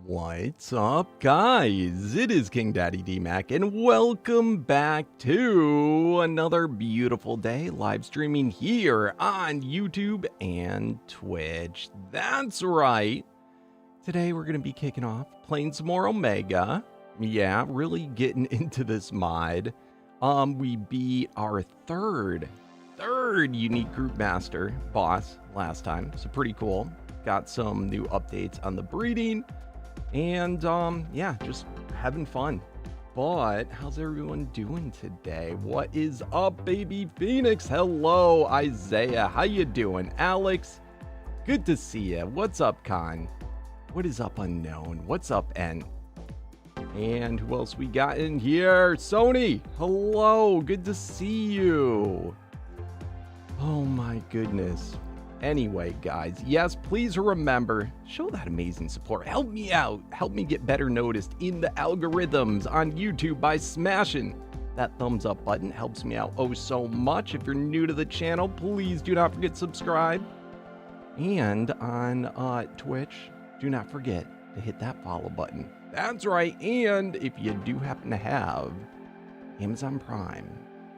What's up, guys? It is KingDaddyDMAC, and welcome back to another beautiful day live streaming here on YouTube and Twitch. That's right. Today we're going to be kicking off playing some more Omega. Yeah, really getting into this mod. We beat our third unique group master boss last time, so pretty cool. Got some new updates on the breeding. And, yeah, just having fun. But how's everyone doing today? What is up, baby Phoenix? Hello, Isaiah. How you doing? Alex, good to see you. What's up, Con? What is up, Unknown? What's up, N? And who else we got in here? Sony, hello. Good to see you. Oh, my goodness. Anyway, guys, yes, please remember, show that amazing support. Help me out. Help me get better noticed in the algorithms on YouTube by smashing that thumbs up button. Helps me out oh so much. If you're new to the channel, please do not forget to subscribe. And on Twitch, do not forget to hit that follow button. That's right. And if you do happen to have Amazon Prime,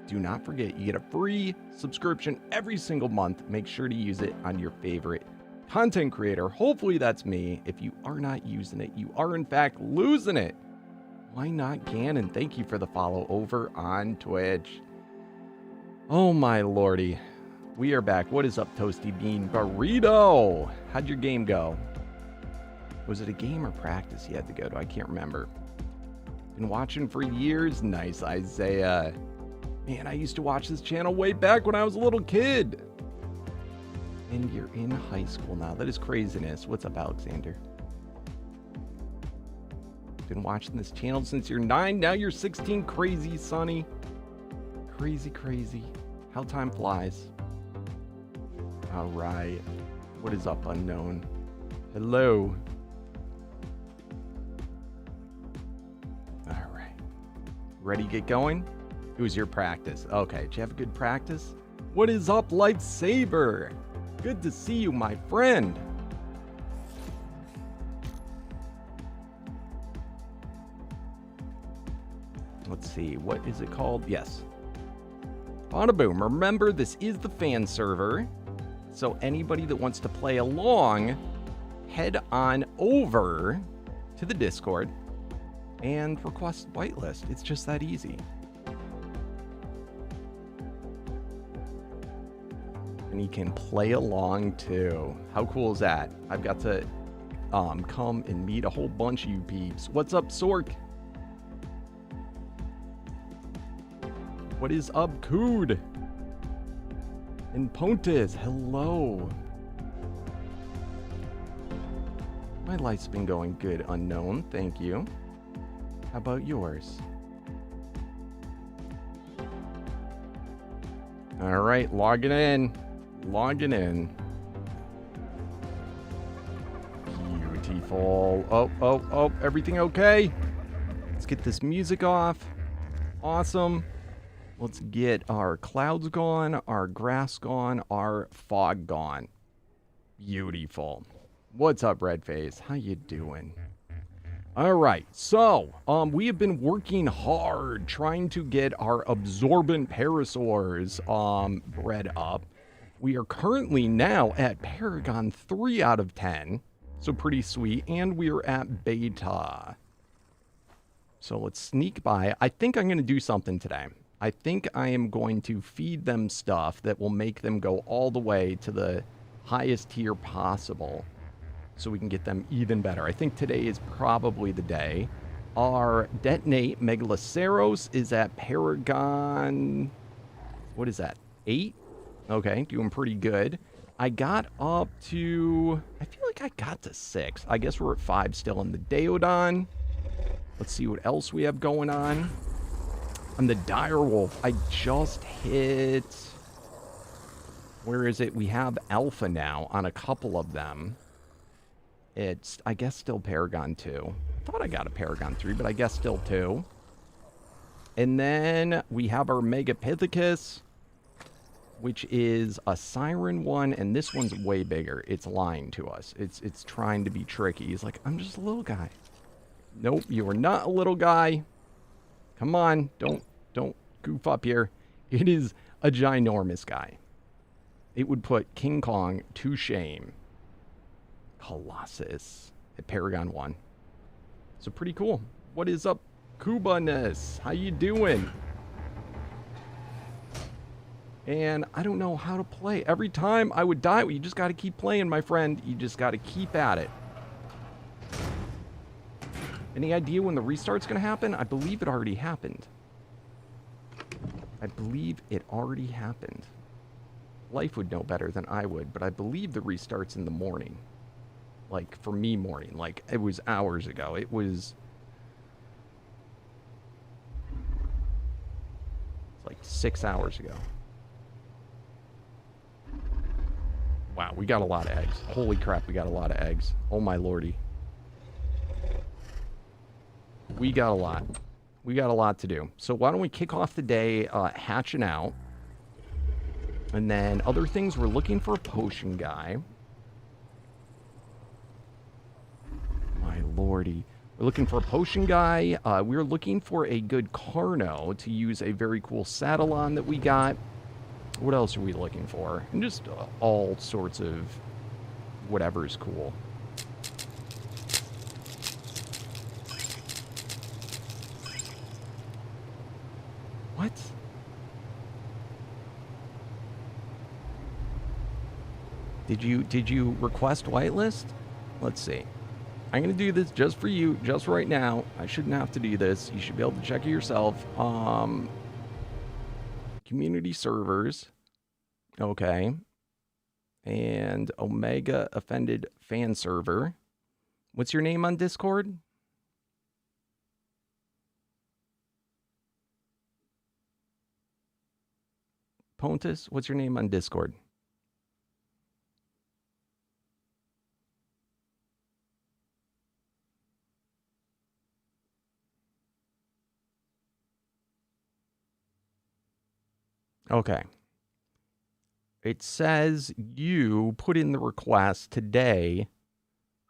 do not forget, you get a free subscription every single month. Make sure to use it on your favorite content creator. Hopefully that's me. If you are not using it, you are in fact losing it. Why not Ganon? Thank you for the follow over on Twitch. Oh my lordy. We are back. What is up, Toasty Bean Burrito? How'd your game go? Was it a game or practice you had to go to? I can't remember. Been watching for years. Nice, Isaiah. Man, I used to watch this channel way back when I was a little kid. And you're in high school now. That is craziness. What's up, Alexander? Been watching this channel since you're 9. Now you're 16. Crazy, Sonny. Crazy, crazy. How time flies. All right. What is up, Unknown? Hello. All right. Ready to get going? It was your practice. Okay, did you have a good practice? What is up, Lifesaver? Good to see you, my friend. Let's see, what is it called? Yes. Bada boom. Remember, this is the fan server. So anybody that wants to play along, head on over to the Discord and request whitelist. It's just that easy. And you can play along too. How cool is that? I've got to come and meet a whole bunch of you peeps. What's up, Sork? What is up, Cood? And Pontes, hello. My life's been going good, Unknown. Thank you. How about yours? All right, logging in. Logging in. Beautiful. Oh, everything okay? Let's get this music off. Awesome. Let's get our clouds gone, our grass gone, our fog gone. Beautiful. What's up, Redface? How you doing? All right, so we have been working hard trying to get our absorbent parasaurs bred up. We are currently now at Paragon 3 out of 10, so pretty sweet, and we are at Beta. So let's sneak by. I think I'm going to do something today. I think I am going to feed them stuff that will make them go all the way to the highest tier possible, so we can get them even better. I think today is probably the day. Our Detonate Megaloceros is at Paragon, what is that, 8? Okay, doing pretty good. I got up to, I feel like I got to 6. I guess we're at 5 still in the Deodon. Let's see what else we have going on. On the direwolf, I just hit, where is it? We have Alpha now on a couple of them. It's, I guess, still Paragon 2. I thought I got a Paragon 3, but I guess still 2. And then we have our Megapithecus. which is a siren one, and this one's way bigger. It's lying to us. It's trying to be tricky. He's like, I'm just a little guy. Nope, you are not a little guy. Come on, don't goof up here. It is a ginormous guy. It would put King Kong to shame. Colossus at Paragon 1. So pretty cool. What is up, Kubaness? How you doing? And I don't know how to play. Every time I would die, you just got to keep playing, my friend. You just got to keep at it. Any idea when the restart's going to happen? I believe it already happened. I believe it already happened. Life would know better than I would, but I believe the restart's in the morning. Like, for me, morning. Like, it was hours ago. It was... It's like 6 hours ago. Wow, we got a lot of eggs. Holy crap, we got a lot of eggs. Oh my lordy. We got a lot. We got a lot to do. So why don't we kick off the day hatching out. And then other things, we're looking for a potion guy. My lordy. We're looking for a potion guy. We're looking for a good Carno to use a very cool saddle on that we got. What else are we looking for? And just all sorts of whatever is cool. What? Did you request whitelist? Let's see. I'm going to do this just for you, just right now. I shouldn't have to do this. You should be able to check it yourself. Community servers. Okay. And Omega Offended Fan Server. What's your name on Discord? Pontus, what's your name on Discord? Okay. It says you put in the request today.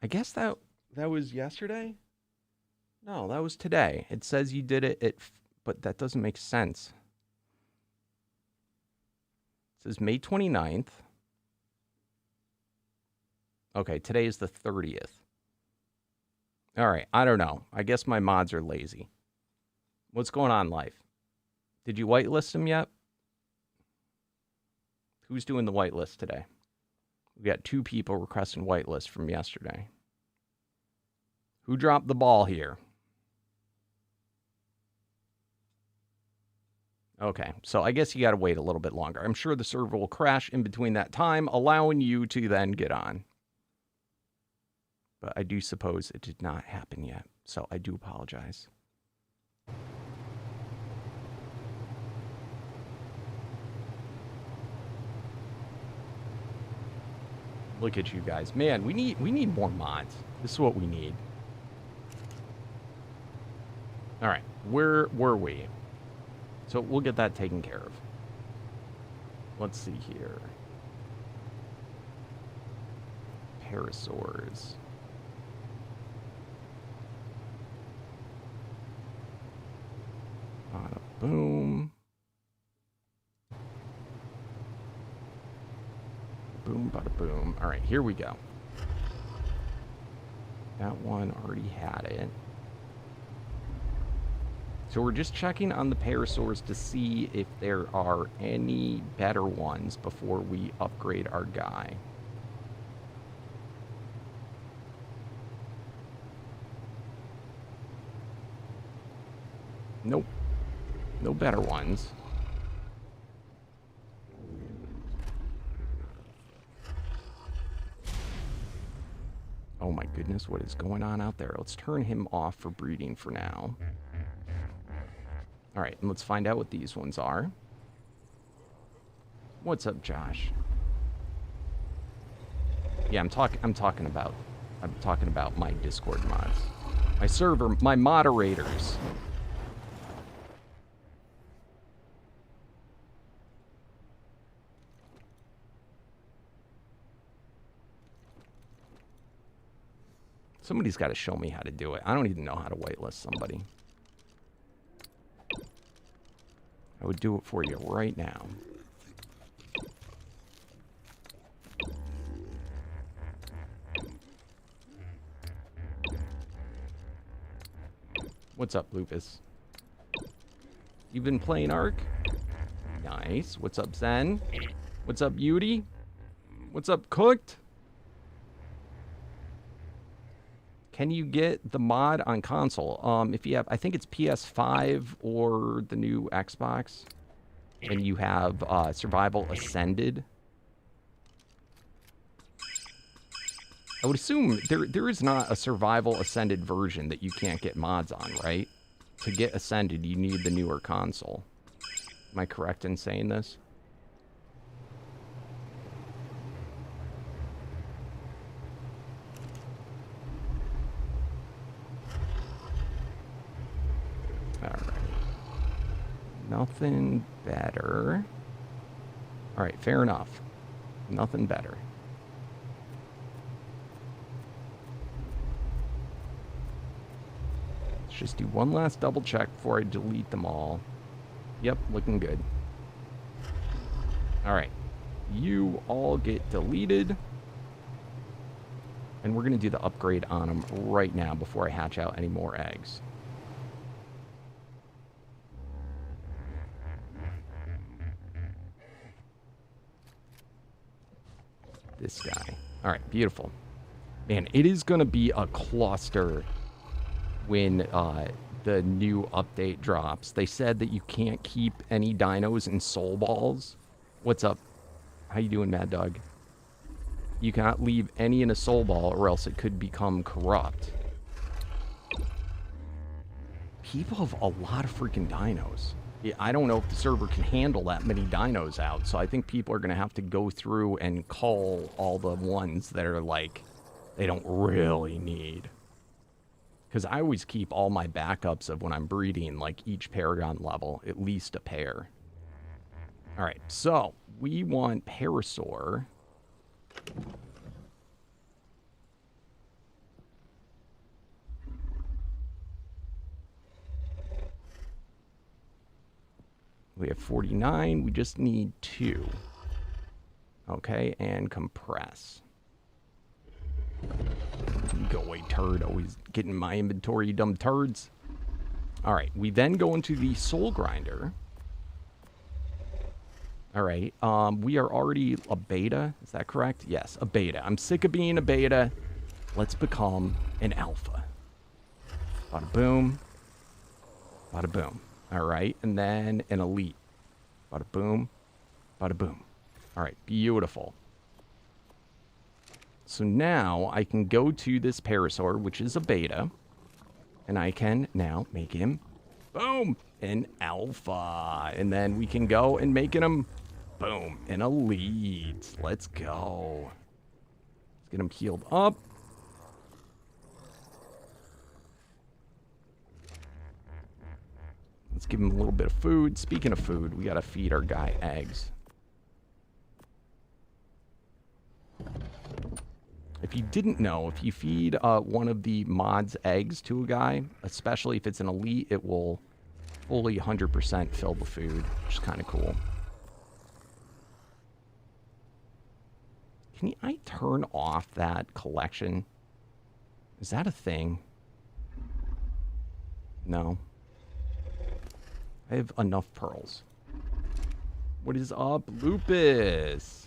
I guess that was yesterday? No, that was today. It says you did it but that doesn't make sense. It says May 29th. Okay, today is the 30th. All right, I don't know. I guess my mods are lazy. What's going on, Life? Did you whitelist them yet? Who's doing the whitelist today? We got 2 people requesting whitelist from yesterday. Who dropped the ball here? Okay, so I guess you got to wait a little bit longer. I'm sure the server will crash in between that time, allowing you to then get on. But I do suppose it did not happen yet, so I do apologize. Look at you guys. Man, we need more mods. This is what we need. All right, where were we? So we'll get that taken care of. Let's see here. Parasaurs. Bada boom. Boom, bada boom. All right, here we go. That one already had it. So we're just checking on the parasaurs to see if there are any better ones before we upgrade our guy. Nope. No better ones. Oh my goodness, what is going on out there? Let's turn him off for breeding for now. All right, and let's find out what these ones are. What's up, Josh? Yeah, I'm talking about my Discord mods. My server, my moderators. Somebody's got to show me how to do it. I don't even know how to whitelist somebody. I would do it for you right now. What's up, Lupus? You been playing Ark? Nice. What's up, Zen? What's up, Beauty? What's up, Cooked? Can you get the mod on console? If you have, I think it's PS5 or the new Xbox, and you have Survival Ascended. I would assume there is not a Survival Ascended version that you can't get mods on, right? To get Ascended, you need the newer console. Am I correct in saying this? Alright. Nothing better. Alright, fair enough. Nothing better. Let's just do one last double check before I delete them all. Yep, looking good. Alright. You all get deleted. And we're going to do the upgrade on them right now before I hatch out any more eggs. This guy. Alright, beautiful. Man, it is going to be a cluster when the new update drops. They said that you can't keep any dinos in soul balls. What's up? How you doing, Mad Dog? You cannot leave any in a soul ball or else it could become corrupt. People have a lot of freaking dinos. I don't know if the server can handle that many dinos out, so I think people are going to have to go through and cull all the ones that are like, they don't really need. Because I always keep all my backups of when I'm breeding, like each Paragon level, at least a pair. Alright, so we want Parasaur. We have 49. We just need 2. Okay, and compress. Go away, turd. Always getting my inventory, you dumb turds. Alright, we then go into the soul grinder. Alright, we are already a beta. Is that correct? Yes, a beta. I'm sick of being a beta. Let's become an alpha. Bada boom. Bada boom. Alright, and then an elite. Bada boom. Bada boom. Alright, beautiful. So now I can go to this Parasaur, which is a beta. And I can now make him, boom, an alpha. And then we can go and make him, boom, an elite. Let's go. Let's get him healed up. Let's give him a little bit of food. Speaking of food, we gotta feed our guy eggs. If you didn't know, if you feed one of the mods eggs to a guy, especially if it's an elite, it will fully 100% fill the food, which is kind of cool. Can I turn off that collection? Is that a thing? No. I have enough pearls. What is up, Lupus?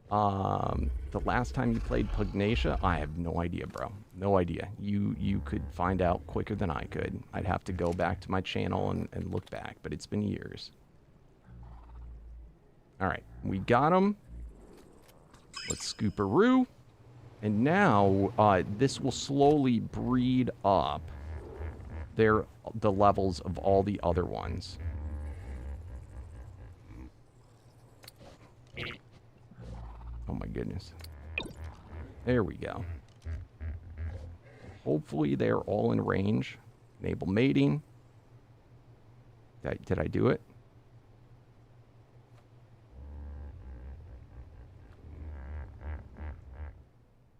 The last time you played Pugnacia, I have no idea, bro. No idea. You could find out quicker than I could. I'd have to go back to my channel and look back, but it's been years. Alright, we got him. Let's scooperoo. And now, this will slowly breed up the levels of all the other ones. Oh my goodness. There we go. Hopefully they're all in range. Enable mating. Did I do it?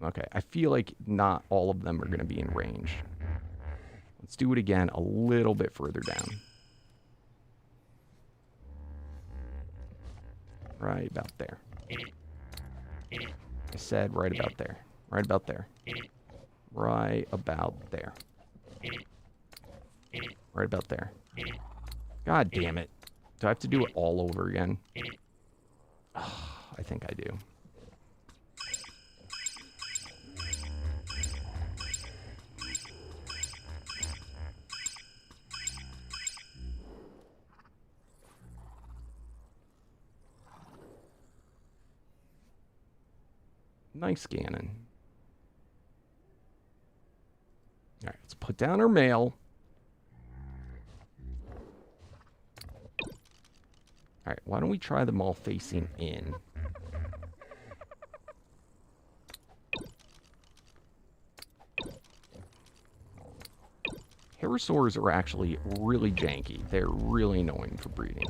Okay, I feel like not all of them are going to be in range. Let's do it again a little bit further down. Right about there. I said right about there. Right about there. Right about there. Right about there. God damn it. Do I have to do it all over again? Oh, I think I do. Nice scanning. All right, let's put down our mail. All right, why don't we try them all facing in? Pterosaurs are actually really janky. They're really annoying for breeding.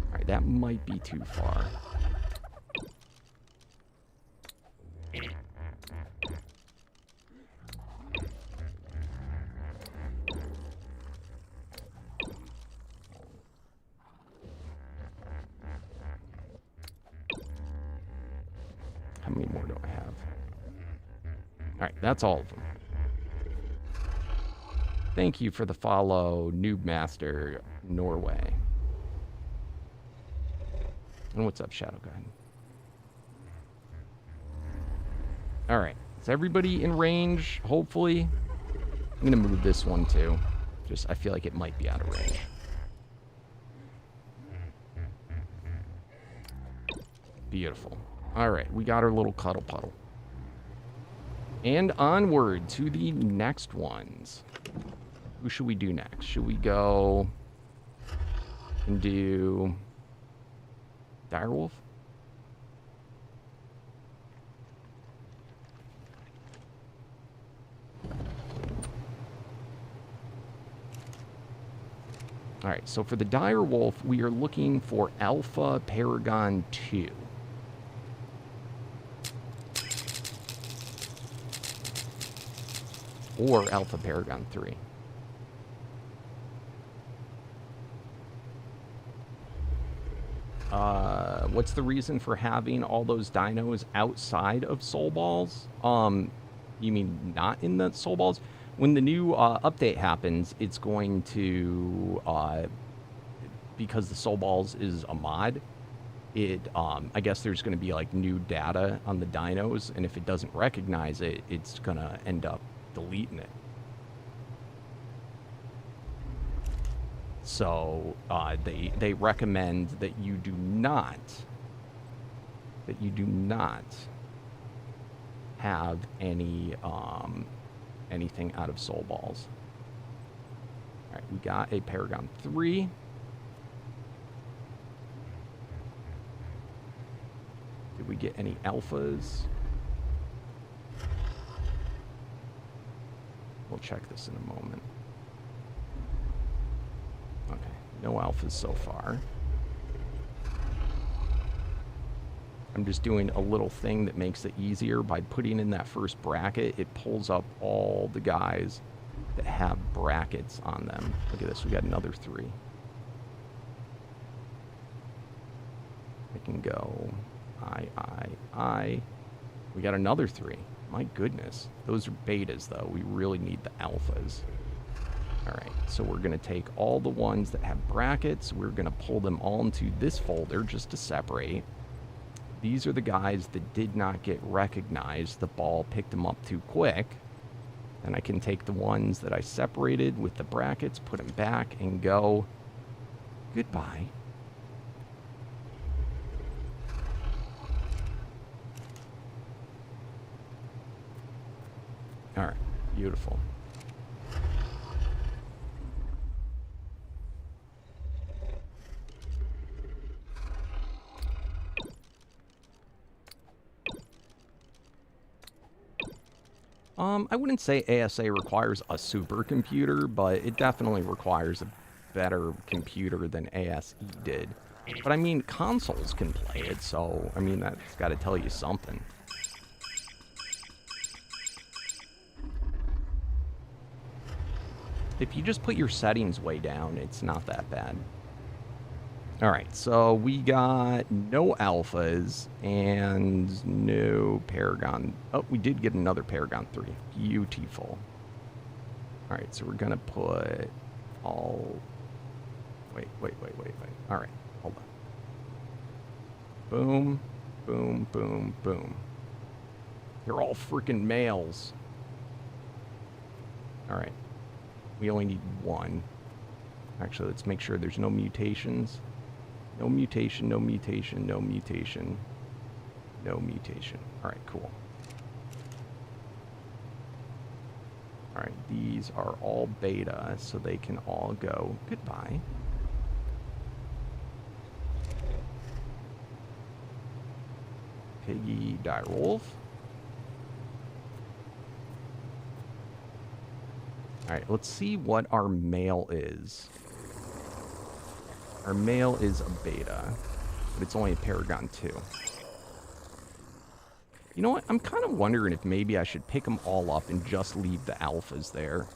All right, that might be too far. How many more do I have? All right, that's all of them. Thank you for the follow, Noob Master Norway. And what's up, Shadow Guide? All right, is everybody in range? Hopefully, I'm gonna move this one too. I feel like it might be out of range. Beautiful. All right, we got our little cuddle puddle. And onward to the next ones. Who should we do next? Should we go and do direwolf? All right, so for the direwolf, we are looking for Alpha Paragon 2. Or Alpha Paragon 3. What's the reason for having all those dinos outside of Soul Balls? You mean not in the Soul Balls? When the new update happens, it's going to, because the Soul Balls is a mod, I guess there's going to be like new data on the dinos, and if it doesn't recognize it, it's going to end up deleting it. So they recommend that you do not have any anything out of Soul Balls. All right, we got a Paragon 3. Did we get any alphas? We'll check this in a moment. Okay, no alphas so far. I'm just doing a little thing that makes it easier. By putting in that first bracket, it pulls up all the guys that have brackets on them. Look at this, we got another 3. I can go I. We got another 3. My goodness. Those are betas, though. We really need the alphas. All right, so we're going to take all the ones that have brackets. We're going to pull them all into this folder just to separate. These are the guys that did not get recognized. The ball picked them up too quick. Then I can take the ones that I separated with the brackets, put them back, and go goodbye. All right, beautiful. I wouldn't say ASA requires a supercomputer, but it definitely requires a better computer than ASE did. But I mean, consoles can play it, so, I mean, that's got to tell you something. If you just put your settings way down, it's not that bad. Alright, so we got no alphas and no Paragon. Oh, we did get another Paragon 3. Beautiful. Alright, so we're going to put all... Wait. Alright, hold on. Boom, boom, boom, boom. They're all freaking males. Alright. We only need one. Actually, let's make sure there's no mutations. No mutation, no mutation, no mutation. No mutation. Alright, cool. Alright, these are all beta, so they can all go. Goodbye. Piggy direwolf. Alright, let's see what our male is. Our male is a beta, but it's only a Paragon 2. You know what? I'm kind of wondering if maybe I should pick them all up and just leave the alphas there.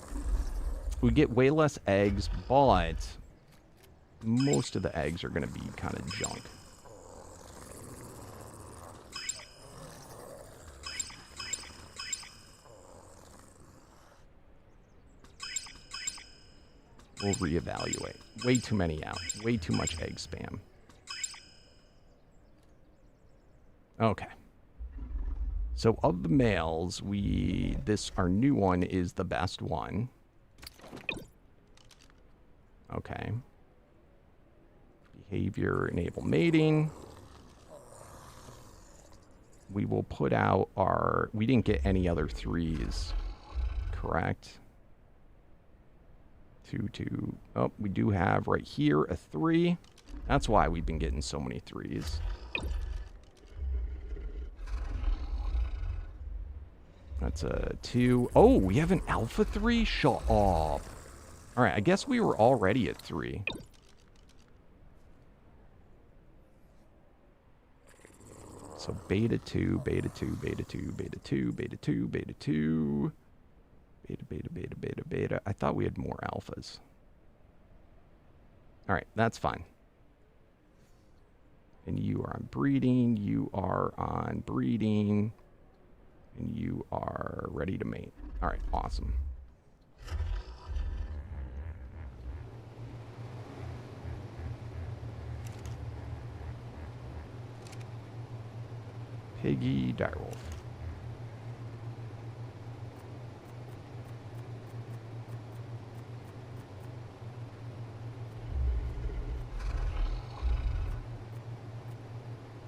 We get way less eggs, but most of the eggs are going to be kind of junk. We'll reevaluate. Way too many out. Way too much egg spam. Okay. So of the males, our new one is the best one. Okay. Behavior, enable mating. We will put out we didn't get any other 3s, correct? 2. Oh, we do have right here a 3. That's why we've been getting so many 3s. That's a 2. Oh, we have an alpha 3? Shut up. All right, I guess we were already at 3. So beta 2, beta 2, beta 2, beta 2, beta 2, beta 2. Beta. I thought we had more alphas. Alright, that's fine. And you are on breeding, you are on breeding, and you are ready to mate. Alright, awesome. Piggy direwolf.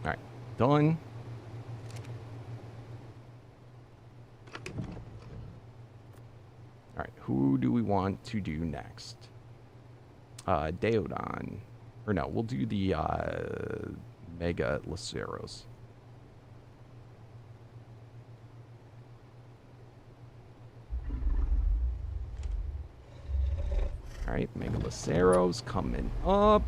Alright, done. Alright, who do we want to do next? Deodon. Or no, we'll do the Mega Laceros. Alright, Mega Laceros coming up.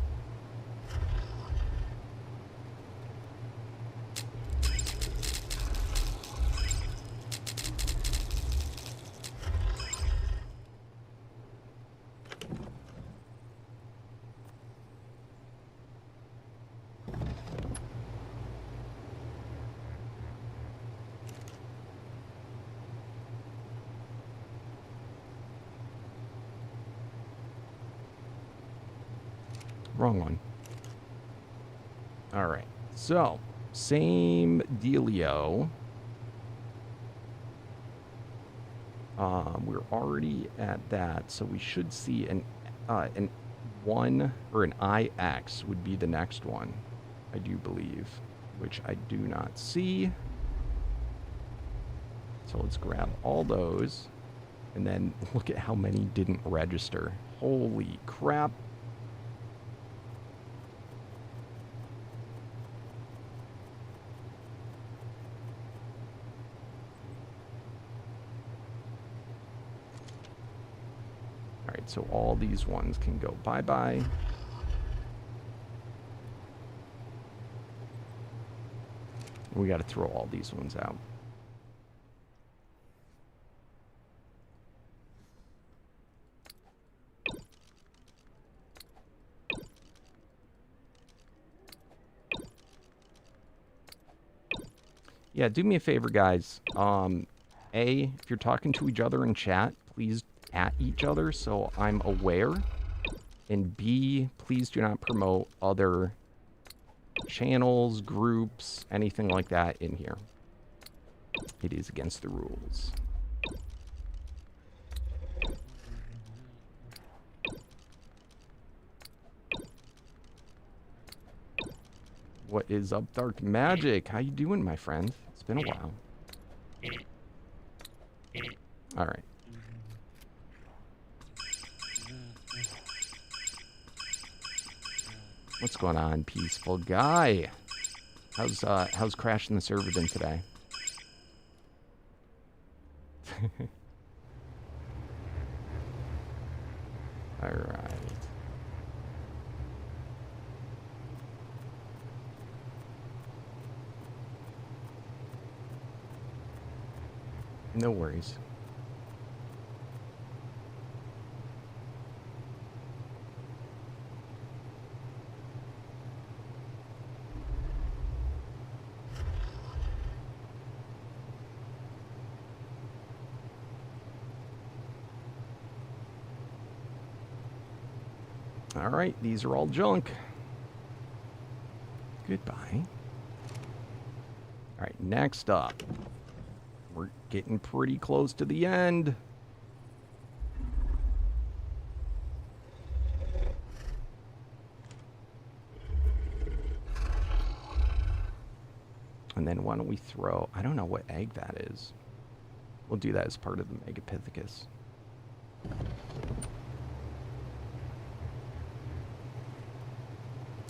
Wrong one. Alright, so, same dealio. We're already at that, so we should see an 1 or an IX would be the next one, I do believe, which I do not see. So let's grab all those, and then look at how many didn't register. Holy crap. So all these ones can go bye-bye. We got to throw all these ones out. Yeah, do me a favor, guys. A, if you're talking to each other in chat, please at each other so I'm aware. And B, please do not promote other channels, groups, anything like that in here. It is against the rules. What is up, Dark Magic? How you doing, my friend? It's been a while. All right. What's going on, peaceful guy? How's crashing the server been today? All right. No worries. All right, these are all junk. Goodbye. All right, next up. We're getting pretty close to the end. And then why don't we throw... I don't know what egg that is. We'll do that as part of the Megapithecus.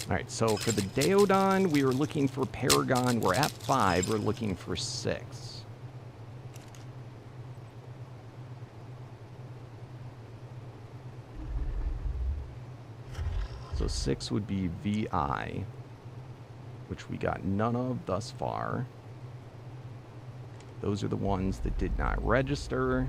Alright, so for the Daeodon, we were looking for Paragon. We're at 5. We're looking for 6. So 6 would be VI, which we got none of thus far. Those are the ones that did not register.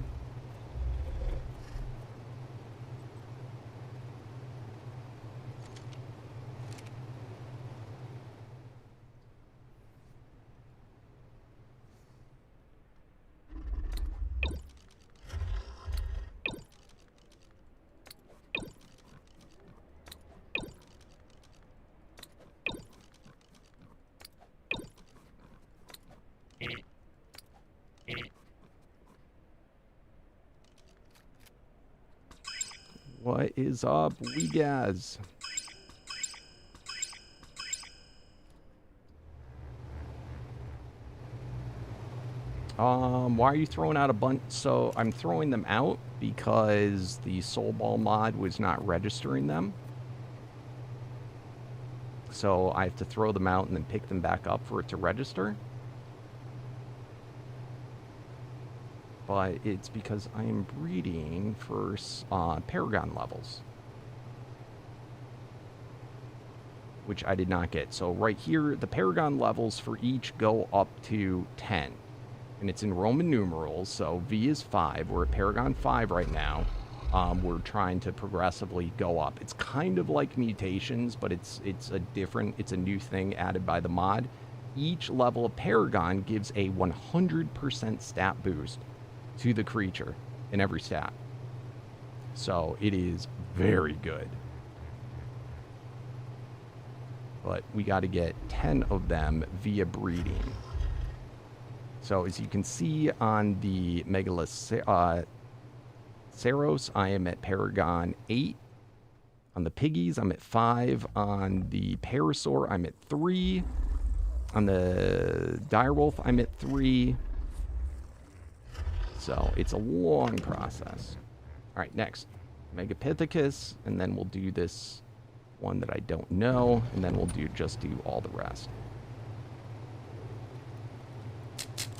What is up, Weegaz? Why are you throwing out a bunch? So I'm throwing them out because the Soul Ball mod was not registering them. So I have to throw them out and then pick them back up for it to register. But it's because I am breeding for Paragon levels, which I did not get. So right here, the Paragon levels for each go up to 10. And it's in Roman numerals, so V is 5. We're at Paragon 5 right now. We're trying to progressively go up. It's kind of like mutations, but it's a new thing added by the mod. Each level of Paragon gives a 100% stat boost to the creature in every stat. So it is very good. But we got to get 10 of them via breeding. So as you can see on the Megaloceros, I am at Paragon 8. On the Piggies, I'm at 5. On the Parasaur, I'm at 3. On the Direwolf, I'm at 3. So it's a long process. All right, next. Megapithecus, and then we'll do this one that I don't know, and then we'll just do all the rest.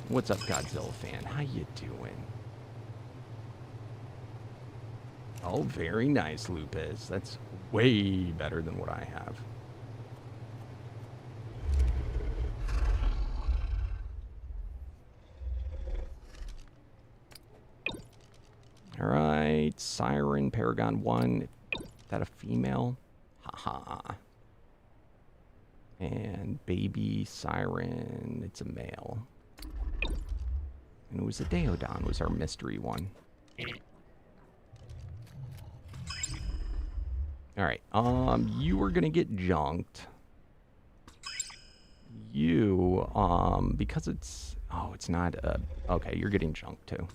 What's up, Godzilla fan? How you doing? Oh, very nice, Lupus. That's way better than what I have. All right, Siren, Paragon 1. Is that a female? Haha. And Baby Siren, it's a male. And it was a Deodon, was our mystery one. Alright, you were gonna get junked. You, because it's... Oh, it's not a... Okay, you're getting junked too.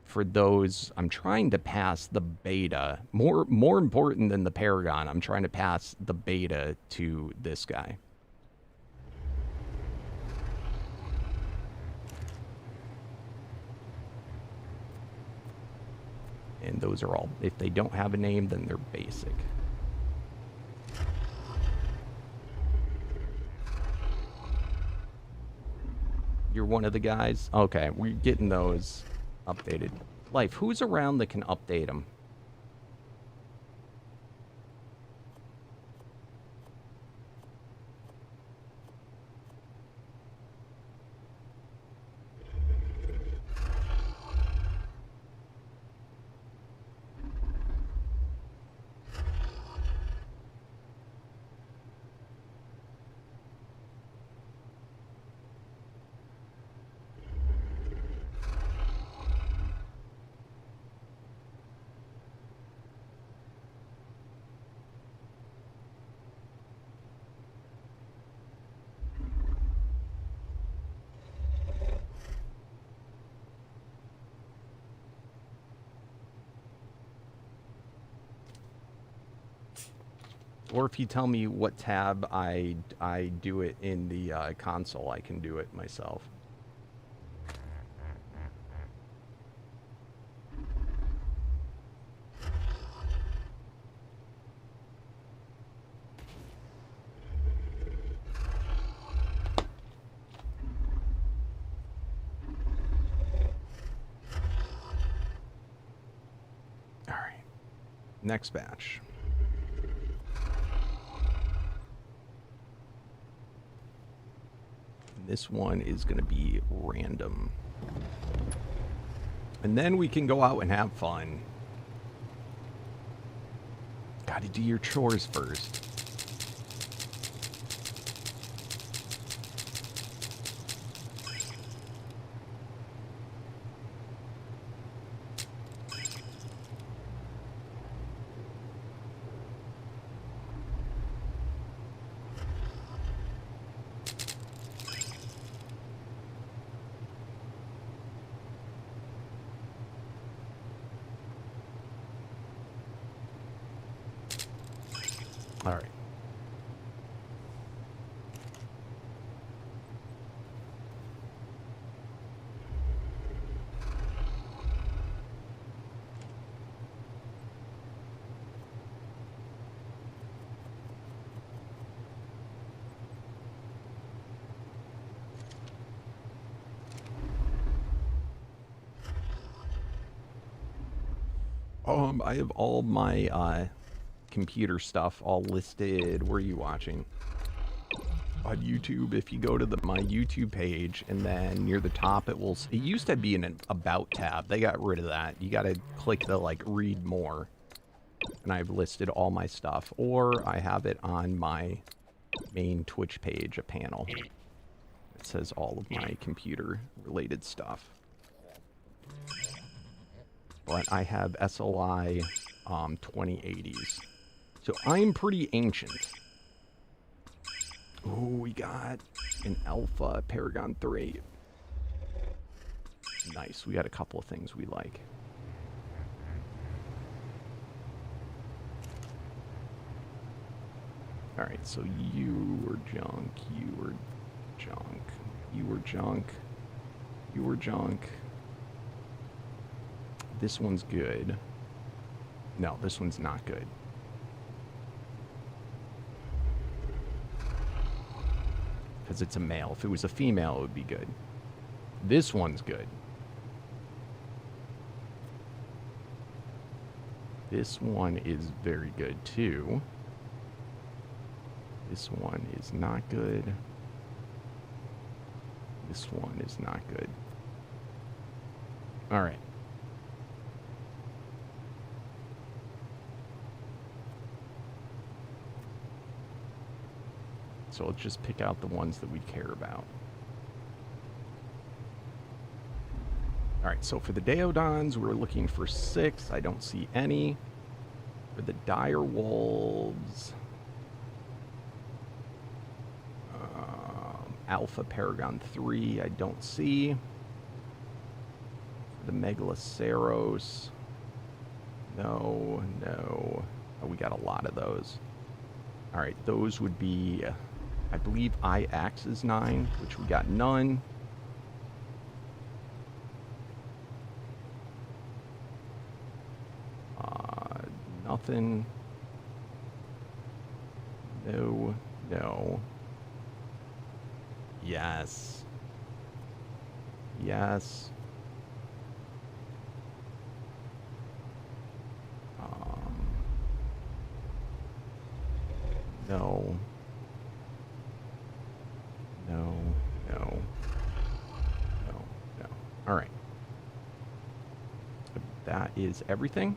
For those, I'm trying to pass the beta. More important than the Paragon, I'm trying to pass the beta to this guy. And those are all, if they don't have a name, then they're basic. You're one of the guys? Okay, we're getting those updated. Life, who's around that can update them? Or if you tell me what tab I do it in the console, I can do it myself. All right, next batch. This one is going to be random. And then we can go out and have fun. Gotta do your chores first. All right. I have all my computer stuff all listed. Where are you watching? On YouTube. If you go to my YouTube page and then near the top it used to be an about tab. They got rid of that. You got to click the like read more. And I've listed all my stuff, or I have it on my main Twitch page, a panel. It says all of my computer related stuff. But I have SLI 2080s. So I'm pretty ancient. Oh, we got an Alpha Paragon 3. Nice. We got a couple of things we like. Alright, so you were junk, you were junk, you were junk, you were junk. This one's good. No, this one's not good. Because it's a male. If it was a female, it would be good. This one's good. This one is very good, too. This one is not good. This one is not good. All right. So let's just pick out the ones that we care about. All right, so for the Daeodons, we're looking for 6. I don't see any. For the direwolves, Alpha Paragon 3, I don't see. For the Megaloceros, no. Oh, we got a lot of those. All right, those would be, I believe IX is 9, which we got none. Nothing. No. Yes. No. All right. That is everything.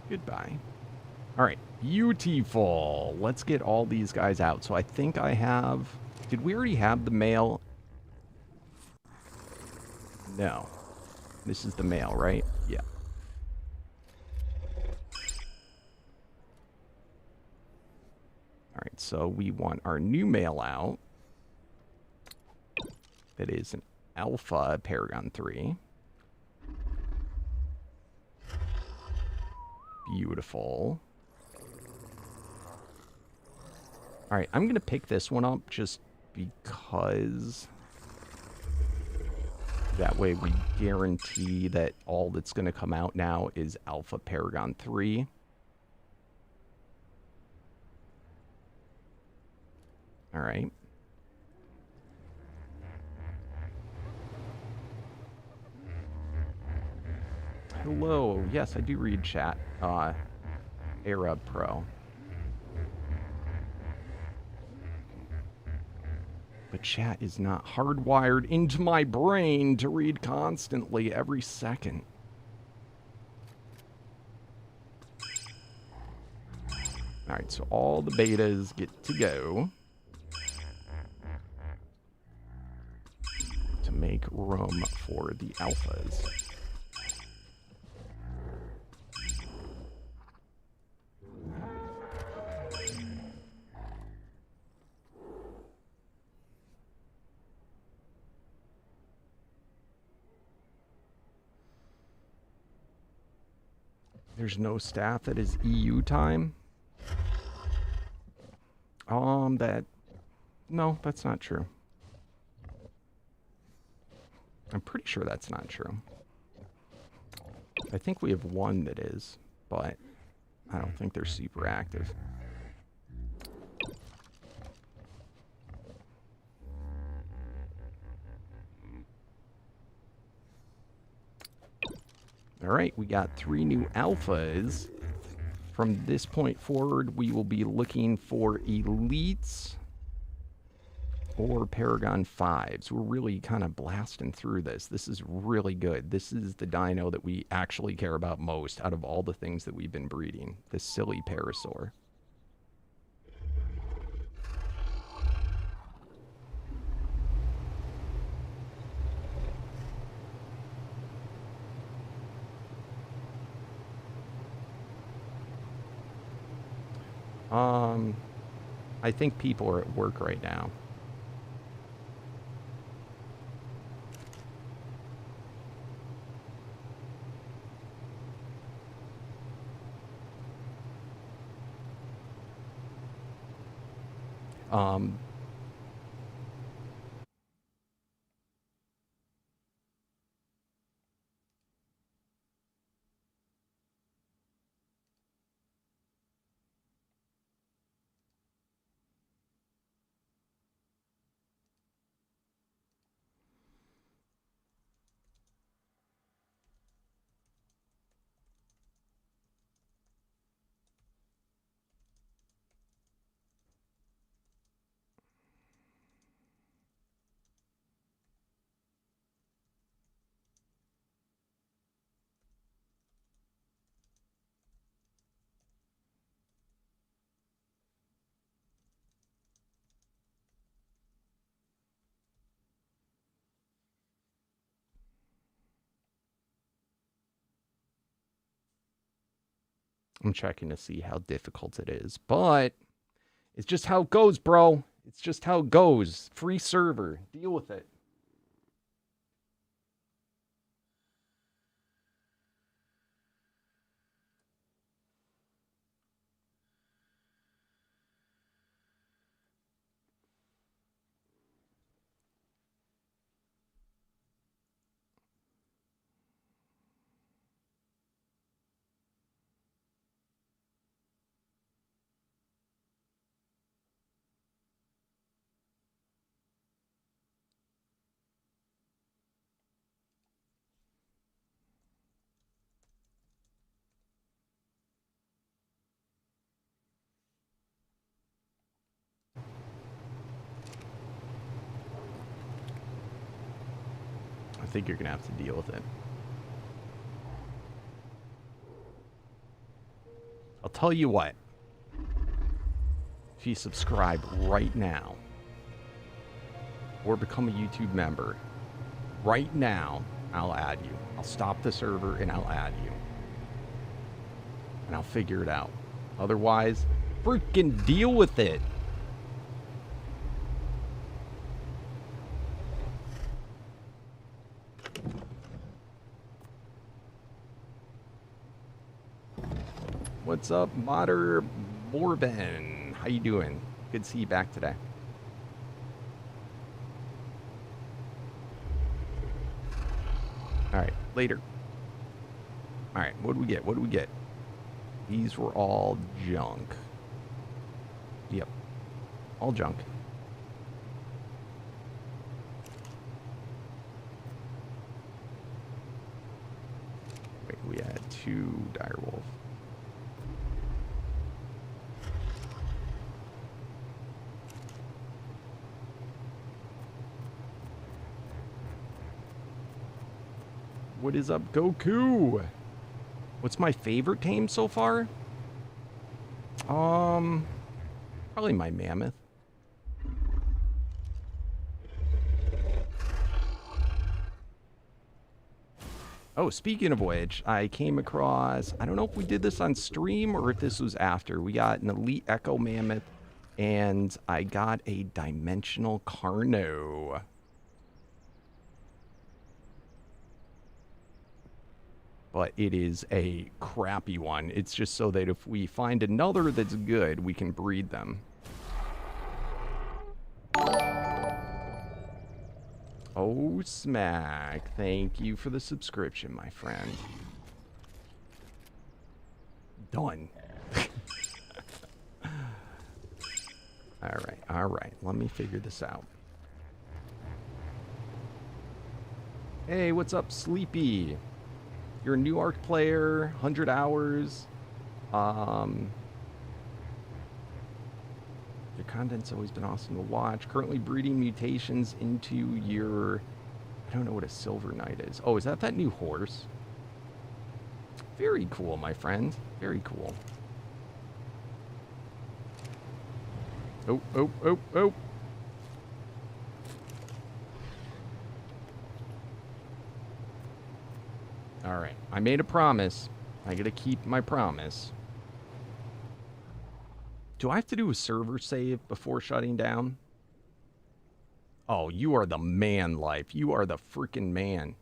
Goodbye. All right, beautiful. Let's get all these guys out. So I think I have... Did we already have the male? No. This is the male, right? Yeah. All right, so we want our new male out. That is an Alpha Paragon 3. Beautiful. All right, I'm going to pick this one up just because that way we guarantee that all that's going to come out now is Alpha Paragon 3. All right. Hello. Yes, I do read chat. Arab Pro. But chat is not hardwired into my brain to read constantly every second. All right, so all the betas get to go to make room for the alphas. There's no staff that is EU time. No, that's not true. I'm pretty sure that's not true. I think we have one that is, but I don't think they're super active. All right, we got 3 new alphas. From this point forward, we will be looking for elites or Paragon 5s. We're really kind of blasting through this. This is really good. This is the dino that we actually care about most out of all the things that we've been breeding. This silly parasaur. I think people are at work right now. I'm checking to see how difficult it is, but it's just how it goes, bro. It's just how it goes. Free server. Deal with it. I think you're going to have to deal with it. I'll tell you what. If you subscribe right now or become a YouTube member, right now, I'll add you. I'll stop the server and I'll add you. And I'll figure it out. Otherwise, freaking deal with it. What's up, Modder Morben? How you doing? Good to see you back today. All right, later. All right, what do we get? What do we get? These were all junk. Yep, all junk. Wait, we had 2 direwolf. What is up, Goku? What's my favorite tame so far? Probably my mammoth. Oh, speaking of which, I came across, I don't know if we did this on stream or if this was after. We got an elite echo mammoth and I got a dimensional Carno. But it is a crappy one. It's just so that if we find another that's good, we can breed them. Oh, Smack. Thank you for the subscription, my friend. Done. All right. Let me figure this out. Hey, what's up, Sleepy? You're a new Arc player, 100 hours. Your content's always been awesome to watch. Currently breeding mutations into your... I don't know what a Silver Knight is. Oh, is that new horse? Very cool, my friend. Very cool. Oh. All right, I made a promise. I gotta keep my promise. Do I have to do a server save before shutting down? Oh, you are the man, Life. You are the freaking man.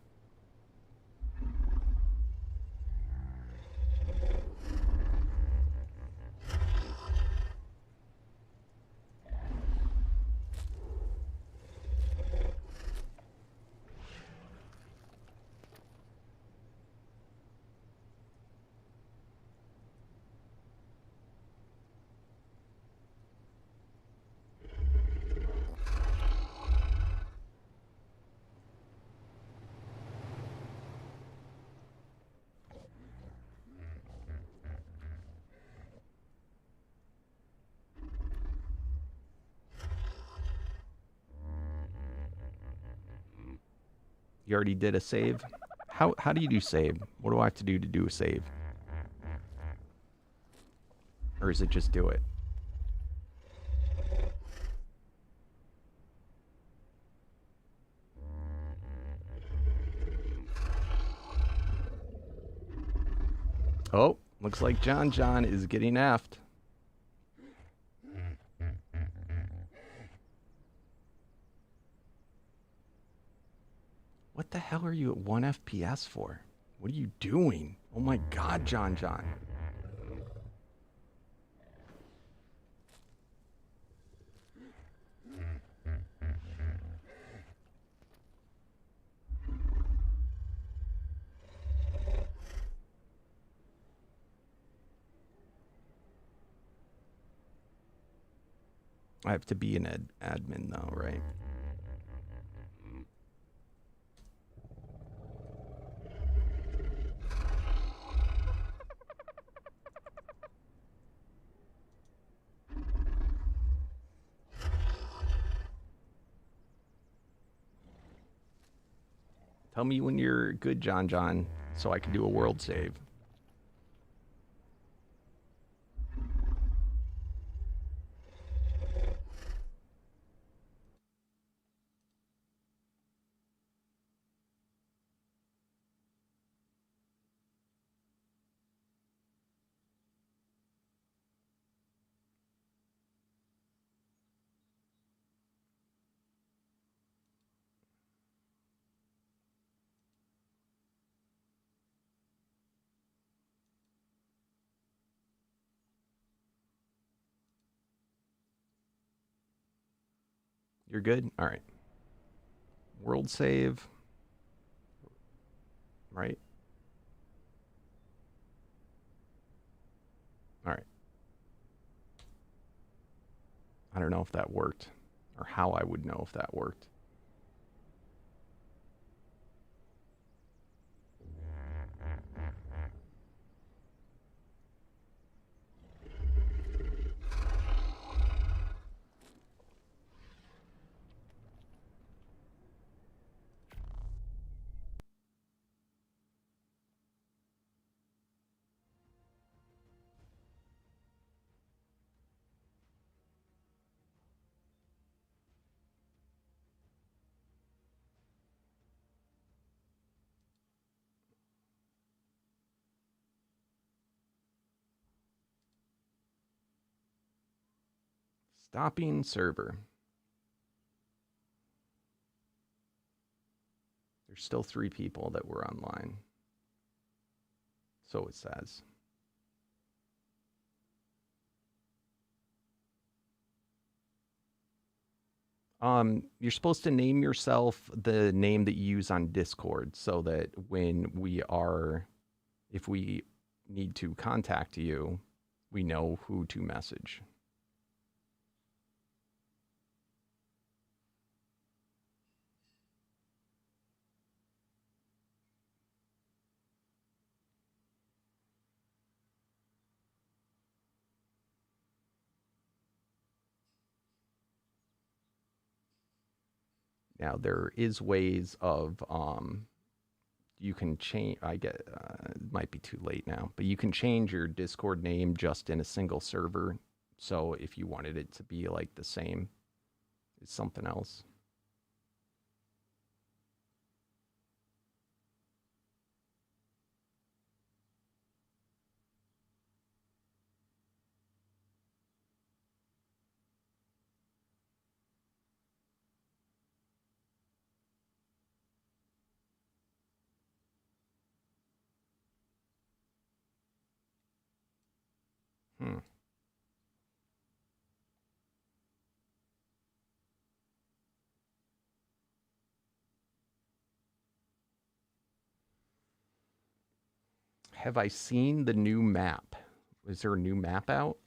You already did a save? How do you do save? What do I have to do a save? Or is it just do it? Oh, Looks like John is getting effed. What the hell are you at 1 FPS for? What are you doing? Oh my god, John. I have to be an admin though, right? Tell me when you're good, John, so I can do a world save. You're good? All right. World save. Right? All right. I don't know if that worked or how I would know if that worked. Stopping server. There's still 3 people that were online. So it says. You're supposed to name yourself the name that you use on Discord so that if we need to contact you, we know who to message. Now there is ways of you can change. It might be too late now, but you can change your Discord name just in a single server. So if you wanted it to be like the same as something else. Have I seen the new map? Is there a new map out?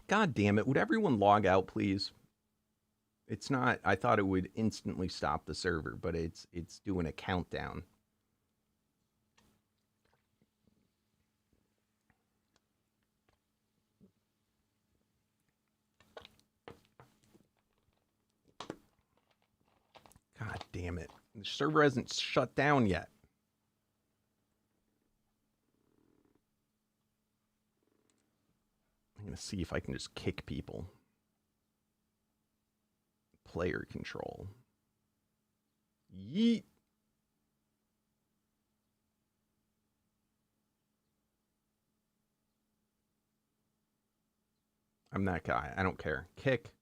God damn it. Would everyone log out, please? It's not. I thought it would instantly stop the server, but it's doing a countdown. God damn it. The server hasn't shut down yet. I'm going to see if I can just kick people. player control. Yeet. I'm that guy. I don't care. Kick.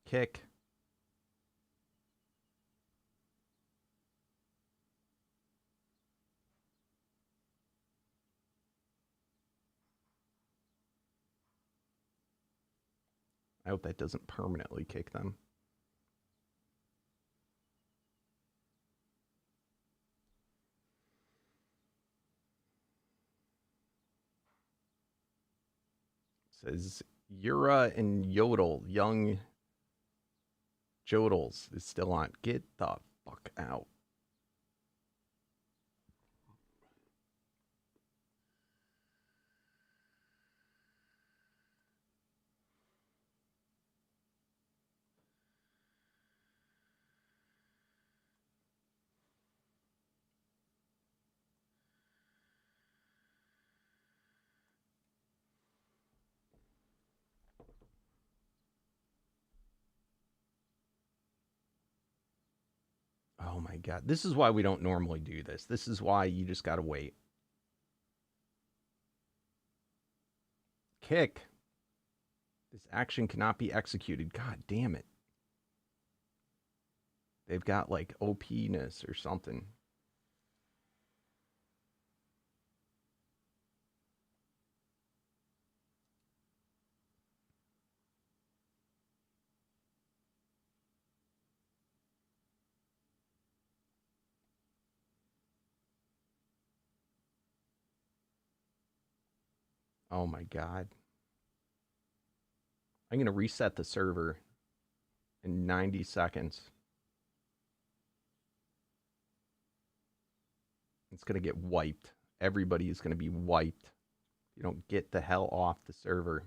Kick. I hope that doesn't permanently kick them. It says Yura and Yodel, young Jodels is still on. Get the fuck out. Oh my god. This is why we don't normally do this. This is why you just gotta wait. Kick. This action cannot be executed. God damn it. They've got like OP-ness or something. Oh my god. I'm going to reset the server in 90 seconds. It's going to get wiped. Everybody is going to be wiped. You don't get the hell off the server.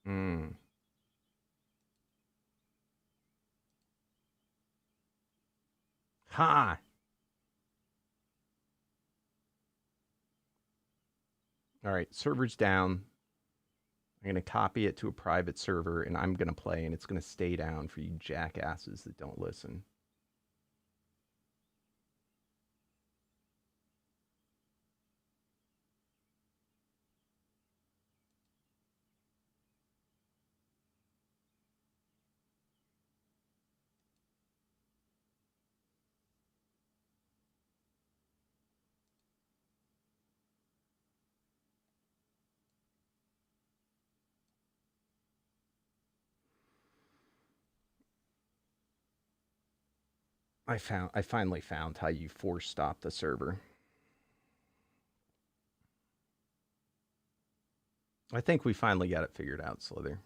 Hmm. Ha! All right, server's down. I'm going to copy it to a private server, and I'm going to play, and it's going to stay down for you jackasses that don't listen. I finally found how you force stop the server. I think we finally got it figured out, Slither.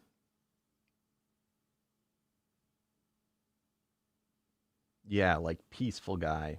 Yeah, like peaceful guy.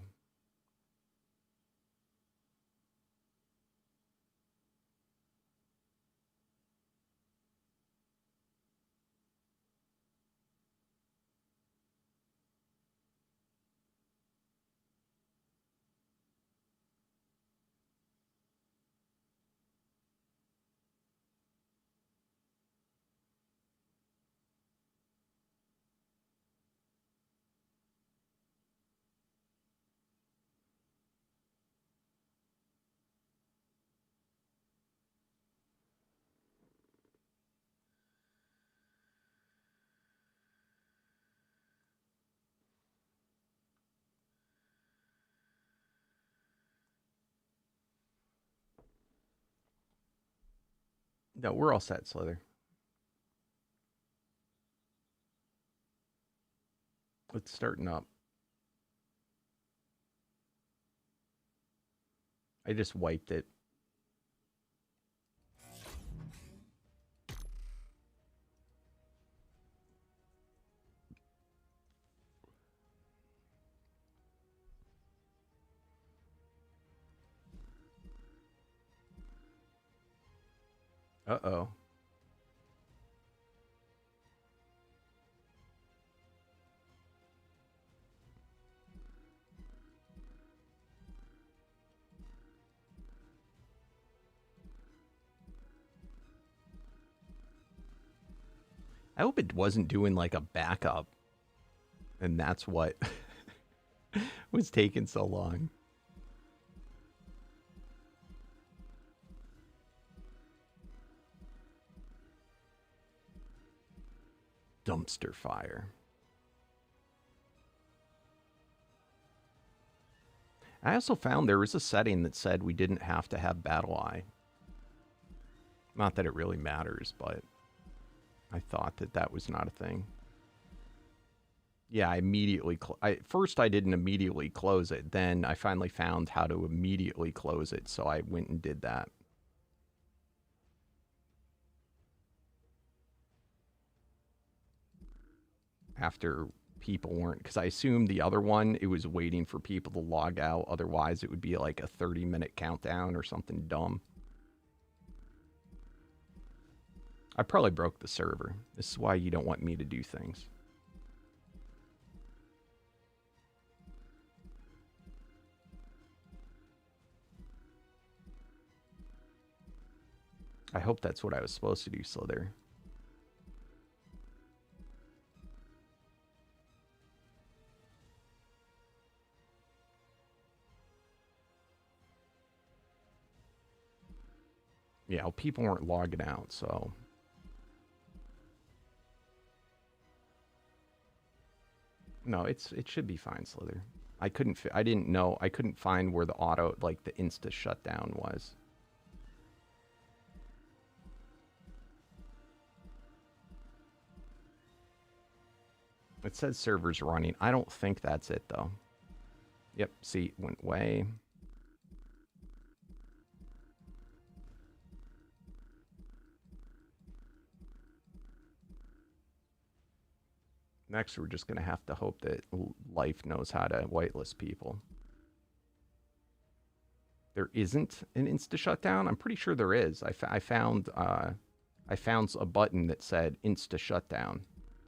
No, we're all set, Slither. It's starting up. I just wiped it. Uh-oh. I hope it wasn't doing like a backup. And that's what was taking so long. Dumpster fire. I also found there was a setting that said we didn't have to have Battle Eye. Not that it really matters, but I thought that that was not a thing. Yeah, I immediately... First, I didn't immediately close it. Then I finally found how to immediately close it, so I went and did that. After people weren't... Because I assumed the other one, it was waiting for people to log out. Otherwise, it would be like a 30-minute countdown or something dumb. I probably broke the server. This is why you don't want me to do things. I hope that's what I was supposed to do, Slither. Yeah, well, people weren't logging out, so... No, it should be fine, Slither. I didn't know. I couldn't find where the auto, like the insta shutdown was. It says servers running. I don't think that's it, though. Yep, see, it went way. Next, we're just going to have to hope that life knows how to whitelist people. There isn't an insta shutdown? I'm pretty sure there is. I found a button that said insta shutdown.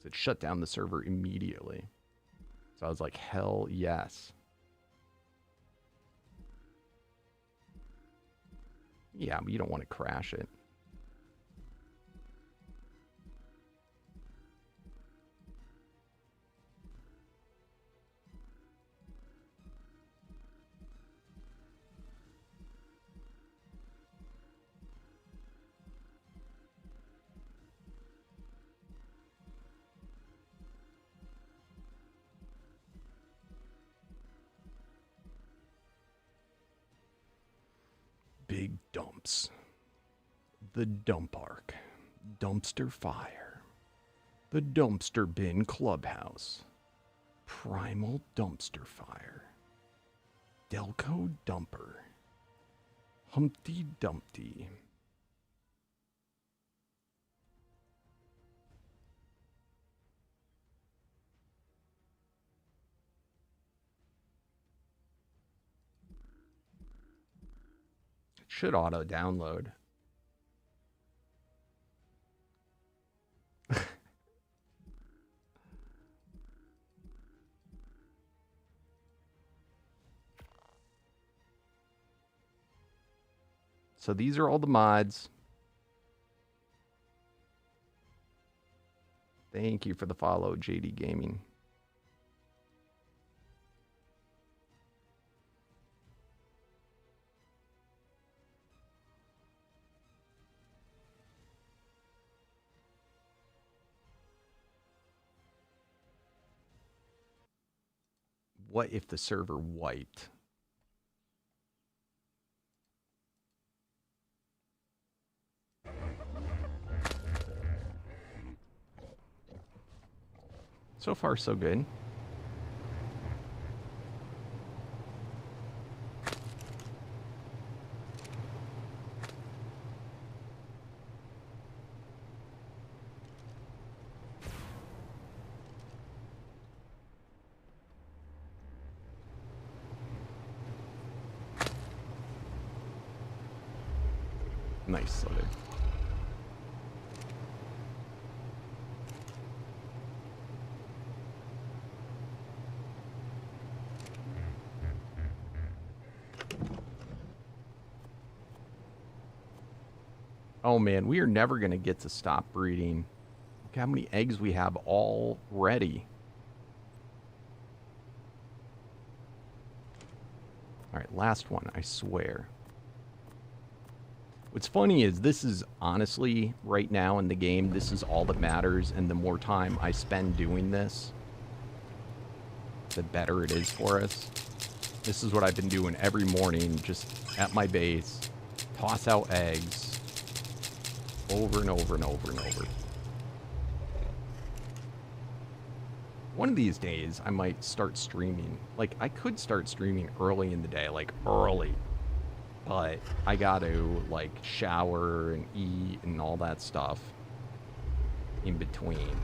It shut down the server immediately. So I was like, hell yes. Yeah, but you don't want to crash it. Big dumps. The dump arc. Dumpster fire. The dumpster bin clubhouse. Primal dumpster fire. Delco dumper. Humpty Dumpty. It should auto download. So these are all the mods. Thank you for the follow, JD Gaming. What if the server wiped? So far, so good. Nice slither. Oh man, we are never going to get to stop breeding. Look how many eggs we have already. All right, last one, I swear. What's funny is this is honestly, right now in the game, this is all that matters, and the more time I spend doing this, the better it is for us. This is what I've been doing every morning, just at my base, toss out eggs, over and over and over and over. One of these days, I might start streaming. Like, I could start streaming early in the day, like early. But I gotta, like, shower and eat and all that stuff in between.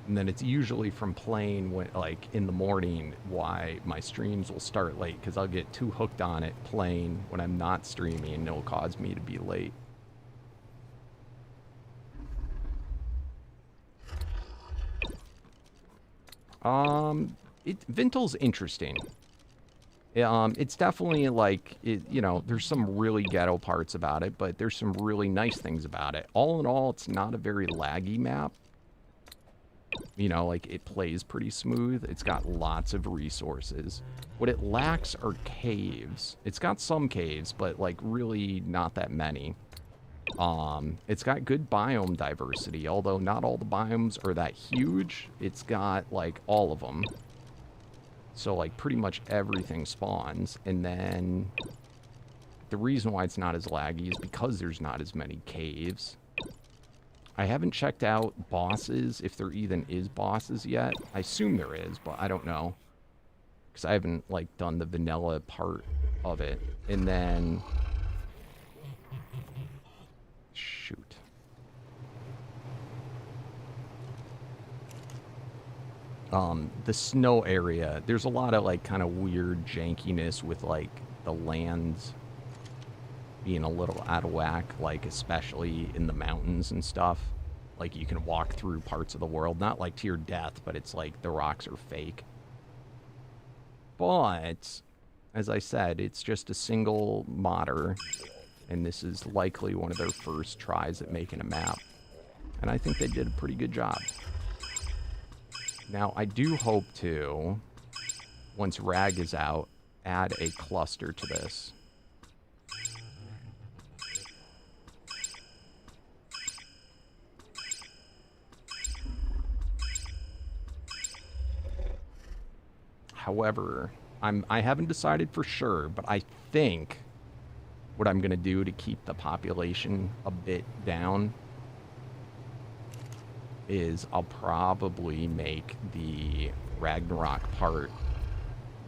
And then it's usually from playing, when, like, in the morning, why my streams will start late, because I'll get too hooked on it playing when I'm not streaming, and it'll cause me to be late. Vintal's interesting. It's definitely like, you know, there's some really ghetto parts about it, but there's some really nice things about it. All in all, it's not a very laggy map. You know, like, it plays pretty smooth. It's got lots of resources. What it lacks are caves. It's got some caves, but, like, really not that many. It's got good biome diversity, although not all the biomes are that huge. It's got, like, all of them. So, like, pretty much everything spawns. And then the reason why it's not as laggy is because there's not as many caves. I haven't checked out bosses, if there even is bosses yet. I assume there is, but I don't know. Because I haven't, like, done the vanilla part of it. And then... shoot. The snow area, there's a lot of, like, kind of weird jankiness with, like, the lands being a little out of whack, like, especially in the mountains and stuff. Like, you can walk through parts of the world, not, like, to your death, but it's like the rocks are fake. But, as I said, it's just a single modder, and this is likely one of their first tries at making a map. And I think they did a pretty good job. Now, I do hope to, once RAG is out, add a cluster to this. However, I haven't decided for sure, but I think what I'm going to do to keep the population a bit down is I'll probably make the Ragnarok part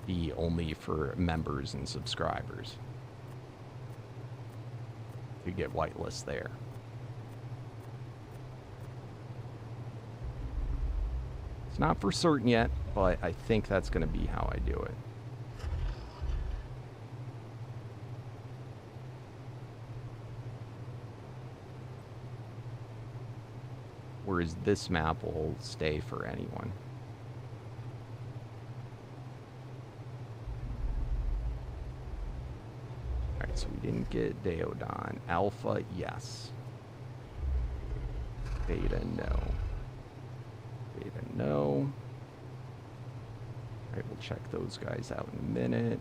be only for members and subscribers to get whitelist there. It's not for certain yet, but I think that's going to be how I do it. Whereas this map will stay for anyone. Alright, so we didn't get Deodon. Alpha, yes. Beta, no. Beta, no. Alright, we'll check those guys out in a minute.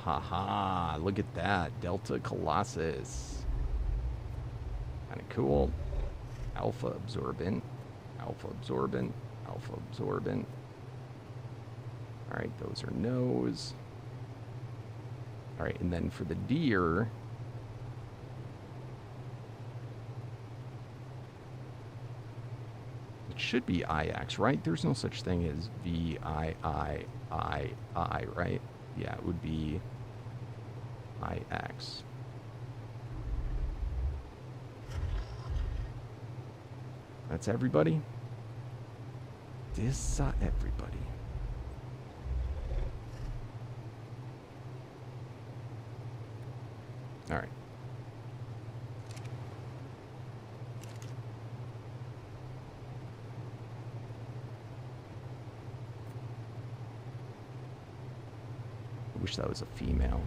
Haha, look at that. Delta Colossus. Kind of cool. Alpha absorbent, alpha absorbent, alpha absorbent. All right, those are no's. All right, and then for the deer, it should be IX, right? There's no such thing as VIIII, right? Yeah, it would be IX. That's everybody? This everybody. All right. I wish that was a female.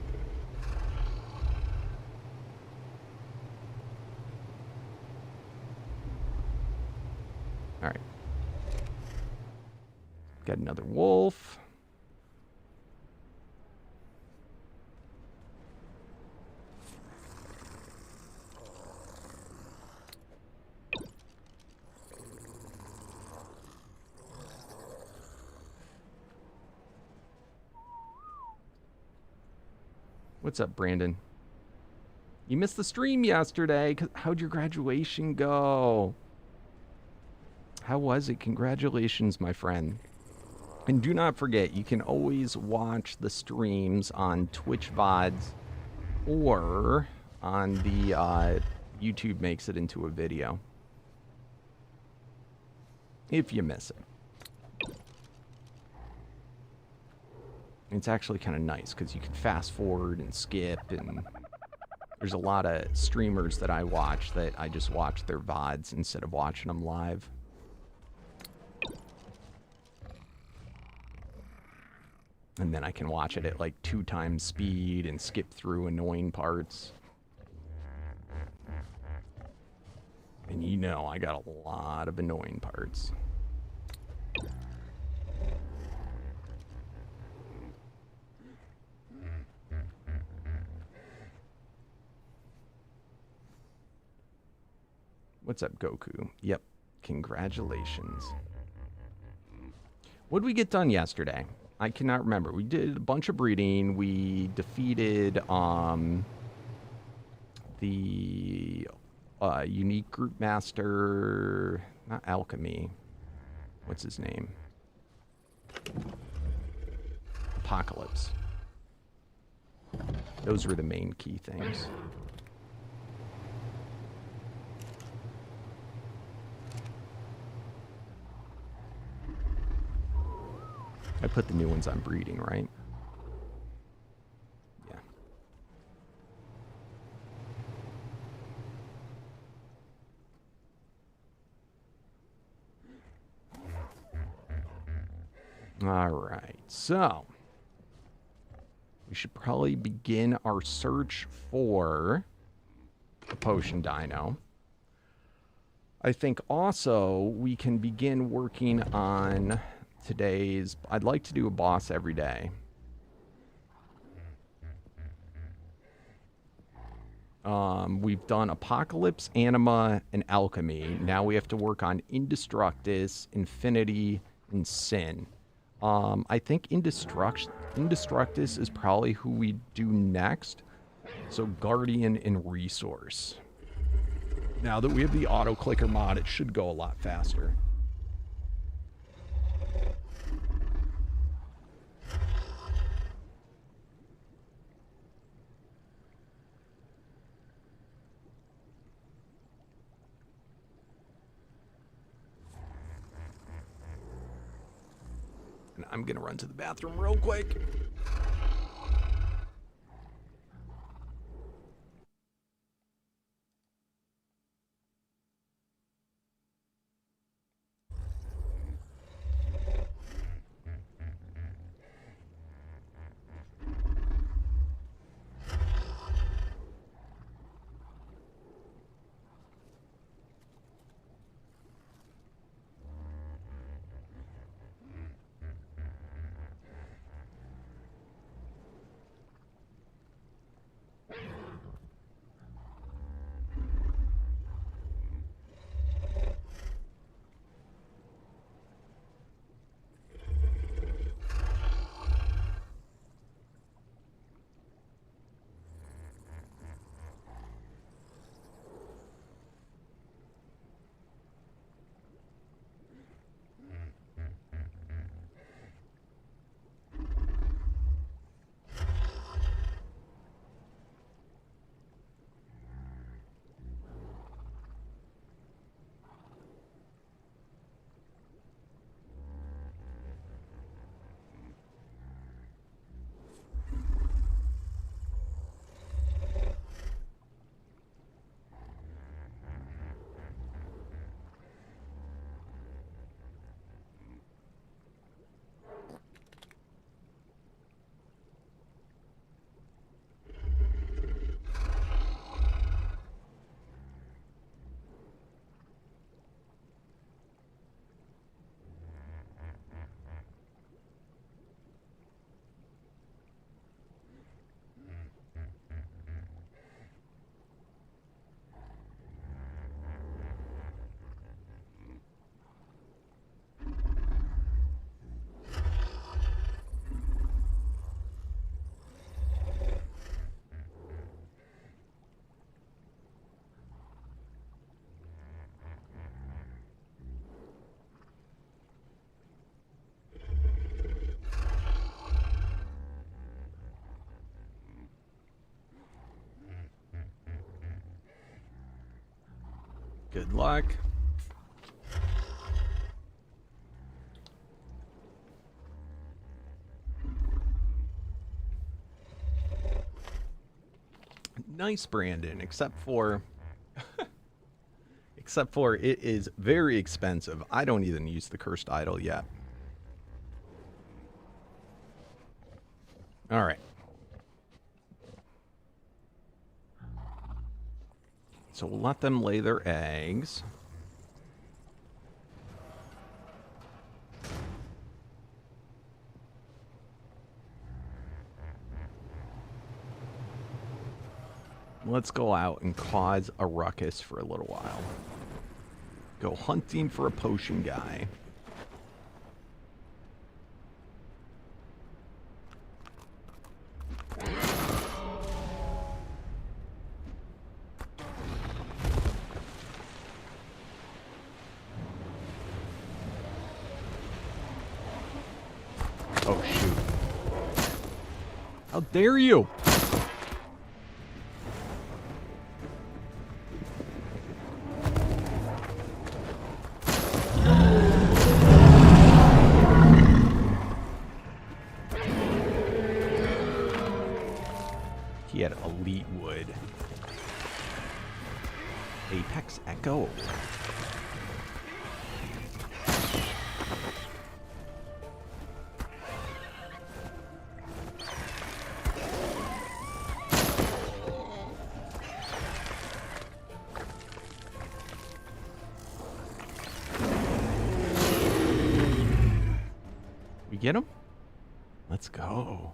All right. Got another wolf. What's up, Brandon? You missed the stream yesterday. How'd your graduation go? How was it? Congratulations, my friend. And do not forget, you can always watch the streams on Twitch VODs or on the YouTube makes it into a video if you miss it. It's actually kind of nice because you can fast forward and skip, and there's a lot of streamers that I watch that I just watch their VODs instead of watching them live. And then I can watch it at like 2 times speed and skip through annoying parts. And you know I got a lot of annoying parts. What's up, Goku? Yep. Congratulations. What did we get done yesterday? I cannot remember. We did a bunch of breeding. We defeated the unique group master, not alchemy. What's his name? Apocalypse. Those were the main key things. I put the new ones on breeding, right? Yeah. All right, so we should probably begin our search for a potion dino. I think also we can begin working on today's... I'd like to do a boss every day. We've done Apocalypse, Anima, and Alchemy. Now we have to work on Indestructus, Infinity, and Sin. I think Indestructus is probably who we do next. So Guardian and Resource. Now that we have the auto clicker mod, it should go a lot faster. And I'm gonna run to the bathroom real quick. Good luck. Nice, Brandon, except for it is very expensive. I don't even use the cursed idol yet. All right. So we'll let them lay their eggs. Let's go out and cause a ruckus for a little while. Go hunting for a potion guy. Oh, shoot. How dare you? He had elite wood. Apex Echo. We get him? Let's go.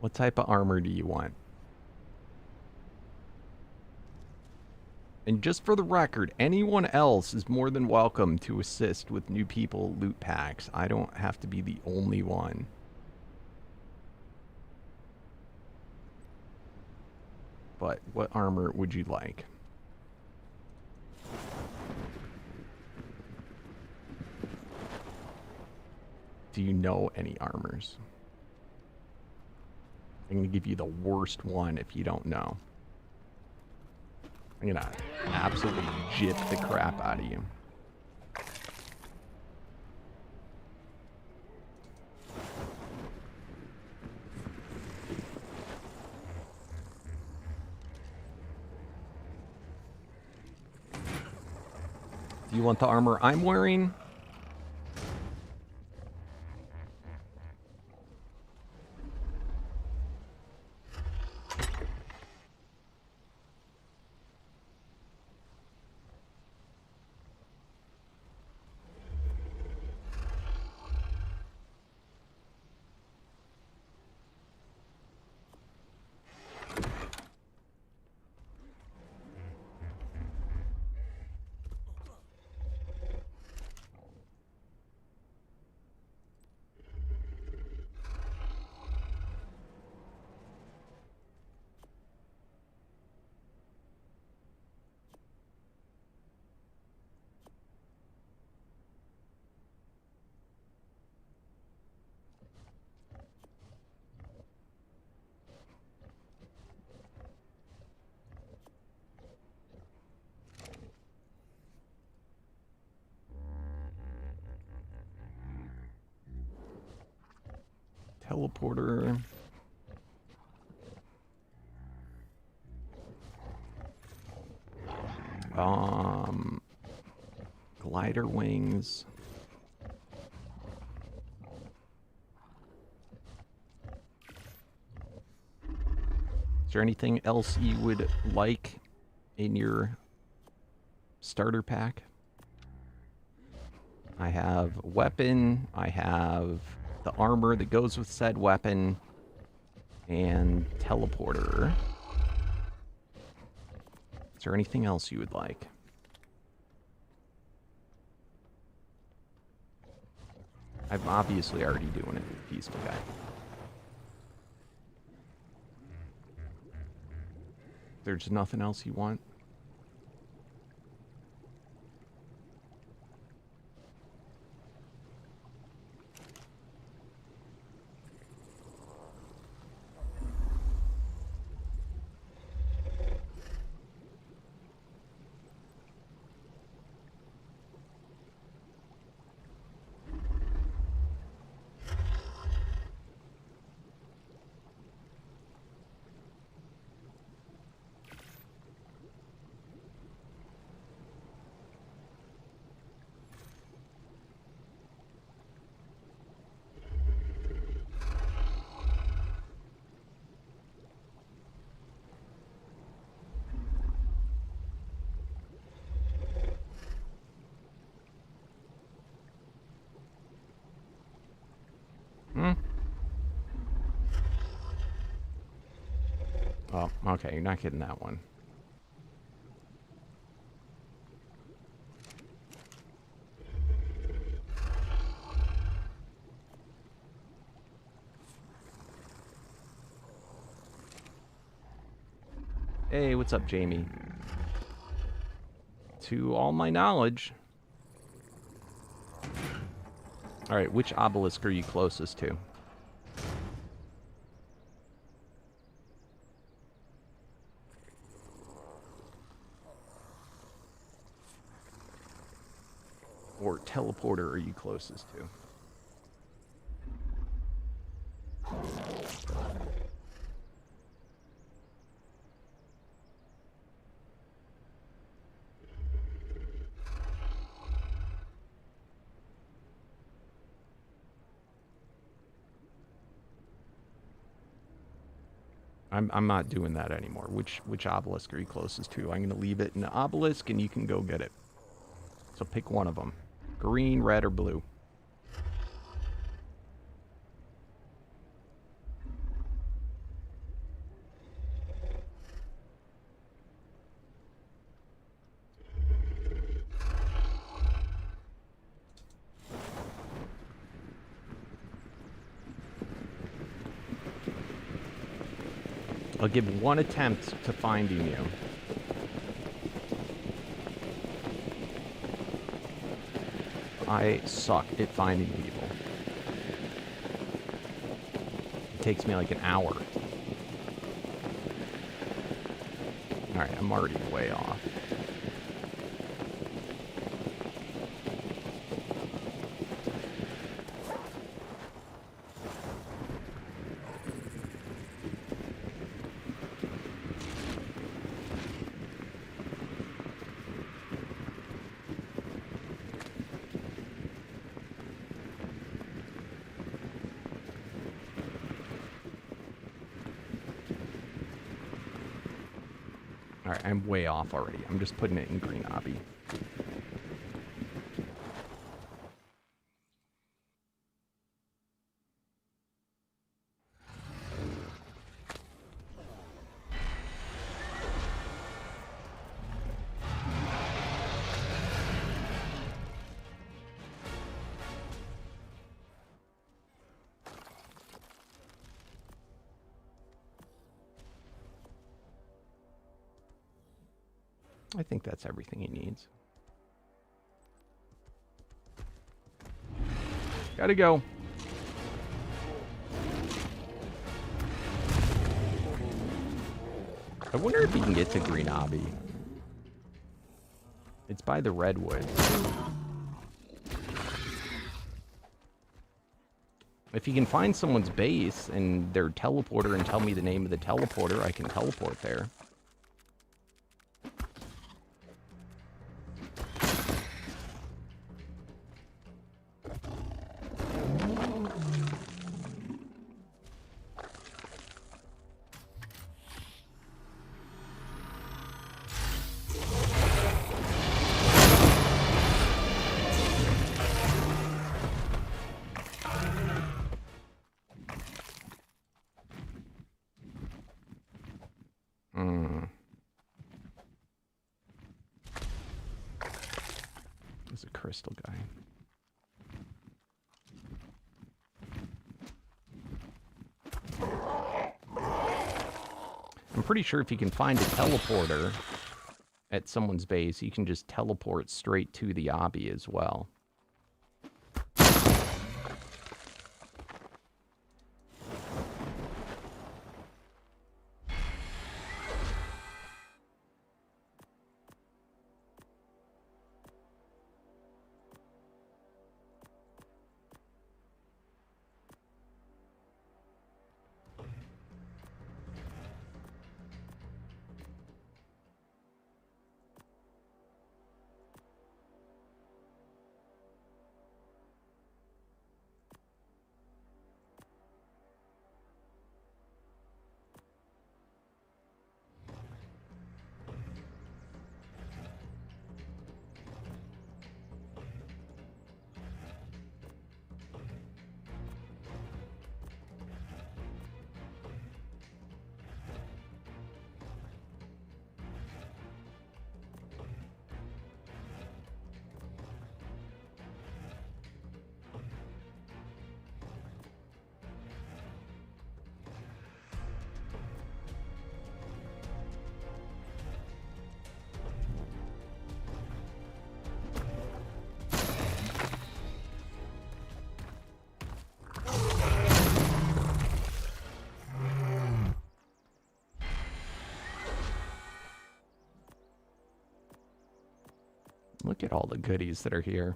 What type of armor do you want? And just for the record, anyone else is more than welcome to assist with new people loot packs. I don't have to be the only one. But what armor would you like? Do you know any armors? I'm going to give you the worst one if you don't know. I'm going to absolutely jip the crap out of you. Do you want the armor I'm wearing? Teleporter. Glider wings. Is there anything else you would like in your starter pack? I have a weapon, I have the armor that goes with said weapon, and teleporter. Is there anything else you would like? I'm obviously already doing it with Peaceful Guy. There's nothing else you want? Oh, okay, you're not getting that one. Hey, what's up, Jamie? To all my knowledge. Alright, which obelisk are you closest to? Or teleporter are you closest to? I'm not doing that anymore. Which obelisk are you closest to? I'm going to leave it in the obelisk, and you can go get it. So pick one of them. Green, red, or blue. I'll give one attempt to finding you. I suck at finding people. It takes me like an hour. Alright, I'm already way off. Alright, I'm way off already. I'm just putting it in green obby. I think that's everything he needs. Gotta go. I wonder if he can get to Green Obby. It's by the redwood. If he can find someone's base and their teleporter and tell me the name of the teleporter, I can teleport there. There's a crystal guy. I'm pretty sure if you can find a teleporter at someone's base, you can just teleport straight to the obby as well. Look at all the goodies that are here.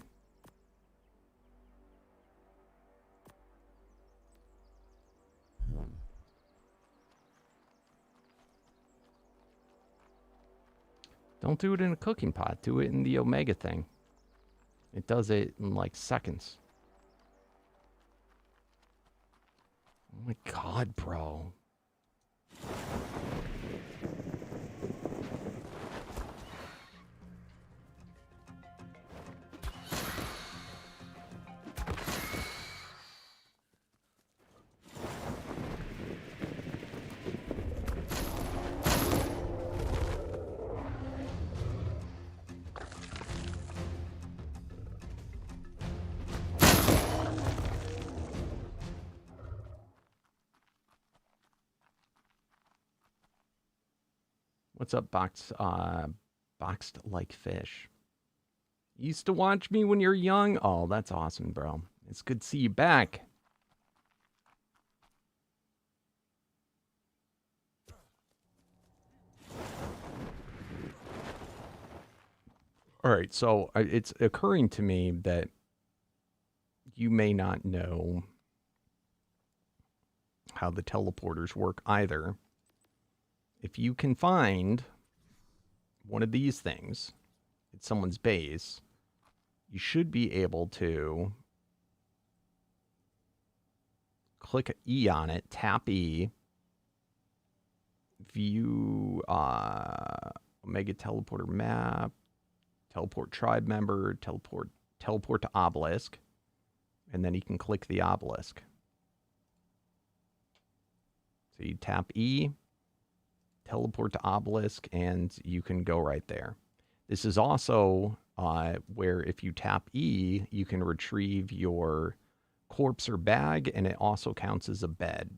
Don't do it in a cooking pot. Do it in the Omega thing. It does it in like seconds. Oh my god, bro. What's up, boxed like fish? You used to watch me when you're young? Oh, that's awesome, bro. It's good to see you back. All right, so it's occurring to me that you may not know how the teleporters work either. If you can find one of these things at someone's base, you should be able to click E on it, tap E, view Omega teleporter map, teleport tribe member, teleport to obelisk, and then you can click the obelisk. So you tap E, teleport to obelisk, and you can go right there. This is also where if you tap E, you can retrieve your corpse or bag, and it also counts as a bed.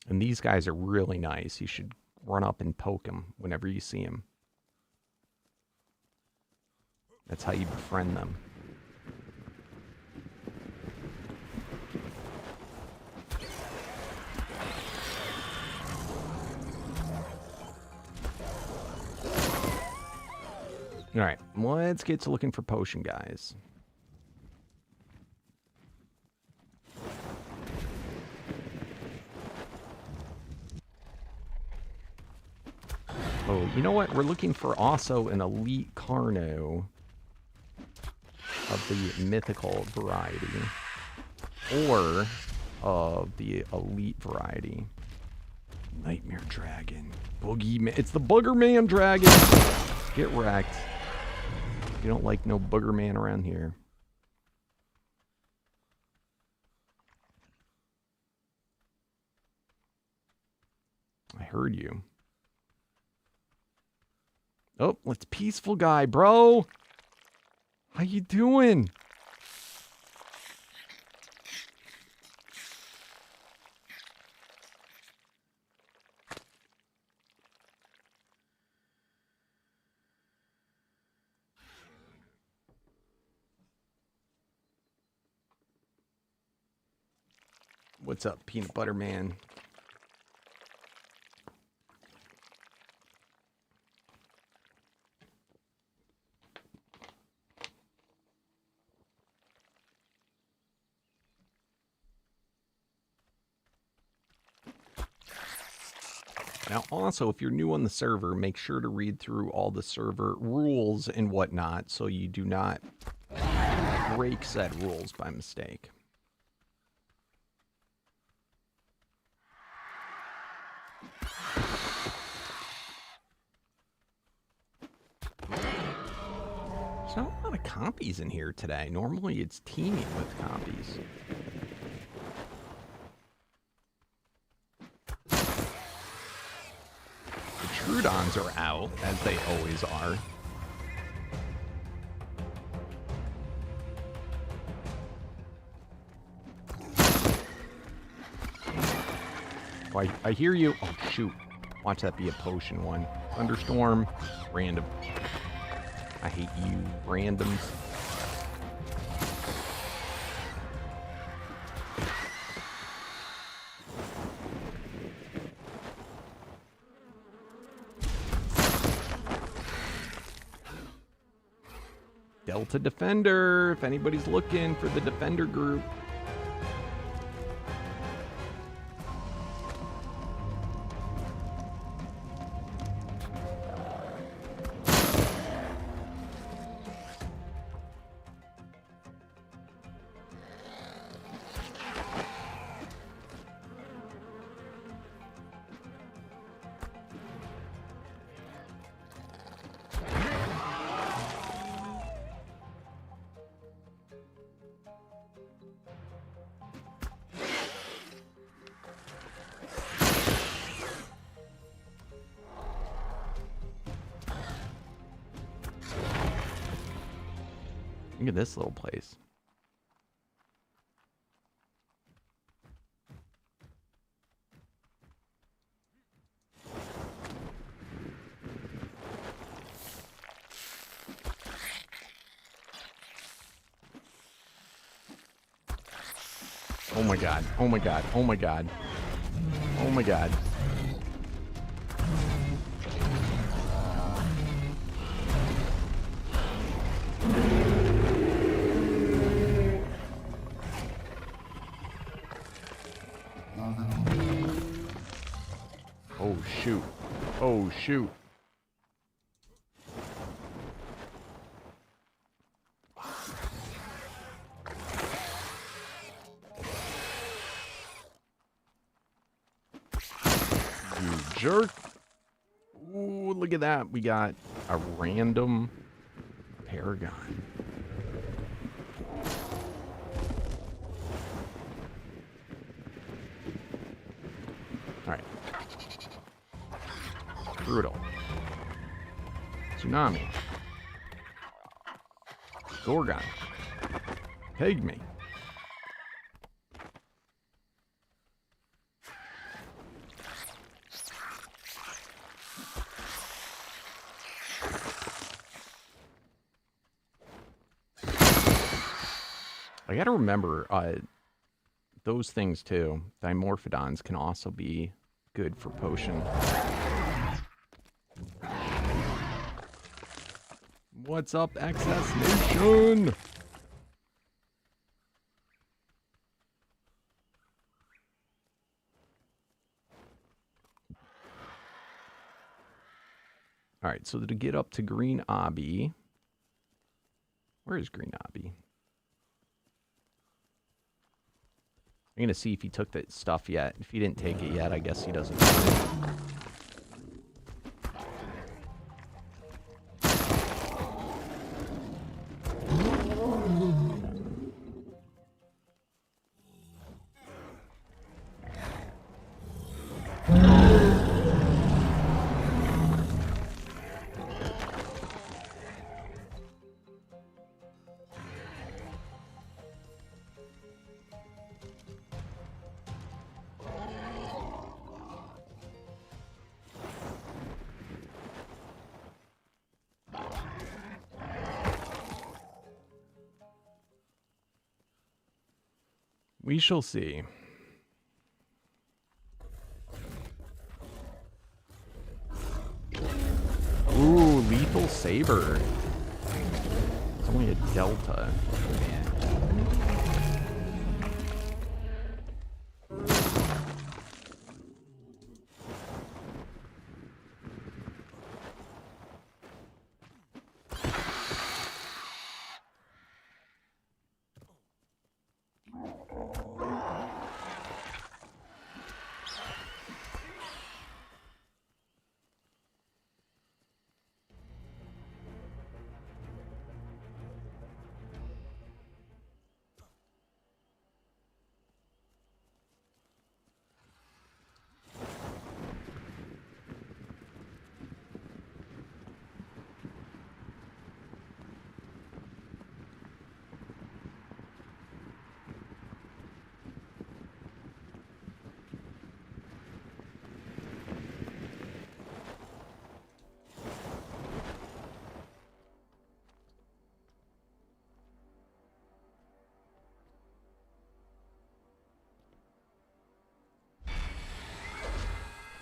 And these guys are really nice. You should run up and poke them whenever you see them. That's how you befriend them. All right, let's get to looking for potion, guys. Oh, you know what? We're looking for also an elite Carno of the mythical variety, or of the elite variety. Nightmare Dragon. Boogeyman. It's the Boogerman Dragon. Get wrecked. You don't like no Boogerman around here. I heard you. Oh, let's peaceful guy, bro. How you doing? What's up, Peanut Butter Man? Now, also, if you're new on the server, make sure to read through all the server rules and whatnot so you do not break said rules by mistake. There's not a lot of compies in here today. Normally, it's teaming with compies. Trudons are out, as they always are. Oh, I hear you. Oh, shoot. Watch that be a potion one. Thunderstorm. Random. I hate you randoms. Delta Defender, if anybody's looking for the Defender group. Look at this little place. Oh my god. Oh my god. Oh my god. Oh my god. Oh shoot. Oh shoot. You jerk. Ooh, look at that. We got a random Paragon. Alright. Brutal. Tsunami. Gorgon. Pygmy. I gotta remember, those things too. Dimorphodons can also be good for potion. What's up, Excess Nation? Alright, so to get up to Green Obby... Where is Green Obby? I'm gonna see if he took that stuff yet. If he didn't take it yet, I guess he doesn't. We shall see. Ooh, Lethal Saber. It's only a Delta.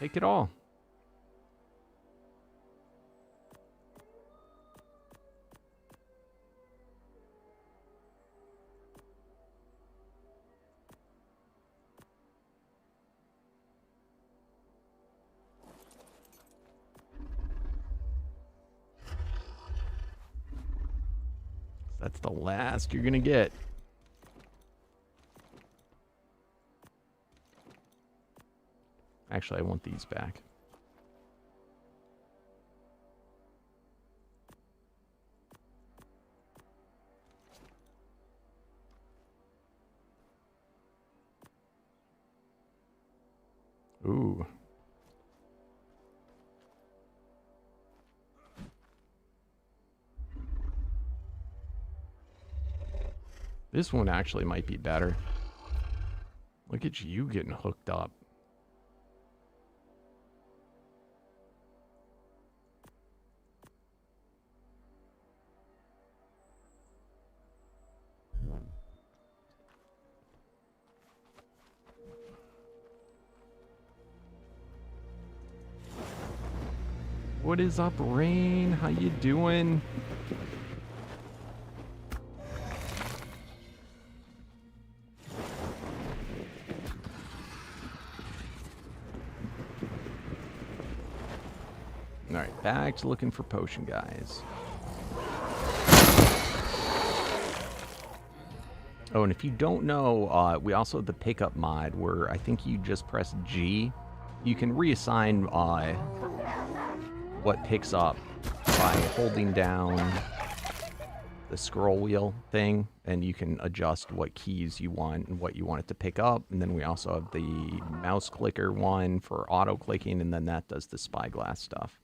Take it all. That's the last you're gonna get. Actually, I want these back. Ooh. This one actually might be better. Look at you getting hooked up. What is up, Rain? How you doing? All right, back to looking for potion, guys. Oh, and if you don't know, we also have the pickup mod where I think you just press G. You can reassign what picks up by holding down the scroll wheel thing, and you can adjust what keys you want and what you want it to pick up. And then we also have the mouse clicker one for auto clicking, and then that does the spyglass stuff.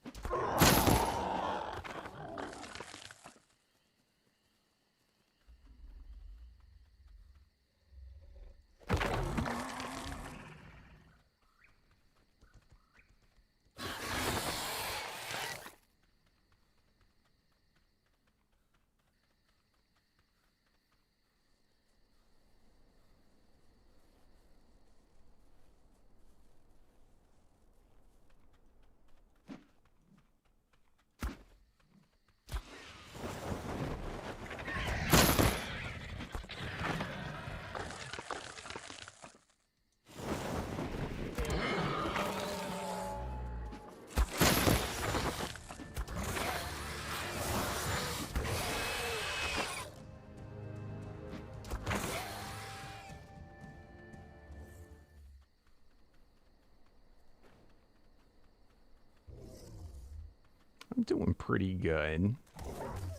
I'm doing pretty good.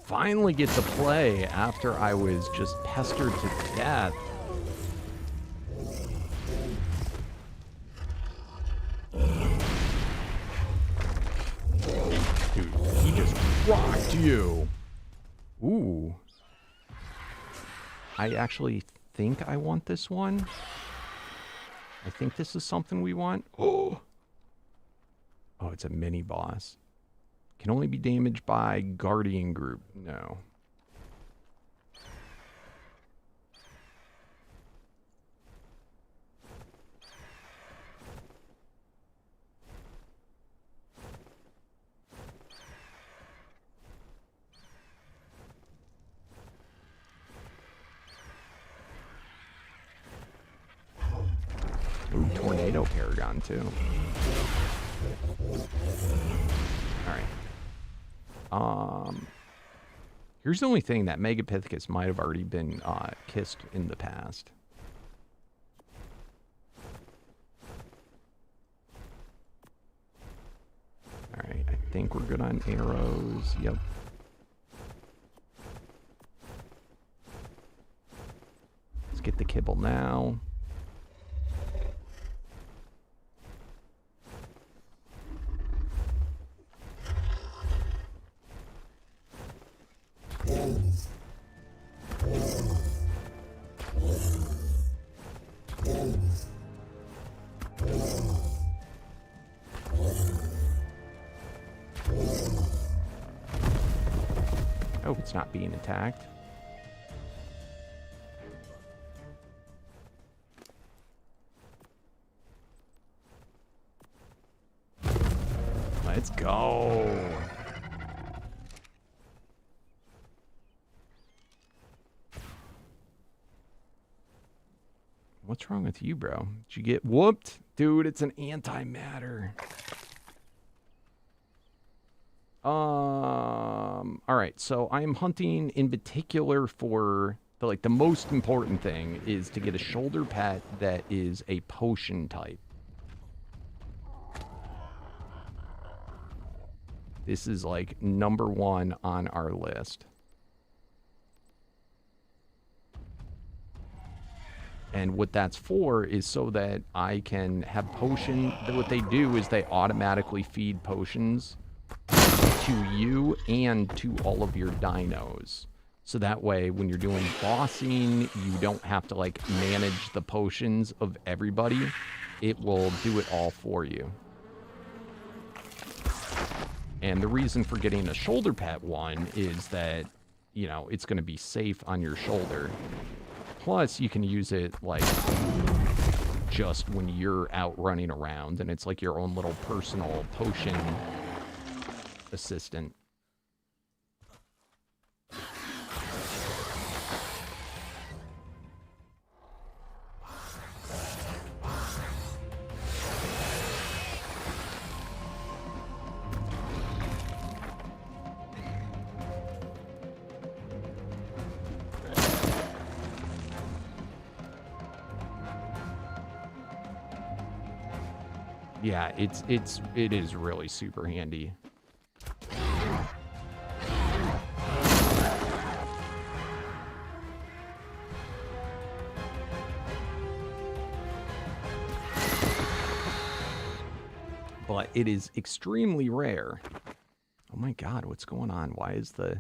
Finally get to play after I was just pestered to death. Dude, he just rocked you. Ooh. I actually think I want this one. I think this is something we want. Oh, it's a mini boss. Can only be damaged by Guardian Group. No. Ooh, Tornado Paragon too. Alright. Here's the only thing that Megapithecus might have already been kissed in the past. Alright, I think we're good on arrows. Yep. Let's get the kibble now. Oh, it's not being attacked. Let's go. What's wrong with you, bro? Did you get whooped? Dude, it's an antimatter. All right, so I'm hunting in particular for the most important thing is to get a shoulder pet that is a potion type. This is like #1 on our list. And what that's for is so that I can have potion. What they do is they automatically feed potions to you and to all of your dinos. So that way, when you're doing bossing, you don't have to like manage the potions of everybody. It will do it all for you. And the reason for getting a shoulder pet one is that, you know, it's going to be safe on your shoulder. Plus, you can use it, like, just when you're out running around, and it's like your own little personal potion assistant. Yeah, it is really super handy. But it is extremely rare. Oh my god, what's going on? Why is the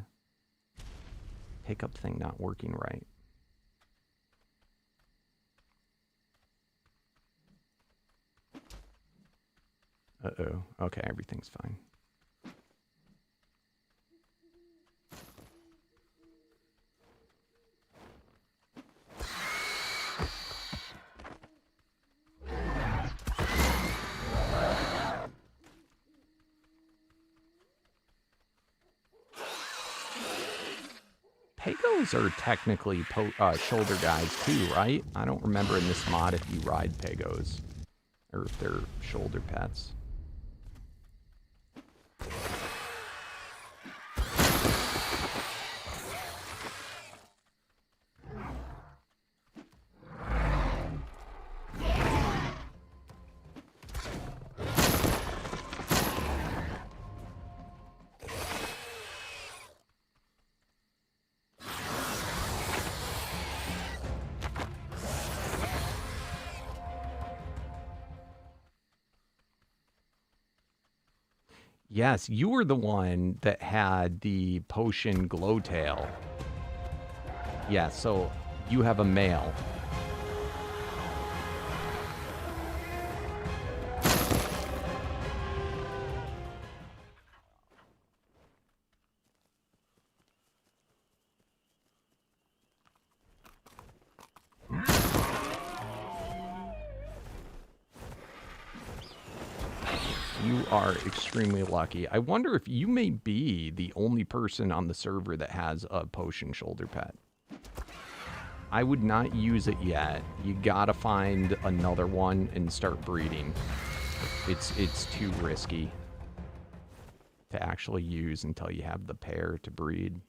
pickup thing not working right? Uh-oh. Okay, everything's fine. Pagos are technically shoulder guys too, right? I don't remember in this mod if you ride Pagos or if they're shoulder pets. Yes, you were the one that had the potion glowtail. Yeah, so you have a male. You are extremely lucky. I wonder if you may be the only person on the server that has a potion shoulder pet. I would not use it yet. You gotta find another one and start breeding. It's too risky to actually use until you have the pair to breed.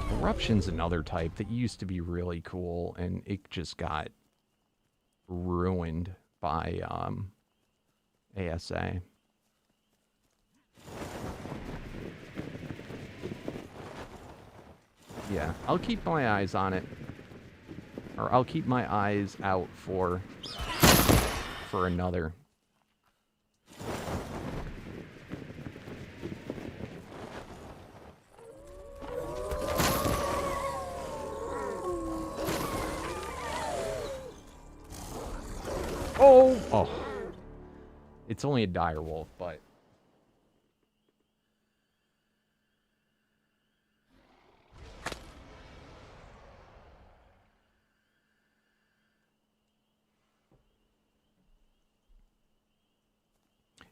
Corruption's another type that used to be really cool, and it just got ruined by ASA. Yeah, I'll keep my eyes on it. Or I'll keep my eyes out for another. It's only a direwolf, but...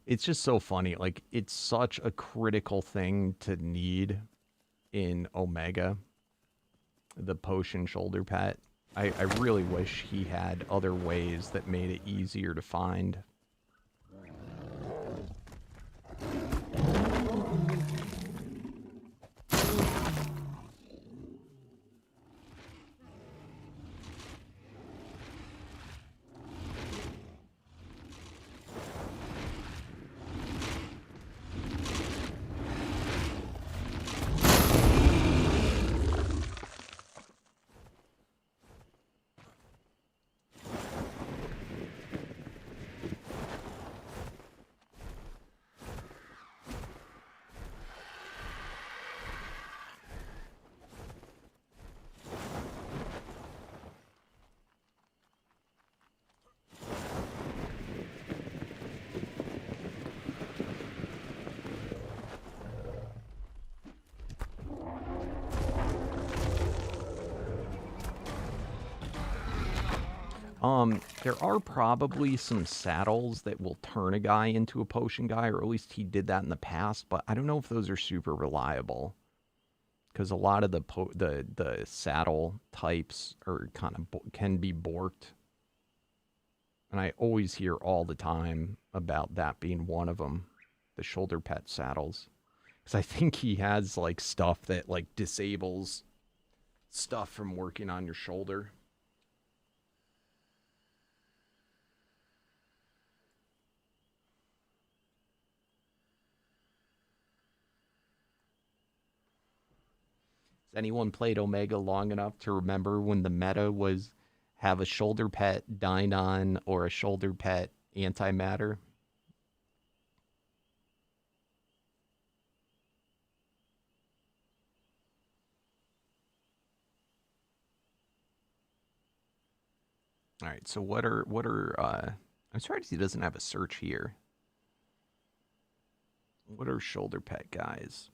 It's just so funny. Like, it's such a critical thing to need in Omega, the potion shoulder pet. I really wish he had other ways that made it easier to find. There are probably some saddles that will turn a guy into a potion guy, or at least he did that in the past, but I don't know if those are super reliable. Because a lot of the saddle types are kind of can be borked. And I always hear all the time about that being one of them, the shoulder pet saddles. Because I think he has like stuff that like disables stuff from working on your shoulder. Has anyone played Omega long enough to remember when the meta was have a shoulder pet Dinon or a shoulder pet antimatter? All right, so what are I'm surprised he doesn't have a search here. What are shoulder pet guys?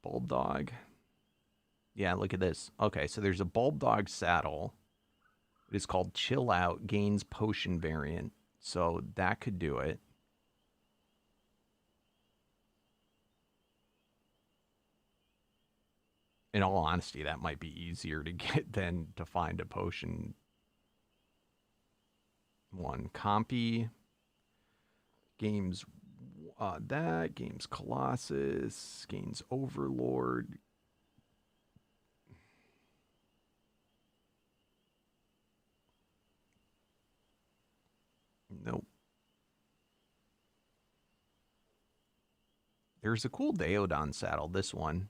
Bulldog. Yeah, look at this. Okay, so there's a Bulldog saddle. It is called Chill Out, gains potion variant. So that could do it. In all honesty, that might be easier to get than to find a potion one. Compy. Games that. Games Colossus. Gains Overlord. Nope. There's a cool Daeodon saddle, this one.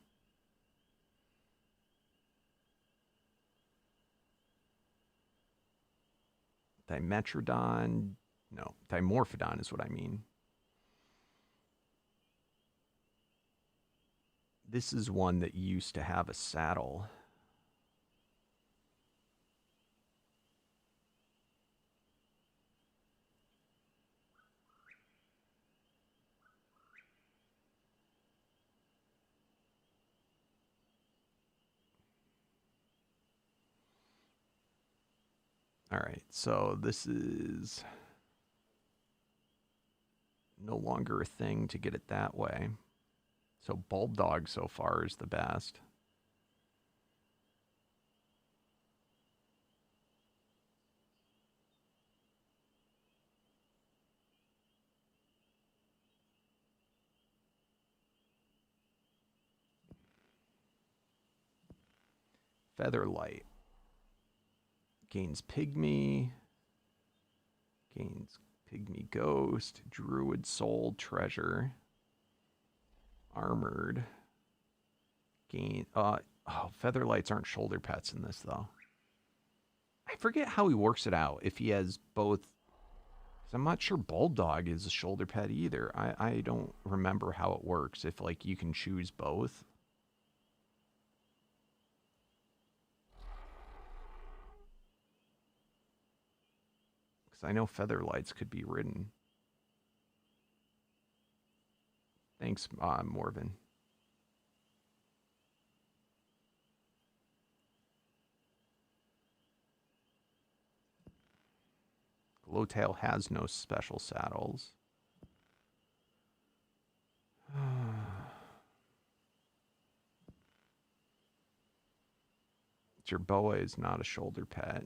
Dimetrodon. No, Dimorphodon is what I mean. This is one that used to have a saddle. All right, so this is no longer a thing to get it that way. So Bulldog so far is the best. Featherlight. Gains Pygmy. Gains Pygmy Ghost. Druid Soul Treasure. Armored. Gain. Oh, Featherlights aren't shoulder pets in this, though. I forget how he works it out. If he has both. Because I'm not sure Bulldog is a shoulder pet either. I don't remember how it works. If, like, you can choose both. Because I know feather lights could be ridden. Thanks, Morven. Glowtail has no special saddles. Jerboa is not a shoulder pet.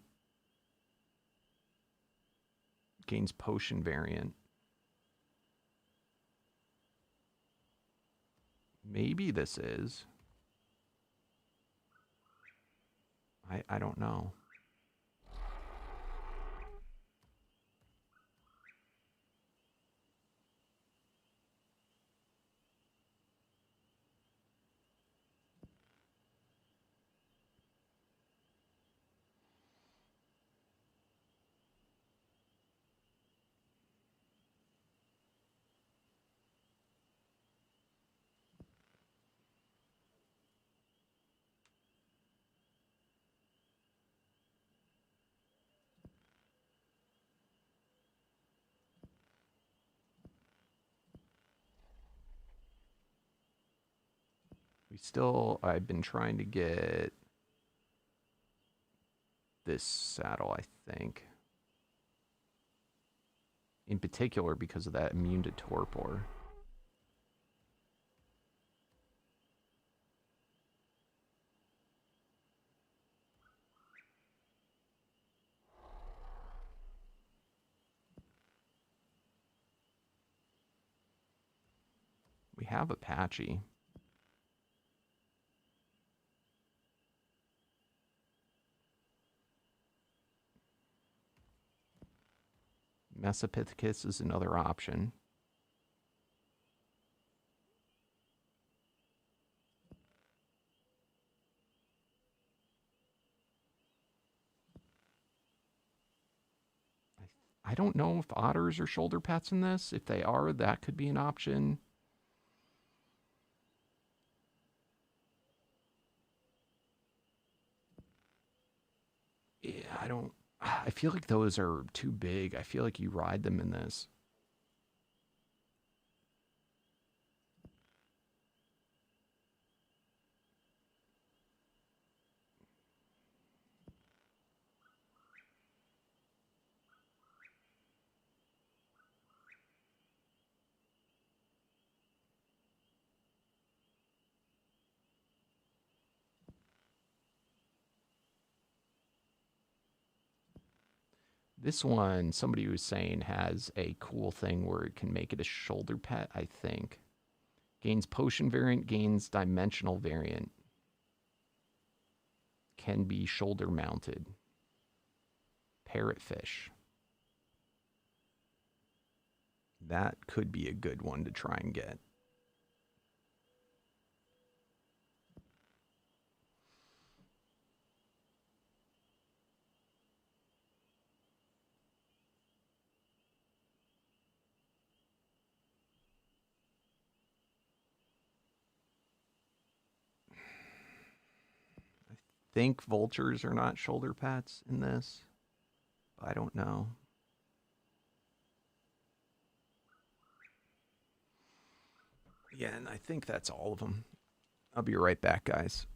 Gains potion variant. Maybe this is. I don't know. I've been trying to get this saddle, I think. In particular because of that immune to torpor. We have Apache. Mesopithecus is another option. I don't know if otters are shoulder pets in this. If they are, that could be an option. Yeah, I feel like those are too big. I feel like you ride them in this. This one, somebody was saying, has a cool thing where it can make it a shoulder pet, I think. Gains potion variant, gains dimensional variant. Can be shoulder mounted. Parrotfish. That could be a good one to try and get. I think vultures are not shoulder pets in this. I don't know. Yeah, and I think that's all of them. I'll be right back, guys.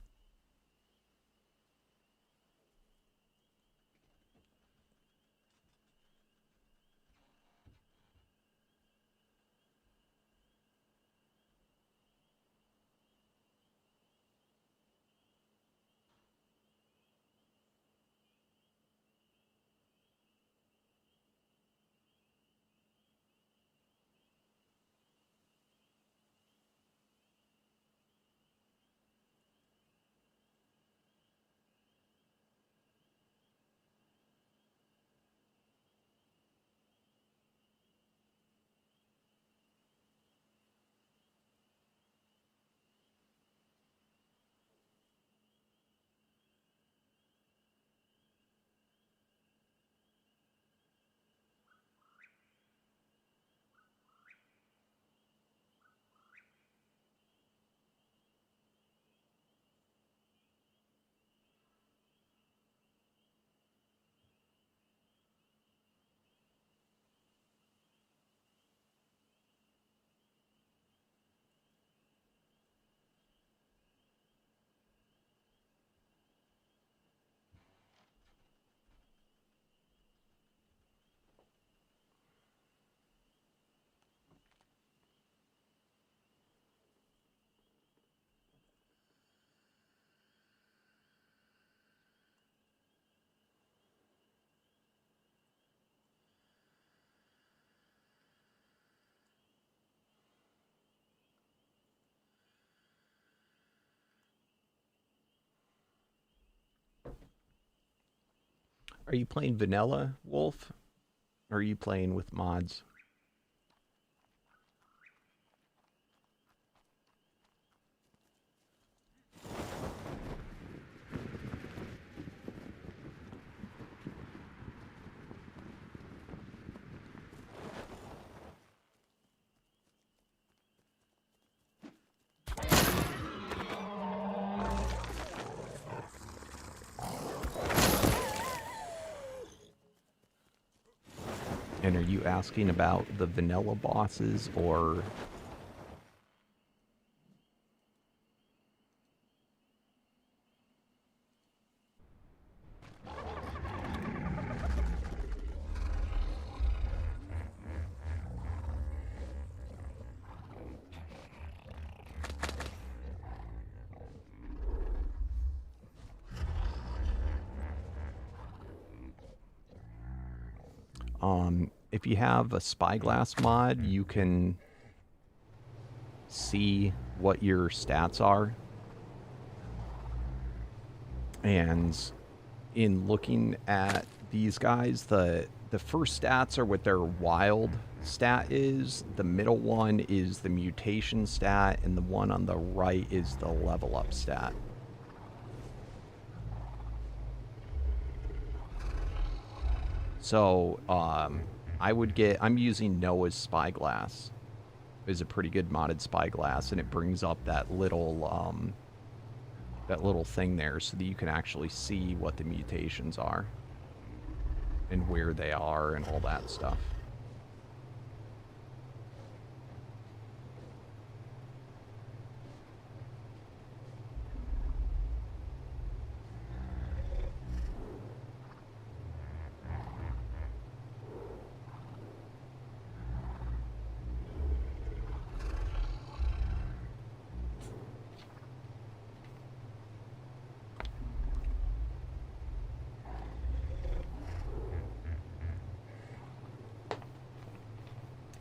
Are you playing vanilla, Wolf? Or are you playing with mods? And are you asking about the vanilla bosses or... if you have a spyglass mod, you can see what your stats are. And in looking at these guys, the first stats are what their wild stat is. The middle one is the mutation stat, and the one on the right is the level up stat. So, I'm using Noah's Spyglass. It's a pretty good modded spyglass, and it brings up that little thing there so that you can actually see what the mutations are and where they are and all that stuff.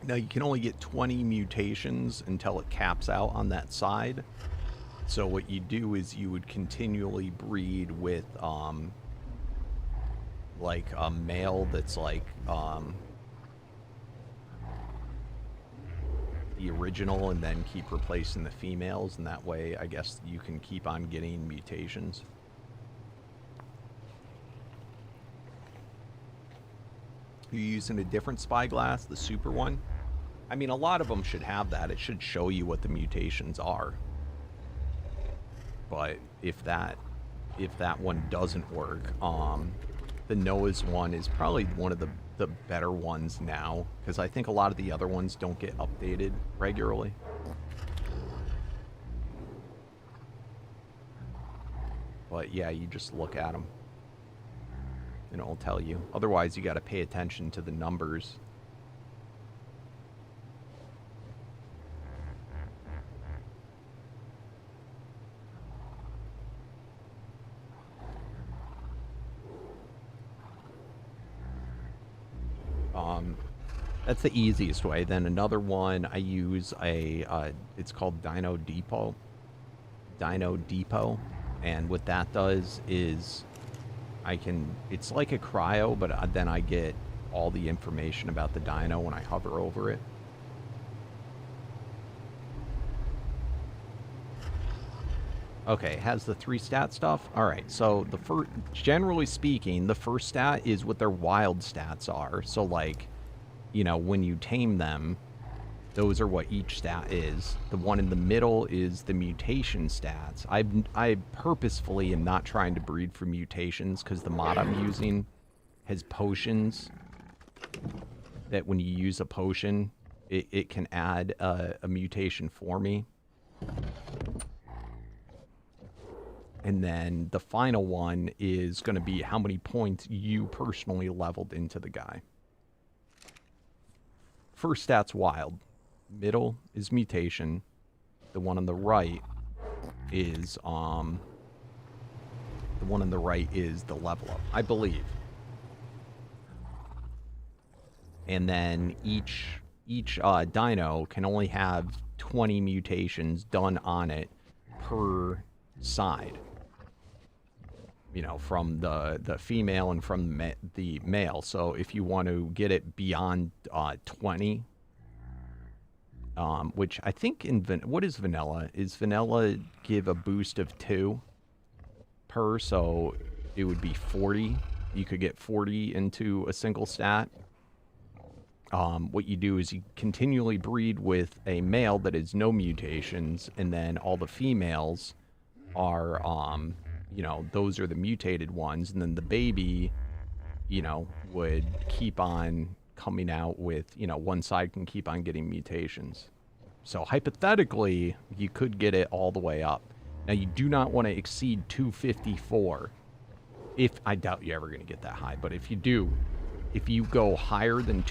Now, you can only get 20 mutations until it caps out on that side. So what you do is you would continually breed with, like, a male that's, like, the original, and then keep replacing the females, and that way, I guess, you can keep on getting mutations. You're using a different spyglass, the super one? I mean, a lot of them should have that. It should show you what the mutations are. But if that one doesn't work, the Noah's one is probably one of the better ones now, because I think a lot of the other ones don't get updated regularly. But yeah, you just look at them, and it'll tell you. Otherwise, you got to pay attention to the numbers. That's the easiest way. Then another one, I use it's called Dino Depot. And what that does is it's like a cryo, but then I get all the information about the dino when I hover over it. Okay, it has the 3 stat stuff. All right, so generally speaking, the first stat is what their wild stats are. So, like, you know, when you tame them, those are what each stat is. The one in the middle is the mutation stats. I purposefully am not trying to breed for mutations because the mod I'm using has potions that when you use a potion, it can add a mutation for me. And then the final one is going to be how many points you personally leveled into the guy. First stat's wild. Middle is mutation. The one on the right is the level up, I believe. And then each dino can only have 20 mutations done on it per side. you know, from the female and from the male. So if you want to get it beyond 20, which I think what is vanilla? Is vanilla give a boost of 2 per? So it would be 40. You could get 40 into a single stat. What you do is you continually breed with a male that is no mutations, and then all the females are, you know, those are the mutated ones, and then the baby, you know, would keep on coming out with, you know, one side can keep on getting mutations. So hypothetically, you could get it all the way up. Now, you do not want to exceed 254. I doubt you're ever going to get that high, but if you do, if you go higher than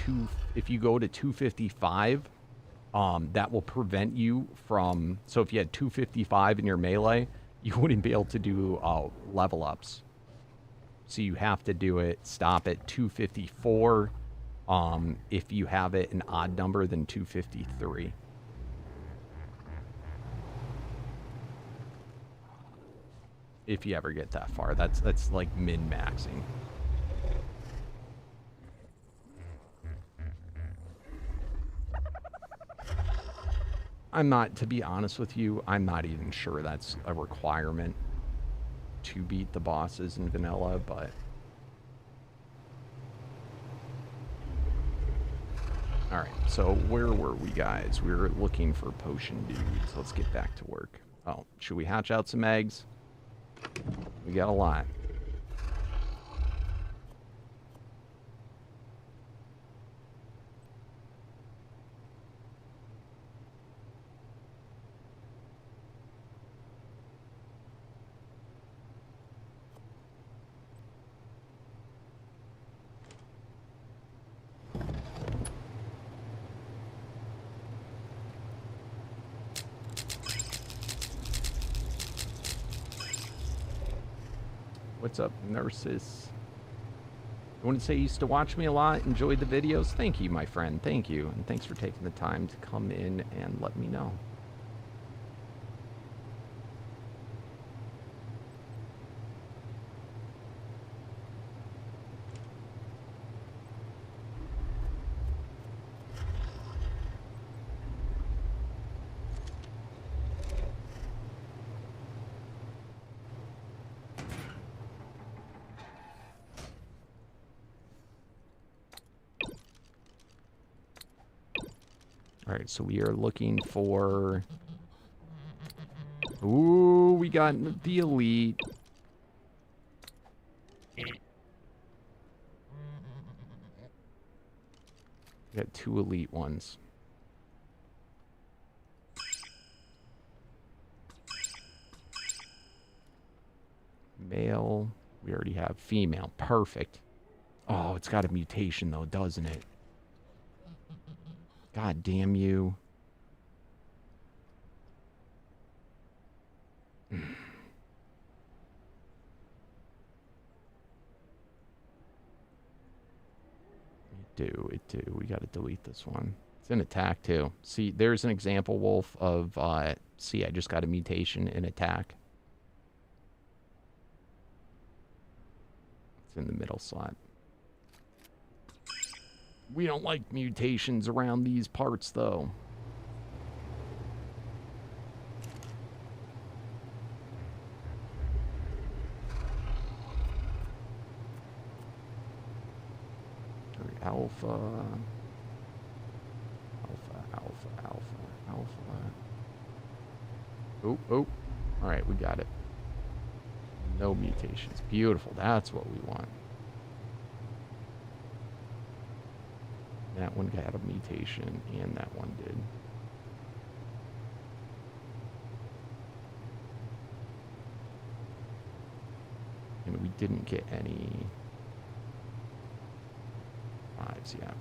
if you go to 255, that will prevent you from, so if you had 255 in your melee, you wouldn't be able to do level ups. So you have to do it, stop at 254. If you have it an odd number, then 253. If you ever get that far, that's like min-maxing. I'm not, to be honest with you, I'm not even sure that's a requirement to beat the bosses in vanilla, but alright, so where were we, guys? We were looking for potion dudes. Let's get back to work. Oh, should we hatch out some eggs? We got a lot. What's up, nurses? I want to say you used to watch me a lot, enjoyed the videos. Thank you, my friend. Thank you. And thanks for taking the time to come in and let me know. All right, so we are looking for... Ooh, we got the elite. We got 2 elite ones. Male. We already have female. Perfect. Oh, it's got a mutation, though, doesn't it? God damn you. It do. We gotta delete this one. It's an attack, too. See, there's an example, Wolf, of, see, I just got a mutation in attack. It's in the middle slot. We don't like mutations around these parts, though. Alpha. Oh. All right, we got it. No mutations. Beautiful. That's what we want. That one had a mutation, and that one did. And we didn't get any 5s yet.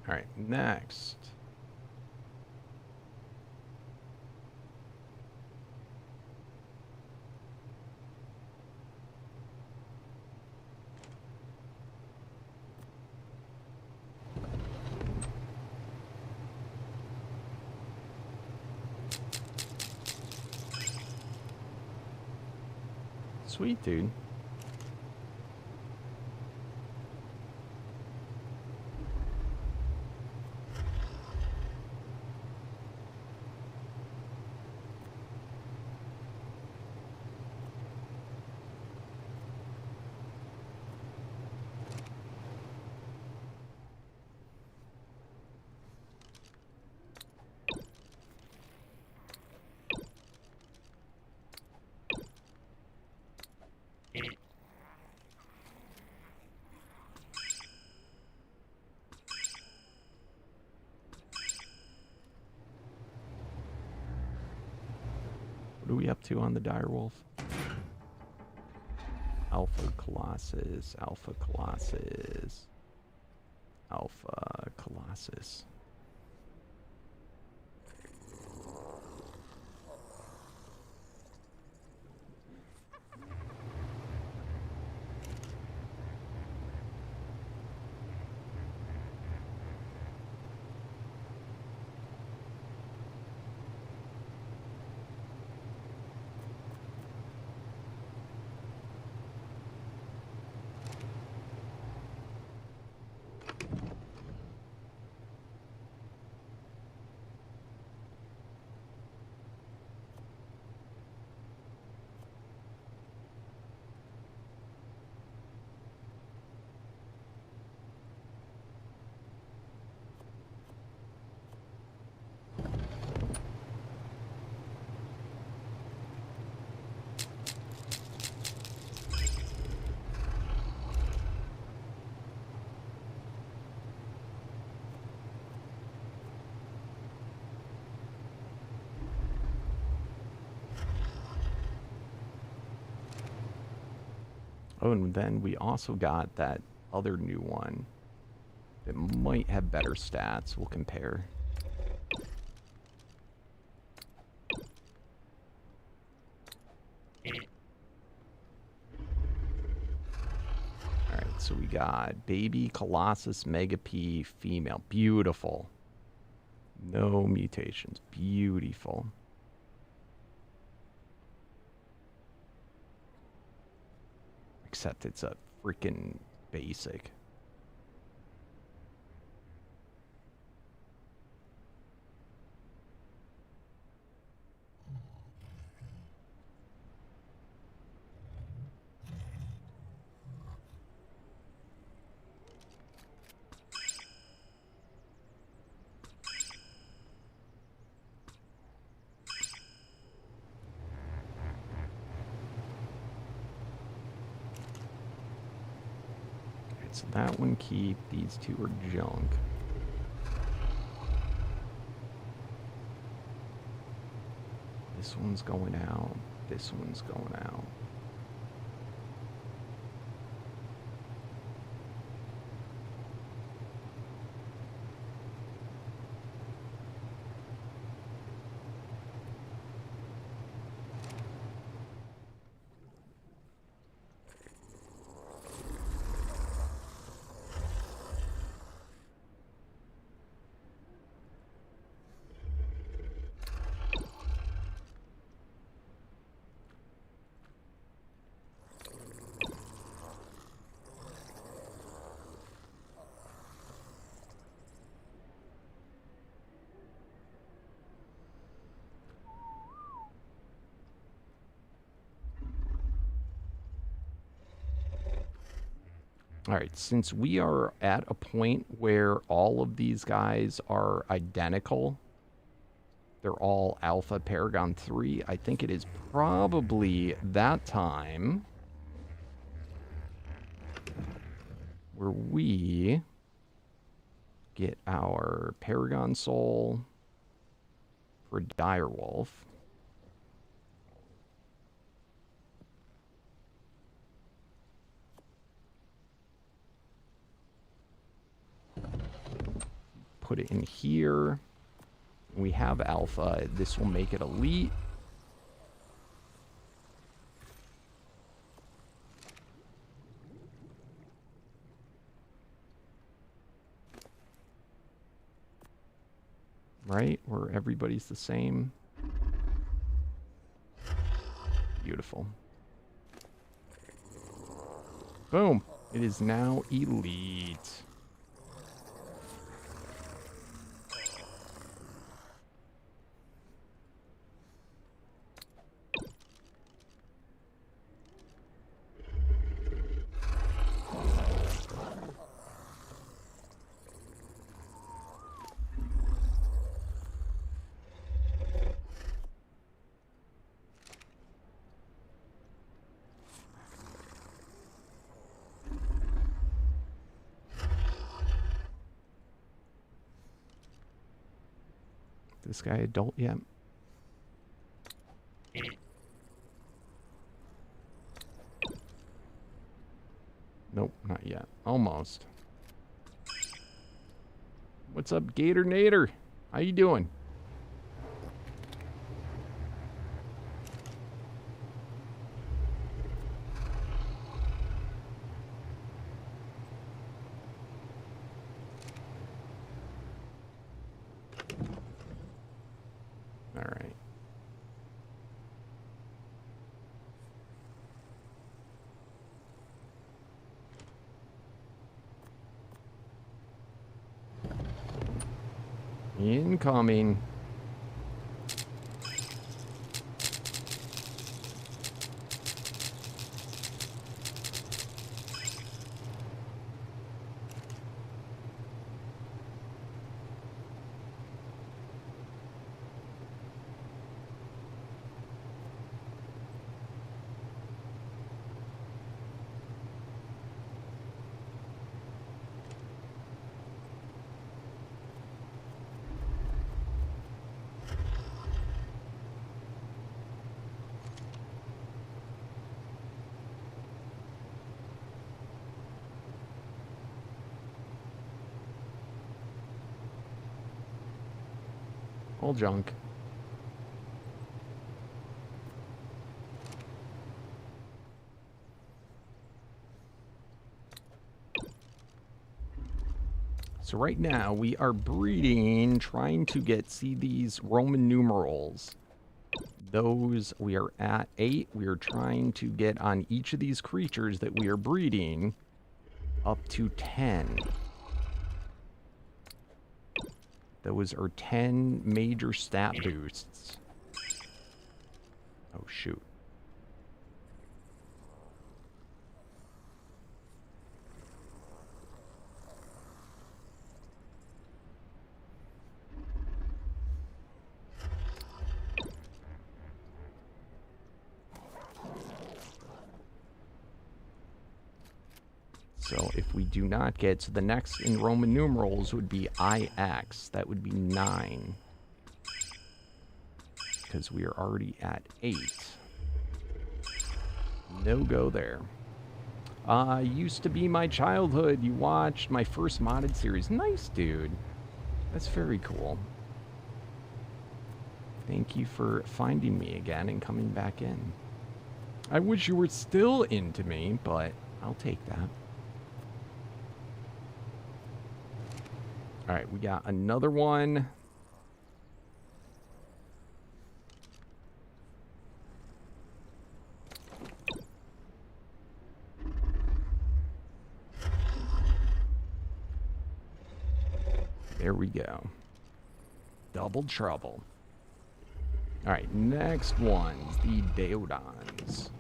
All right, next. Sweet, dude. What are we up to on the direwolf? Alpha Colossus, Alpha Colossus, Alpha Colossus. Oh, and then we also got that other new one that might have better stats. We'll compare. Alright, so we got Baby Colossus Mega P female. Beautiful. No mutations. Beautiful. Except it's a freaking basic. So that one keep, these two are junk. This one's going out, this one's going out. All right, since we are at a point where all of these guys are identical, they're all Alpha Paragon 3, I think it is probably that time where we get our Paragon Soul for Direwolf. put it in here. We have alpha. This will make it elite. Right? Where everybody's the same. Beautiful. Boom. It is now elite. This guy adult yet? Nope, not yet. Almost. What's up, Gator Nader? How you doing? All right. Incoming. All junk. So right now we are breeding, trying to get, see these Roman numerals. Those, we are at 8. We are trying to get on each of these creatures that we are breeding up to 10. Those are 10 major stat boosts. Oh, shoot. So if we do not get to the next in Roman numerals would be IX. That would be 9. Because we are already at 8. No go there. Used to be my childhood. You watched my first modded series. Nice, dude. That's very cool. Thank you for finding me again and coming back in. I wish you were still into me, but I'll take that. All right, we got another one. There we go. Double trouble. All right, next one's the Deodons.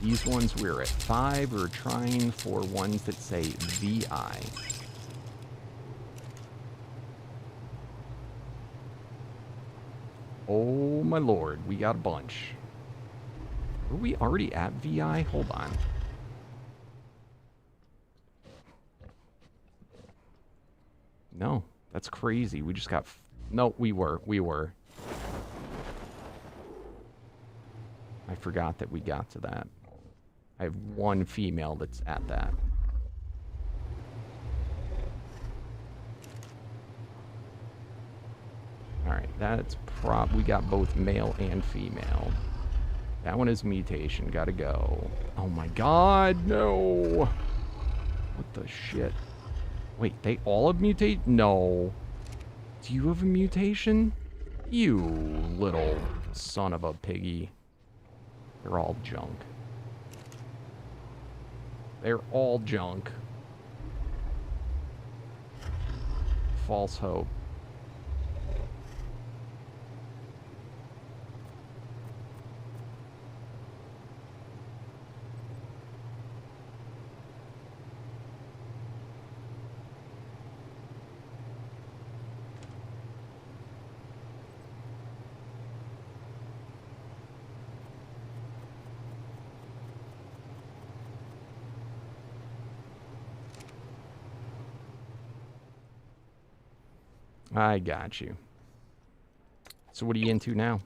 These ones we're at 5. We're trying for ones that say VI. Oh my lord, we got a bunch. Are we already at VI? Hold on. No, that's crazy. We just got No, we were. I forgot that we got to that. I have one female that's at that. Alright, that's we got both male and female. That one is mutation, gotta go. Oh my god, no! What the shit? Wait, they all have mutate? No. Do you have a mutation? You little son of a piggy. They're all junk. They're all junk. False hope. I got you. So what are you into now?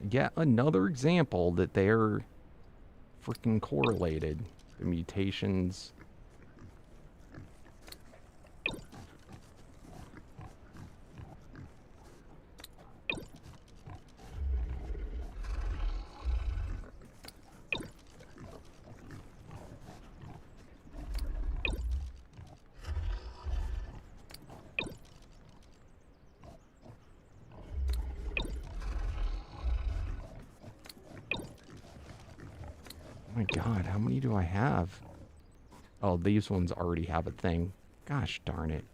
Yet another example that they're freaking correlated. The mutations. Oh my god, how many do I have? Oh, these ones already have a thing. Gosh darn it.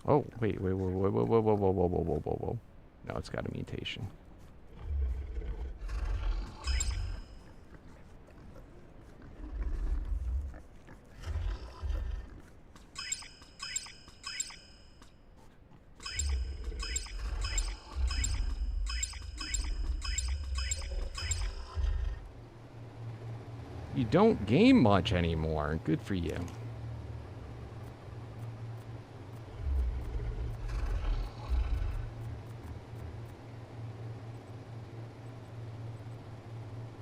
Oh, wait. Whoa. No, it's got a mutation. You don't game much anymore. Good for you.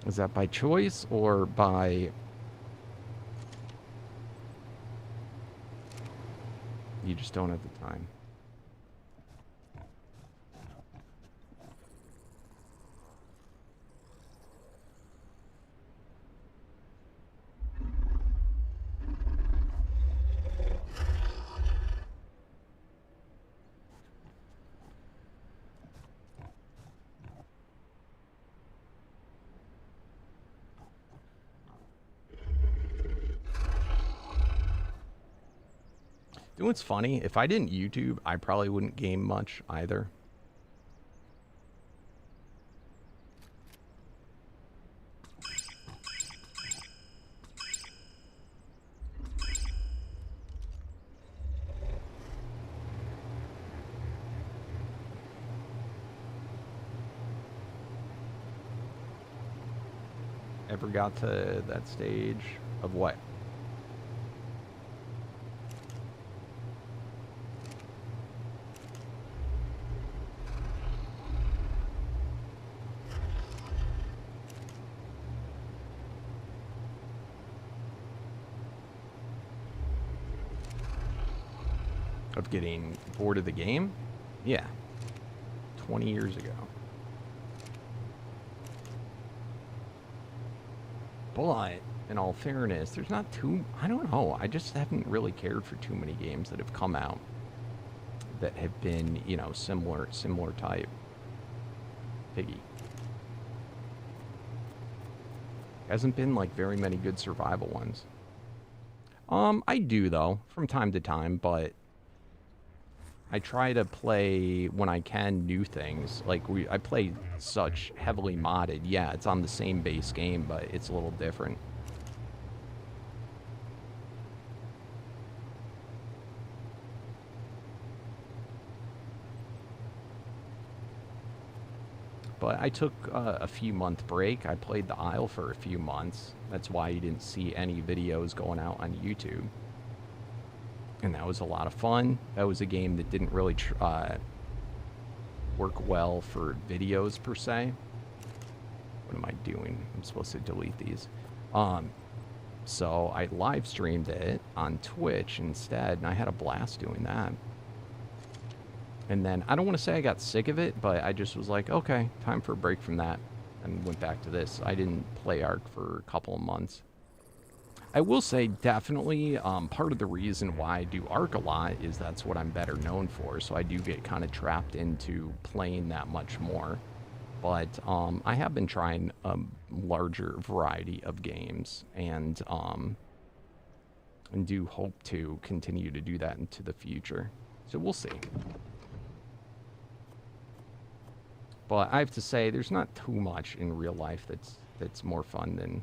Is that by choice or by... You just don't have the time? You know what's funny? If I didn't YouTube, I probably wouldn't game much either. Ever got to that stage of what? Of getting bored of the game? Yeah. 20 years ago. But in all fairness, there's not too, I don't know, I just haven't really cared for too many games that have come out that have been, you know, similar type. Piggy. Hasn't been like very many good survival ones. I do though, from time to time, but I try to play when I can new things. Like I play such heavily modded. Yeah, it's on the same base game, but it's a little different. But I took a few month break. I played the Isle for a few months. That's why you didn't see any videos going out on YouTube. And that was a lot of fun. That was a game that didn't really work well for videos per se. What am I doing? I'm supposed to delete these. So I live streamed it on Twitch instead, and I had a blast doing that. And then, I don't want to say I got sick of it, but I just was like, okay, time for a break from that, and went back to this. I didn't play Ark for a couple of months. I will say, definitely, part of the reason why I do Ark a lot is that's what I'm better known for, so I do get kind of trapped into playing that much more. But I have been trying a larger variety of games, and do hope to continue to do that into the future. So we'll see. But I have to say, there's not too much in real life that's more fun than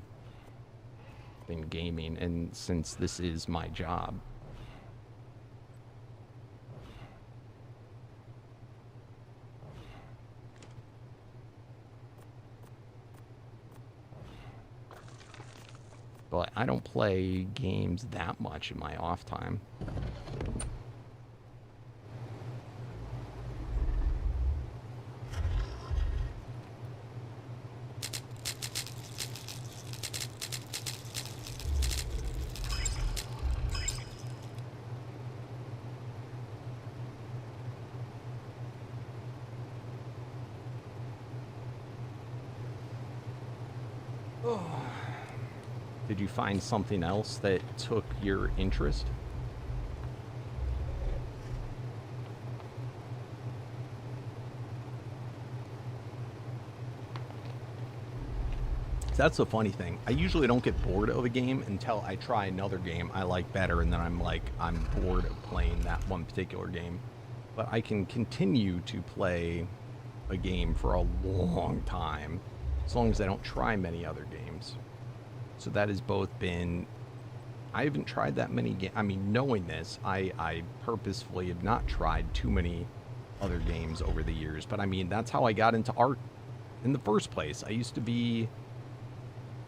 gaming, and since this is my job. But I don't play games that much in my off time. Did you find something else that took your interest? That's the funny thing. I usually don't get bored of a game until I try another game I like better, and then I'm like, I'm bored of playing that one particular game. But I can continue to play a game for a long time, as long as I don't try many other games. So that has both been, I haven't tried that many games. I mean, knowing this, I purposefully have not tried too many other games over the years. But I mean, that's how I got into Ark in the first place. I used to be,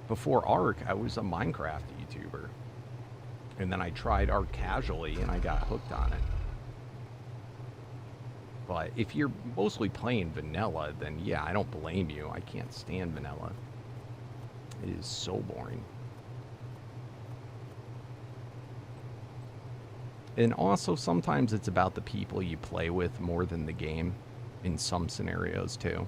before Ark, I was a Minecraft YouTuber. And then I tried Ark casually and I got hooked on it. But if you're mostly playing vanilla, then yeah, I don't blame you. I can't stand vanilla. It is so boring. And also, sometimes it's about the people you play with more than the game, in some scenarios too.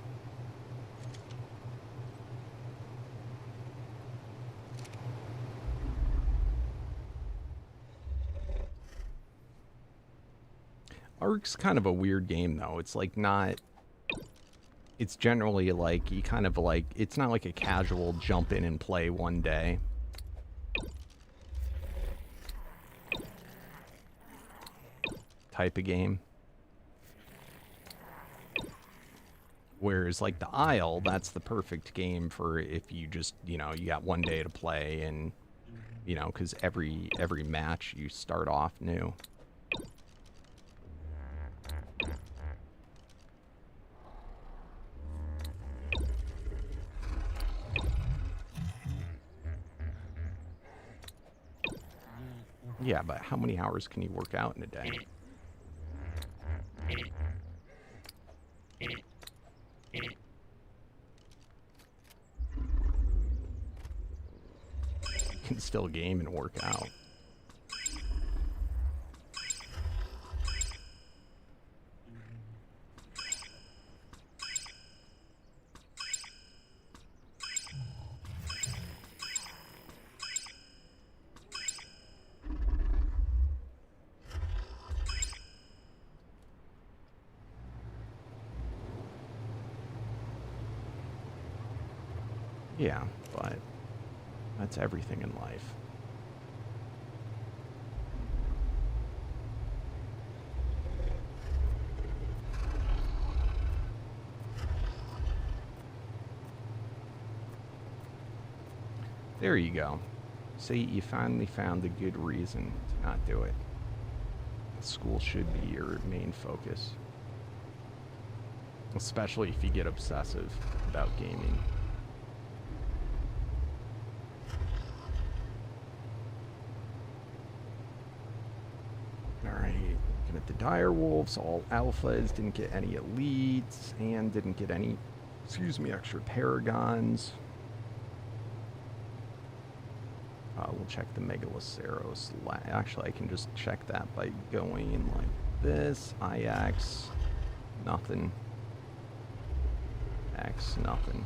Ark's kind of a weird game though. It's like not... It's generally like, you kind of like, it's not like a casual jump in and play one day. Type of game. Whereas like the Isle, that's the perfect game for if you just, you know, you got one day to play and, you know, because every match you start off new. Yeah, but how many hours can you work out in a day? You can still game and work out. Yeah, but that's everything in life. There you go. See, you finally found a good reason to not do it. School should be your main focus. Especially if you get obsessive about gaming. Alright, looking at the direwolves, all alphas, didn't get any elites, and didn't get any, extra paragons. We'll check the Megaloceros. Actually, I can just check that by going like this. IX, nothing. X, nothing.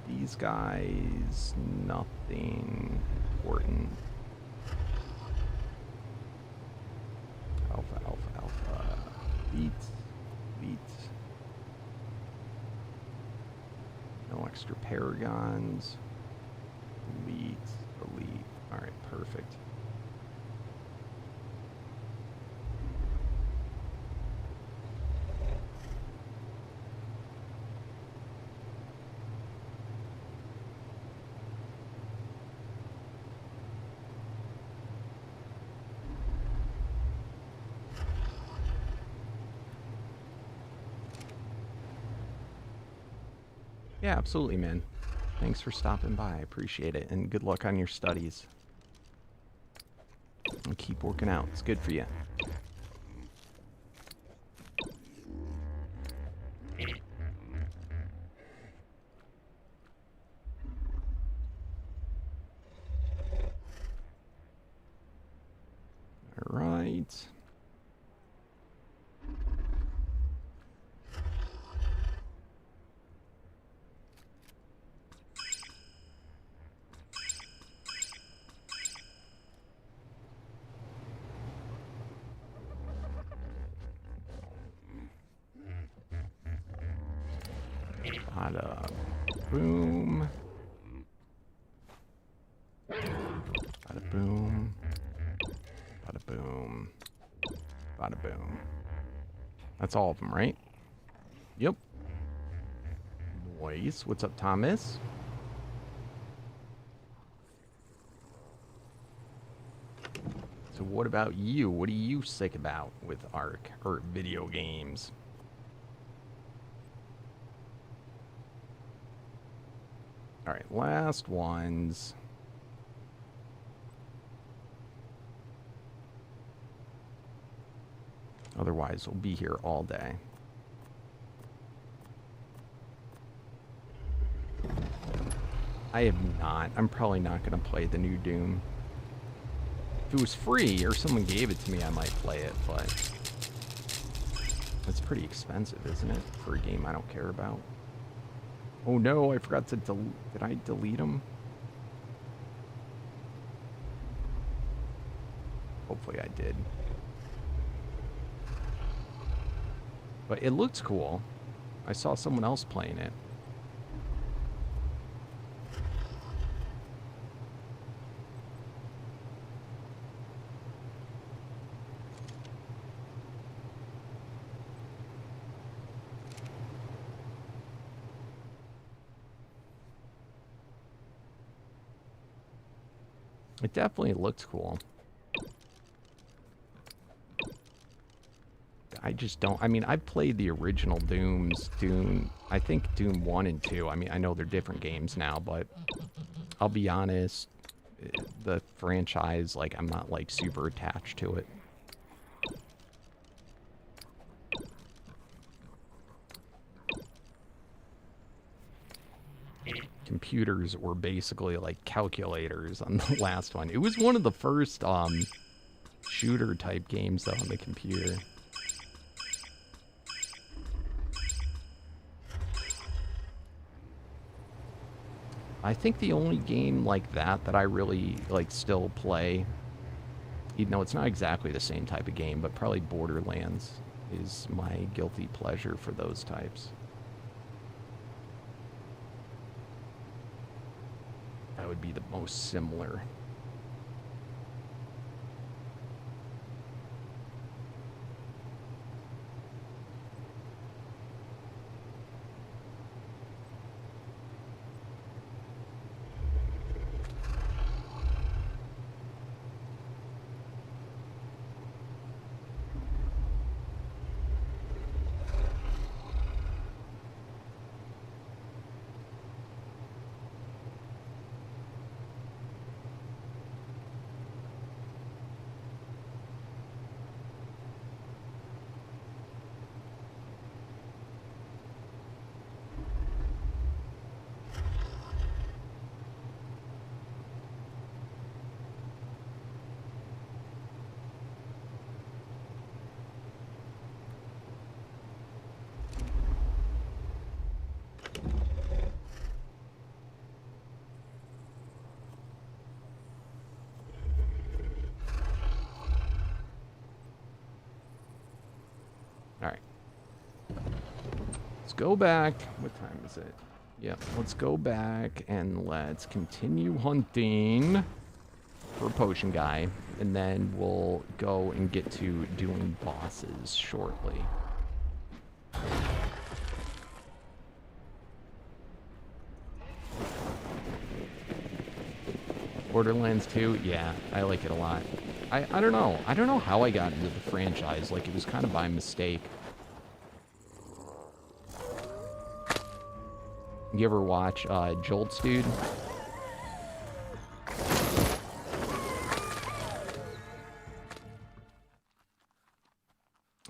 These guys, nothing important. Alpha, alpha, alpha. Elite, elite. No extra paragons. Elite, elite. Alright, perfect. Yeah, absolutely, man. Thanks for stopping by. I appreciate it. And good luck on your studies. And keep working out. It's good for you. All right. Bada boom. Bada boom. Bada boom. Bada boom. That's all of them, right? Yep. Nice. What's up, Thomas? So what about you? What are you sick about with ARK or video games? All right, last ones. Otherwise, we'll be here all day. I have not. I'm probably not going to play the new Doom. If it was free or someone gave it to me, I might play it, but it's pretty expensive, isn't it, for a game I don't care about? Oh no, I forgot to did I delete them? Hopefully I did. But it looks cool. I saw someone else playing it. It definitely looks cool. I just don't... I mean, I played the original Dooms. I think Doom 1 and 2. I mean, I know they're different games now, but I'll be honest, the franchise, like, I'm not, like, super attached to it. Computers were basically like calculators on the last one. It was one of the first shooter type games though on the computer. I think the only game like that that I really like still play, even though it's not exactly the same type of game, but probably Borderlands is my guilty pleasure for those types. That would be the most similar. All right. Let's go back. What time is it? Yep. Let's go back and let's continue hunting for Potion Guy. And then we'll go and get to doing bosses shortly. Borderlands 2? Yeah, I like it a lot. I don't know. I don't know how I got into the franchise. Like, it was kind of by mistake. You ever watch Jolts, dude?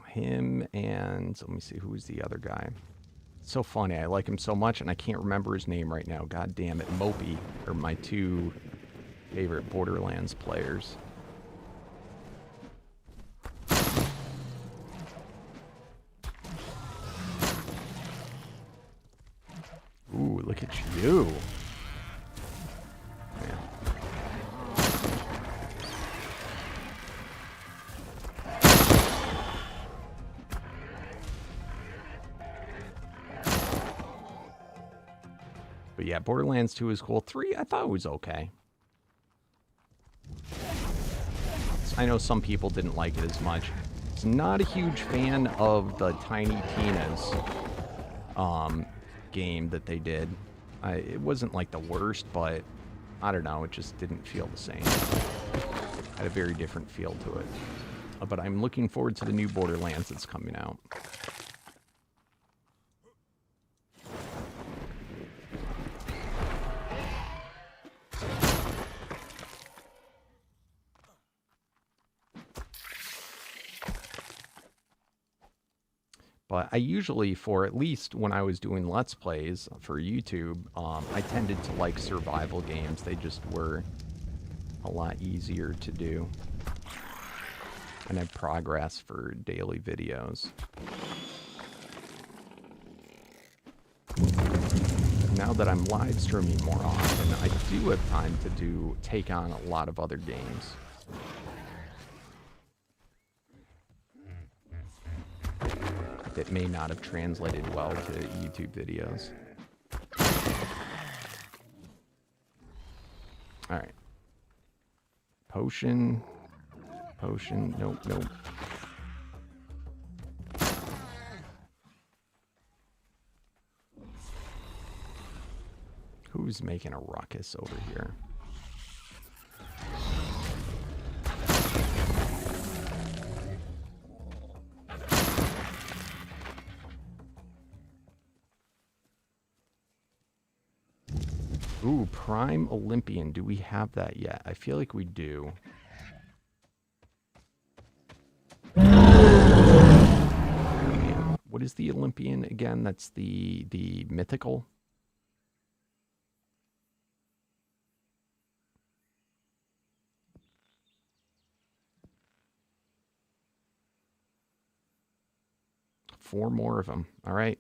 Him and... let me see, who was the other guy? It's so funny. I like him so much, and I can't remember his name right now. God damn it. Mopey are my two favorite Borderlands players. Ooh, look at you. Man. But yeah, Borderlands 2 is cool. 3, I thought it was okay. I know some people didn't like it as much. It's not a huge fan of the Tiny Tina's game that they did. It wasn't like the worst, but I don't know, it just didn't feel the same. It had a very different feel to it. But I'm looking forward to the new Borderlands that's coming out. But I usually, for at least when I was doing Let's Plays for YouTube, I tended to like survival games. They just were a lot easier to do. And have progress for daily videos. Now that I'm live streaming more often, I do have time to take on a lot of other games. That may not have translated well to YouTube videos. Alright. Potion. Potion. Nope, nope. Who's making a ruckus over here? Ooh, Prime Olympian. Do we have that yet? I feel like we do. What is the Olympian again? That's the mythical. Four more of them. All right.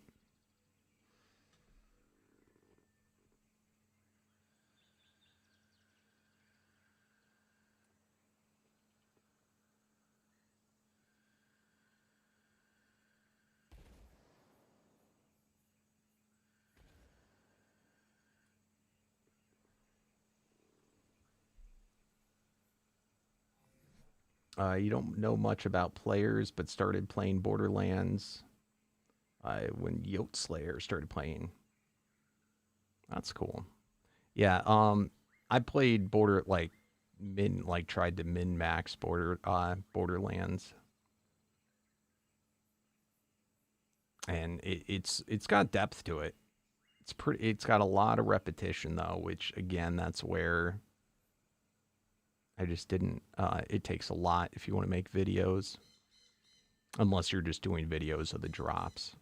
You don't know much about players, but started playing Borderlands when Yote Slayer started playing. That's cool. Yeah, I played tried to min-max Borderlands. And it's got depth to it. It's got a lot of repetition though, which again, that's where I just didn't it takes a lot if you want to make videos. Unless you're just doing videos of the drops.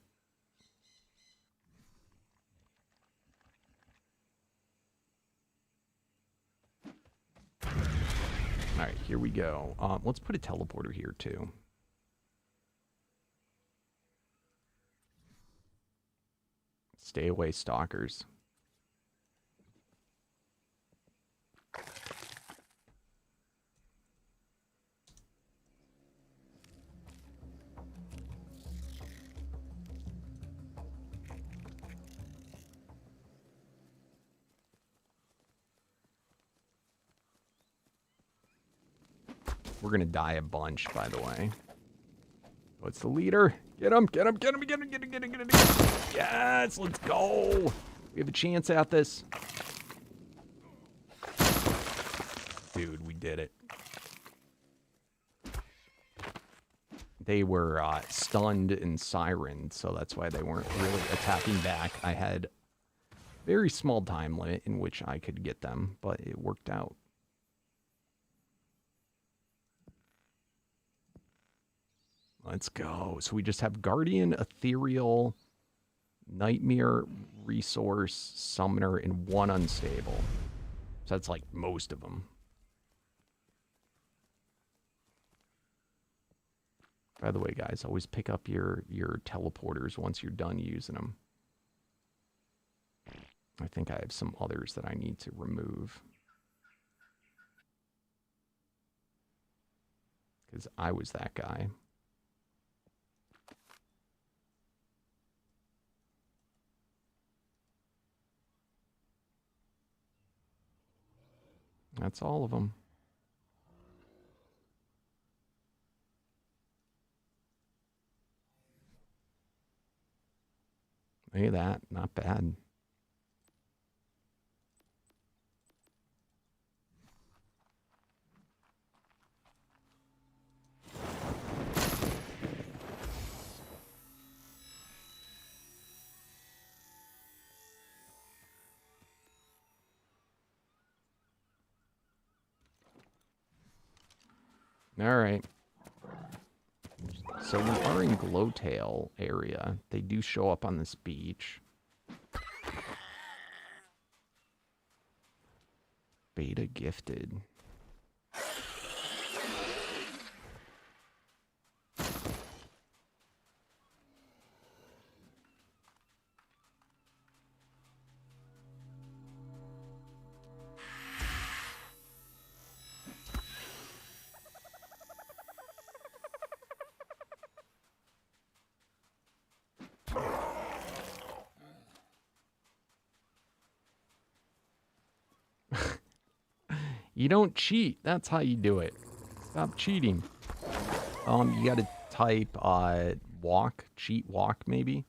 All right, here we go. Let's put a teleporter here too. Stay away, stalkers. We're going to die a bunch, by the way. What's the leader? Get him, get him, get him, get him, get him, get him, get him, get him. Yes, let's go. We have a chance at this. Dude, we did it. They were stunned and sirened, so that's why they weren't really attacking back. I had very small time limit in which I could get them, but it worked out. Let's go. So we just have Guardian, Ethereal, Nightmare, Resource, Summoner, and one Unstable. So that's like most of them. By the way, guys, always pick up your teleporters once you're done using them. I think I have some others that I need to remove. Because I was that guy. That's all of them. Look at that. Not bad. All right. So we are in Glowtail area. They do show up on this beach. Beta gifted. You don't cheat. That's how you do it. Stop cheating. You got to type walk, cheat walk maybe.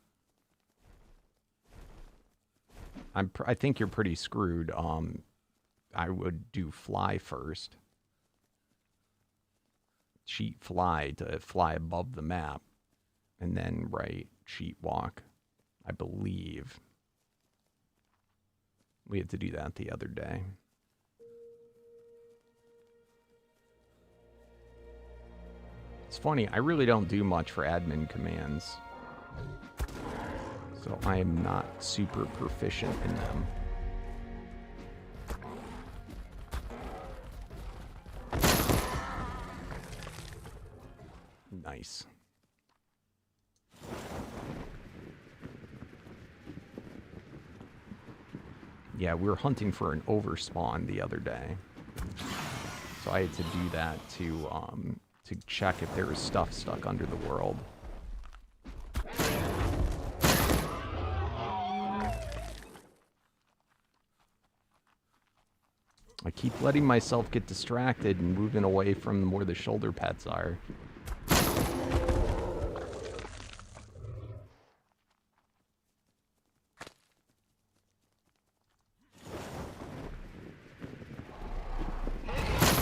I think you're pretty screwed. I would do fly first. Cheat fly to fly above the map, and then write cheat walk. I believe we had to do that the other day. It's funny, I really don't do much for admin commands. So I am not super proficient in them. Nice. Yeah, we were hunting for an overspawn the other day. So I had to do that to check if there was stuff stuck under the world. I keep letting myself get distracted and moving away from where the shoulder pets are.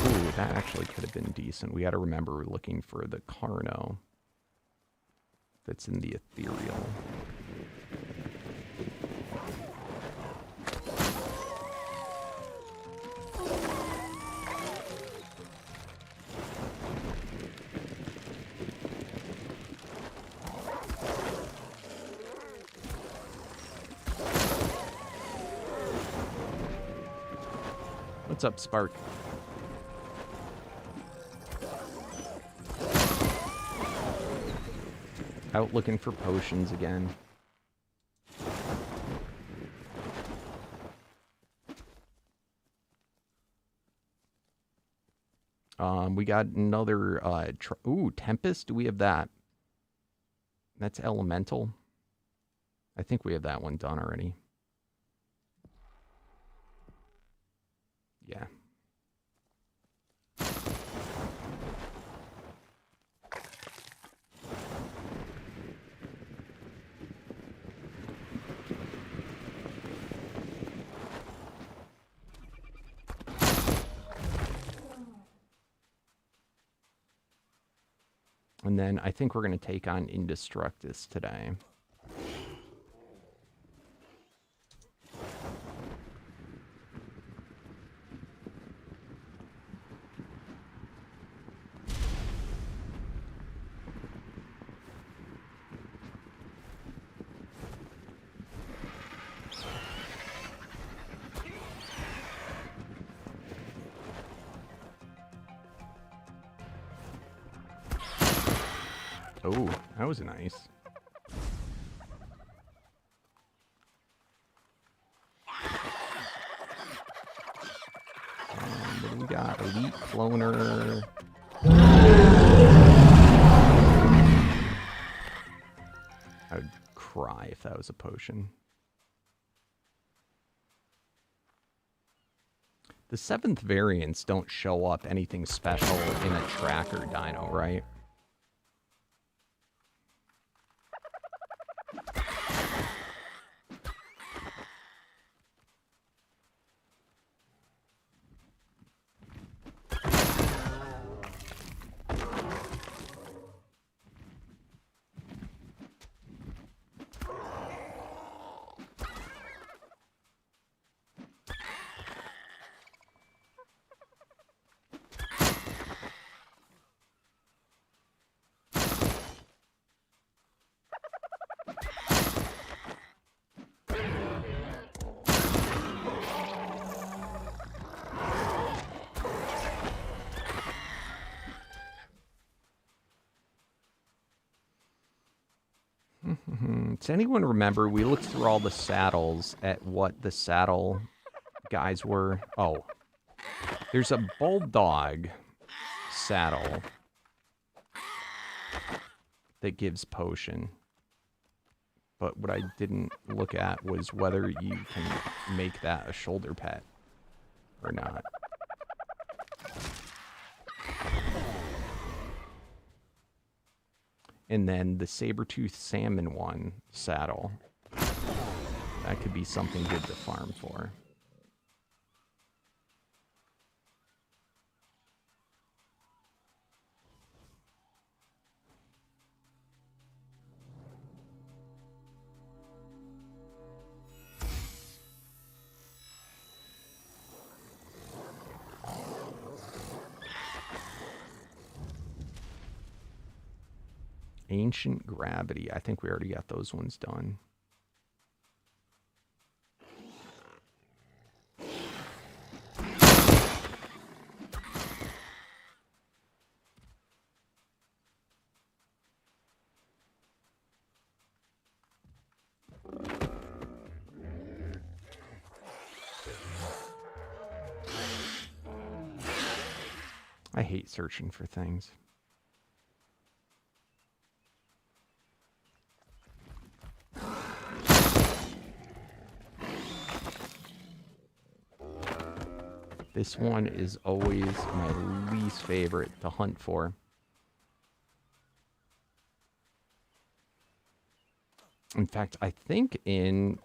Ooh, that actually could have been decent. We got to remember we're looking for the Carno that's in the ethereal. What's up, Spark? Out looking for potions again. We got another, ooh, Tempest? Do we have that? That's Elemental. I think we have that one done already. Yeah. And then I think we're going to take on Indestructus today. Oh, that was nice. What do we got? Elite Cloner. I would cry if that was a potion. The 7th variants don't show up anything special in a tracker dino, right? Does anyone remember, we looked through all the saddles at what the saddle guys were? Oh, there's a bulldog saddle that gives potion. But what I didn't look at was whether you can make that a shoulder pet or not. And then the saber-toothed salmon one saddle. That could be something good to farm for. Ancient Gravity. I think we already got those ones done. I hate searching for things. This one is always my least favorite to hunt for. In fact, I think in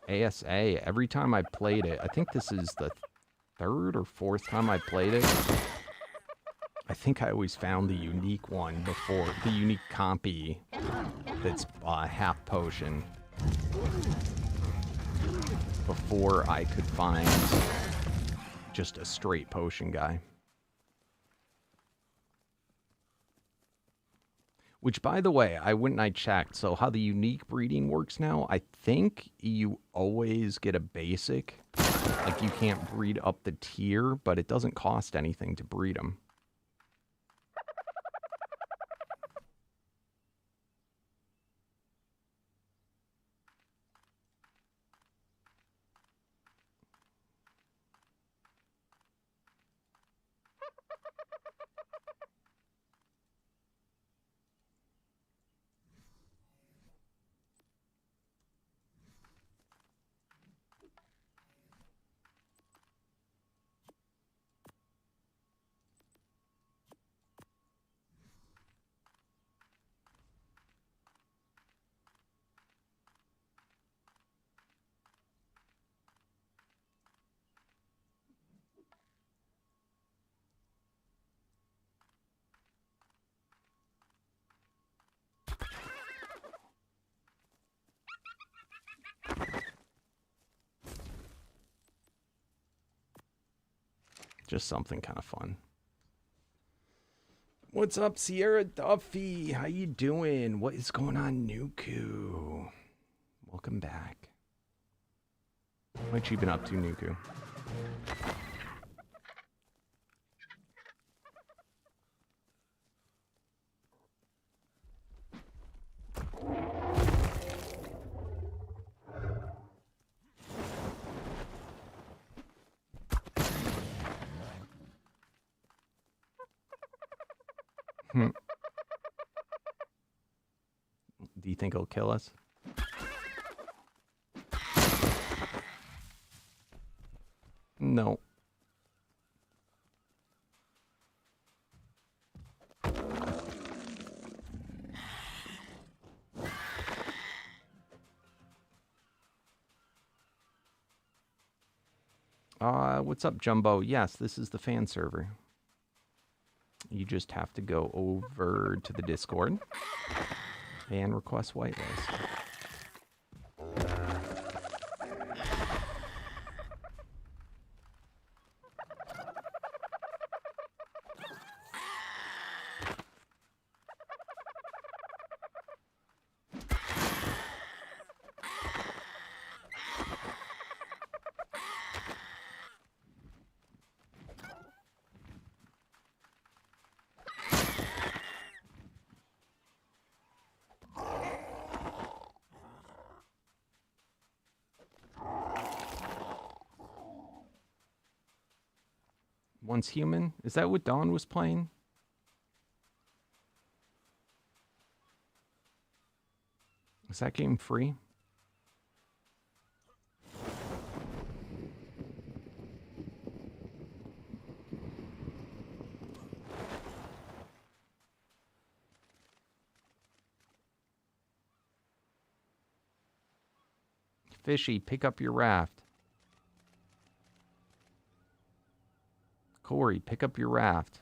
ASA, every time I played it, I think this is the third or fourth time I played it, I think I always found the unique one before, the unique compy that's half potion, before I could find just a straight potion guy. Which, by the way, I went and I checked. So how the unique breeding works now, I think you always get a basic. Like, you can't breed up the tier, but it doesn't cost anything to breed them. Just something kind of fun. What's up, Sierra Duffy? How you doing? What is going on, Nuku? Welcome back. What you been up to, Nuku? Do you think it'll kill us? No. What's up, Jumbo? Yes, this is the fan server. You just have to go over to the Discord and request whitelist. Once Human? Is that what Dawn was playing? Is that game free? Fishy, pick up your raft. Corey, pick up your raft.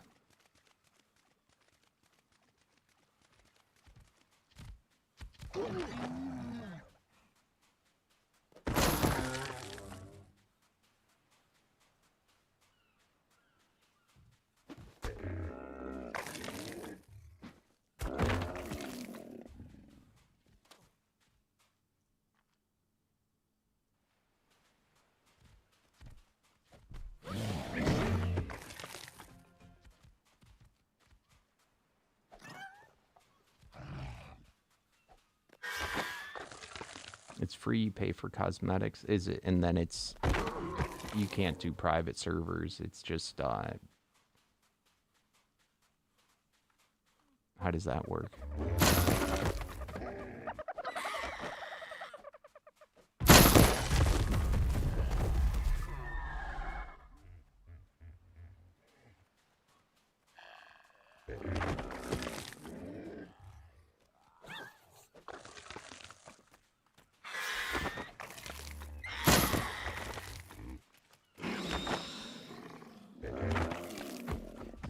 It's free, you pay for cosmetics, is it? And then it's, you can't do private servers. It's just, how does that work?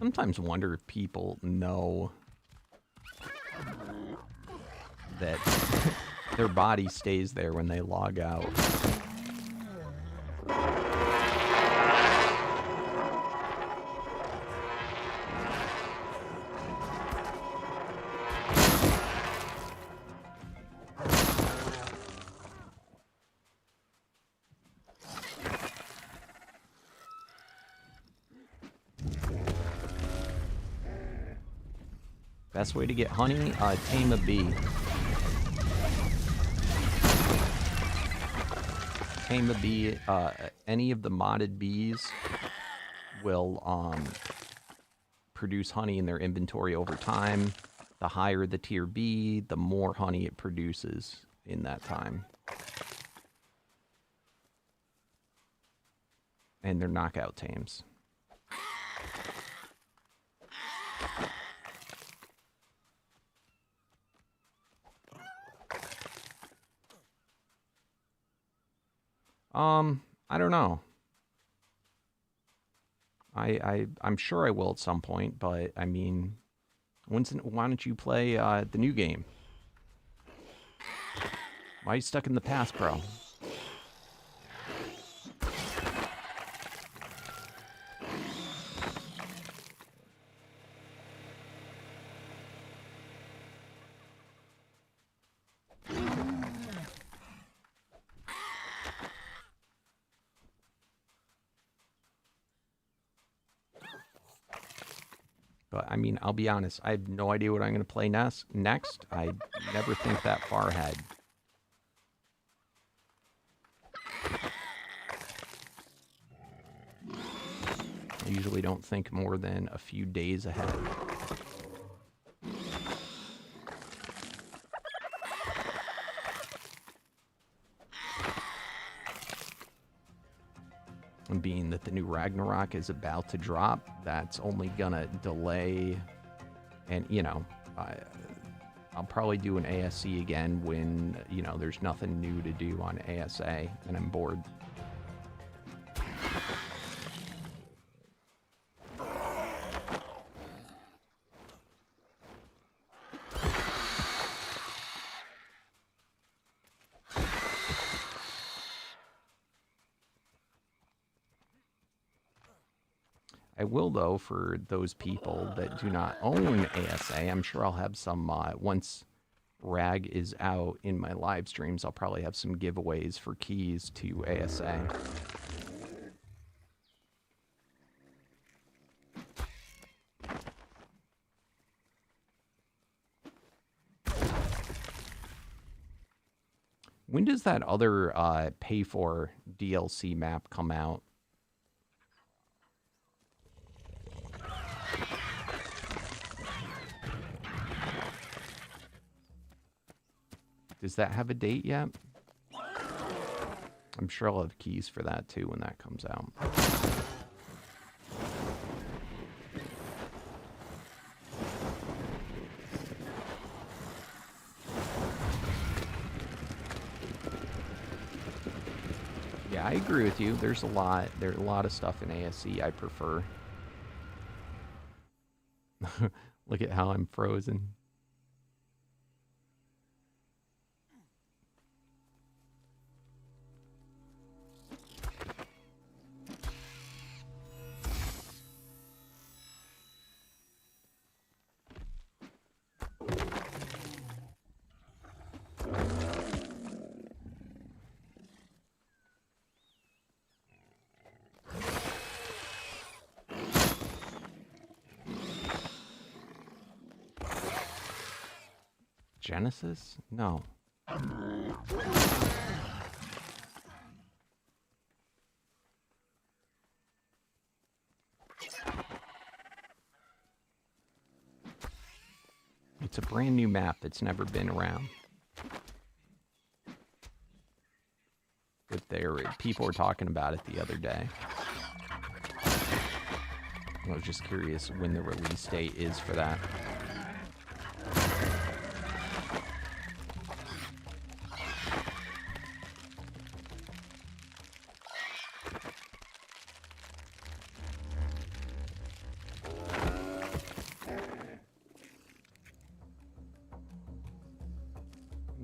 sometimes wonder if people know that their body stays there when they log out. Best way to get honey, tame a bee. Tame a bee, any of the modded bees will produce honey in their inventory over time. The higher the tier bee, the more honey it produces in that time. And they're knockout tames. I don't know. I'm sure I will at some point, but I mean, why don't you play the new game? Why are you stuck in the past, bro? But, I mean, I'll be honest. I have no idea what I'm going to play next. I never think that far ahead. I usually don't think more than a few days ahead. And being that the new Ragnarok is about to drop, that's only gonna delay. And, you know, I'll probably do an ASC again when, you know, there's nothing new to do on ASA and I'm bored. I will, though, for those people that do not own ASA, I'm sure I'll have some, once RAG is out in my live streams, I'll probably have some giveaways for keys to ASA. When does that other pay for DLC map come out? Does that have a date yet? I'm sure I'll have keys for that too when that comes out. Yeah, I agree with you. There's a lot of stuff in ASC I prefer. Look at how I'm frozen. Genesis? No. It's a brand new map that's never been around. But people were talking about it the other day. I was just curious when the release date is for that.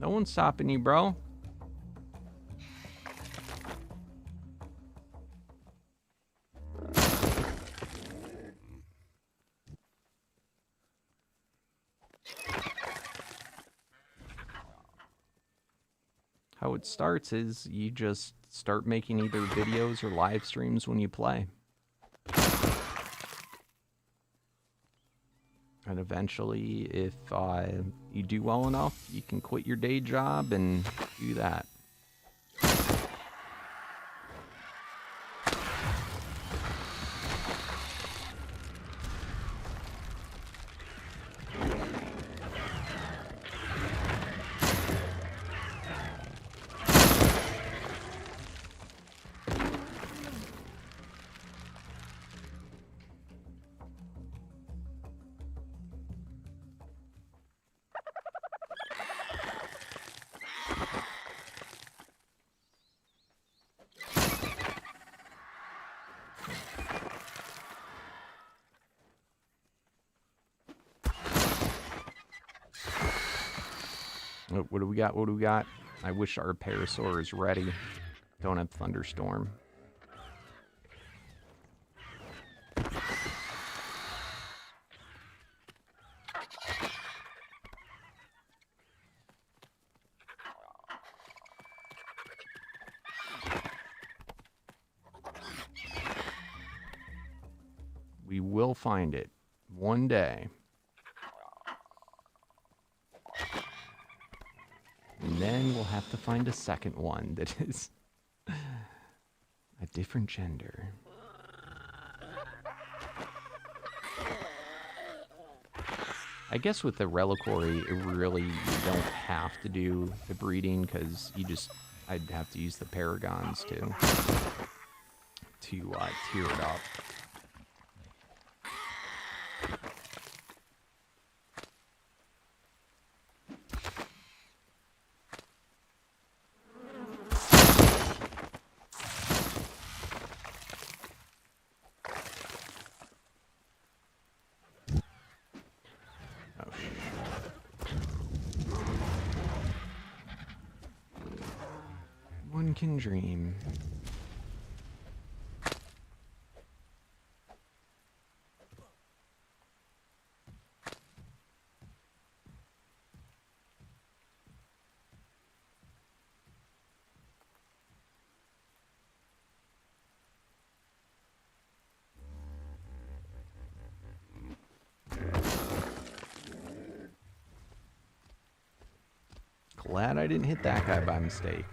No one's stopping you, bro. How it starts is you just start making either videos or live streams when you play. And eventually, if you do well enough, you can quit your day job and do that. What do we got? What do we got? I wish our parasaur is ready. Don't have thunderstorm. We will find it one day. And then we'll have to find a second one that is a different gender. I guess with the reliquary, it really, you don't have to do the breeding because I'd have to use the paragons to tier it up. One can dream. Glad I didn't hit that guy by mistake.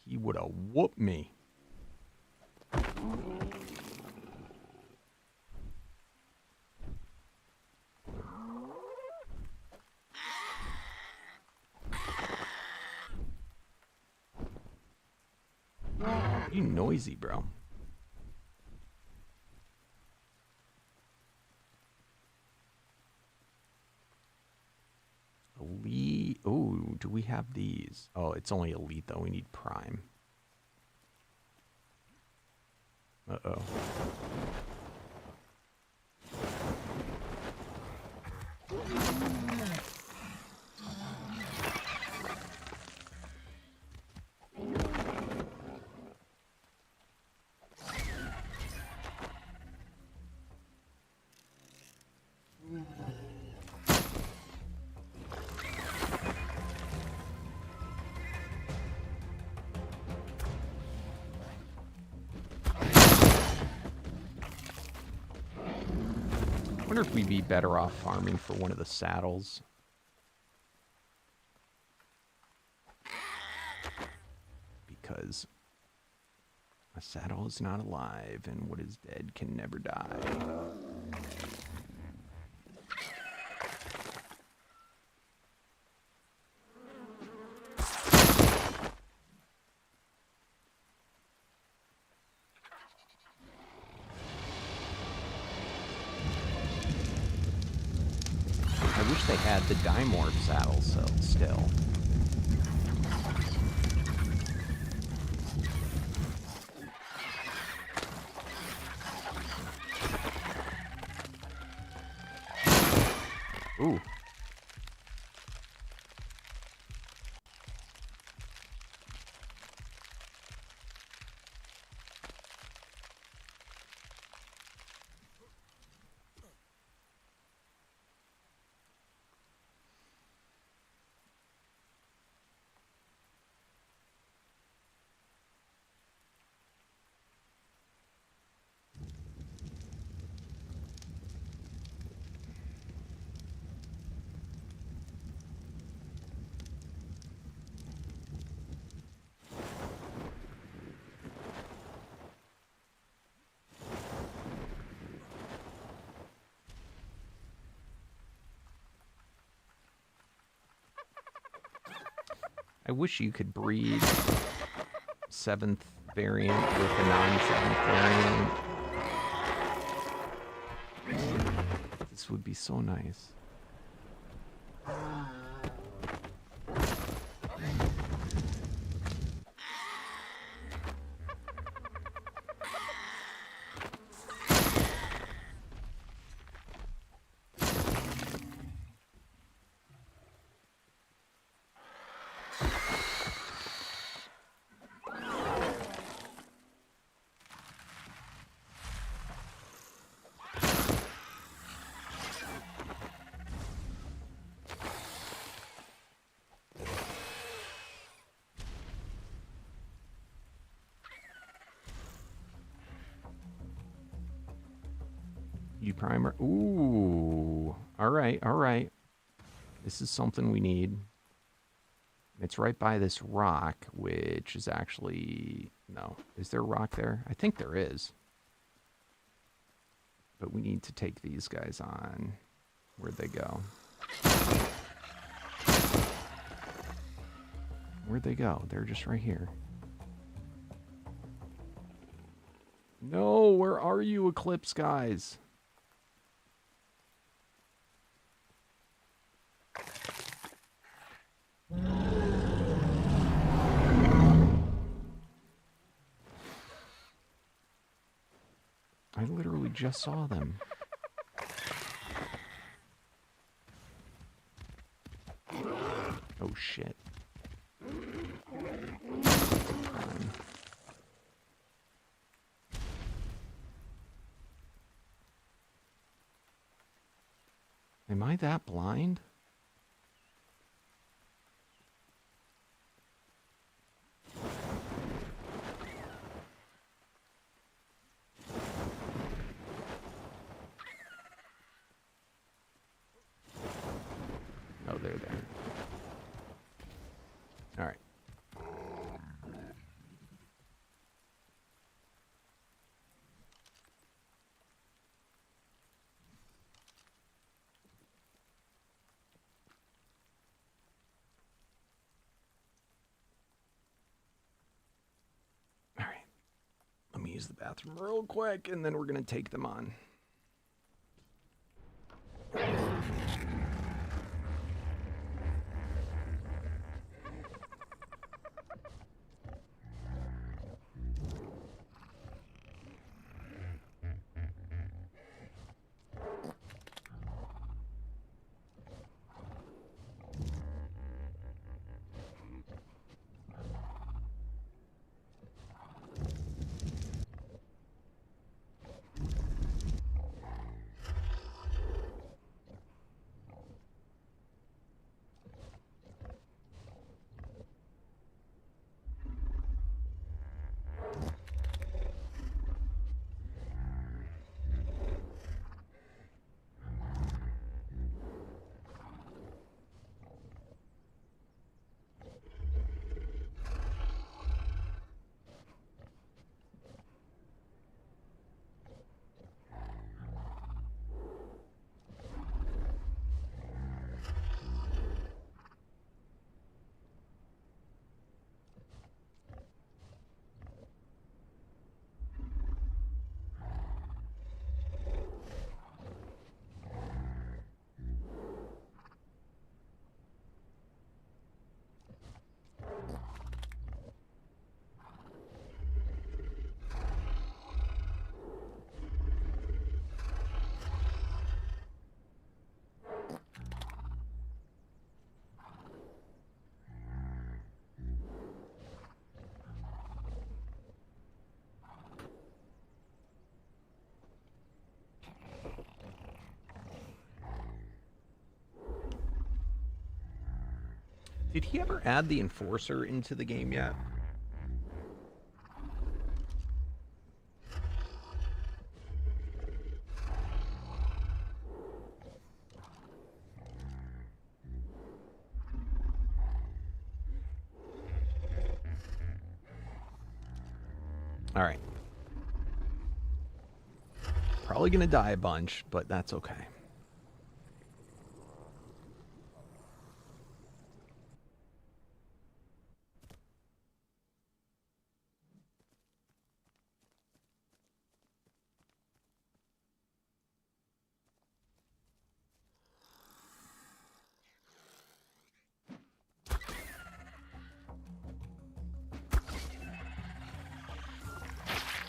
He would have whooped me. You noisy, bro. Elite. Oh, do we have these? Oh, it's only elite though. We need prime. Uh-oh. I wonder if we'd be better off farming for one of the saddles. Because a saddle is not alive, and what is dead can never die. I wish they had the dimorph saddle still. Ooh. I wish you could breed 7th variant with a non-7th variant. This would be so nice. Primer. Ooh. All right, all right. This is something we need. It's right by this rock, which is actually... No. Is there a rock there? I think there is. But we need to take these guys on. Where'd they go? Where'd they go? They're just right here. No, where are you, Eclipse guys? I literally just saw them. Oh shit. Am I that blind? Oh, they're there. All right. All right. Let me use the bathroom real quick, and then we're going to take them on. Did he ever add the Enforcer into the game yet? All right. Probably gonna die a bunch, but that's okay.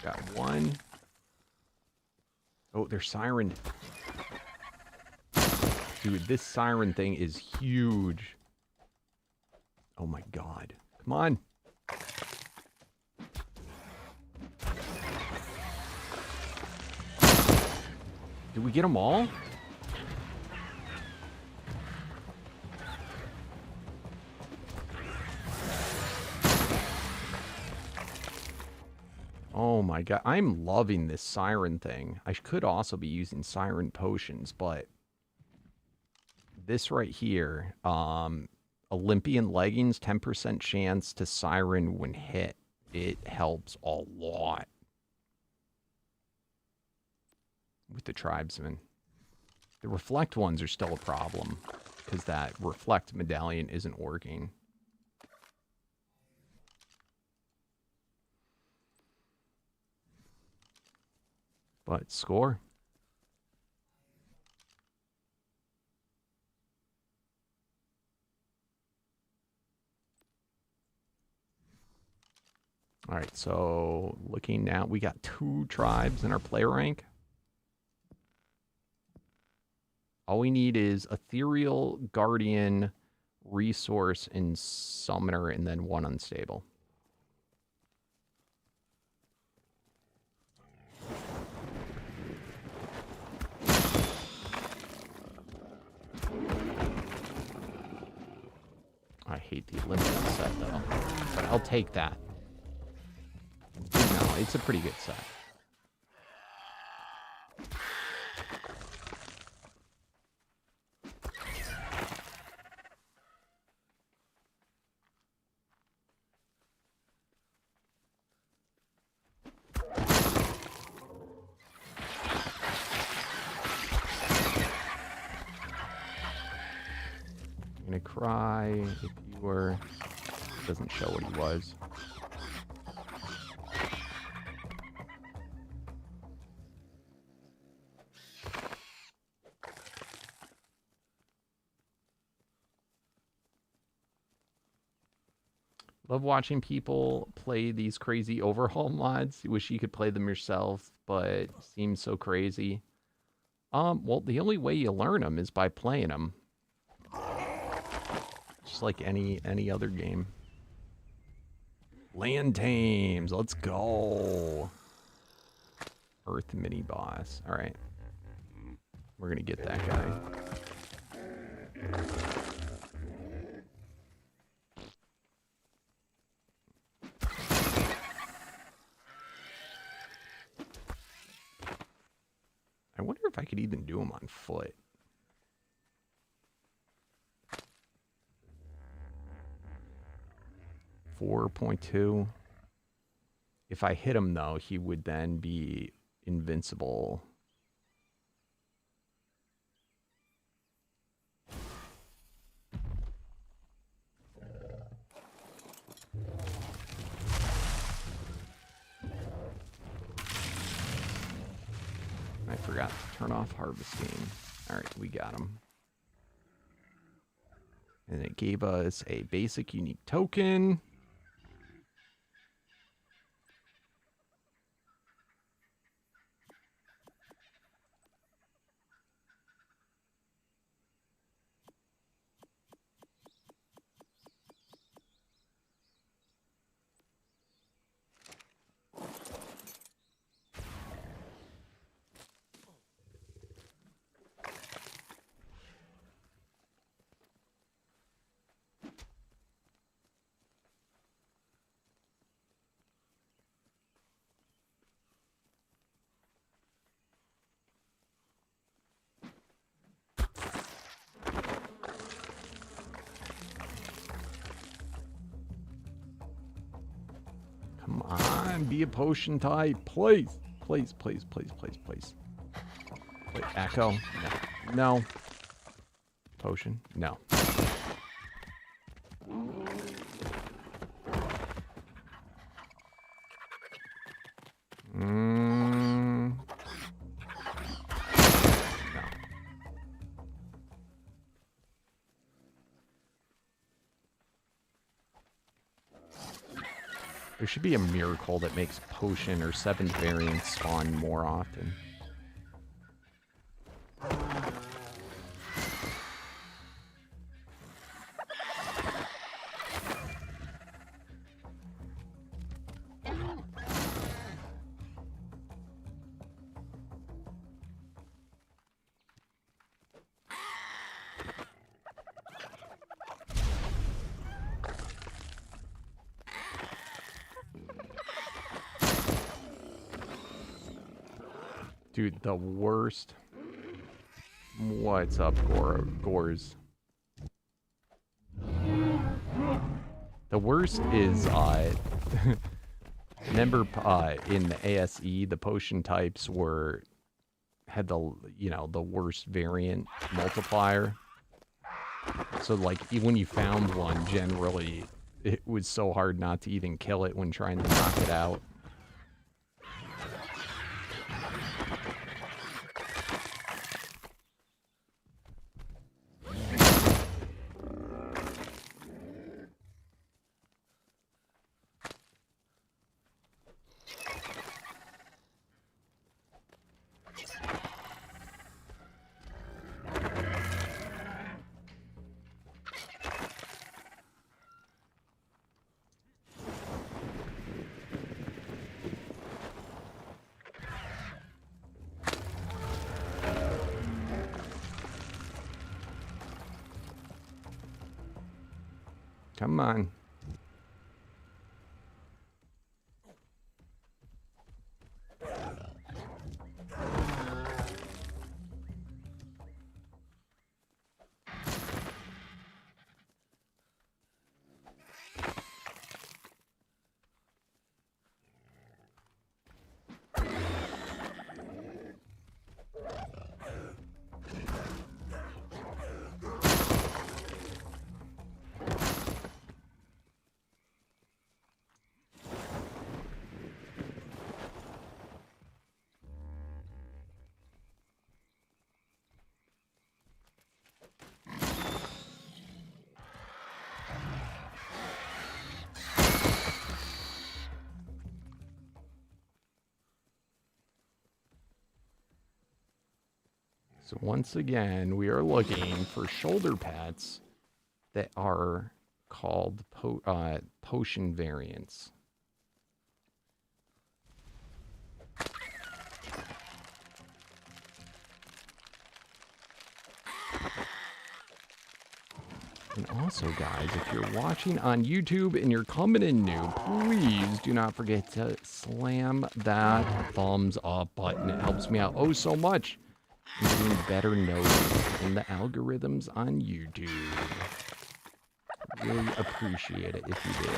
Got one. Oh, they're sirened. Dude, this siren thing is huge. Oh my god. Come on. Did we get them all? Oh my god. I'm loving this siren thing. I could also be using siren potions, but this right here, Olympian leggings, 10% chance to siren when hit. It helps a lot with the tribesmen. The reflect ones are still a problem because that reflect medallion isn't working. But score. All right, so looking now, we got 2 tribes in our player rank. All we need is Ethereal, Guardian, Resource, and Summoner, and then 1 unstable. I hate the Olympian set, though. But I'll take that. No, it's a pretty good set. I'm gonna cry if you were... Doesn't show what he was. Love watching people play these crazy overhaul mods. You wish you could play them yourself, but seems so crazy. Well, the only way you learn them is by playing them. Just like any other game. Land Tames, let's go. Earth mini boss. All right, we're gonna get that guy. I wonder if I could even do him on foot. .2. If I hit him, though, he would then be invincible. I forgot to turn off harvesting. All right, we got him. And it gave us a basic unique token. Come on, be a potion type, please. Please, please, please, please, please. Wait, echo? No. No. Potion? No. No. There should be a miracle that makes potion or 7th variant spawn more often. Dude, the worst. What's up, Gores? The worst is, remember, in the ASE, the potion types had the, you know, the worst variant multiplier. So, like, when you found one, generally, it was so hard not to even kill it when trying to knock it out. Come on. So once again, we are looking for shoulder pads that are called potion variants. And also, guys, if you're watching on YouTube and you're coming in new, please do not forget to slam that thumbs up button. It helps me out oh so much. I'm getting better noticed in the algorithms on YouTube. Really appreciate it if you do.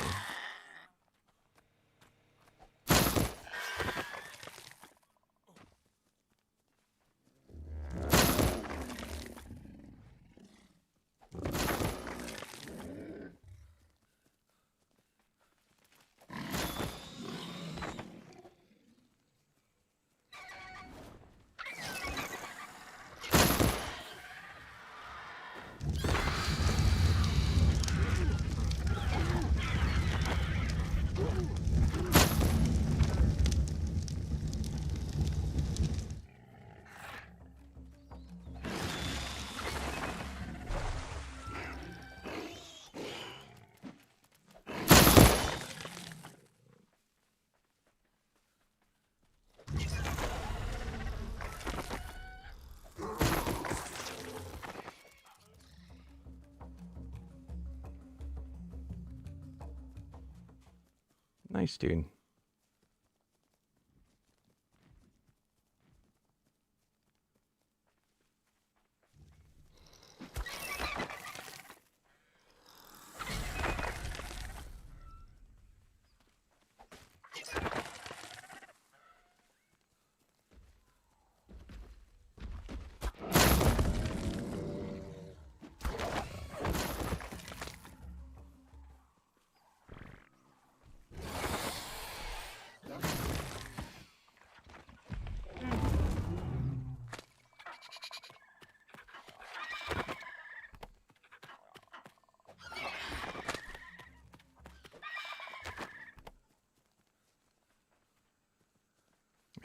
Nice, dude.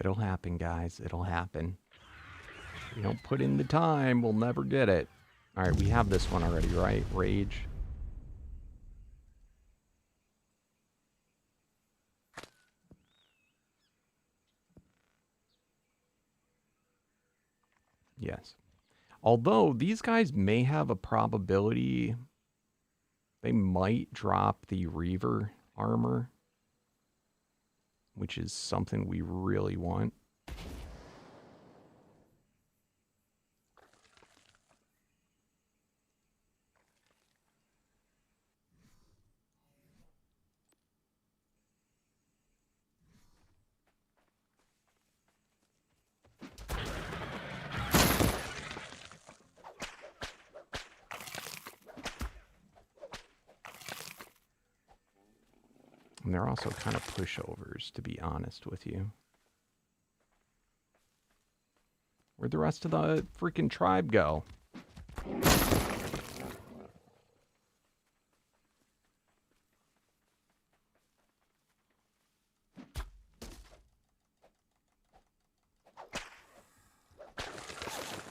It'll happen, guys. It'll happen. If we don't put in the time, we'll never get it. All right, we have this one already, right? Rage. Yes. Although these guys may have a probability they might drop the Reaver armor, which is something we really want. And they're also kind of pushovers, to be honest with you. Where'd the rest of the freaking tribe go?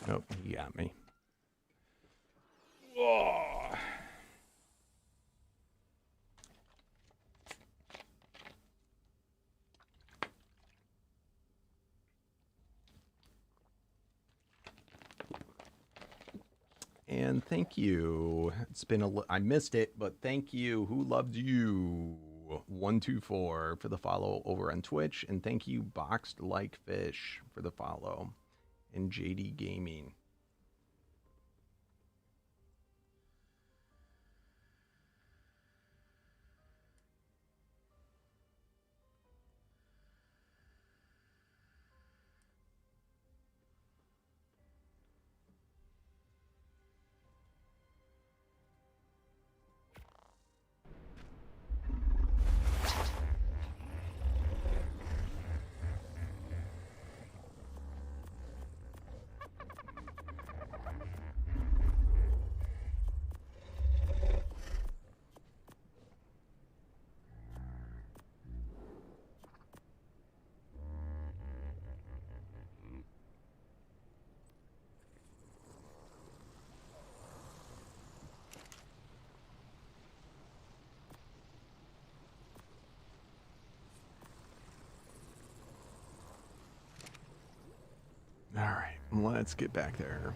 Nope, he got me. Whoa. And thank you. It's been I missed it, but thank you. Who loved you? 124 for the follow over on Twitch, and thank you Boxed Like Fish for the follow, and JD Gaming. All right, let's get back there.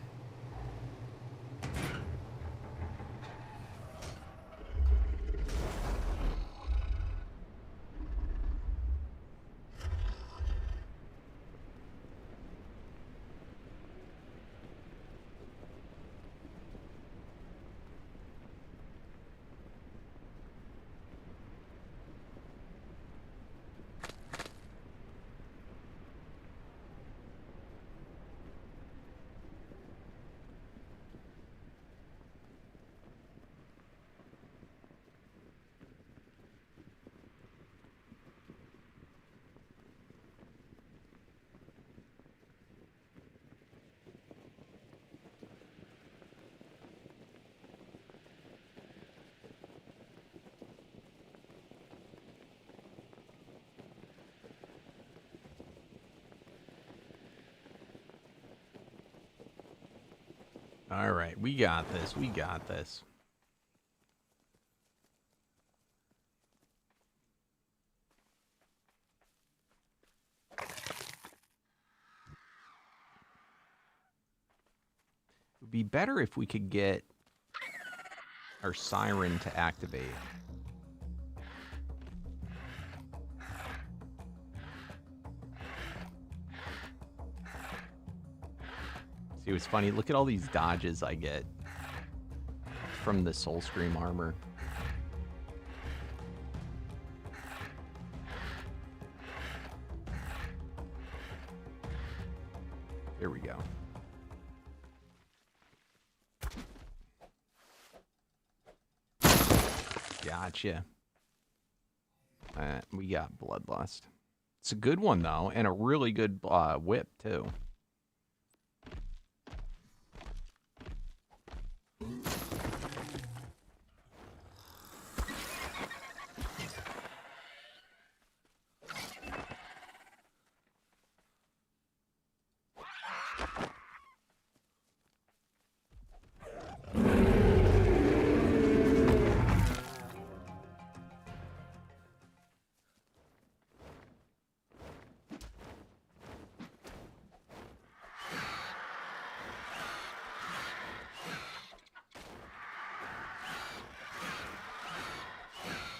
All right, we got this. We got this. It would be better if we could get our siren to activate. See, it was funny. Look at all these dodges I get from the Soulscream armor. Here we go. Gotcha. We got Bloodlust. It's a good one, though, and a really good whip, too.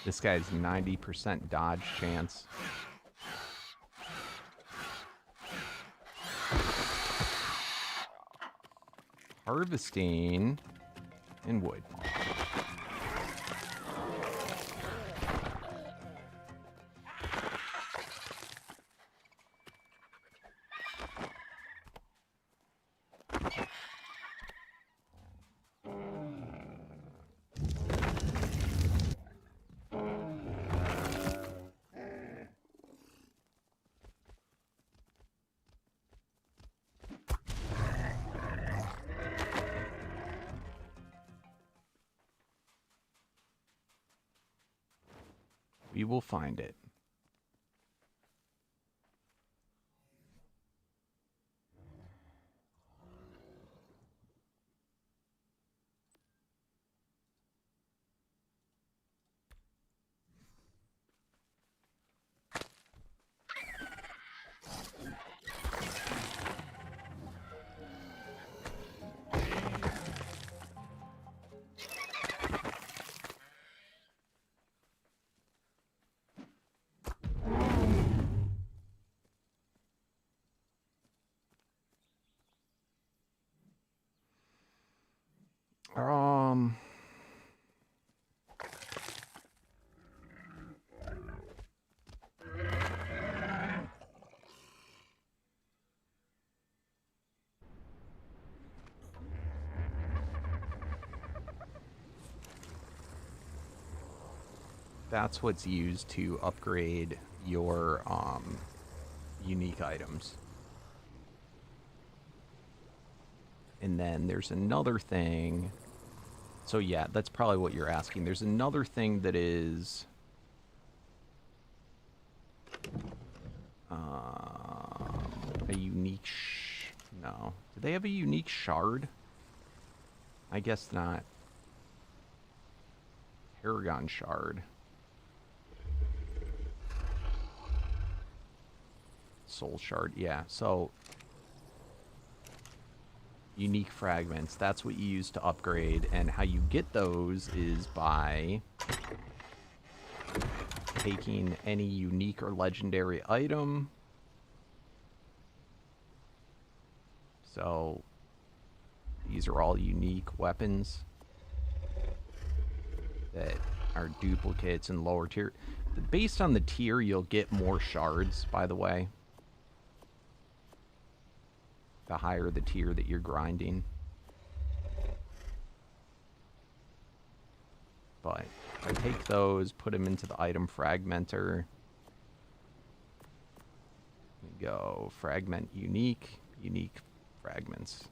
This guy's 90% dodge chance. Harvesting and wood. We will find it. That's what's used to upgrade your unique items. And then there's another thing. So yeah, that's probably what you're asking. There's another thing that is a unique no. Do they have a unique shard? I guess not. Paragon shard. Soul shard, yeah. So unique fragments, that's what you use to upgrade, and how you get those is by taking any unique or legendary item. So these are all unique weapons that are duplicates in lower tier. Based on the tier, you'll get more shards, by the way. The higher the tier that you're grinding. But if I take those, put them into the item fragmenter. We go fragment unique, unique fragments.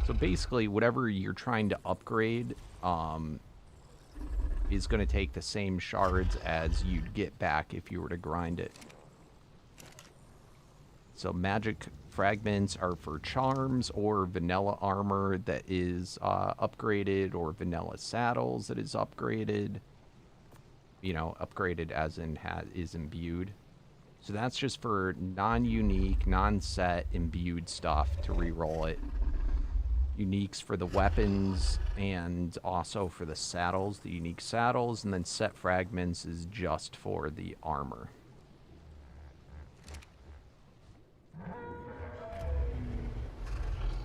So basically, whatever you're trying to upgrade, is going to take the same shards as you'd get back if you were to grind it. So magic fragments are for charms or vanilla armor that is upgraded, or vanilla saddles that is upgraded. You know, upgraded as in is imbued. So that's just for non-unique, non-set imbued stuff to reroll it. Uniques for the weapons and also for the saddles, the unique saddles, and then set fragments is just for the armor.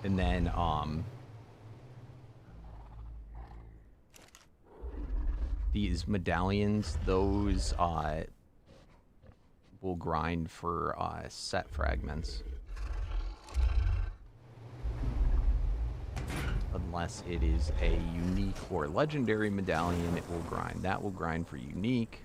And then these medallions, those will grind for set fragments. Unless it is a unique or legendary medallion, it will grind. That will grind for unique.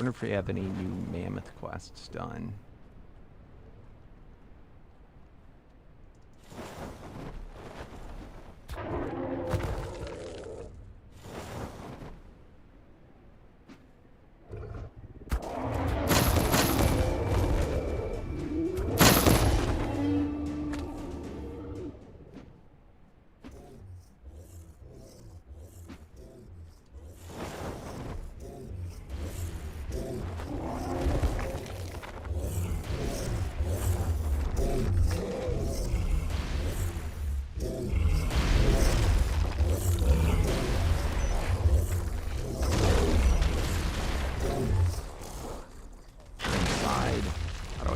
wonder if we have any new mammoth quests done.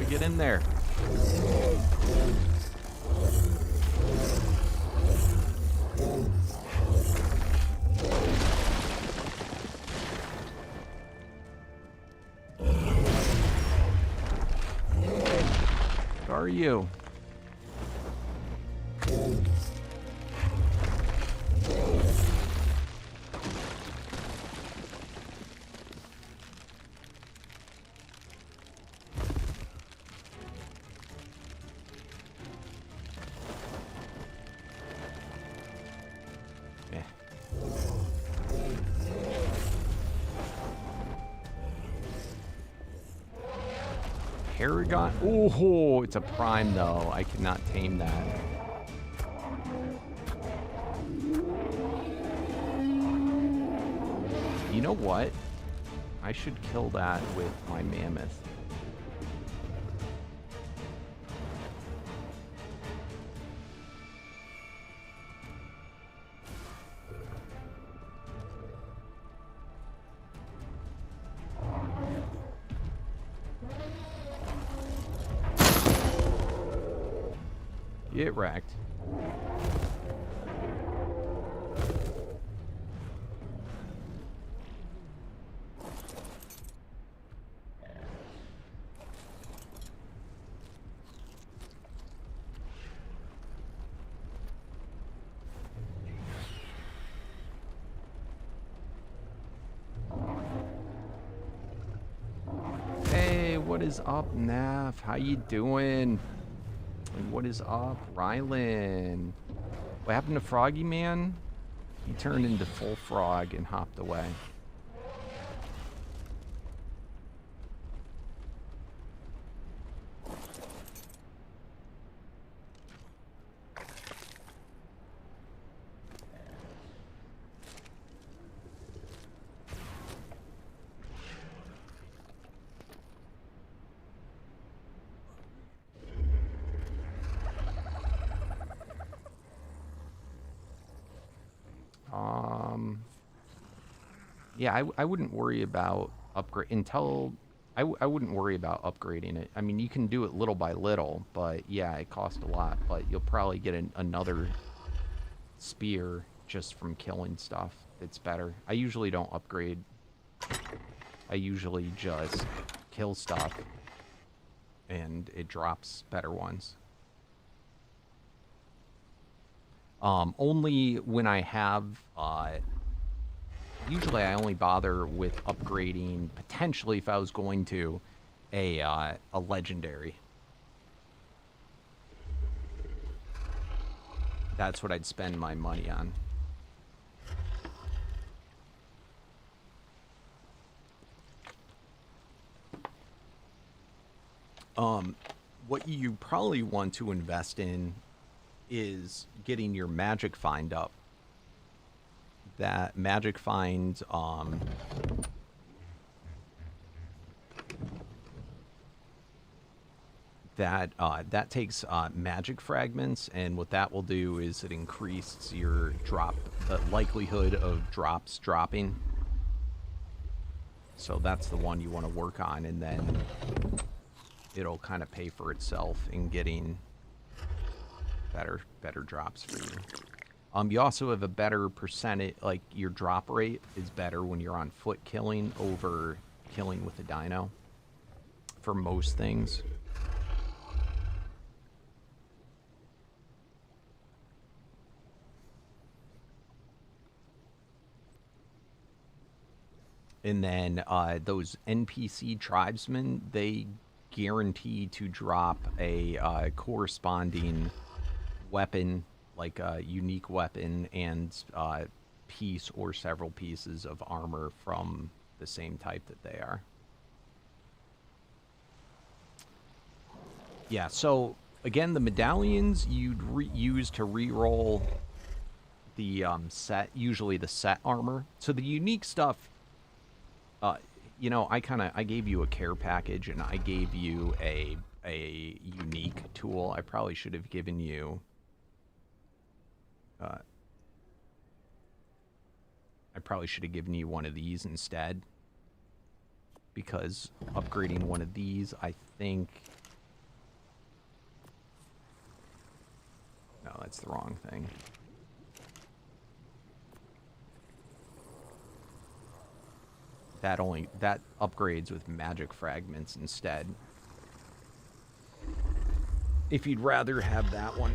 Get in there. What are you? Paragon? Oh, it's a prime though. I cannot tame that. You know what? I should kill that with my mammoth. Get wrecked. Hey, what is up, Nav? How you doing? What is up, Rylan? What happened to Froggy Man? He turned into full frog and hopped away. Yeah, I wouldn't worry about upgrade until I wouldn't worry about upgrading it. I mean, you can do it little by little, but yeah, it costs a lot. But you'll probably get another spear just from killing stuff. It's better. I usually don't upgrade. I usually just kill stuff, and it drops better ones. Only when I have. Usually I only bother with upgrading, potentially if I was going to, a legendary. That's what I'd spend my money on. What you probably want to invest in is getting your magic find up. That magic find, that takes magic fragments, and what that will do is it increases your the likelihood of drops dropping. So that's the one you want to work on, and then it'll kind of pay for itself in getting better drops for you. You also have a better percentage, like your drop rate is better when you're on foot killing over killing with a dino for most things. And then those NPC tribesmen, they guarantee to drop a corresponding weapon, like a unique weapon, and piece or several pieces of armor from the same type that they are. Yeah, so again, the medallions you'd use to re-roll the set, usually the set armor. So the unique stuff, you know, I gave you a care package, and I gave you a unique tool. I probably should have given you one of these instead, because upgrading one of these, I think... No, that's the wrong thing. That upgrades with magic fragments instead. If you'd rather have that one.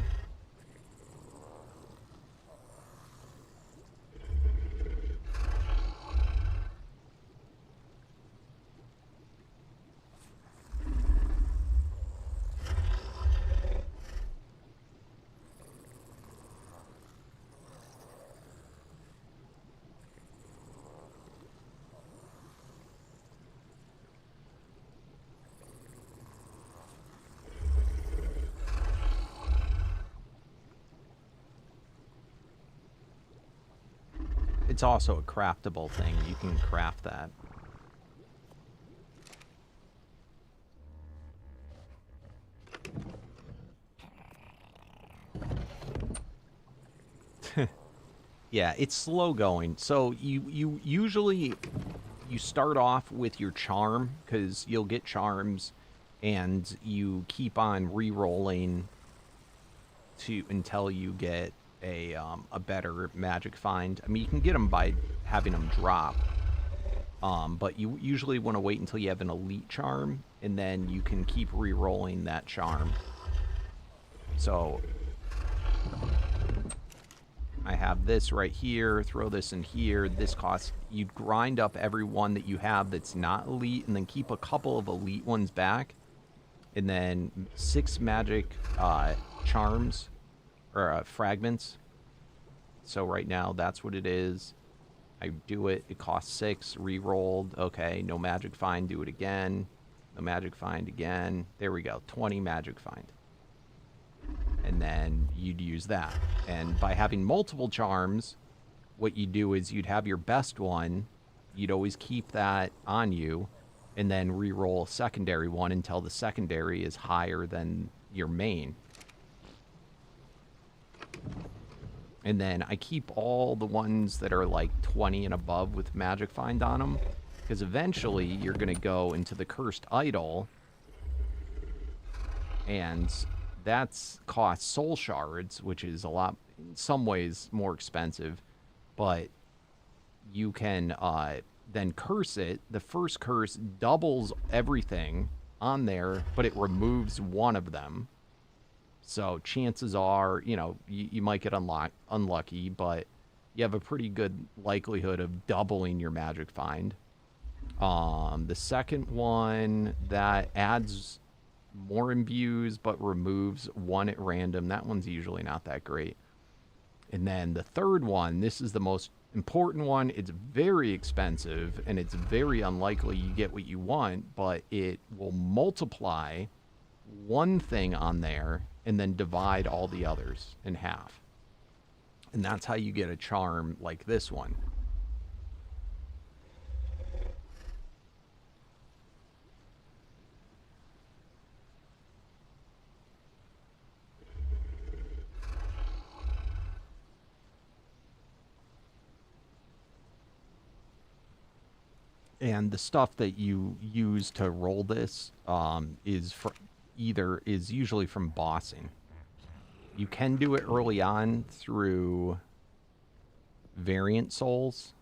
It's also a craftable thing. You can craft that. Yeah, it's slow going. So you usually start off with your charm, because you'll get charms, and you keep on re-rolling until you get a better magic find. I mean, you can get them by having them drop, but you usually want to wait until you have an elite charm, and then you can keep re-rolling that charm. So I have this right here, throw this in here. This costs, you'd grind up every one that you have that's not elite, and then keep a couple of elite ones back, and then 6 magic charms, or fragments. So right now, that's what it is. I do it, it costs 6, re-rolled. Okay, no magic find, do it again. No magic find again. There we go, 20 magic find. And then you'd use that. And by having multiple charms, what you do is you'd have your best one. You'd always keep that on you, and then re-roll a secondary one until the secondary is higher than your main. And then I keep all the ones that are like 20 and above with magic find on them, because eventually you're going to go into the cursed idol, and that's costs soul shards, which is a lot, in some ways, more expensive. But you can then curse it. The first curse doubles everything on there, but it removes one of them. So chances are, you know, you might get unlucky, but you have a pretty good likelihood of doubling your magic find. The second one, that adds more imbues, but removes one at random. That one's usually not that great. And then the third one, this is the most important one. It's very expensive, and it's very unlikely you get what you want, but it will multiply one thing on there and then divide all the others in half. And that's how you get a charm like this one. And the stuff that you use to roll this is usually from bossing. You can do it early on through variant souls.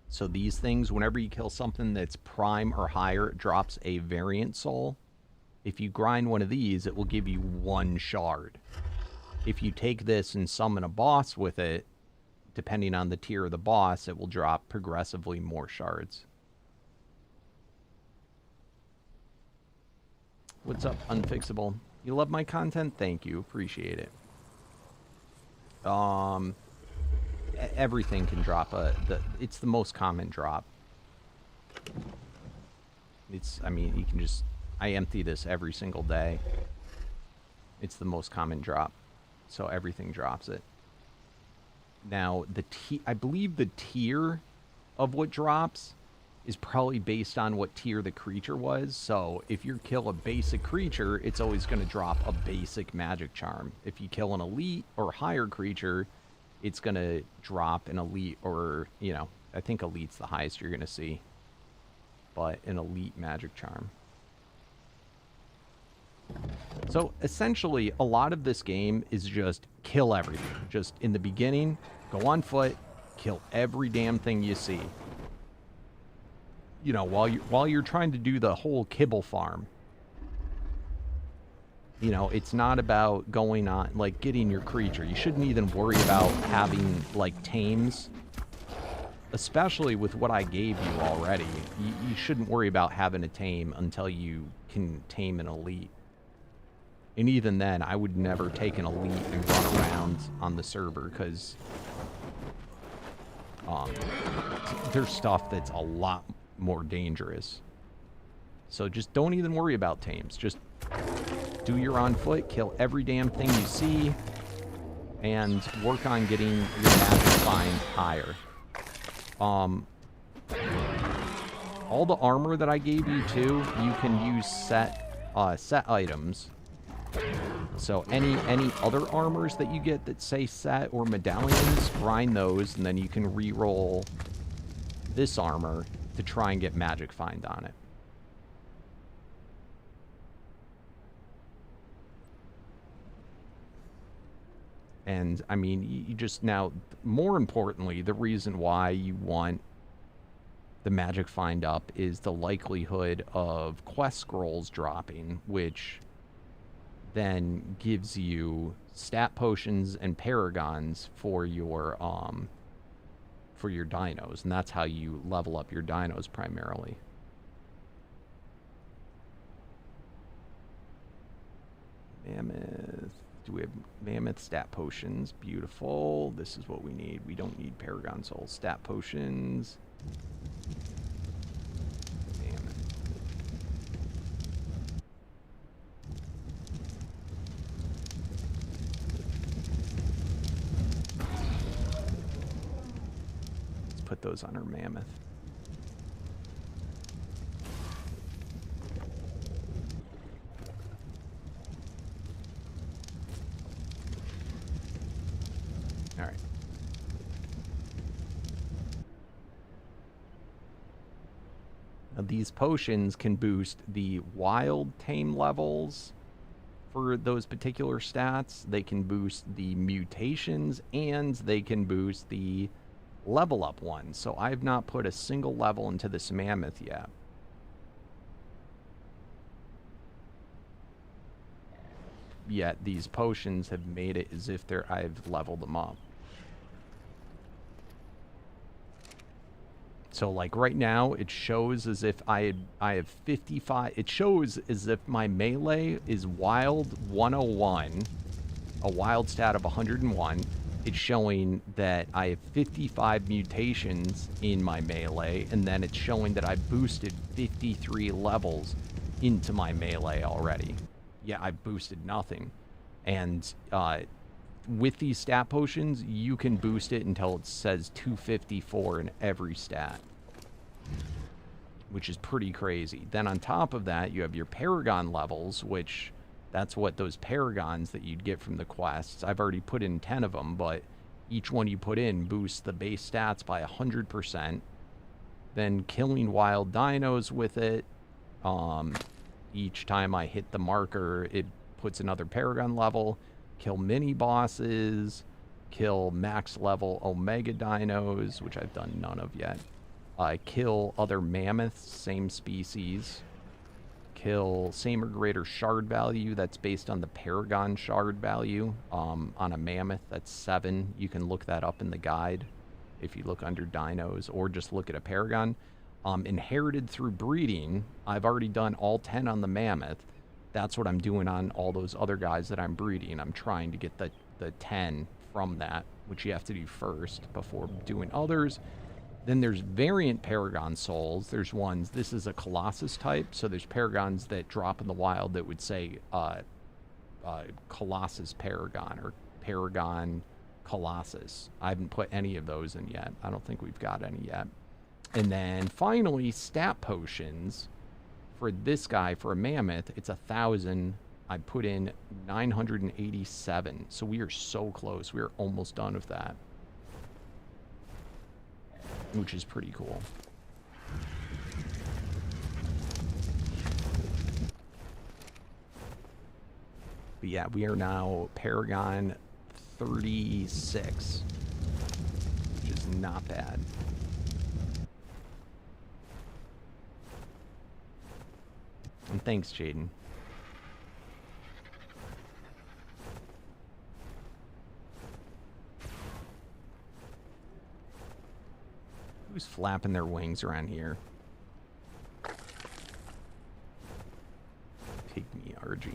So these things, whenever you kill something that's prime or higher, it drops a variant soul. If you grind one of these, it will give you 1 shard. If you take this and summon a boss with it, depending on the tier of the boss, it will drop progressively more shards. What's up, Unfixable? You love my content? Thank you. Appreciate it. Everything can drop it's the most common drop. I mean, you can just, I empty this every single day. It's the most common drop. So everything drops it. Now, I believe the tier of what drops is probably based on what tier the creature was. So if you kill a basic creature, it's always going to drop a basic magic charm. If you kill an elite or higher creature, it's going to drop an elite, or, you know, I think elite's the highest you're going to see. But an elite magic charm. So essentially, a lot of this game is just kill everything. Just in the beginning, go on foot, kill every damn thing you see. You know, while you're trying to do the whole kibble farm. You know, it's not about going on, like, getting your creature. You shouldn't even worry about having, like, tames. Especially with what I gave you already. You shouldn't worry about having a tame until you can tame an elite. And even then, I would never take an elite and run around on the server, because there's stuff that's a lot more dangerous. So just don't even worry about tames. Just do your on foot, kill every damn thing you see, and work on getting your magic find higher. All the armor that I gave you too, you can use set items. So any other armors that you get that say set or medallions, grind those, and then you can re-roll this armor to try and get magic find on it. And, I mean, you just now, more importantly, the reason why you want the magic find up is the likelihood of quest scrolls dropping, which then gives you stat potions and paragons for your dinos. And that's how you level up your dinos primarily. Mammoth. Do we have mammoth stat potions? Beautiful. This is what we need. We don't need paragon souls. Stat potions. Mammoth. Let's put those on our mammoth. Alright. Now these potions can boost the wild tame levels for those particular stats. They can boost the mutations, and they can boost the level up ones. So I've not put a single level into this mammoth yet. Yet these potions have made it as if I've leveled them up. So like right now, it shows as if I have 55. It shows as if my melee is wild 101, a wild stat of 101. It's showing that I have 55 mutations in my melee, and then it's showing that I boosted 53 levels into my melee already. Yeah, I boosted nothing. And with these stat potions, you can boost it until it says 254 in every stat, which is pretty crazy. Then on top of that, you have your paragon levels, which that's what those paragons that you'd get from the quests. I've already put in 10 of them, but each one you put in boosts the base stats by 100%. Then killing wild dinos with it, each time I hit the marker, it puts another paragon level. Kill mini bosses, kill max level omega dinos, which I've done none of yet. Kill other mammoths, same species. kill same or greater shard value. That's based on the Paragon shard value. On a mammoth, that's 7. You can look that up in the guide if you look under dinos, or just look at a Paragon. Inherited through breeding, I've already done all 10 on the mammoth. That's what I'm doing on all those other guys that I'm breeding. I'm trying to get the 10 from that, which you have to do first before doing others. Then there's variant Paragon souls. There's ones, this is a Colossus type, so there's Paragons that drop in the wild that would say Colossus Paragon or Paragon Colossus. I haven't put any of those in yet. I don't think we've got any yet. And then finally, stat potions. For this guy, for a mammoth, it's 1,000. I put in 987. So we are so close. We are almost done with that, which is pretty cool. But yeah, we are now Paragon 36, which is not bad. And thanks, Jaden. Who's flapping their wings around here? Pygmy RG.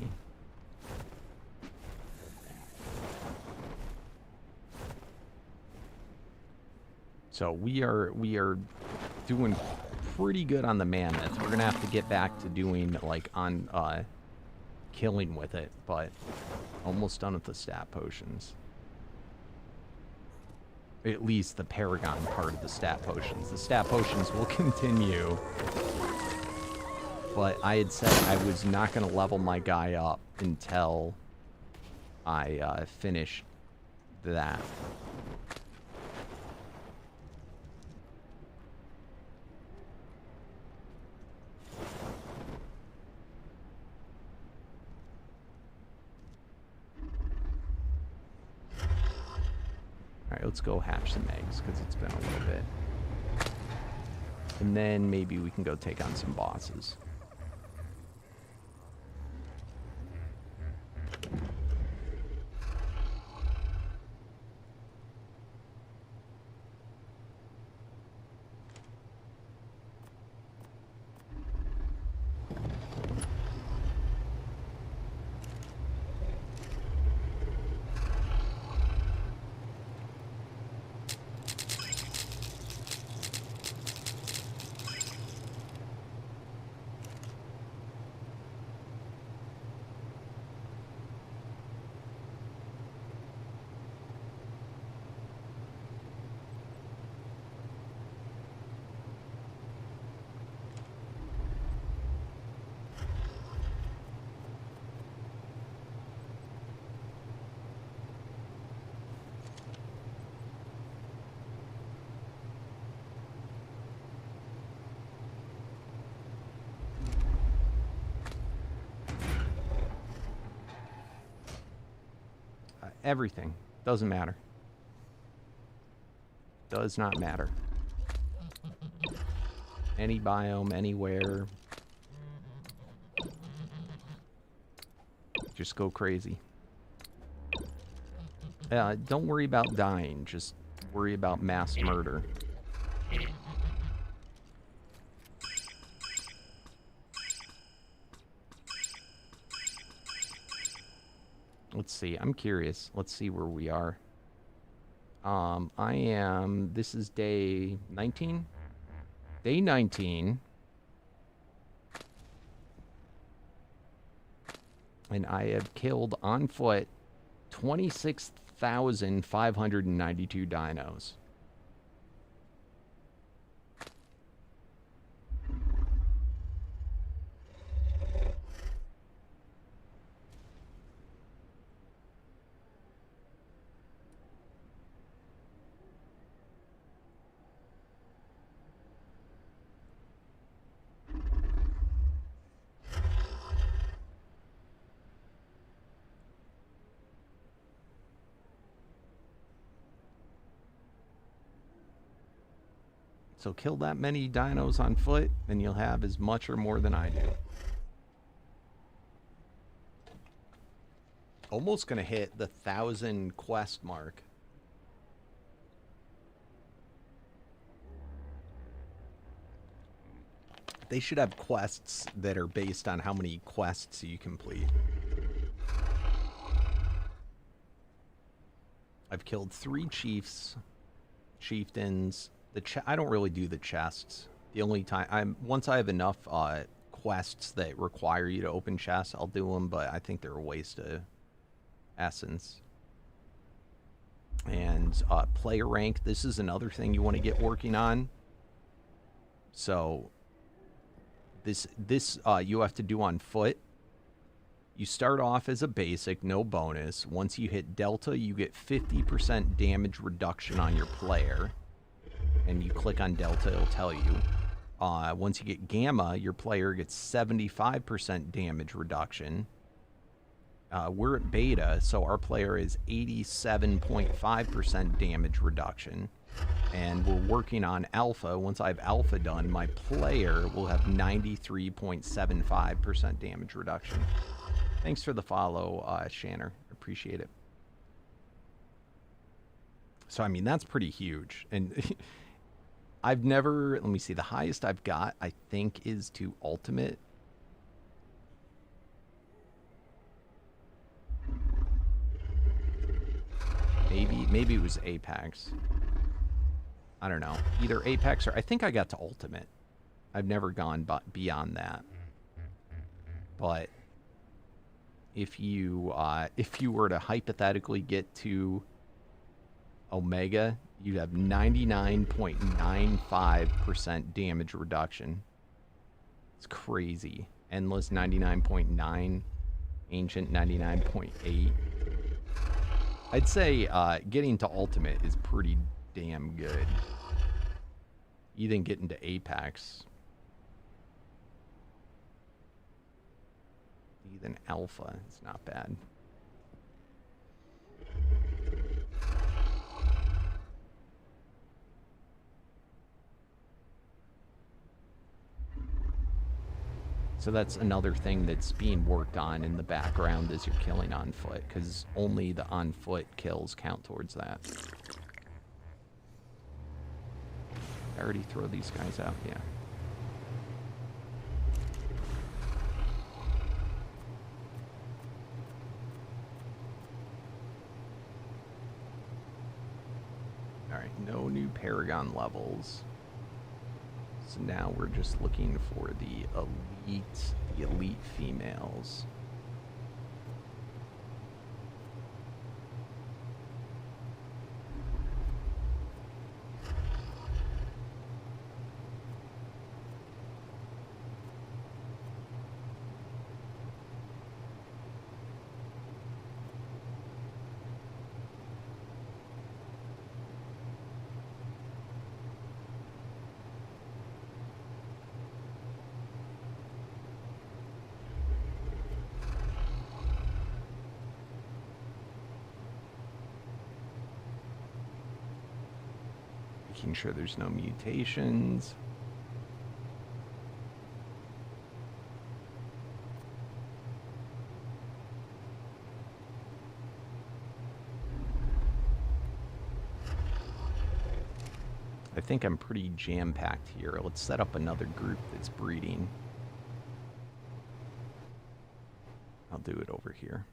So we are doing pretty good on the mammoth. We're gonna have to get back to doing like on killing with it, but almost done with the stat potions. At least the Paragon part of the stat potions. The stat potions will continue. But I had said I was not going to level my guy up until I finished that. Alright, let's go hatch some eggs, because it's been a little bit. And then maybe we can go take on some bosses. Everything. Doesn't matter. Does not matter. Any biome, anywhere. Just go crazy. Don't worry about dying. Just worry about mass murder. Let's see. I'm curious. Let's see where we are. This is day 19? Day 19. And I have killed on foot 26,592 dinos. So kill that many dinos on foot, and you'll have as much or more than I do. Almost gonna hit the 1,000 quest mark. They should have quests that are based on how many quests you complete. I've killed 3 chiefs, chieftains. I don't really do the chests. The only time once I have enough quests that require you to open chests, I'll do them. But I think they're a waste of essence. And player rank. This is another thing you want to get working on. So this you have to do on foot. You start off as a basic, no bonus. Once you hit Delta, you get 50% damage reduction on your player. And you click on Delta, it'll tell you. Once you get Gamma, your player gets 75% damage reduction. We're at Beta, so our player is 87.5% damage reduction. And we're working on Alpha. Once I have Alpha done, my player will have 93.75% damage reduction. Thanks for the follow, Shanner. Appreciate it. So, I mean, that's pretty huge. And I've never... Let me see. The highest I've got, I think, is to Ultimate. Maybe it was Apex. I don't know. Either Apex or... I think I got to Ultimate. I've never gone beyond that. But... If you were to hypothetically get to Omega, you'd have 99.95% damage reduction. It's crazy. Endless 99.9, Ancient 99.8. I'd say getting to Ultimate is pretty damn good. Even getting to Apex. Than Alpha. It's not bad. So that's another thing that's being worked on in the background as you're killing on foot, because only the on foot kills count towards that. I already throw these guys out, yeah. No new Paragon levels. So now we're just looking for the elite females. Making sure there's no mutations. I think I'm pretty jam-packed here. Let's set up another group that's breeding. I'll do it over here.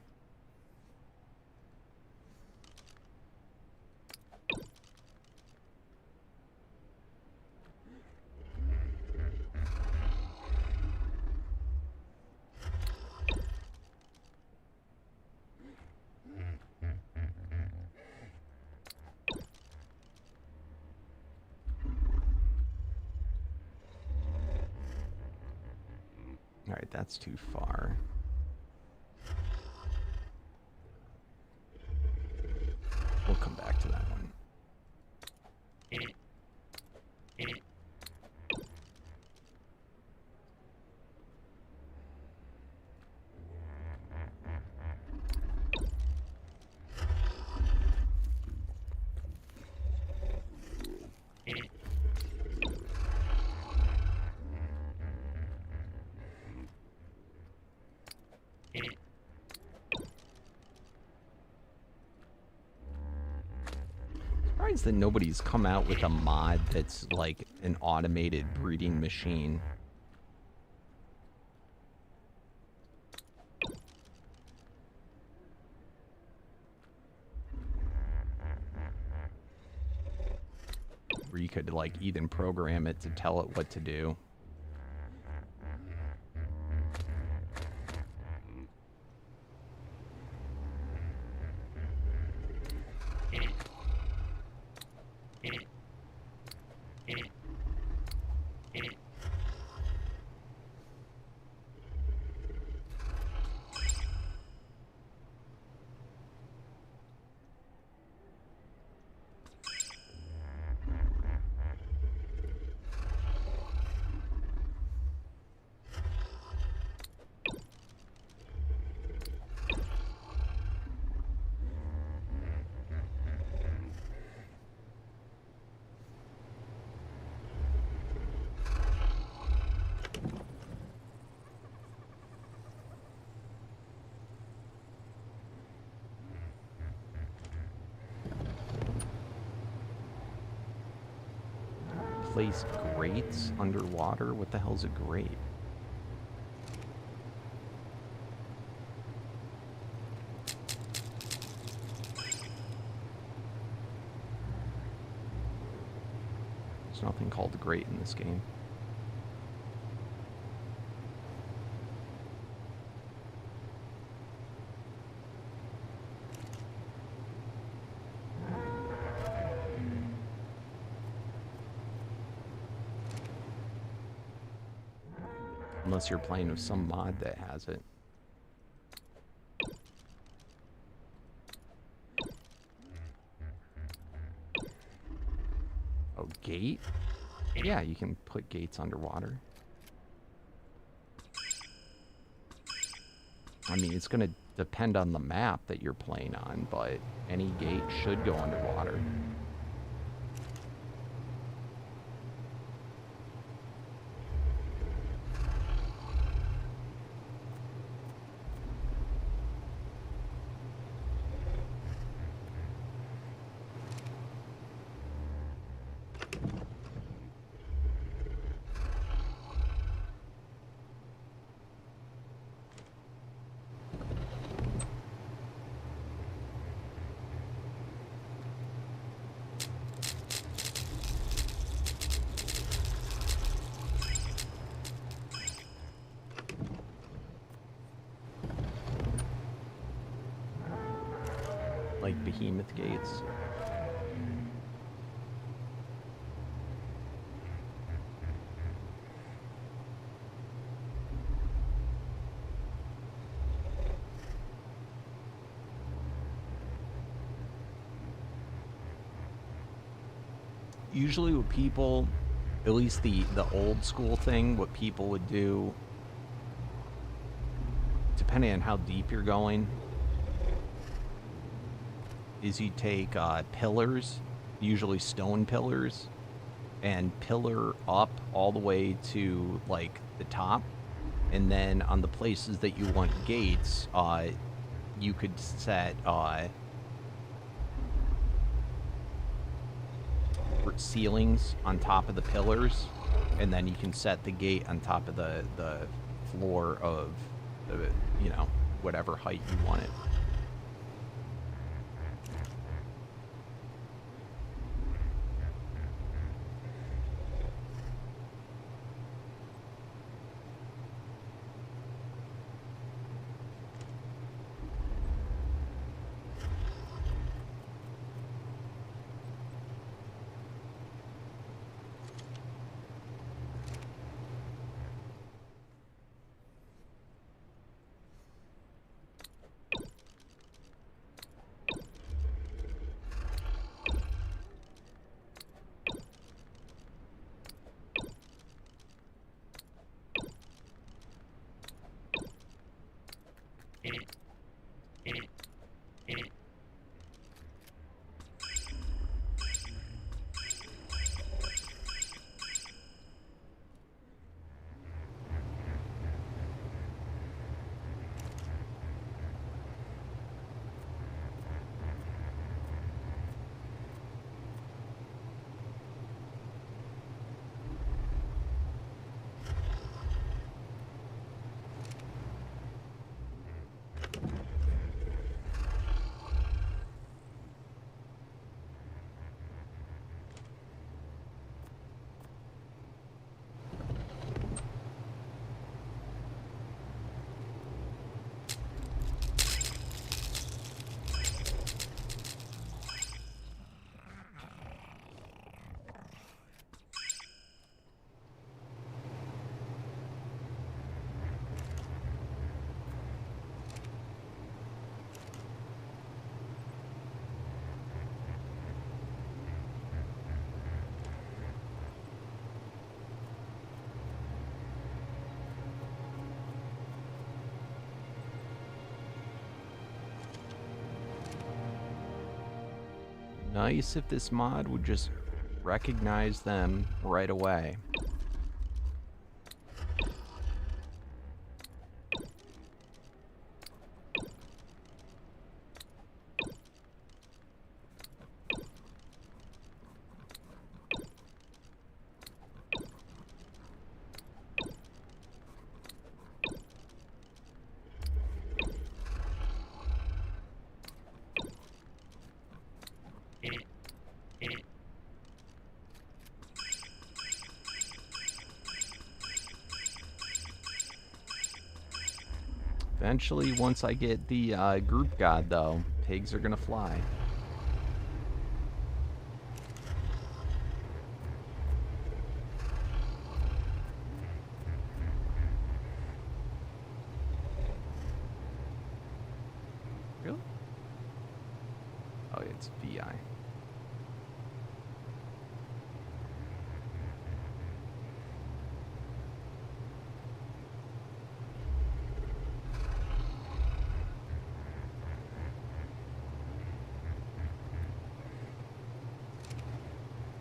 Alright, that's too far. We'll come back to that one. surprised that nobody's come out with a mod that's like an automated breeding machine. Where you could like even program it to tell it what to do. Place grates underwater? What the hell's a grate? There's nothing called a grate in this game. Unless you're playing with some mod that has it. Oh, gate? Yeah, you can put gates underwater. I mean, it's going to depend on the map that you're playing on, but any gate should go underwater. Like behemoth gates. Usually what people, at least the old school thing, what people would do, depending on how deep you're going, is you take pillars, usually stone pillars, and pillar up all the way to like the top, and then on the places that you want gates, you could set ceilings on top of the pillars, and then you can set the gate on top of the floor of the, you know, whatever height you want it. Nice if this mod would just recognize them right away. Eventually, once I get the group god, though, pigs are gonna fly. Really? Oh, it's VI.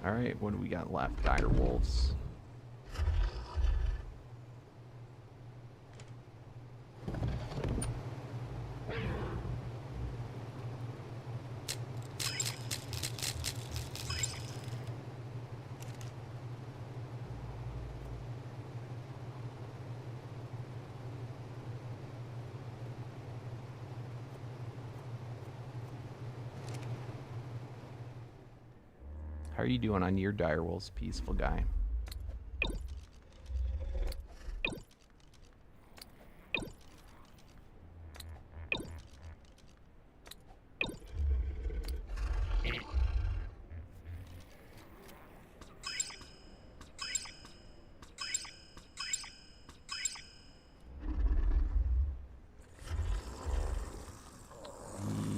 Alright, what do we got left? Direwolves. How are you doing on your direwolves, peaceful guy?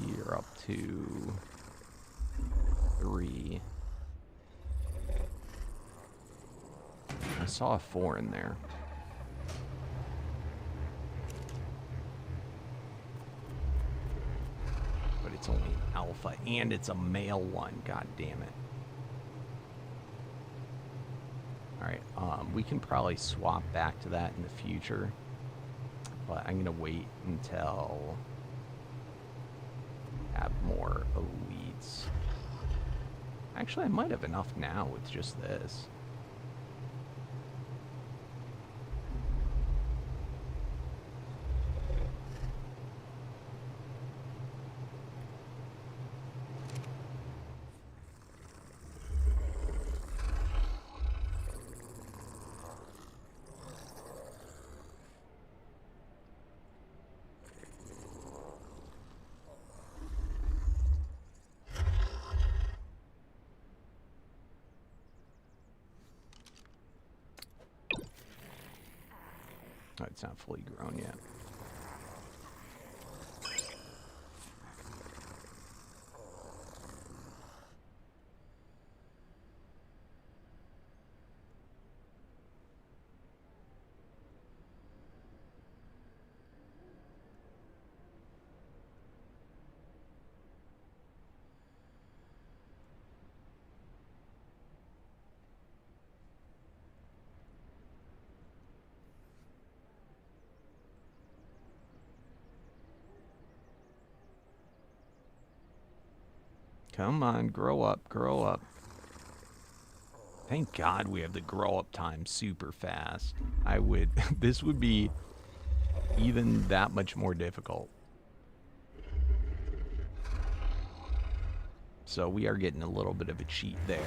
You're up to 3. I saw a 4 in there. But it's only an alpha, and it's a male one. God damn it. Alright, we can probably swap back to that in the future. But I'm going to wait until I have more elites. Actually, I might have enough now with just this. Oh, it's not fully grown yet. Come on, grow up, grow up. Thank God we have the grow up time super fast. This would be even that much more difficult. So we are getting a little bit of a cheat there.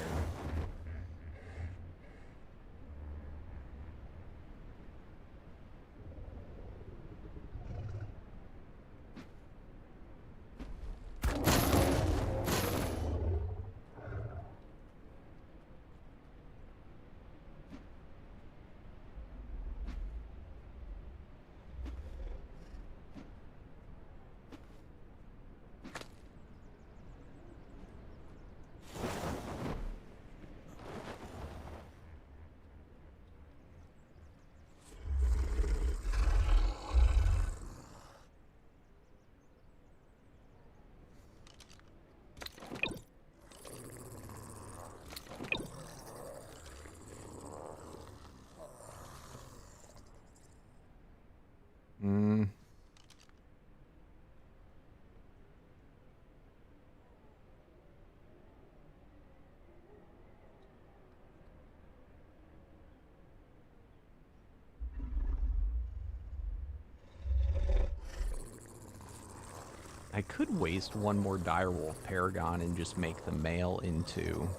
I could waste one more direwolf paragon and just make the male into...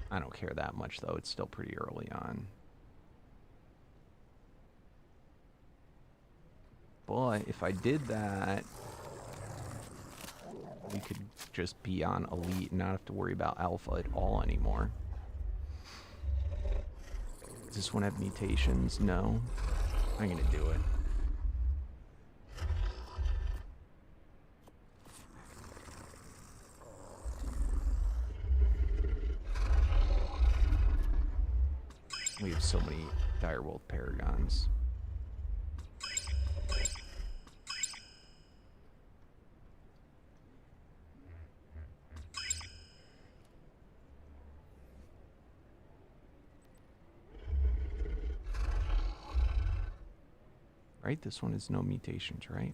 I don't care that much, though. It's still pretty early on. But if I did that, we could just be on elite and not have to worry about alpha at all anymore. Does this one have mutations? No. I'm gonna do it. We have so many direwolf paragons. Right? This one is no mutations, right?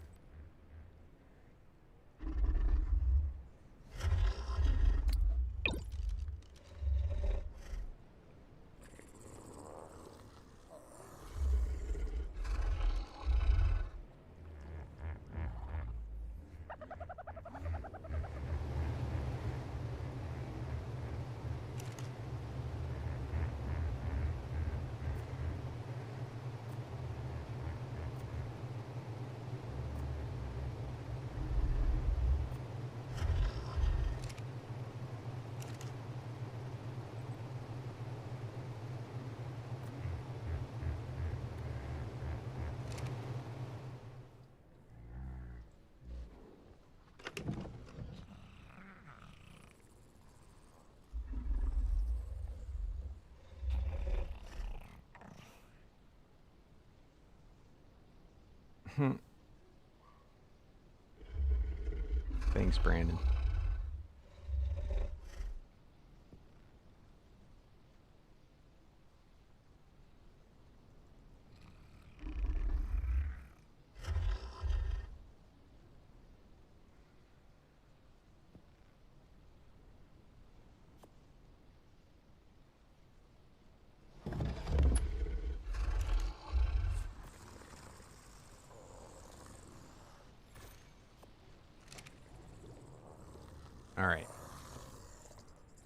Thanks, Brandon. All right.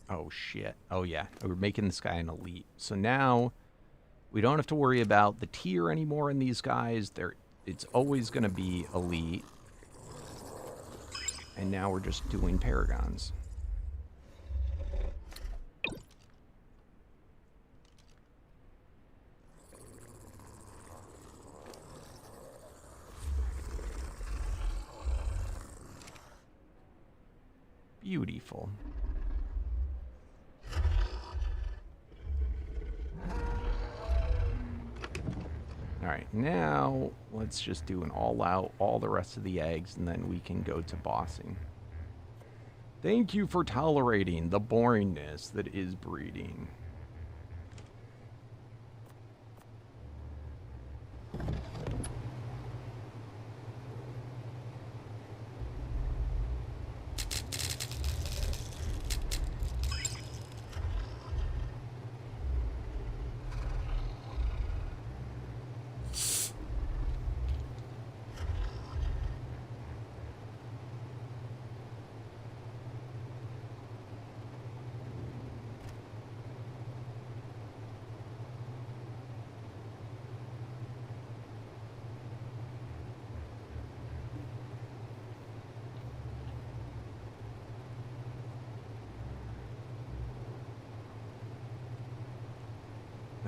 Oh, shit. Oh, yeah. We're making this guy an elite. So now we don't have to worry about the tier anymore in these guys. It's always going to be elite. And now we're just doing paragons. Beautiful. All right, now let's just do an all-out, all the rest of the eggs, and then we can go to bossing. Thank you for tolerating the boringness that is breeding.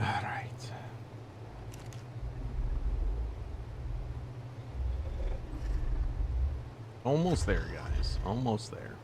All right. Almost there, guys. Almost there.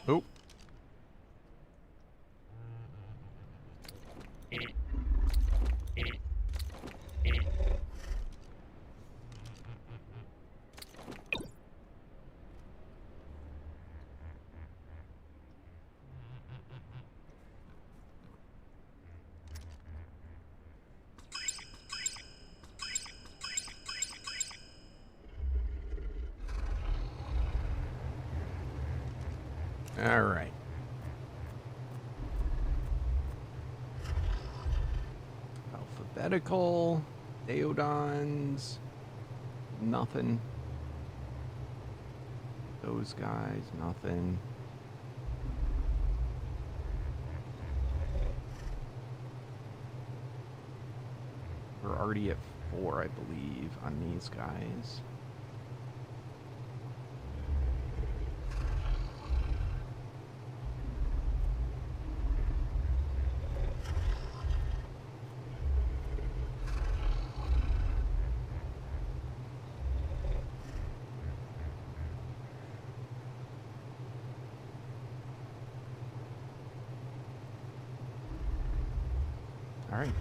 Oh. All right. Alphabetical. Deodons. Nothing. Those guys, nothing. We're already at 4, I believe, on these guys. All right.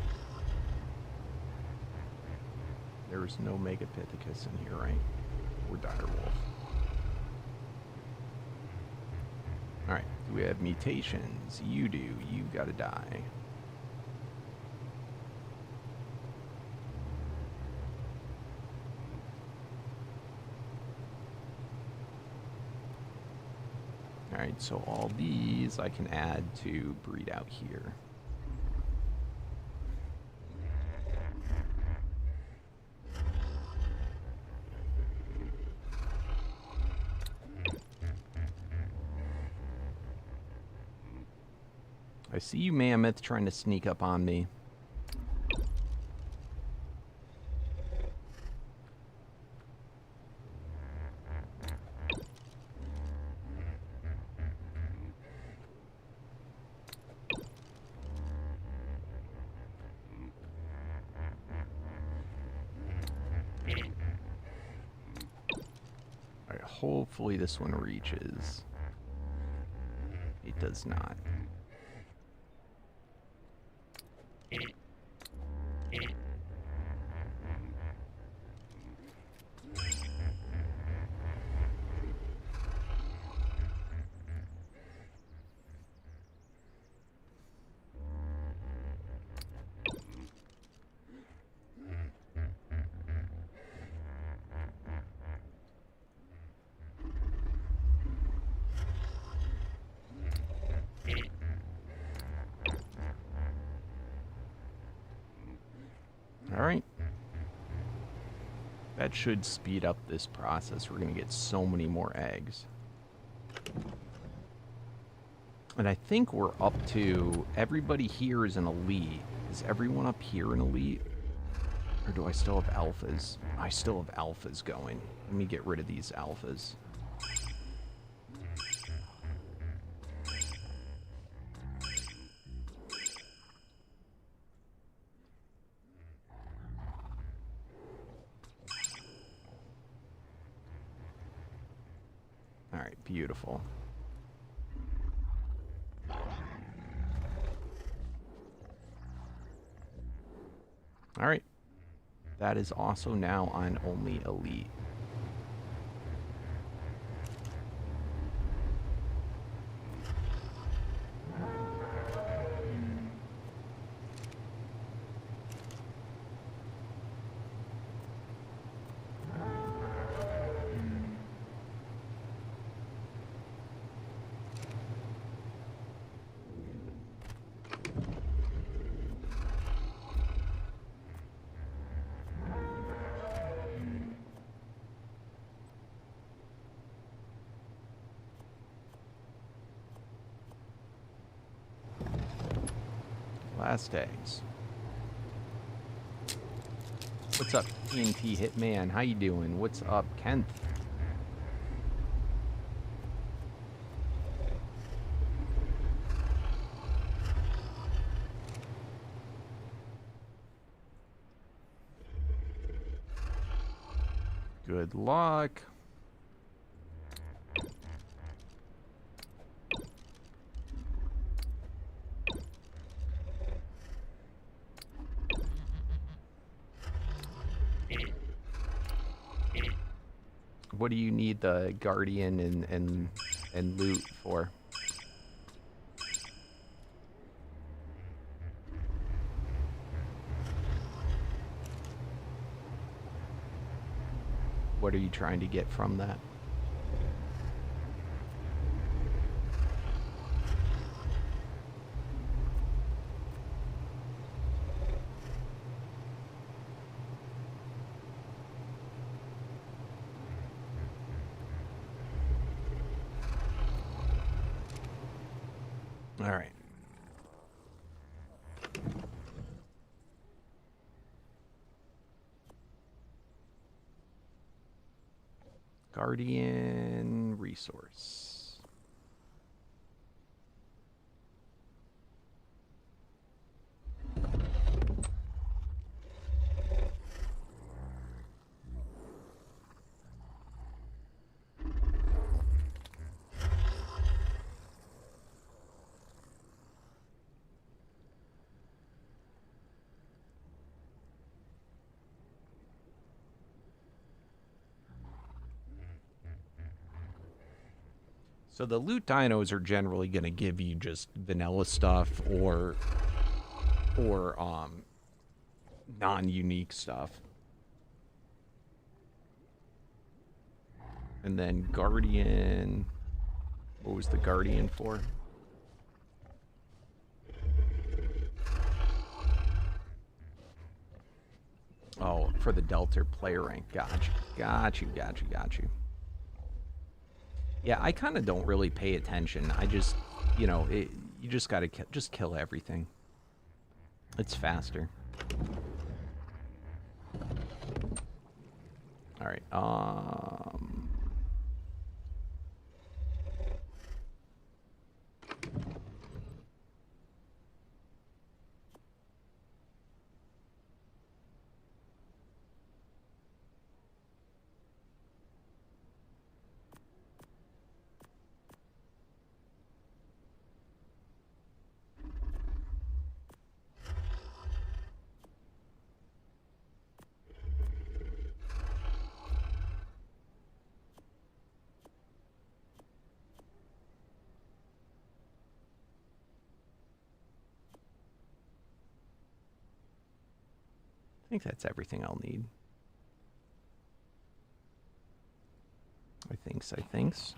There's no Megapithecus in here, right? Or direwolf. All right. Do we have mutations? You do. You gotta die. All right. So all these I can add to breed out here. I see you, Mammoth, trying to sneak up on me. All right, hopefully this one reaches. It does not. All right. That should speed up this process. We're going to get so many more eggs. And I think we're up to... Everybody here is an elite. Is everyone up here an elite? Or do I still have alphas? I still have alphas going. Let me get rid of these alphas. All right, beautiful. All right. That is also now on only elite. Last eggs. What's up, TNT Hitman? How you doing? What's up, Kent? Good luck. What do you need the guardian and loot for? What are you trying to get from that? All right. Guardian resource. So the loot dinos are generally going to give you just vanilla stuff or non-unique stuff. And then Guardian, what was the Guardian for? Oh, for the Delta player rank. Got you. Yeah, I kind of don't really pay attention. I just, you know, you just gotta just kill everything. It's faster. All right. I think that's everything I'll need. I thinks.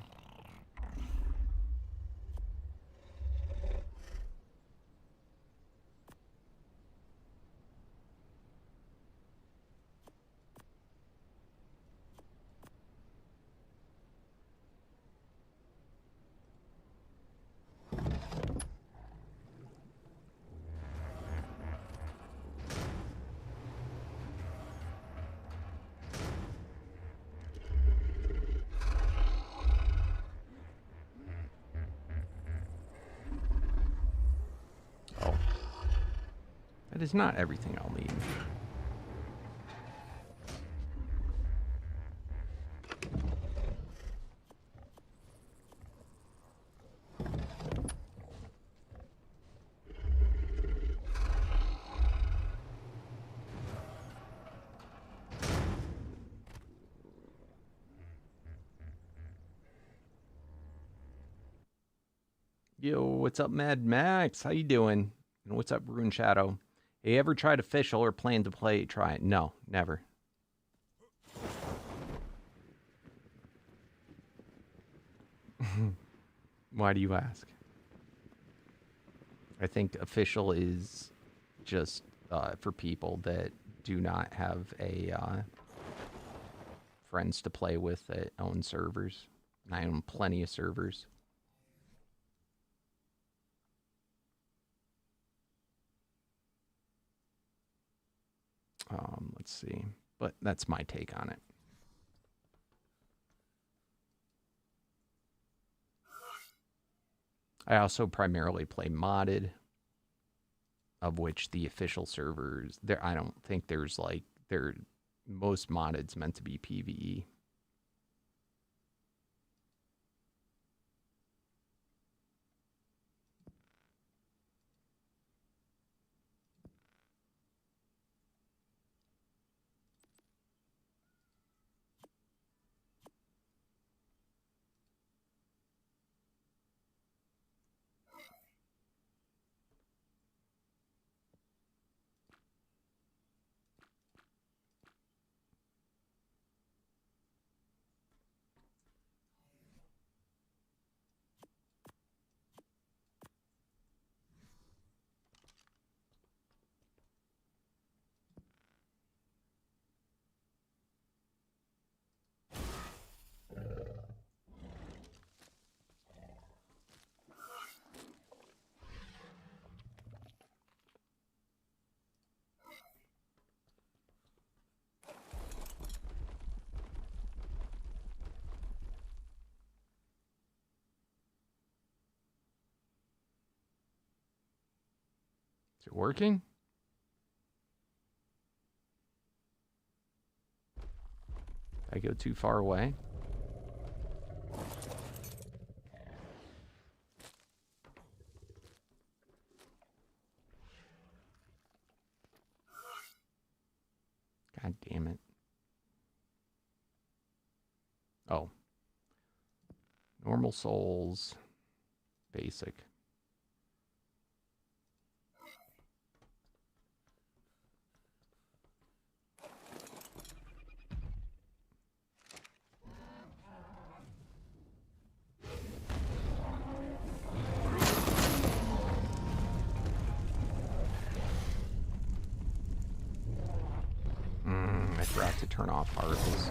That is not everything I'll need. Yo, what's up, Mad Max? How you doing? And what's up, Rune Shadow? Hey, ever tried official or plan to play? Try it. No, never. Why do you ask? I think official is just for people that do not have a friends to play with that own servers. And I own plenty of servers. Let's see. But that's my take on it. I also primarily play modded, of which the official servers, there I don't think there's like most modded's meant to be PvE. Is it working? Did I go too far away? God damn it. Oh. Normal souls. Basic. I forgot to turn off particles.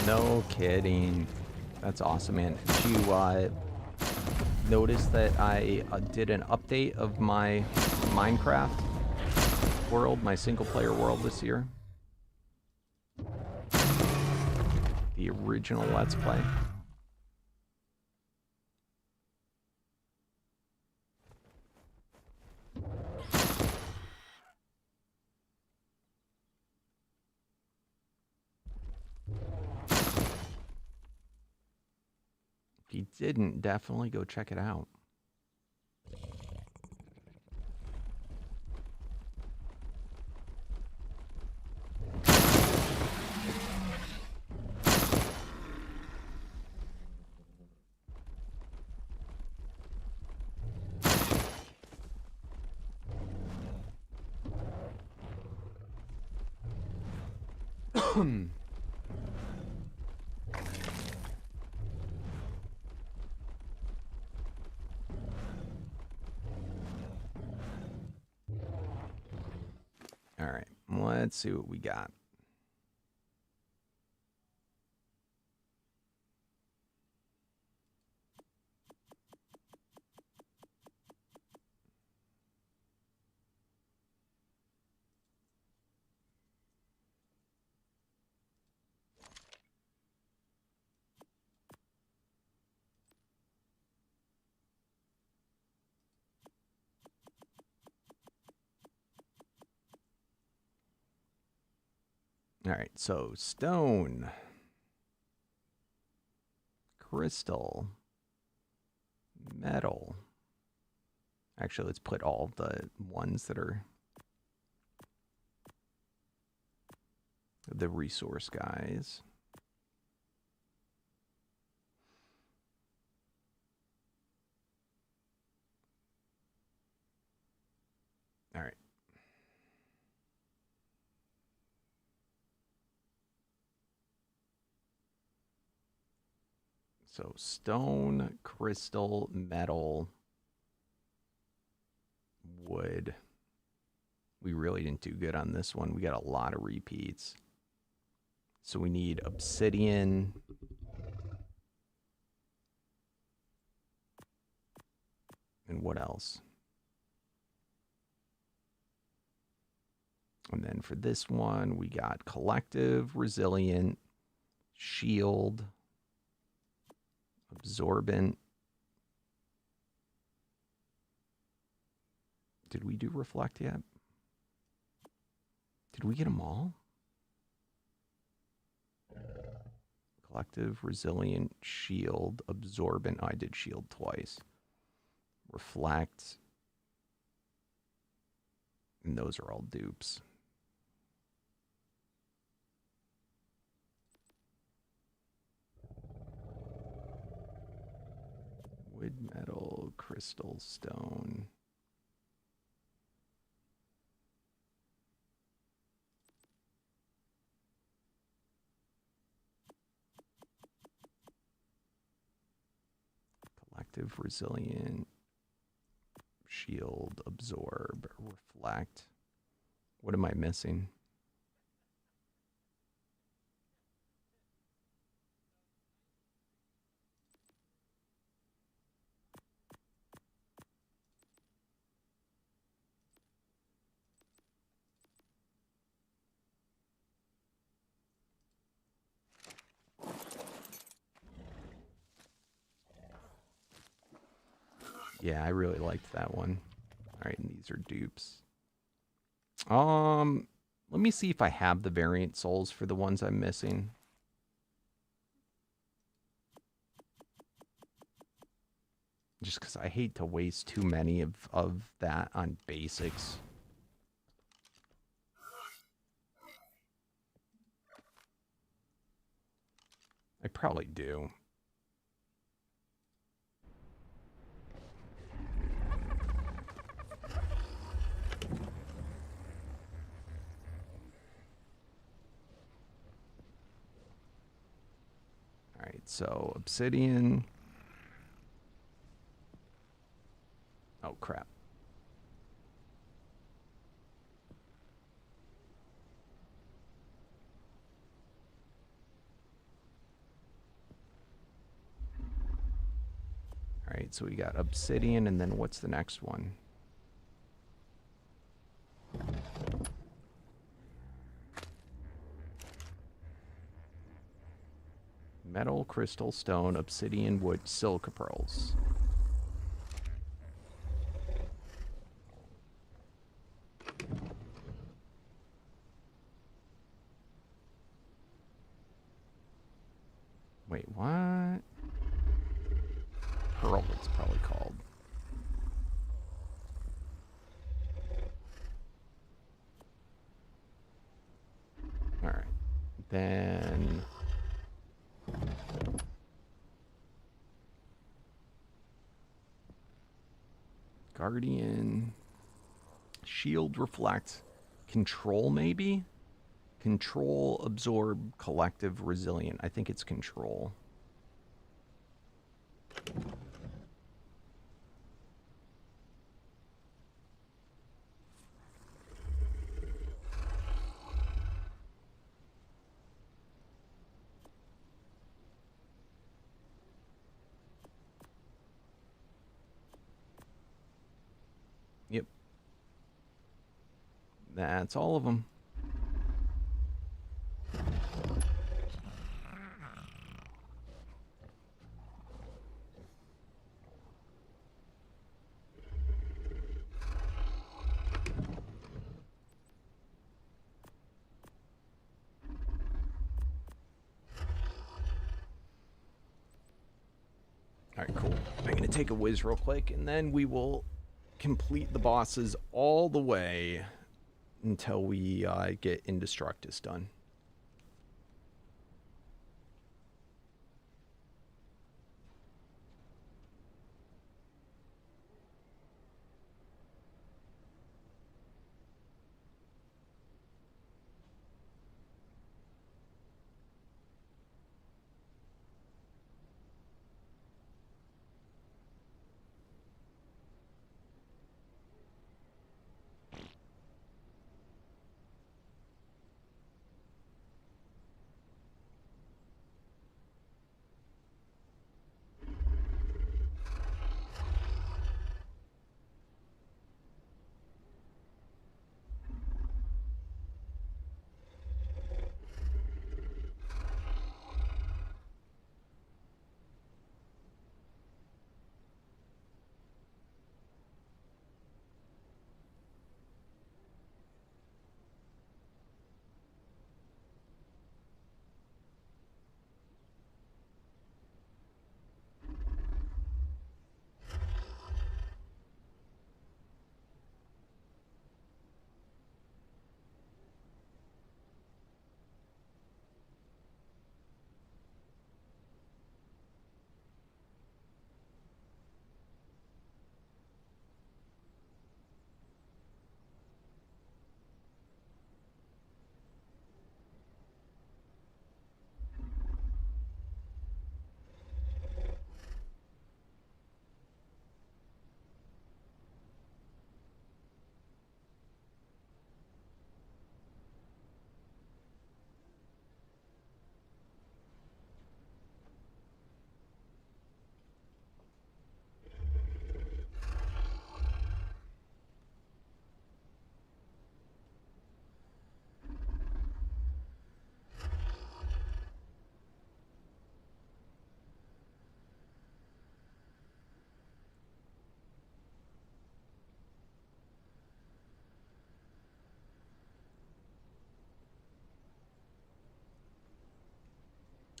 No kidding. That's awesome, man. Did you notice that I did an update of my Minecraft world, my single-player world this year? The original Let's Play. If you didn't, definitely go check it out. All right, let's see what we got. All right, so stone, crystal, metal. Actually, let's put all the ones that are the resource guys. All right. So stone, crystal, metal, wood. We really didn't do good on this one. We got a lot of repeats. So we need obsidian. And what else? And then for this one, we got collective, resilient, shield, absorbent. Did we do reflect yet? Did we get them all? Collective, resilient, shield, absorbent. Oh, I did shield twice. Reflect. And those are all dupes. Wood, metal, crystal, stone. Collective, resilient, shield, absorb, reflect. What am I missing? Yeah, I really liked that one. All right, and these are dupes. Let me see if I have the variant souls for the ones I'm missing. Just because I hate to waste too many of that on basics. I probably do. Alright, so obsidian. Oh, crap. Alright, so we got obsidian, and then what's the next one? Metal, crystal, stone, obsidian, wood, silica pearls. Wait, what? Pearl, it's probably called. Alright. Then... Guardian. Shield, reflect. Control, maybe? Control, absorb, collective, resilient. I think it's control. Yep. That's all of them. Alright, cool. I'm going to take a whiz real quick, and then we will complete the bosses all the way until we get Indestructus done.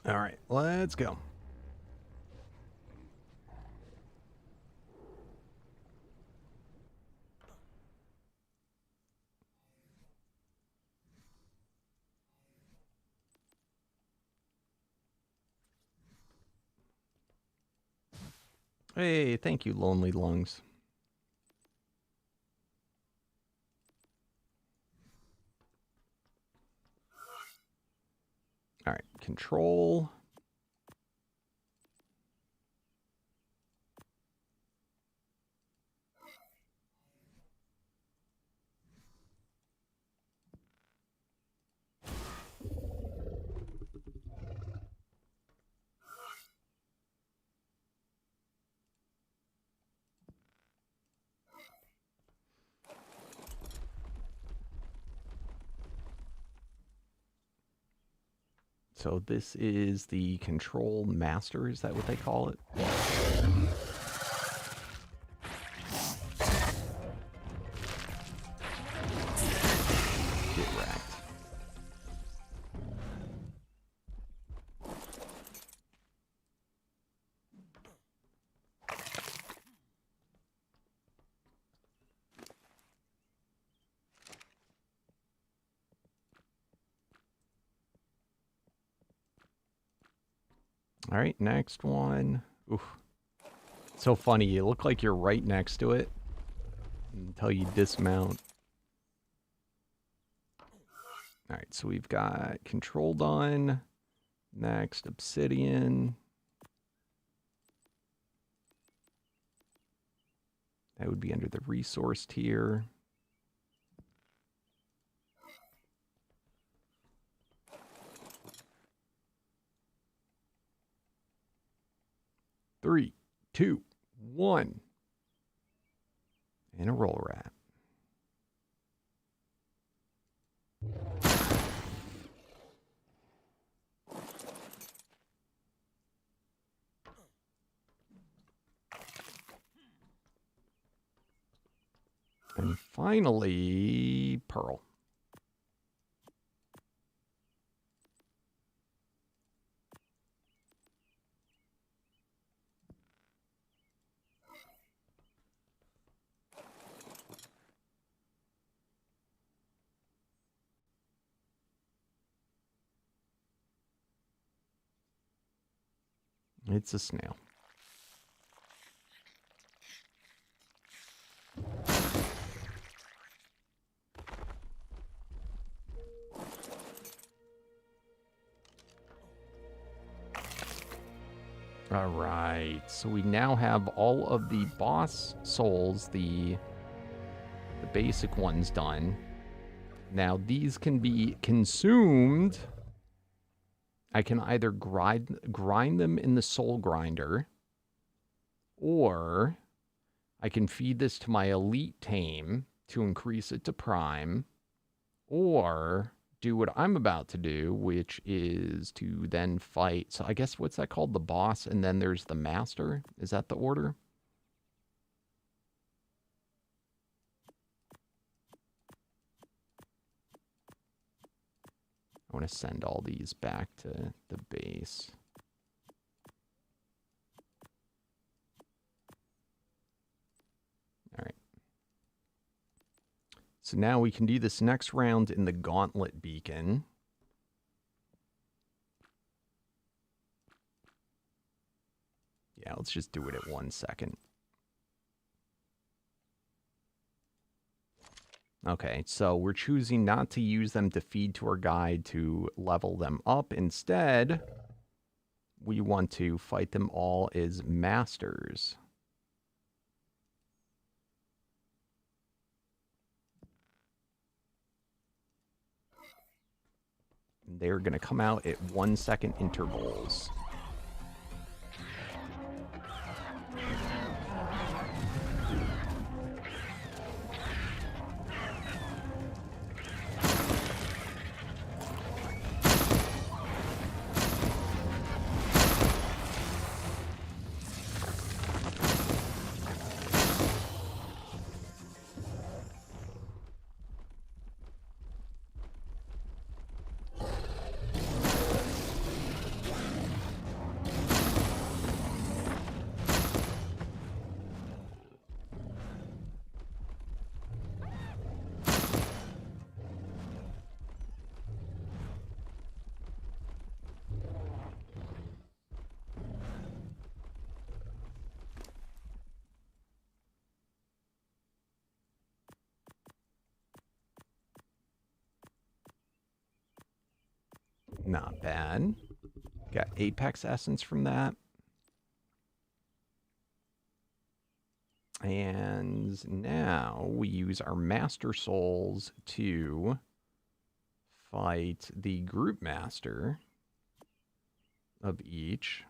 All right, let's go. Hey, thank you, Lonely Lungs. All right, control. So this is the control master, is that what they call it? Get wrecked. All right, next one. Oof. So funny, you look like you're right next to it until you dismount. All right, so we've got control done. Next, obsidian. That would be under the resource tier. Three, two, one. And a roll rat. And finally, pearl. It's a snail. All right, so we now have all of the boss souls, the basic ones done. Now these can be consumed. I can either grind them in the soul grinder, or I can feed this to my elite tame to increase it to prime, or do what I'm about to do, which is to then fight. So I guess, what's that called? The boss, and then there's the master. Is that the order? I want to send all these back to the base. All right. So now we can do this next round in the gauntlet beacon. Yeah, let's just do it at 1 second. Okay, so we're choosing not to use them to feed to our guide to level them up. Instead, we want to fight them all as masters. They're going to come out at 1 second intervals. Not bad. Got Apex Essence from that. And now we use our Master Souls to fight the Group Master of each.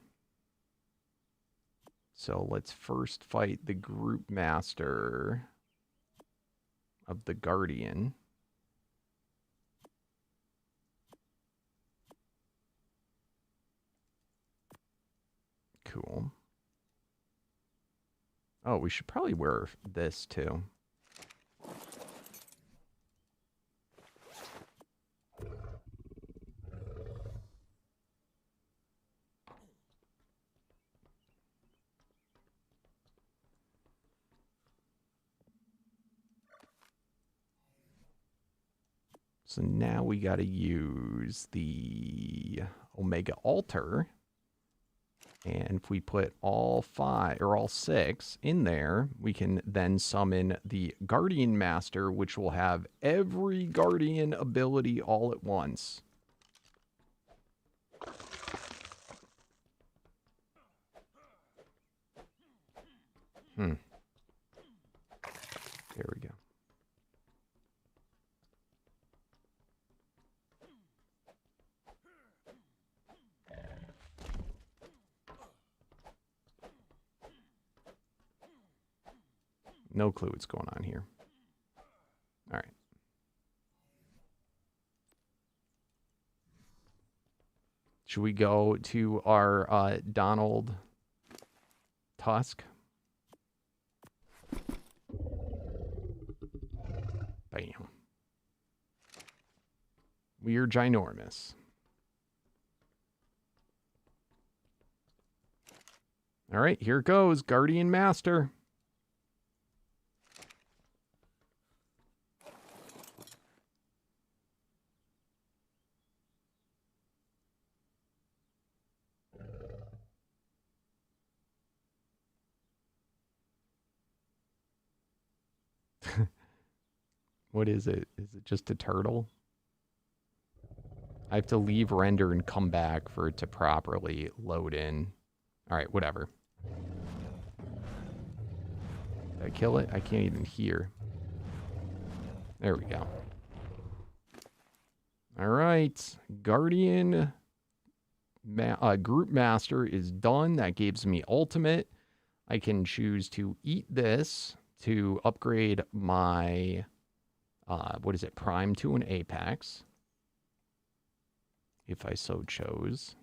So let's first fight the Group Master of the Guardian. Cool. Oh, we should probably wear this too. So now we got to use the Omega Altar. And if we put all 5 or all 6 in there, we can then summon the Guardian Master, which will have every Guardian ability all at once. There we go. No clue what's going on here. All right. Should we go to our Donald Tusk? Bam. We are ginormous. All right, here it goes. Guardian Master. What is it? Is it just a turtle? I have to leave render and come back for it to properly load in. All right, whatever. Did I kill it? I can't even hear. There we go. All right. Guardian Group Master is done. That gives me ultimate. I can choose to eat this to upgrade my... what is it? Prime to an Apex. If I so chose.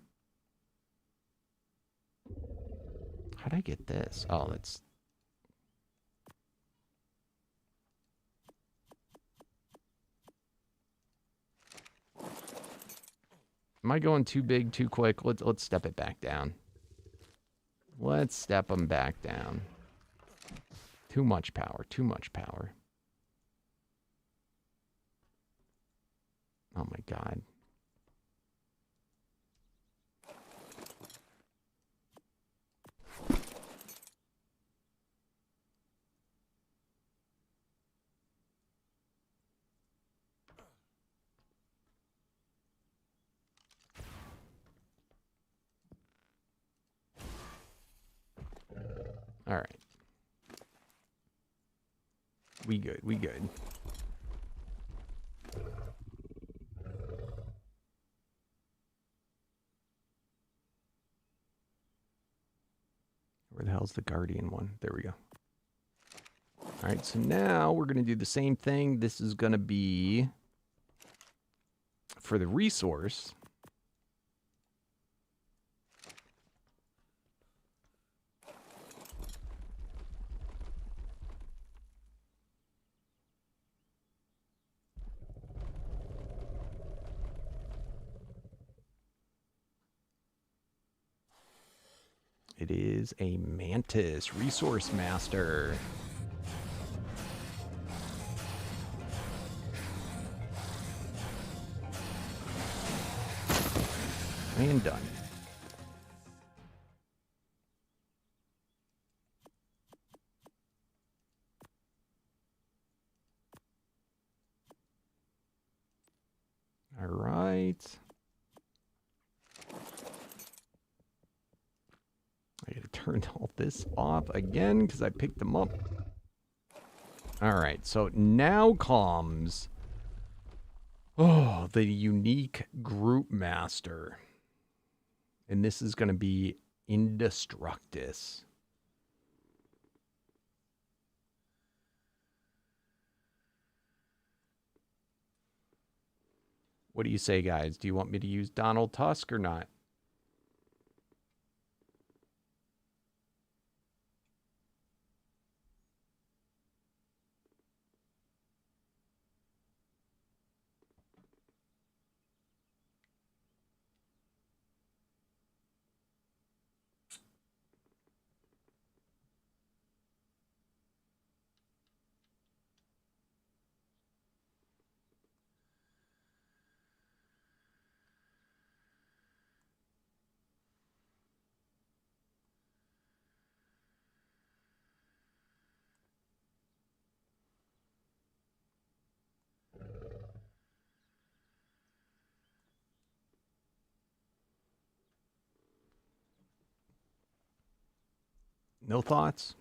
How'd I get this? Oh, that's... Am I going too big, too quick? Let's step it back down. Let's step them back down. Too much power, too much power. Oh my God. All right. We good, we good. Where the hell's the Guardian one? There we go. All right, so now we're going to do the same thing. This is going to be for the resource. It is a Mantis Resource Master. And done. All right. turn all this off again because I picked them up. All right, so now comes, oh, the unique group master. And this is going to be Indestructus. What do you say, guys? Do you want me to use Donald Tusk or not? No thoughts?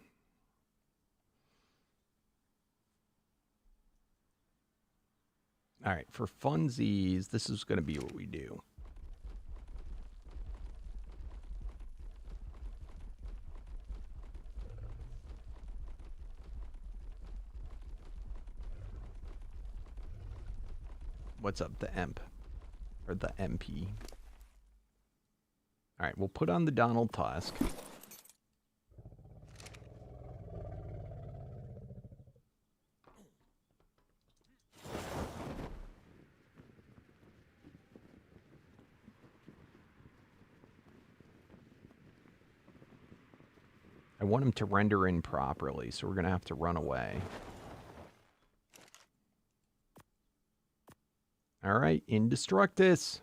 All right, for funsies, this is going to be what we do. What's up, the EMP? Or the MP? All right, we'll put on the Donald Tusk. I want him to render in properly, so we're going to have to run away. All right, Indestructus.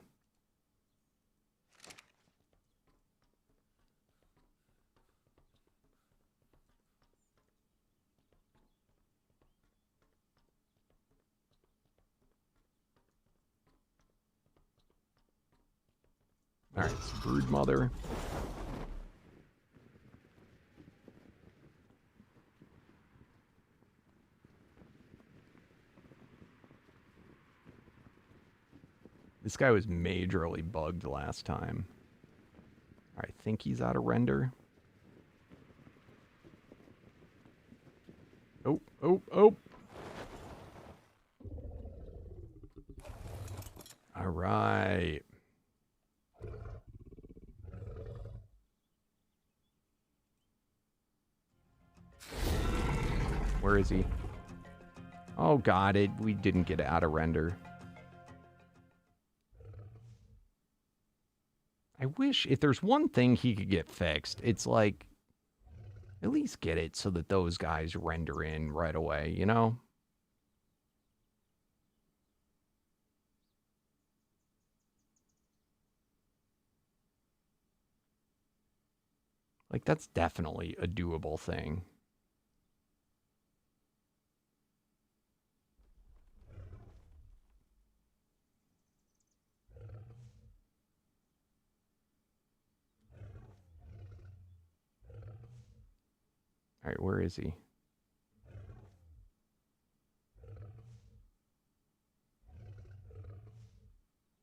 All right, so Broodmother. This guy was majorly bugged last time. All right, I think he's out of render. Oh, oh, oh. All right. Where is he? Oh, God, we didn't get it out of render. I wish, if there's one thing he could get fixed, it's like, at least get it so that those guys render in right away, you know? Like, that's definitely a doable thing. All right, where is he?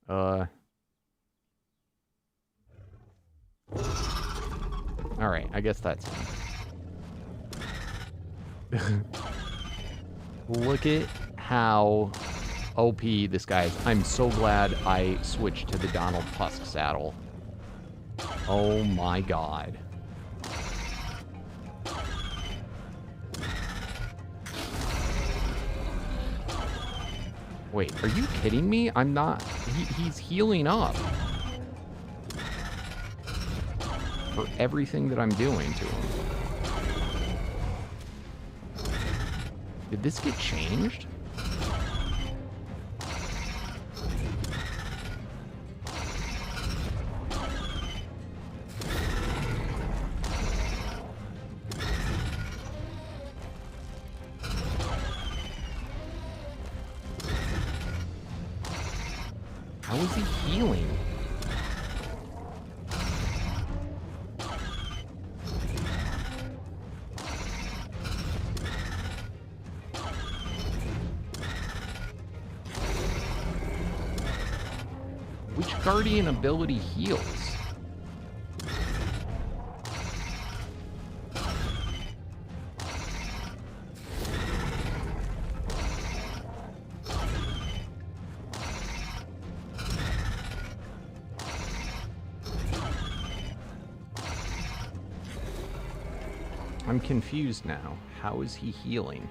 All right, I guess that's him. Look at how OP this guy is. I'm so glad I switched to the Donald Tusk saddle. Oh my God. Wait, are you kidding me? I'm not... He's healing up. For everything that I'm doing to him. Did this get changed? How is he healing? Which guardian ability heals? I'm confused now. How is he healing?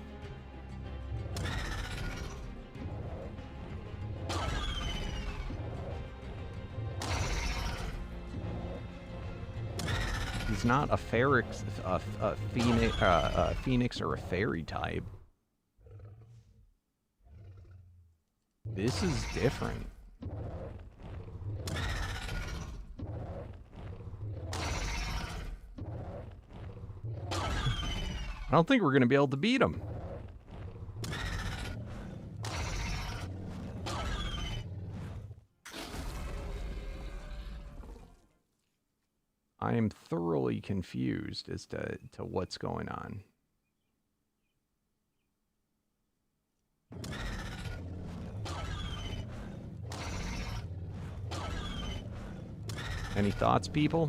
He's not a phoenix or a fairy type. This is different. I don't think we're going to be able to beat him. I am thoroughly confused as to what's going on. Any thoughts, people?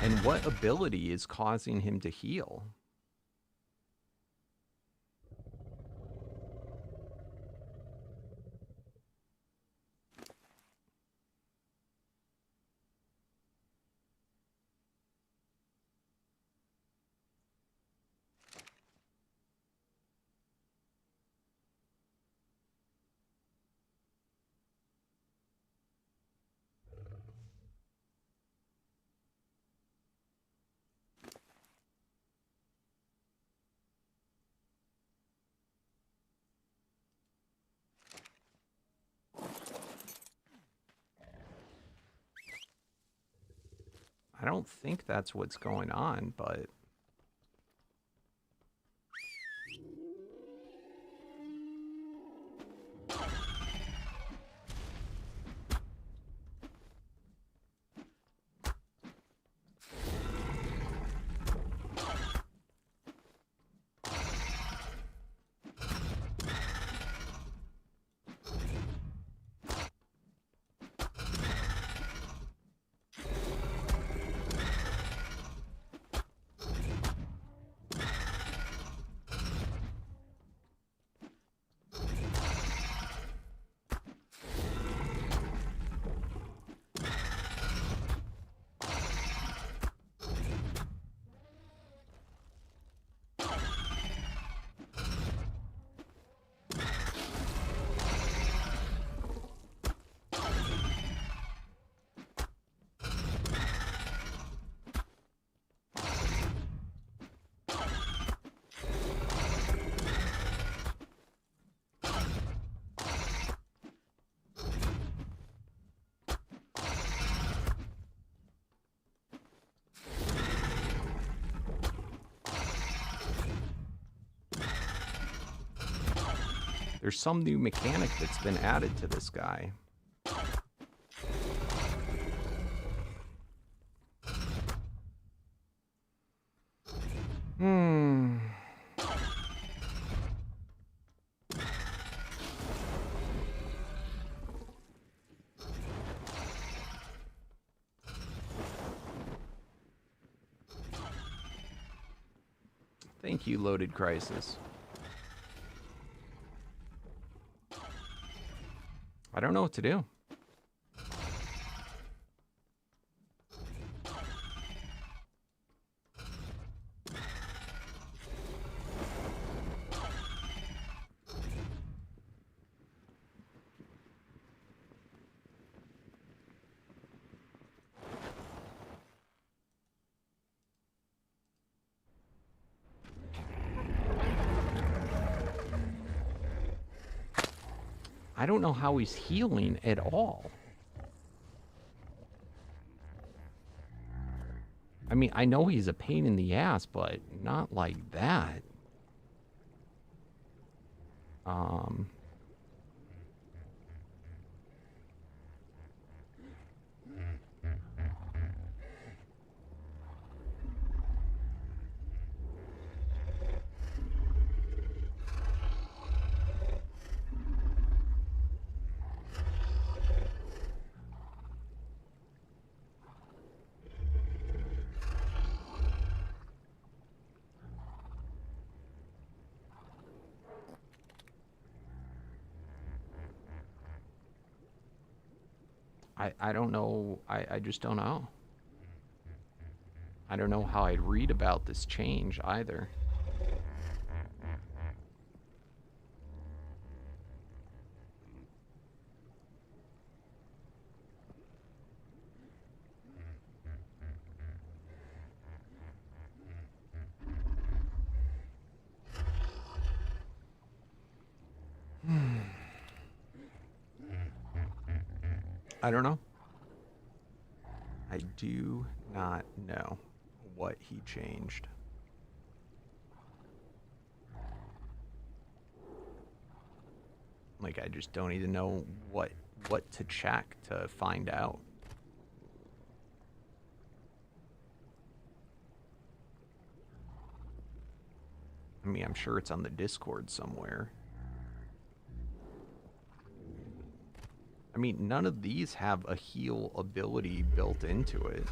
And what ability is causing him to heal? I don't think that's what's going on, but... There's some new mechanic that's been added to this guy. Thank you, Loaded Crisis. I don't know what to do. I don't know how he's healing at all. I mean, I know he's a pain in the ass, but not like that. I don't know. I just don't know. I don't know how I'd read about this change either. I don't know. I do not know what he changed. Like, I just don't even know what to check to find out. I mean, I'm sure it's on the Discord somewhere. I mean, none of these have a heal ability built into it.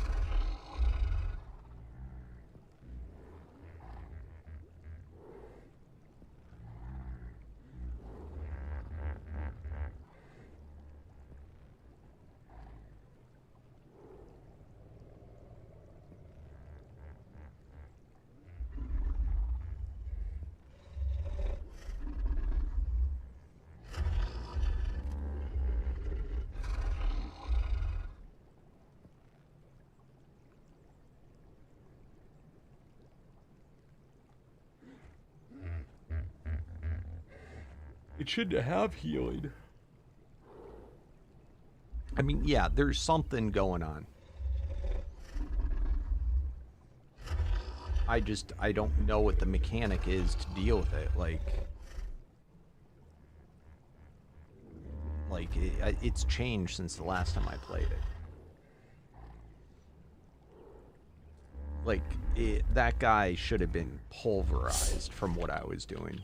It shouldn't have healing. I mean, yeah, there's something going on. I don't know what the mechanic is to deal with it. It's changed since the last time I played it. That guy should have been pulverized from what I was doing.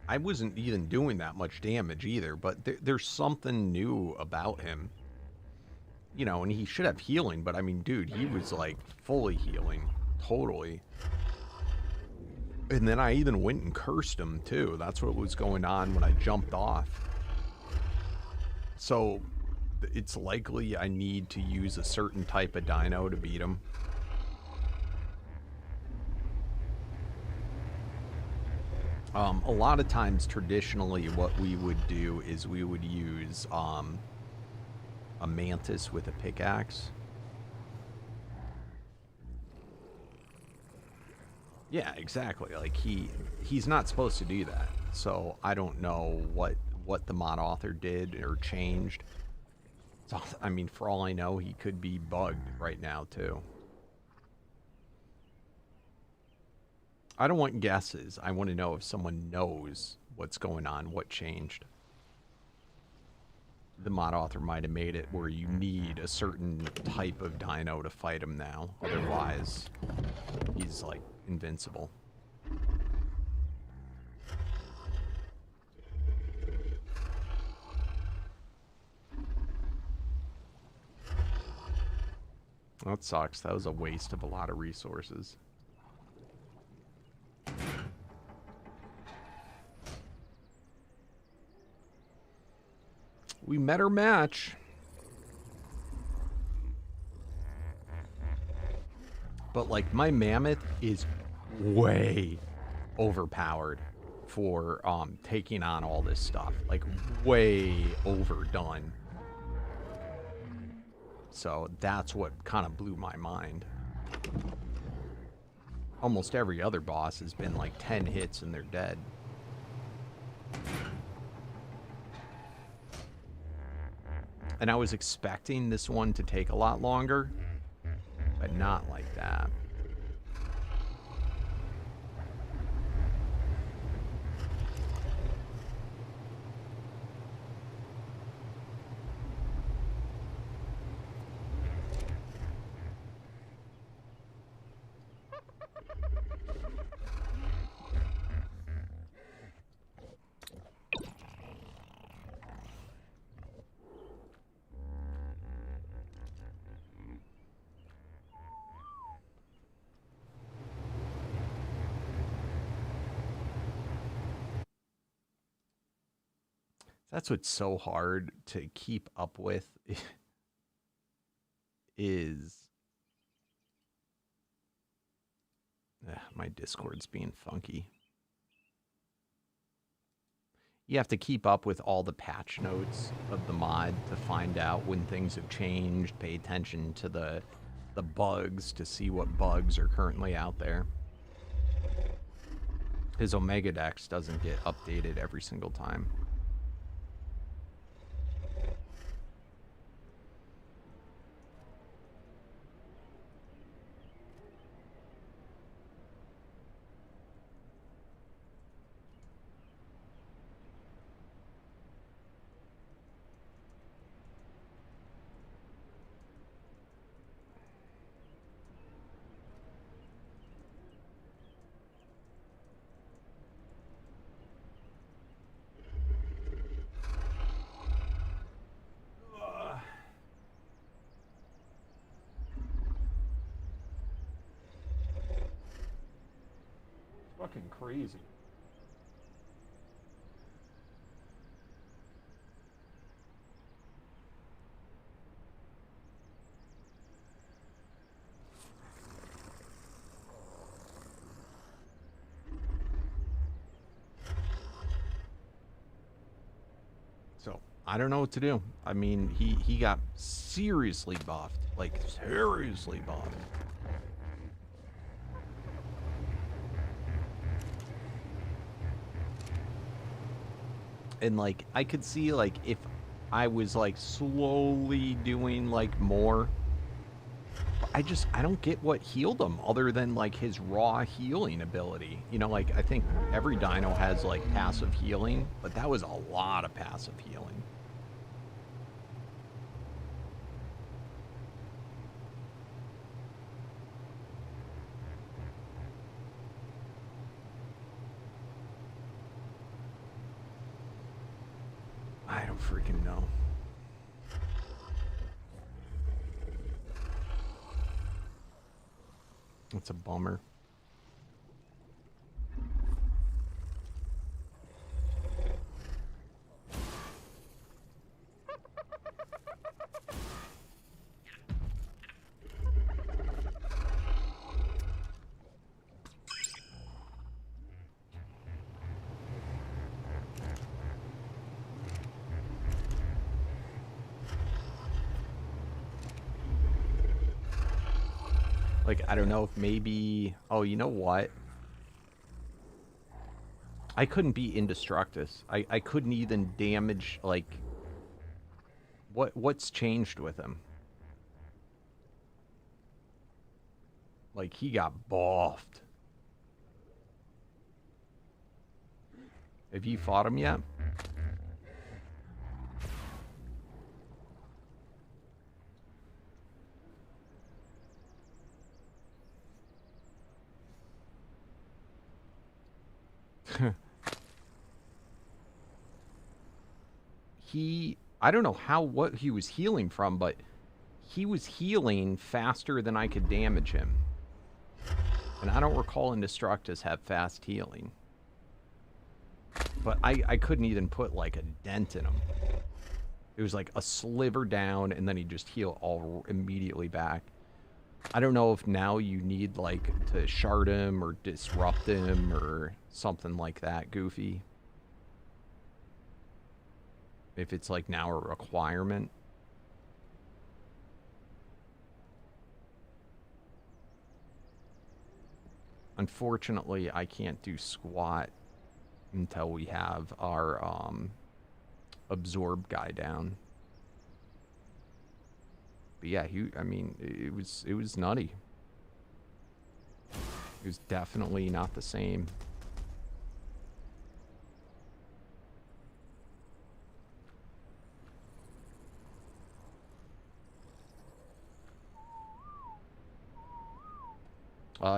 I wasn't even doing that much damage either, but there's something new about him. You know, and he should have healing, but I mean, dude, he was like fully healing. Totally. And then I even went and cursed him too. That's what was going on when I jumped off. So it's likely I need to use a certain type of dino to beat him. A lot of times, traditionally, what we would do is we would use a mantis with a pickaxe. Yeah, exactly. Like, he's not supposed to do that. So I don't know what the mod author did or changed. So, I mean, for all I know, he could be bugged right now, too. I don't want guesses. I want to know if someone knows what's going on, what changed. The mod author might have made it where you need a certain type of dino to fight him now. Otherwise, he's, like, invincible. That sucks. That was a waste of a lot of resources. We met our match. But, like, my mammoth is way overpowered for taking on all this stuff. Like, way overdone. So that's what kind of blew my mind. Almost every other boss has been like 10 hits and they're dead. And I was expecting this one to take a lot longer, but not like that. That's what's so hard to keep up with is... my Discord's being funky. You have to keep up with all the patch notes of the mod to find out when things have changed, pay attention to the bugs to see what bugs are currently out there. His Omega Dex doesn't get updated every single time. Fucking crazy. So, I don't know what to do. I mean, he got seriously buffed. Like, seriously buffed. And, like, I could see, like, if I was, like, slowly doing, like, more. I don't get what healed him other than, like, his raw healing ability. You know, like, I think every dino has, like, passive healing, but that was a lot of passive healing. I don't freaking know. It's a bummer. Like, I don't know if maybe... Oh, you know what? I couldn't be Indestructus. I couldn't even damage, like... What's changed with him? Like, he got buffed. Have you fought him yet? I don't know what he was healing from, but he was healing faster than I could damage him. And I don't recall Indestructus have fast healing. But I couldn't even put, like, a dent in him. It was like a sliver down, and then he'd just heal all immediately back. I don't know if now you need, like, to shard him or disrupt him or something like that goofy. If it's, like, now a requirement. Unfortunately, I can't do squat until we have our absorb guy down. But yeah, I mean, it was nutty. It was definitely not the same.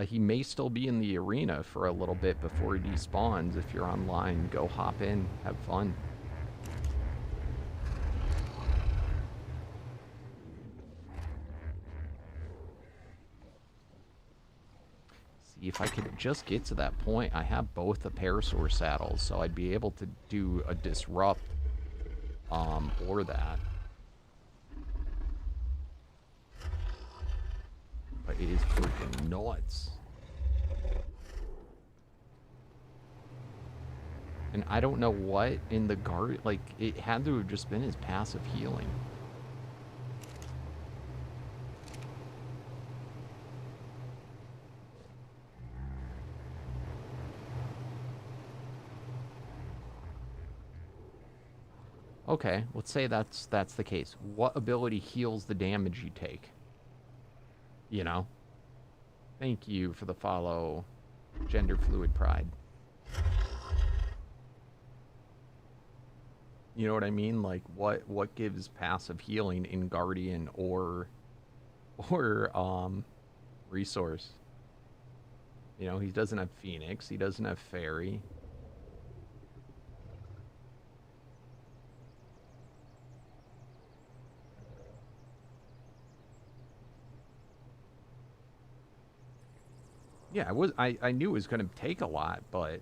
He may still be in the arena for a little bit before he despawns. If you're online, go hop in, have fun. See, if I could just get to that point, I have both the Parasaur saddles, so I'd be able to do a disrupt or that. But it is freaking nuts. And I don't know what in the guard, like, it had to have just been his passive healing. Okay, let's say that's the case. What ability heals the damage you take? You know? Thank you for the follow, Gender Fluid Pride. You know what I mean? Like, what gives passive healing in Guardian or Resource? You know, he doesn't have Phoenix. He doesn't have Fairy. Yeah, I knew it was going to take a lot, but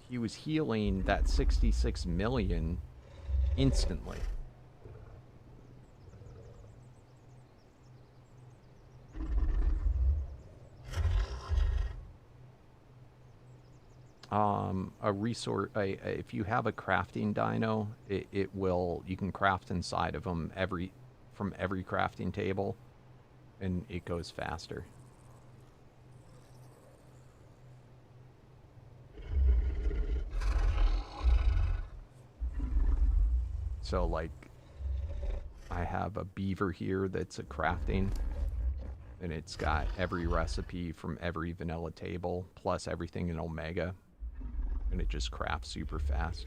he was healing that 66 million instantly. A resource, if you have a crafting dino, it will, you can craft inside of them from every crafting table, and it goes faster. So, like, I have a beaver here that's a crafting, and it's got every recipe from every vanilla table, plus everything in Omega, and it just crafts super fast.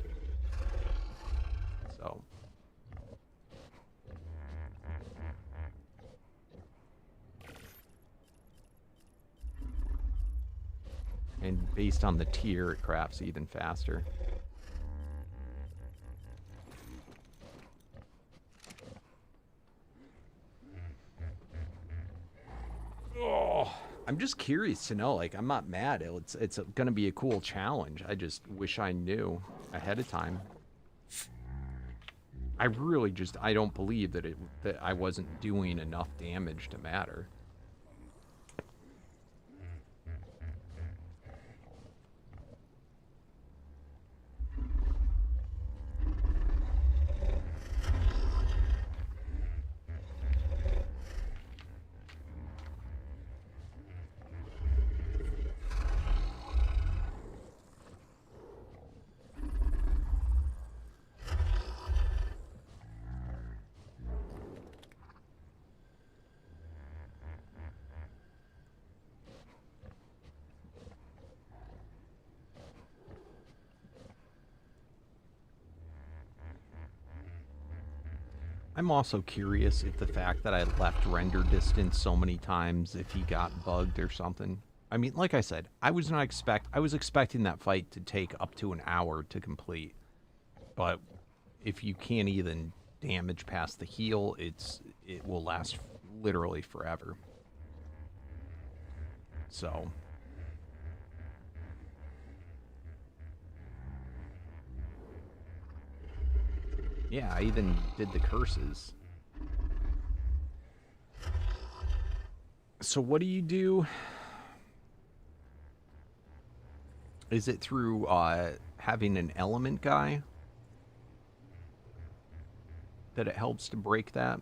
So... and based on the tier, it crafts even faster. Oh, I'm just curious to know. Like, I'm not mad. It's going to be a cool challenge. I just wish I knew ahead of time. I really just, I don't believe that I wasn't doing enough damage to matter. I'm also curious if the fact that I left render distance so many times, if he got bugged or something. I mean, like I said, I was expecting that fight to take up to an hour to complete. But if you can't even damage past the heal, it will last literally forever. So... yeah, I even did the curses. So what do you do? Is it through having an element guy that it helps to break that?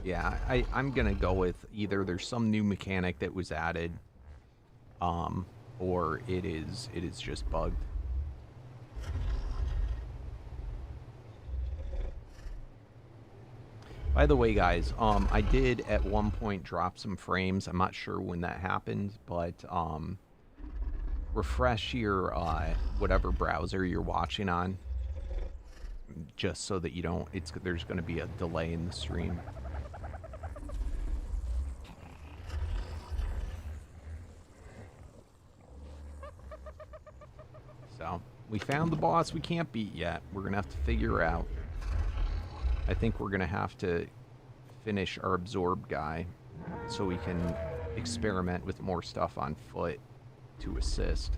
Yeah, I'm gonna go with either there's some new mechanic that was added, or it is just bugged. By the way, guys, I did at one point drop some frames. I'm not sure when that happened, but refresh your whatever browser you're watching on, just so that you don't. There's going to be a delay in the stream. So, we found the boss we can't beat yet. We're going to have to figure out I think we're going to have to finish our absorb guy so we can experiment with more stuff on foot to assist.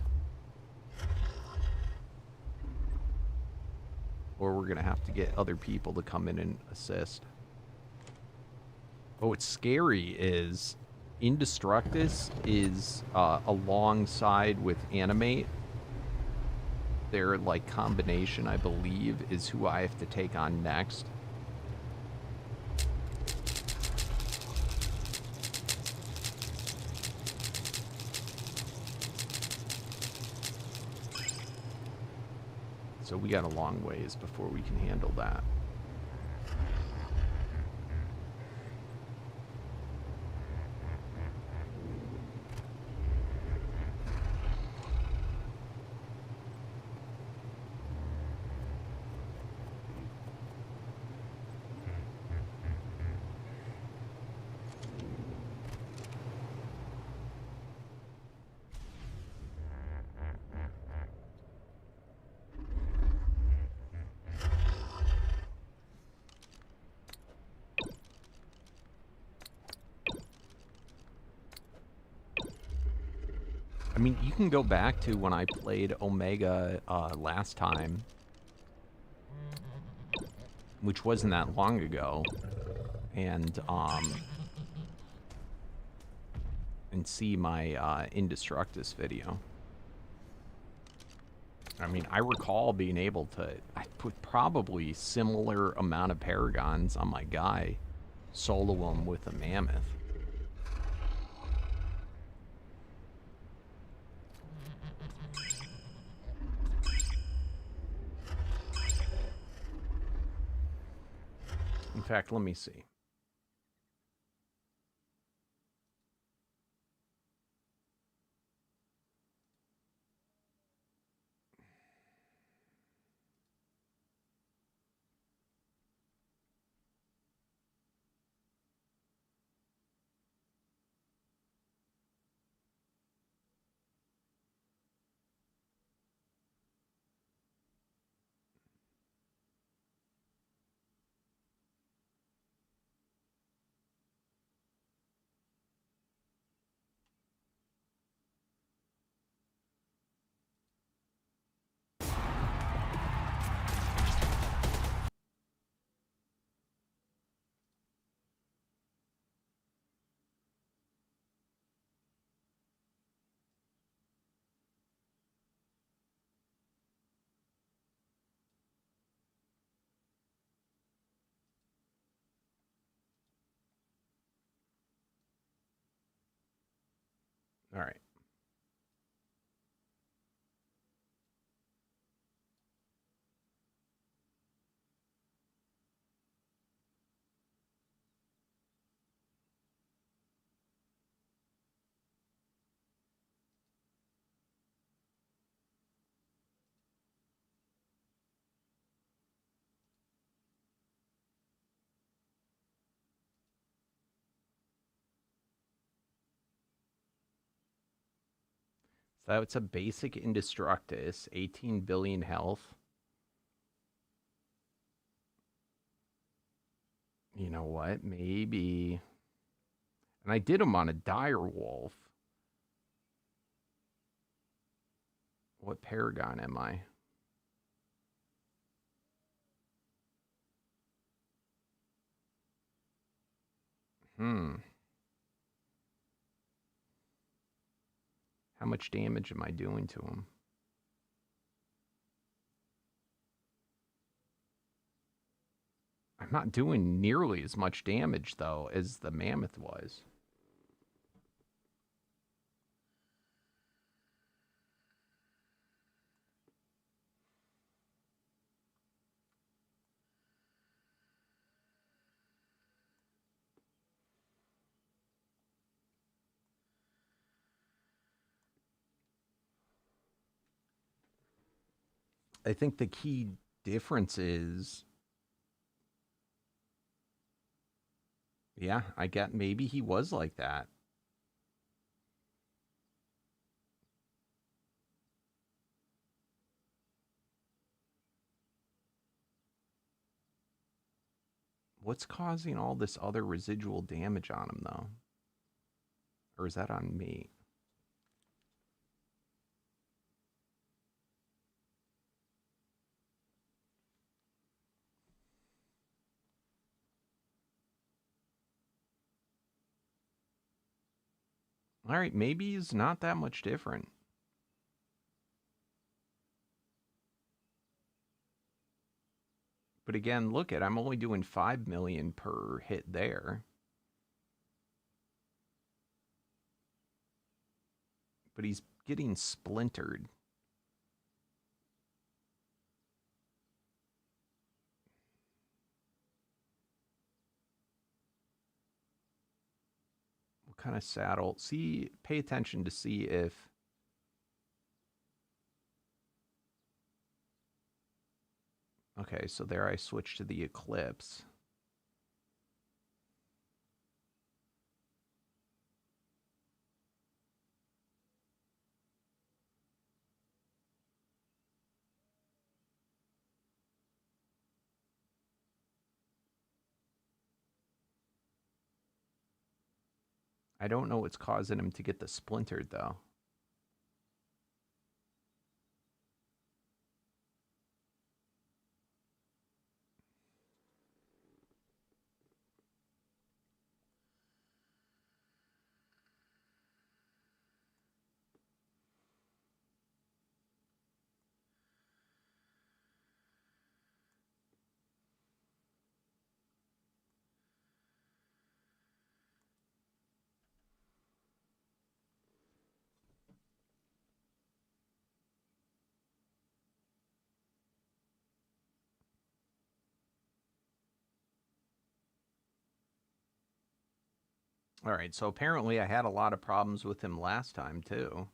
Or we're going to have to get other people to come in and assist. But what's scary is Indestructus is alongside with Animate. Their like combination, I believe, is who I have to take on next. So we got a long ways before we can handle that. I mean, you can go back to when I played Omega last time, which wasn't that long ago, and see my Indestructus video. I mean, I recall being able to, I put probably similar amount of Paragons on my guy, solo him with a Mammoth. In fact, let me see. All right. So it's a basic Indestructus, 18 billion health. You know what? Maybe. And I did him on a direwolf. What Paragon am I? How much damage am I doing to him? I'm not doing nearly as much damage, though, as the Mammoth was. I think the key difference is, yeah, I get maybe he was like that. What's causing all this other residual damage on him, though? Or is that on me? All right, maybe he's not that much different. But again, look at, I'm only doing 5 million per hit there. But he's getting splintered. What kind of saddle? See, pay attention to see if... Okay, so there I switched to the Eclipse. I don't know what's causing him to get the splintered, though. All right, so apparently I had a lot of problems with him last time, too.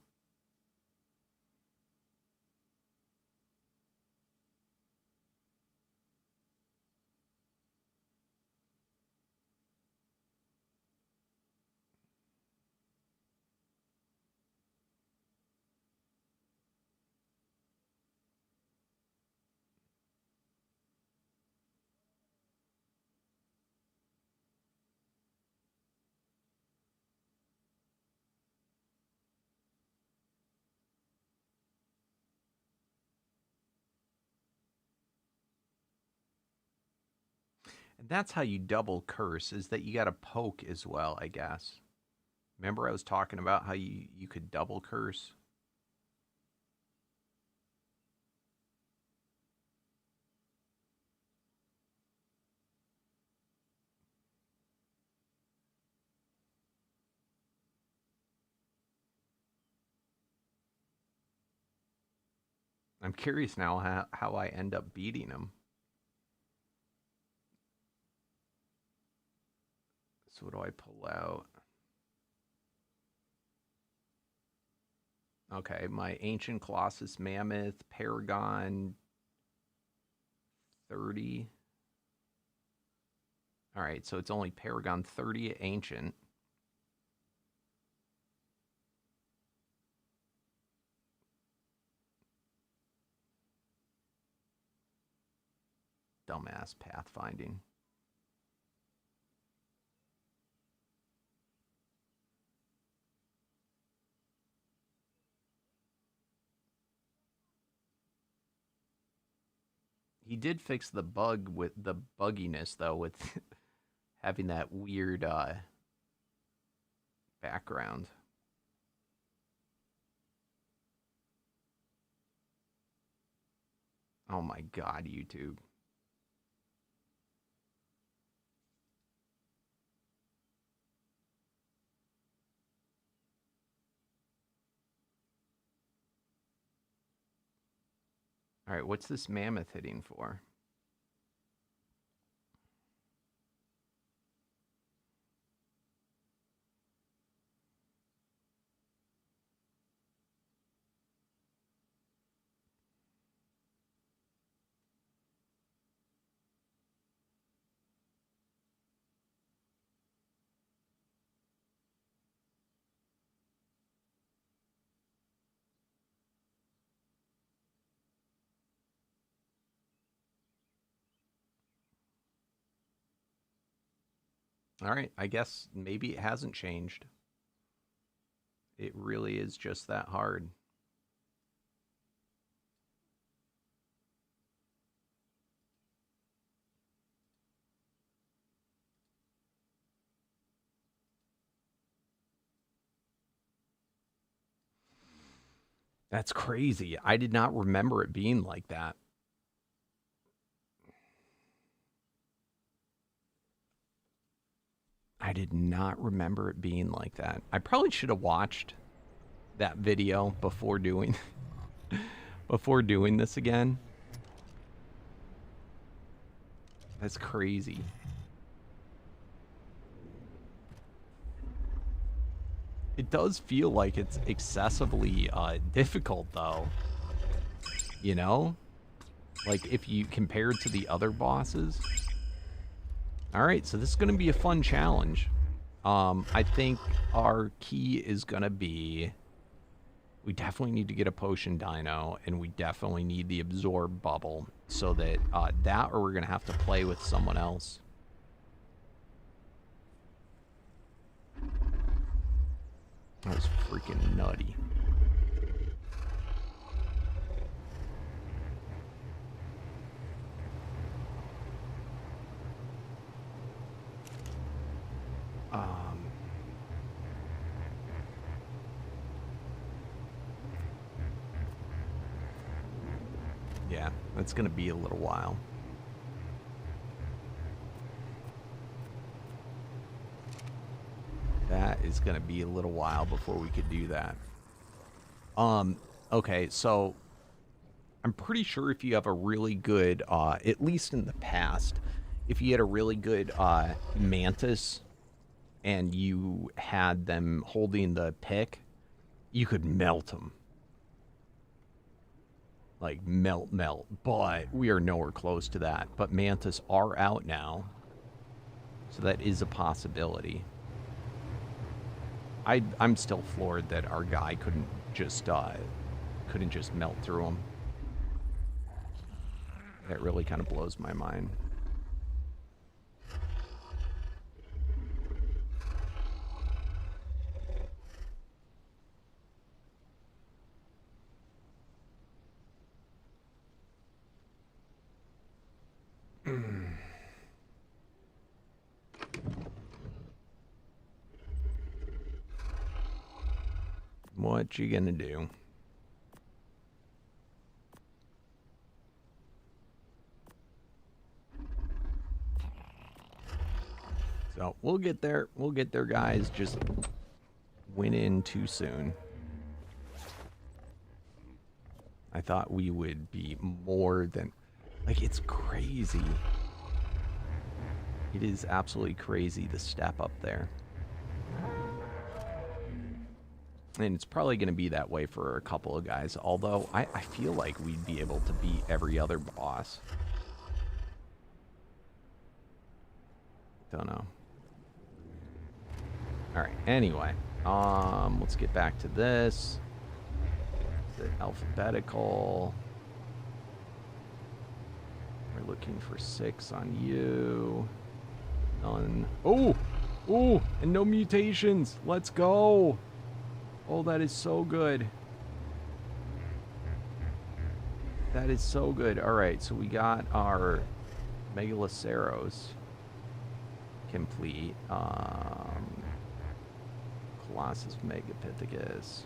And that's how you double curse, is that you got to poke as well, I guess. Remember I was talking about how you could double curse? I'm curious now how I end up beating him. So what do I pull out? Okay, my Ancient Colossus Mammoth, Paragon 30. All right, so it's only Paragon 30 Ancient. Dumbass pathfinding. He did fix the bug with the bugginess, though, with having that weird background. Oh my god, YouTube. All right, what's this mammoth hitting for? All right, I guess maybe it hasn't changed. It really is just that hard. That's crazy. I did not remember it being like that. I did not remember it being like that. I probably should have watched that video before doing before doing this again. That's crazy. It does feel like it's excessively difficult, though. You know? Like, if you compare it to the other bosses. Alright, so this is going to be a fun challenge. I think our key is going to be... We definitely need to get a potion dino, and we definitely need the absorb bubble. So that, or we're going to have to play with someone else. That was freaking nutty. Yeah, that's going to be a little while. That is going to be a little while before we could do that. Okay, so I'm pretty sure if you have a really good, at least in the past, if you had a really good mantis and you had them holding the pick, you could melt them. Like, melt. But we are nowhere close to that. But mantis are out now. So that is a possibility. I'm still floored that our guy couldn't just melt through them. That really kind of blows my mind. What you gonna do? So we'll get there. We'll get there, guys. Just went in too soon. I thought we would be more than... Like, it's crazy. It is absolutely crazy, the step up there. And it's probably going to be that way for a couple of guys. Although, I feel like we'd be able to beat every other boss. Don't know. Alright, anyway. Let's get back to this. The alphabetical. We're looking for 6 on you. None. Oh! Oh! And no mutations! Let's go! Oh, that is so good. That is so good. Alright, so we got our Megaloceros complete. Colossus Megapithecus.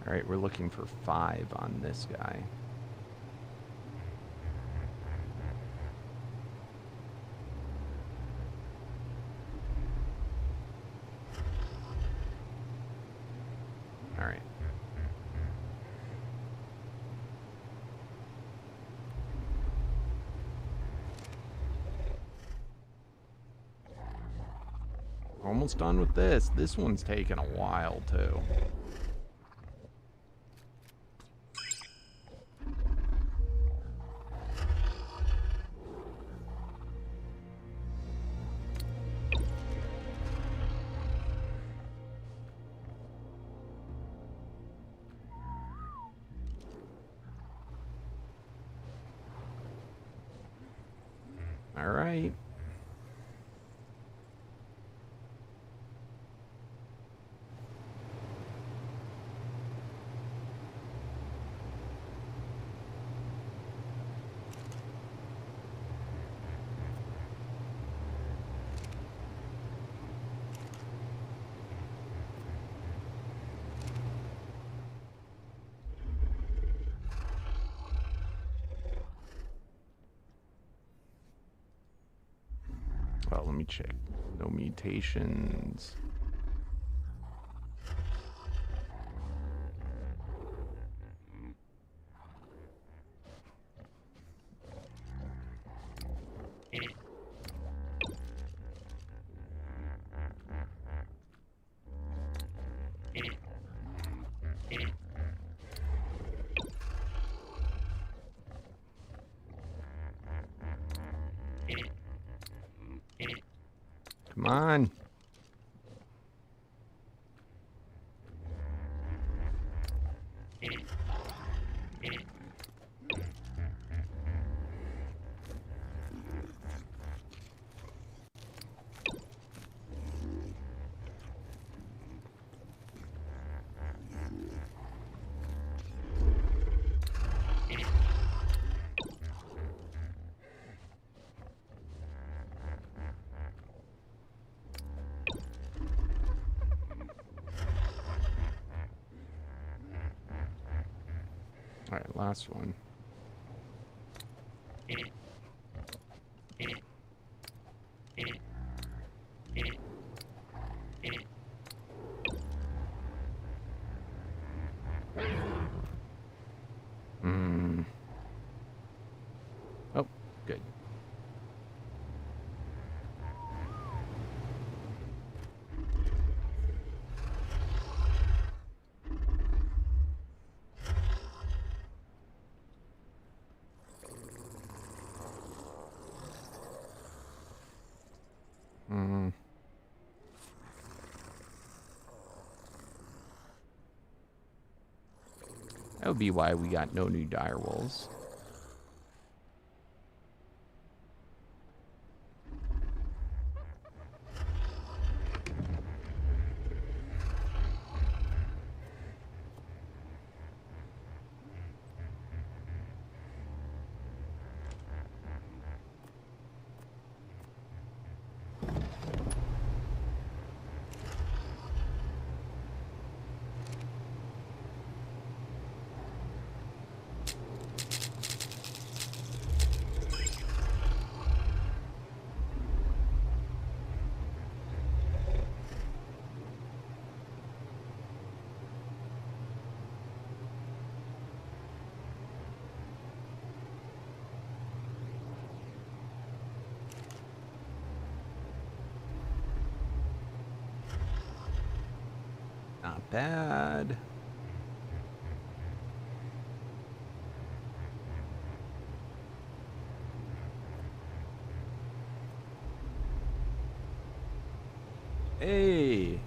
Alright, we're looking for 5 on this guy. Alright. almost done with this. This one's taking a while, too. All right. Well, let me check. No mutations. Come on. All right, last one. Oh, good. That would be why we got no new direwolves. Not bad. Hey,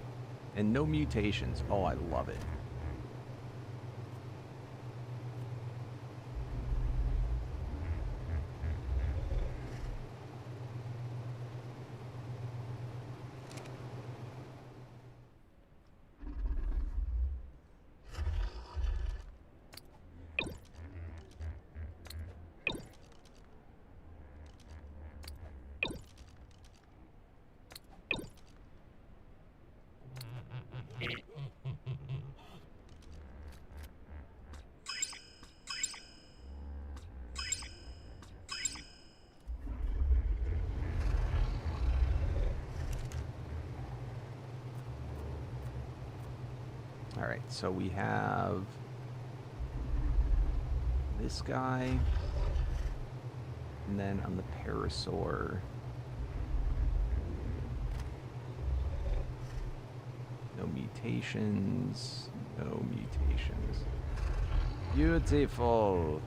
and no mutations. Oh, I love it. All right, so we have this guy, and then on the parasaur, mutations. No mutations. Beautiful.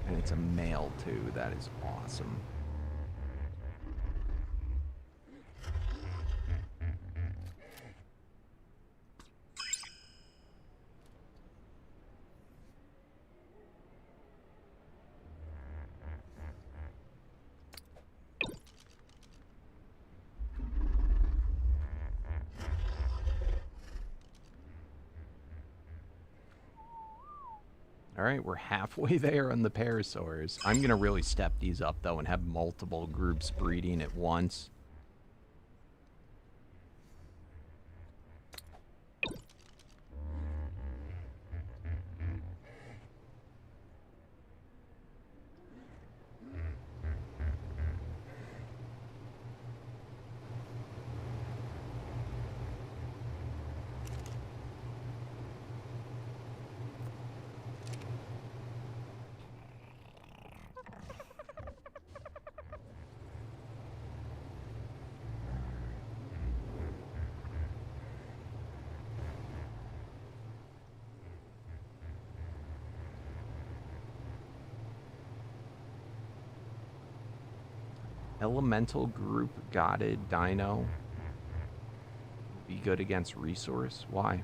And it's a male too. That is awesome. All right, we're halfway there on the parasaurs. I'm going to really step these up, though, and have multiple groups breeding at once. Elemental group godded dino. Be good against resource? Why?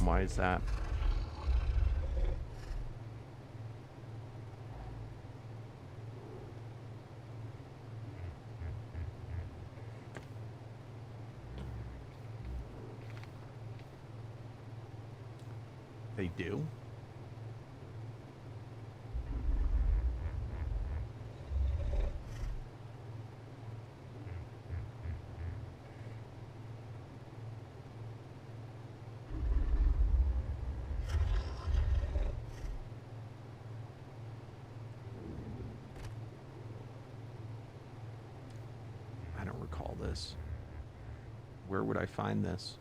Why is that? They do? This. Where would I find this?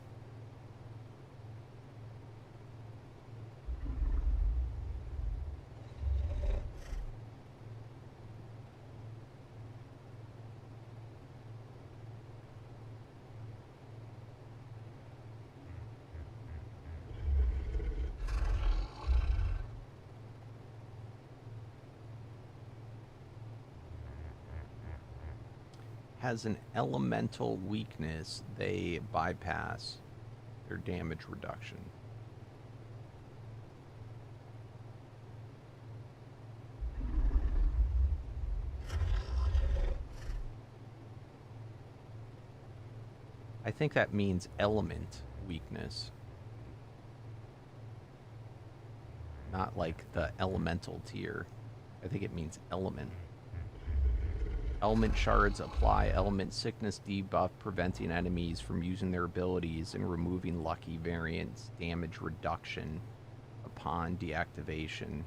Has an elemental weakness, they bypass their damage reduction. I think that means element weakness. Not like the elemental tier. I think it means element. Element shards apply element sickness debuff, preventing enemies from using their abilities and removing lucky variants damage reduction upon deactivation.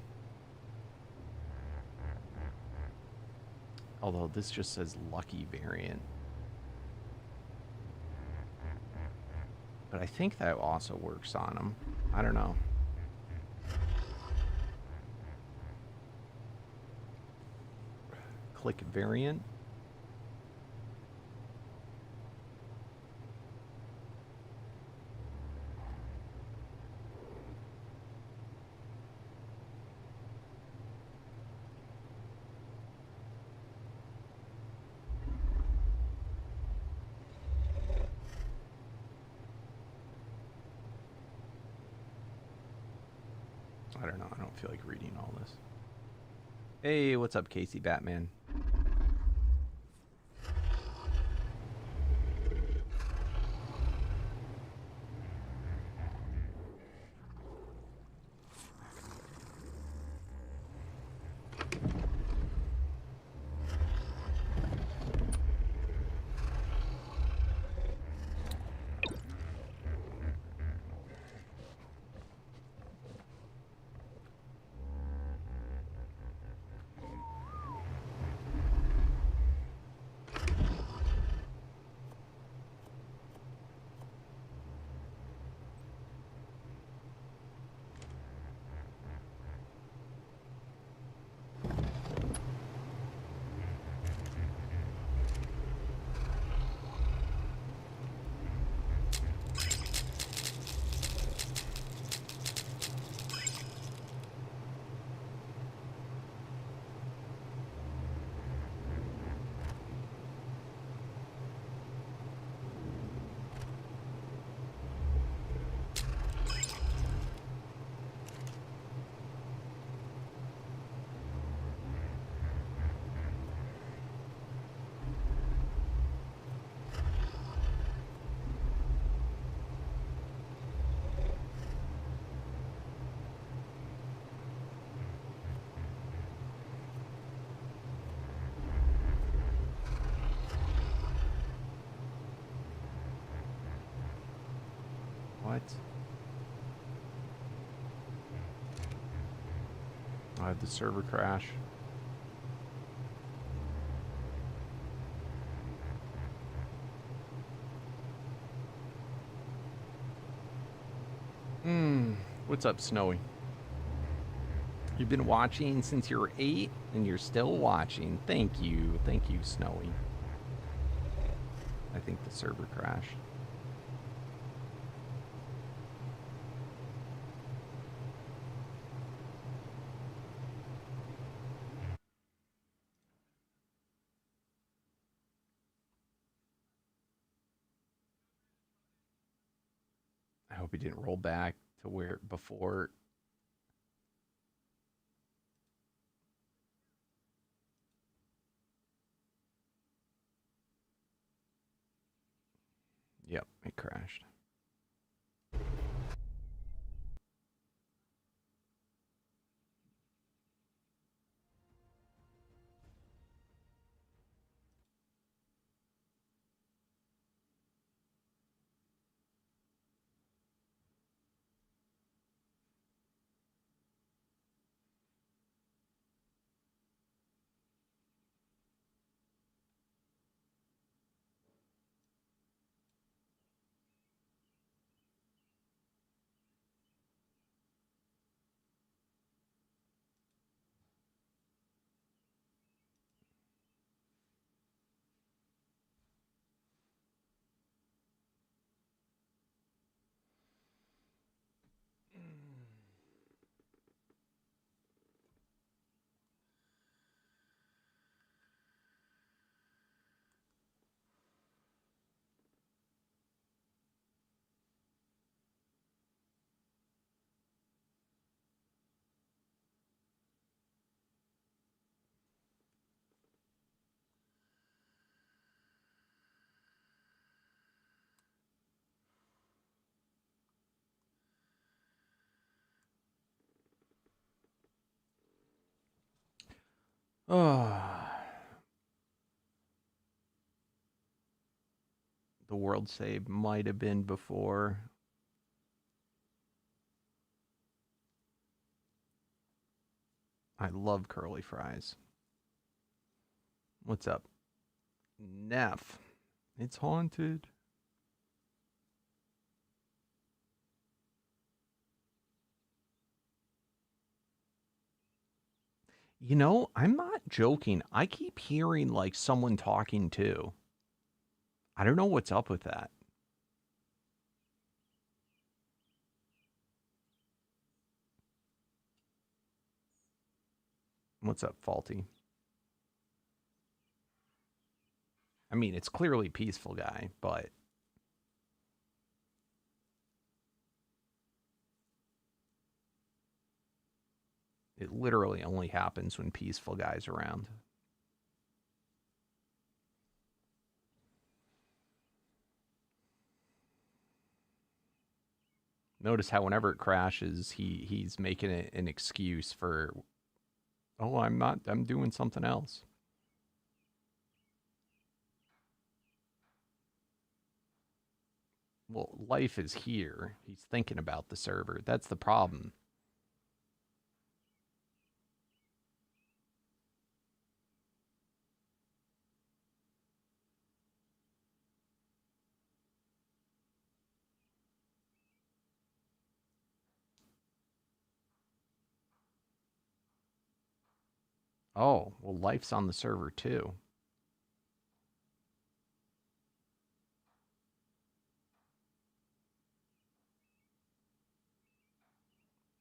Although this just says lucky variant. But I think that also works on them. I don't know. Click variant. I don't know. I don't feel like reading all this. Hey, what's up, Casey Batman? I had the server crash. What's up, Snowy? You've been watching since you were 8, and you're still watching. Thank you, Snowy. I think the server crashed. I hope he didn't roll back to where before. Yep, it crashed. Oh. The world save might have been before. I love curly fries. What's up? Neff. It's haunted. You know, I'm not joking. I keep hearing like someone talking too. I don't know what's up with that. What's up, Faulty? I mean, it's clearly Peaceful Guy, but it literally only happens when Peaceful Guy's around. Notice how whenever it crashes, he's making it an excuse for, oh, I'm doing something else. Well, life is here. He's thinking about the server. That's the problem. Oh, well, life's on the server too.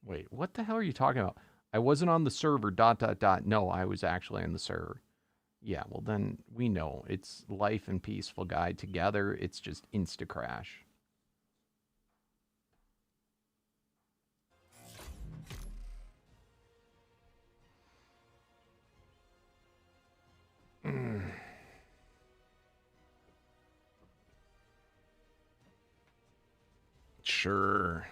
Wait, what the hell are you talking about? I wasn't on the server, dot, dot, dot. No, I was actually on the server. Yeah, well, then we know it's Life and Peaceful Guy together. It's just insta crash. Sure.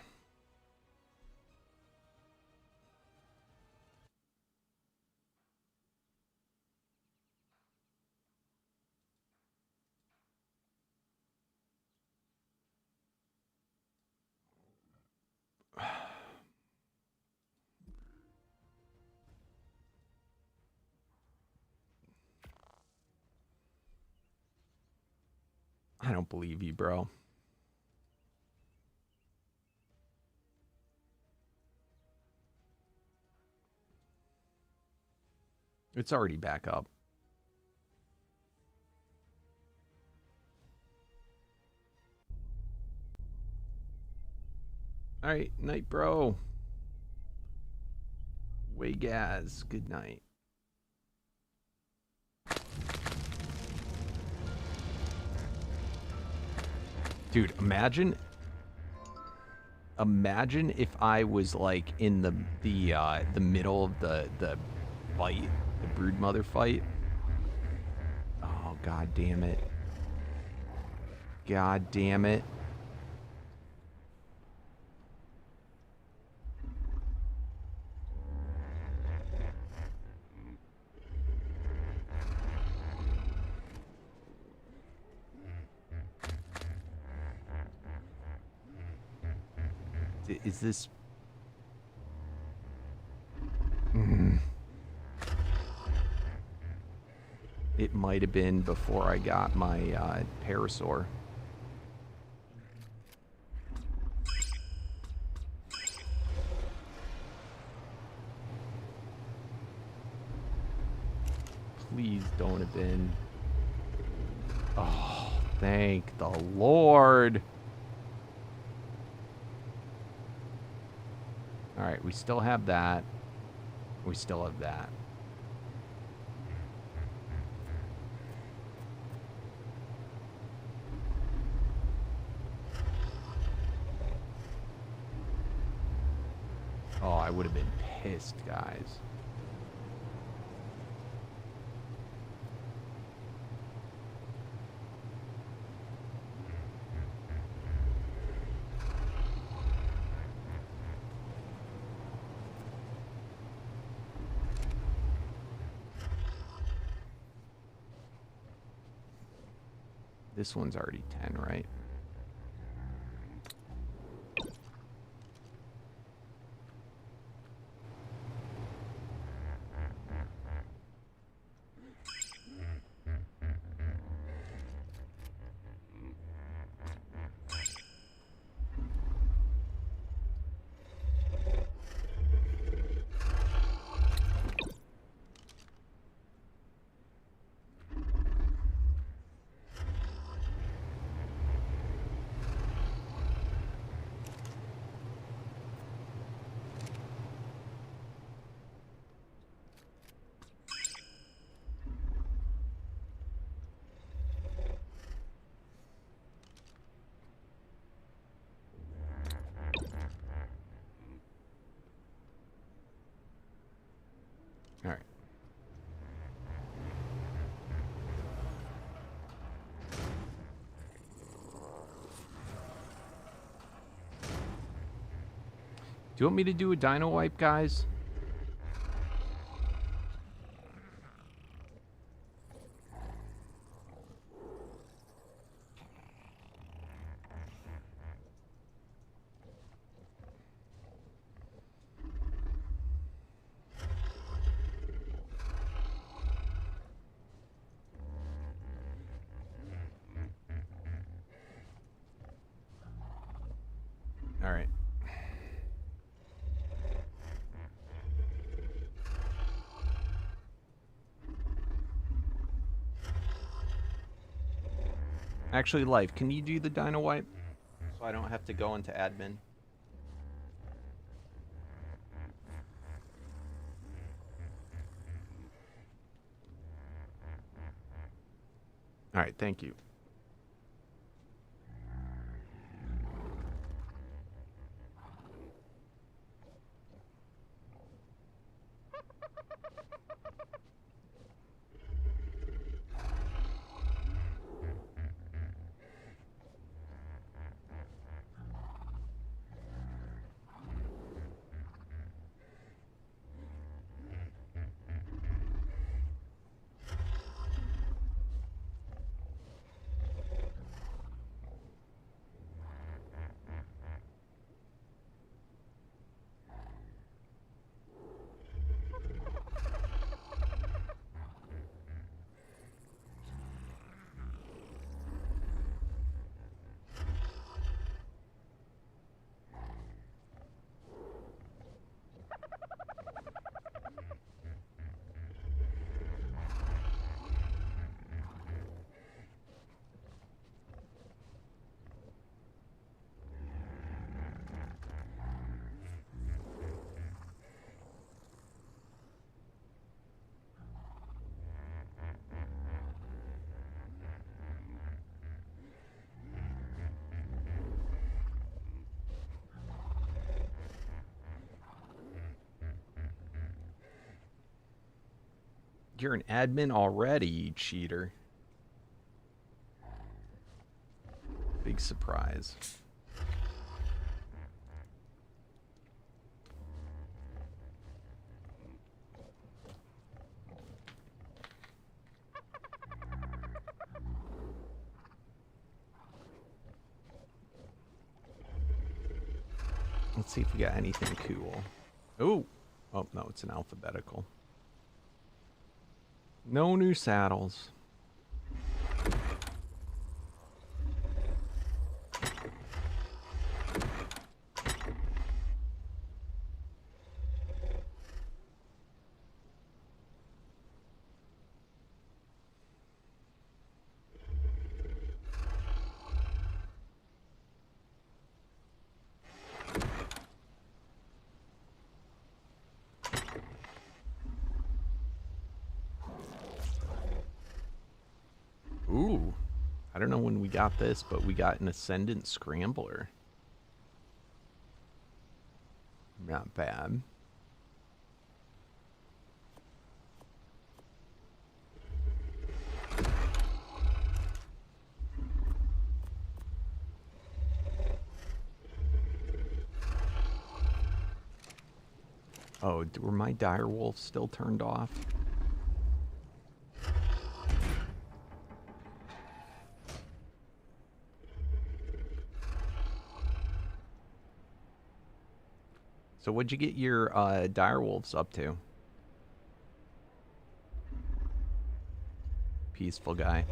I don't believe you, bro. It's already back up. All right, night, bro. Way gas. Good night. Dude, imagine if I was like in the middle of the fight, the brood mother fight. Oh, god damn it. God damn it. Is this... It might have been before I got my parasaur. Please don't have been. Oh, thank the Lord. All right, we still have that. We still have that. Oh, I would have been pissed, guys. This one's already 10, right? All right. Do you want me to do a dino wipe, guys? All right. Actually, Life, can you do the dino wipe? So I don't have to go into admin. All right, thank you. You're an admin already, you cheater. Big surprise. Let's see if we got anything cool. Ooh. Oh, no, it's an alphabetical. No new saddles. Ooh, I don't know when we got this, but we got an Ascendant Scrambler. Not bad. Oh, were my direwolves still turned off? So what'd you get your direwolves up to? Peaceful guy.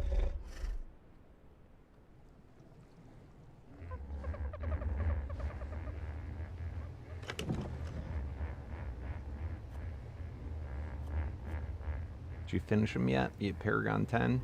Did you finish them yet? You Paragon 10?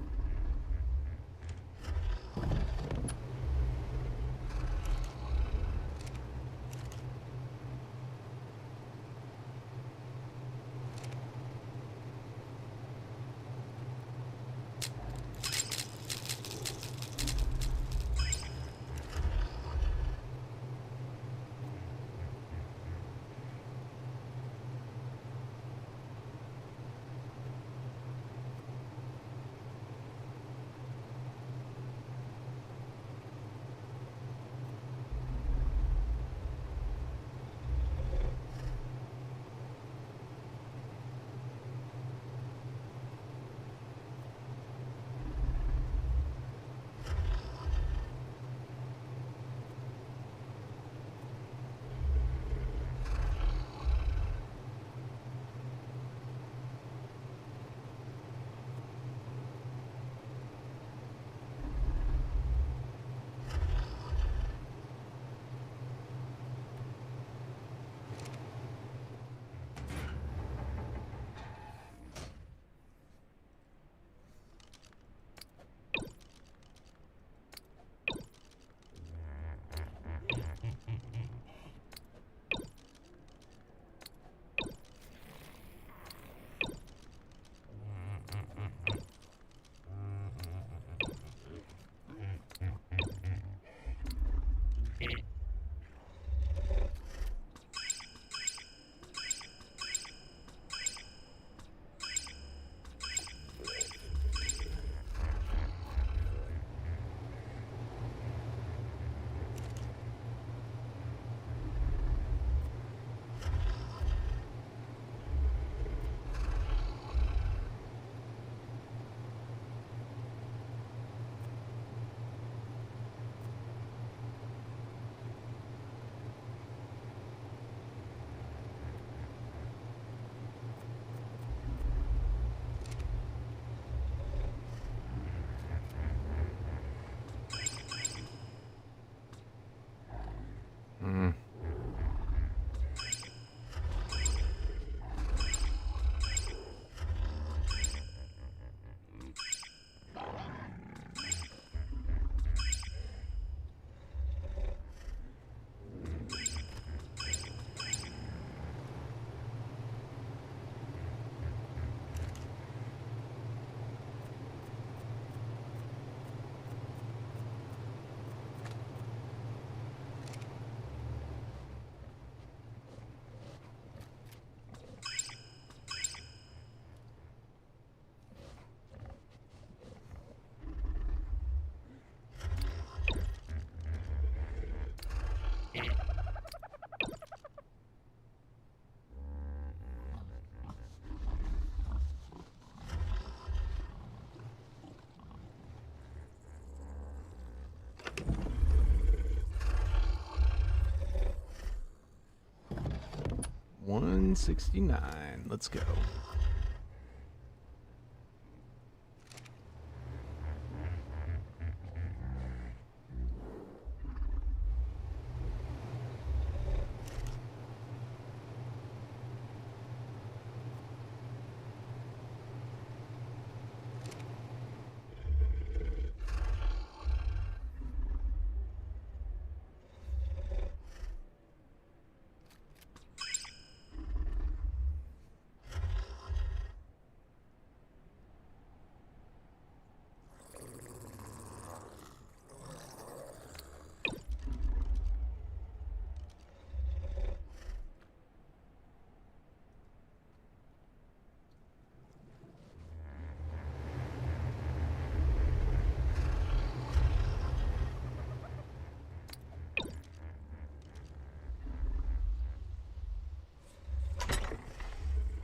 169. Let's go.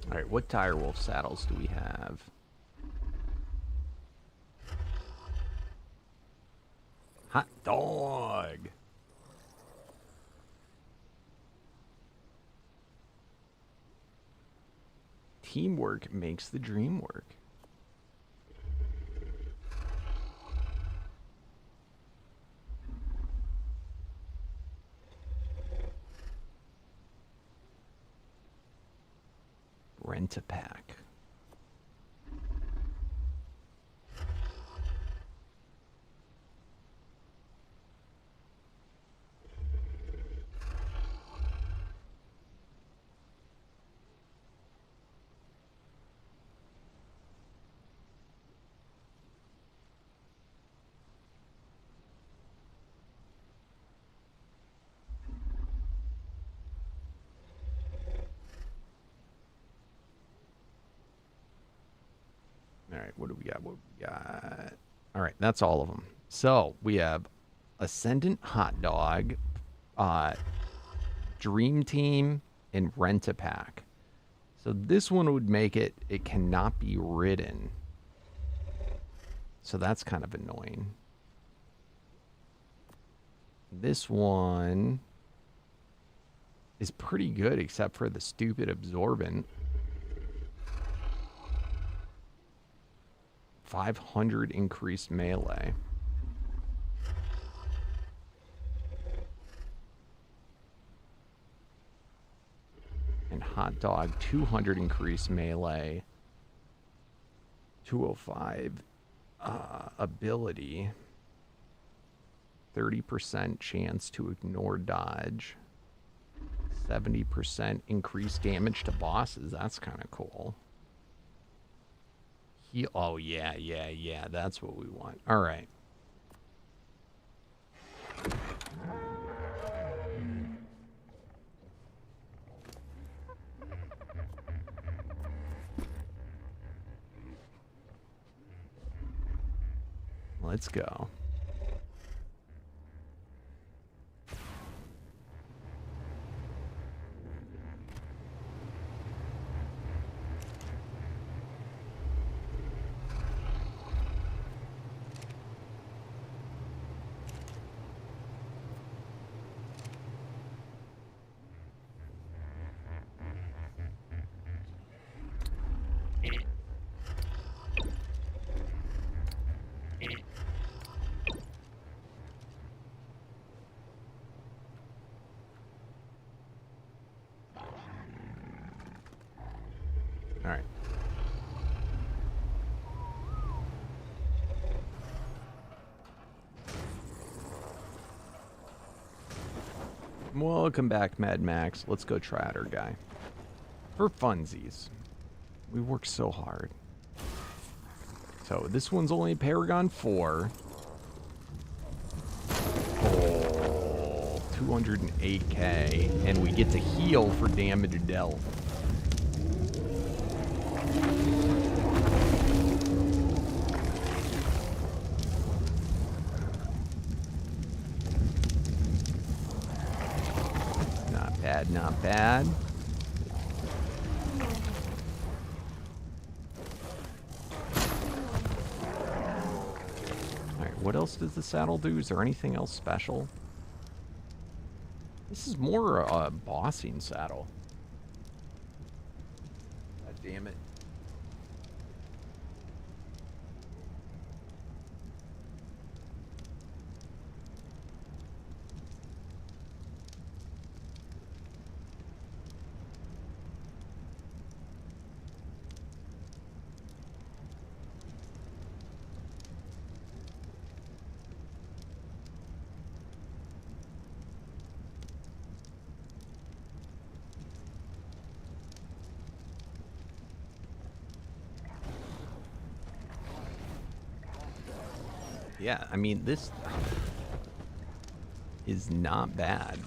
Alright, what direwolf saddles do we have? Hot dog! Teamwork makes the dream work. Rent-a-pack. All right, what do we got? What do we got? All right, that's all of them. So we have Ascendant Hot Dog, Dream Team, and Rent-a-Pack. So this one would make it cannot be ridden. So that's kind of annoying. This one is pretty good except for the stupid absorbent. 500 increased melee. And Hot Dog, 200 increased melee. 205 ability. 30% chance to ignore dodge. 70% increased damage to bosses. That's kind of cool. Oh, yeah. That's what we want. All right. Let's go. All right. Welcome back, Mad Max. Let's go try out our guy. For funsies. We worked so hard. So this one's only Paragon 4. Oh, 208k. And we get to heal for damage dealt. Not bad. Alright, what else does the saddle do? Is there anything else special? This is more a bossing saddle. damn it. Yeah, I mean, this is not bad.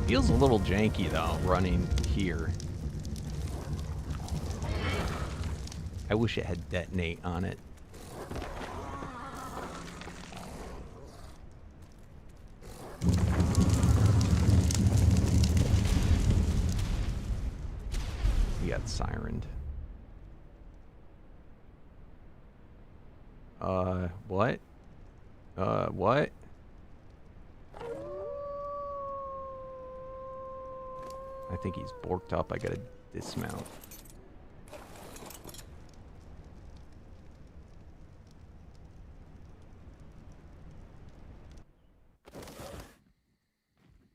Feels a little janky, though, running here. I wish it had detonate on it. We got sirened. What? What? I think he's borked up. I gotta dismount.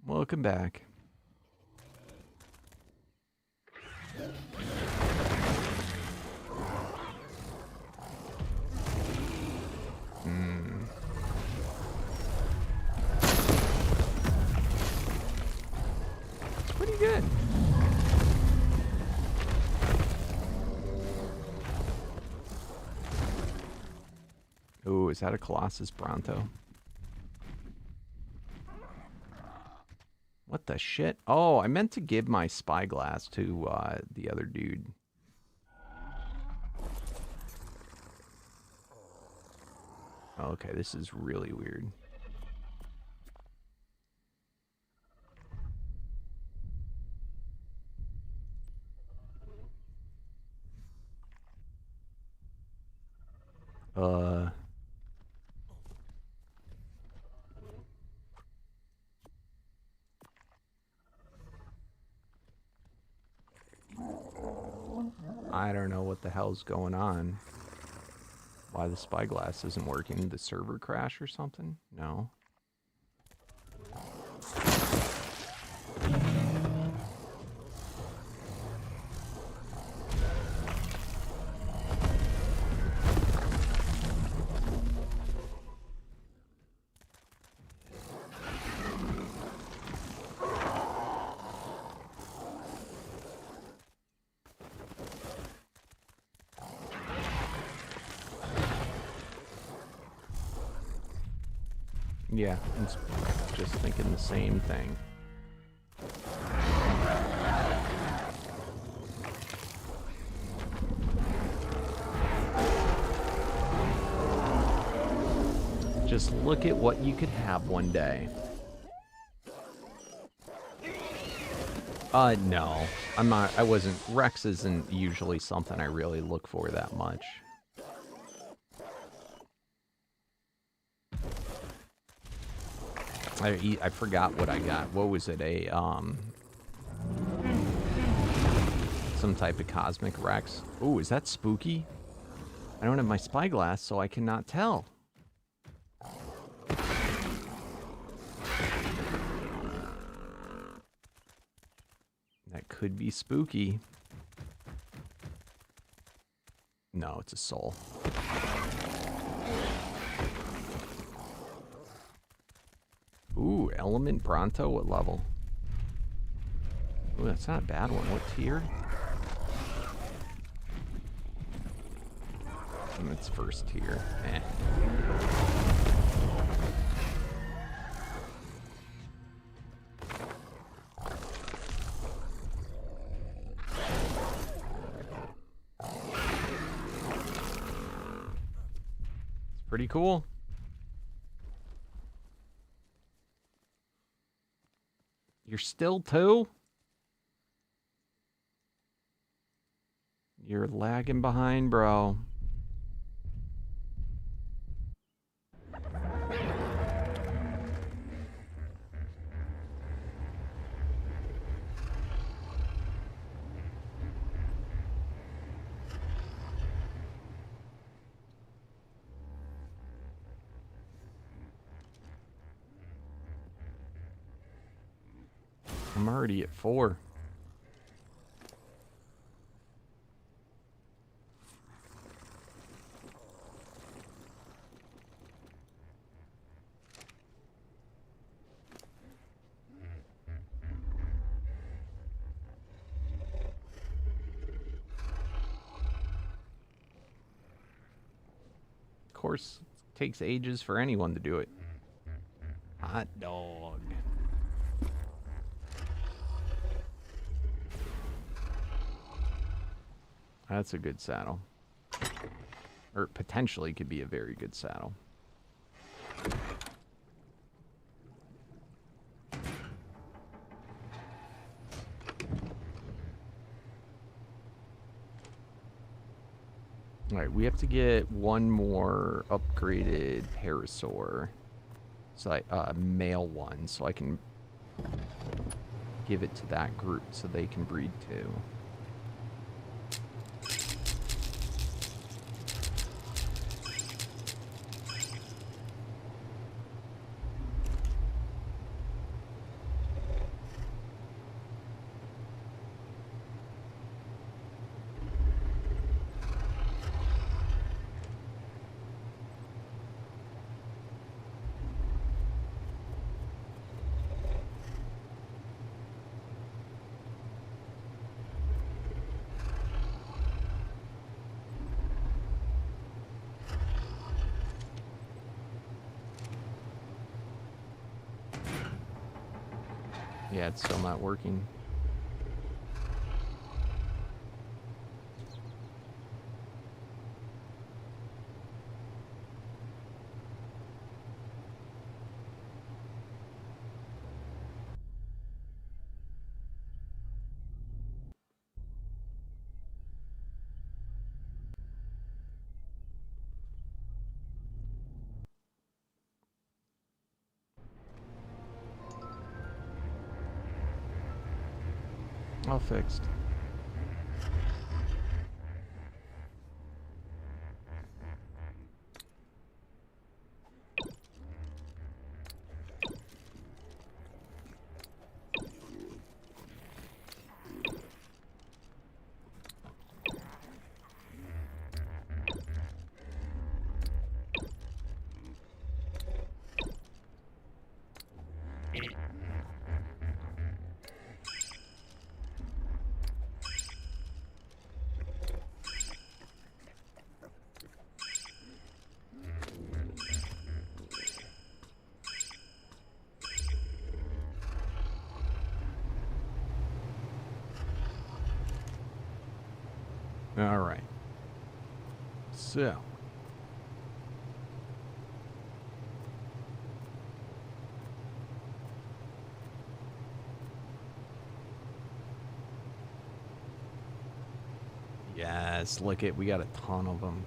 Welcome back. It's pretty good. Ooh, is that a Colossus Bronto? What the shit? Oh, I meant to give my spyglass to the other dude. Okay, this is really weird. I don't know what the hell's going on. Why the spyglass isn't working? The server crash or something? No. Yeah, I'm just thinking the same thing. Just look at what you could have one day. No. I'm not, I wasn't, Rex isn't usually something I really look for that much. I forgot what I got. What was it? Some type of cosmic Rex. Ooh, is that spooky? I don't have my spyglass, so I cannot tell. That could be spooky. No, it's a soul. Ooh, Element Bronto, what level? Ooh, that's not a bad one. What tier? It's first tier. Eh. It's pretty cool. You're still 2? You're lagging behind, bro. I'm already at 4. Of course, it takes ages for anyone to do it. Hot dog. That's a good saddle. Or potentially could be a very good saddle. Alright, we have to get one more upgraded parasaur. So male one, so I can give it to that group so they can breed too. Yeah, it's still not working. All fixed. All right. So. Yes, look it, we got a ton of them.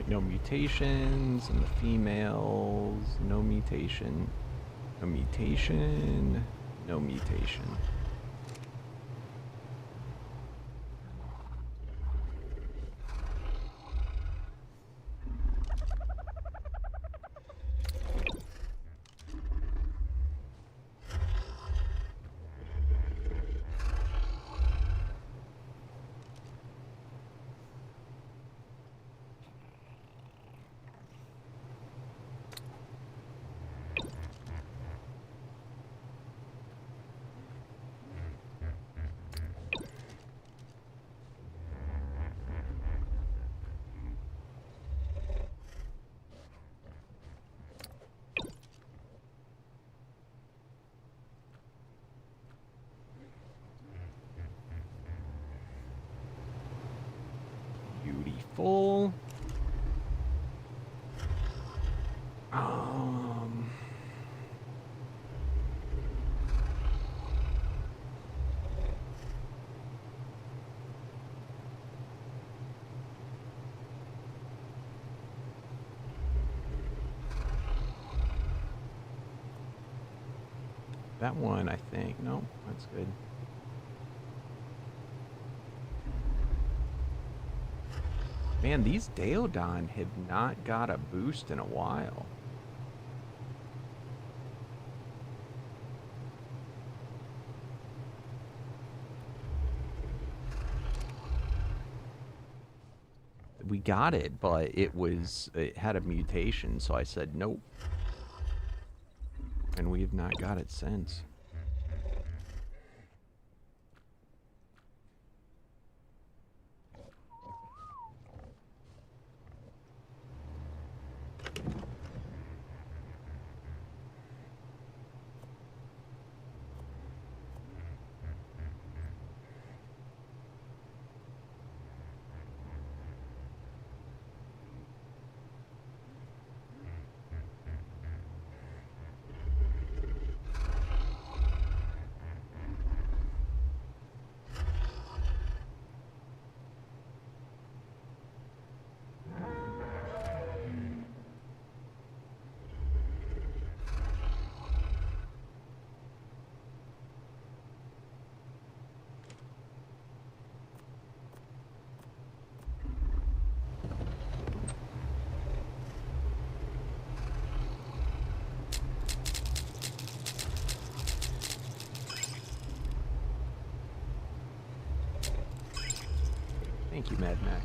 Alright, no mutations, and the females, no mutation, no mutation, no mutation. Beautiful. That one, I think. No, that's good. Man, these Daeodon have not got a boost in a while. We got it, but it had a mutation, so I said nope. And we have not got it since. Thank you, Mad Max.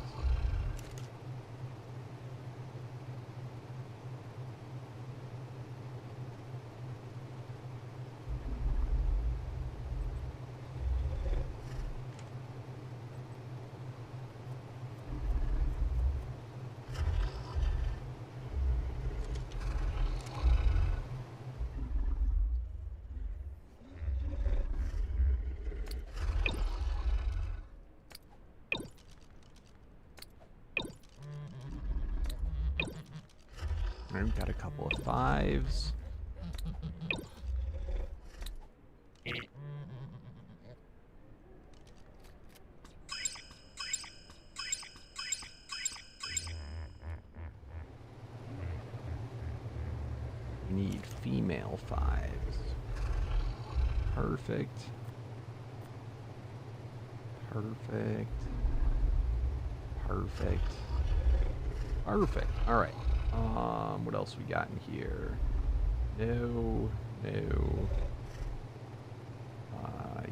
We've got a couple of 5s. We need female 5s. Perfect. Perfect. Perfect. Perfect. All right. What else we got in here? No.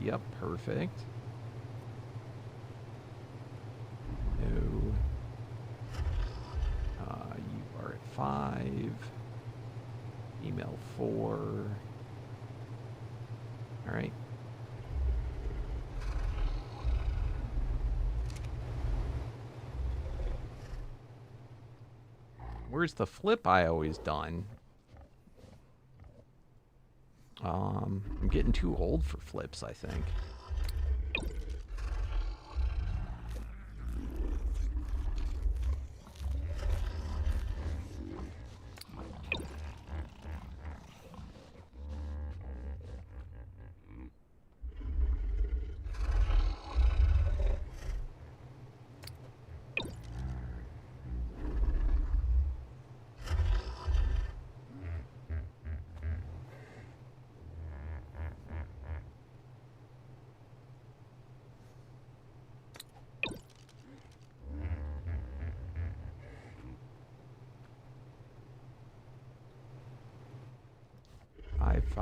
Yep, perfect. No. You are at 5. Female 4. All right. Where's the flip I always done? I'm getting too old for flips, I think.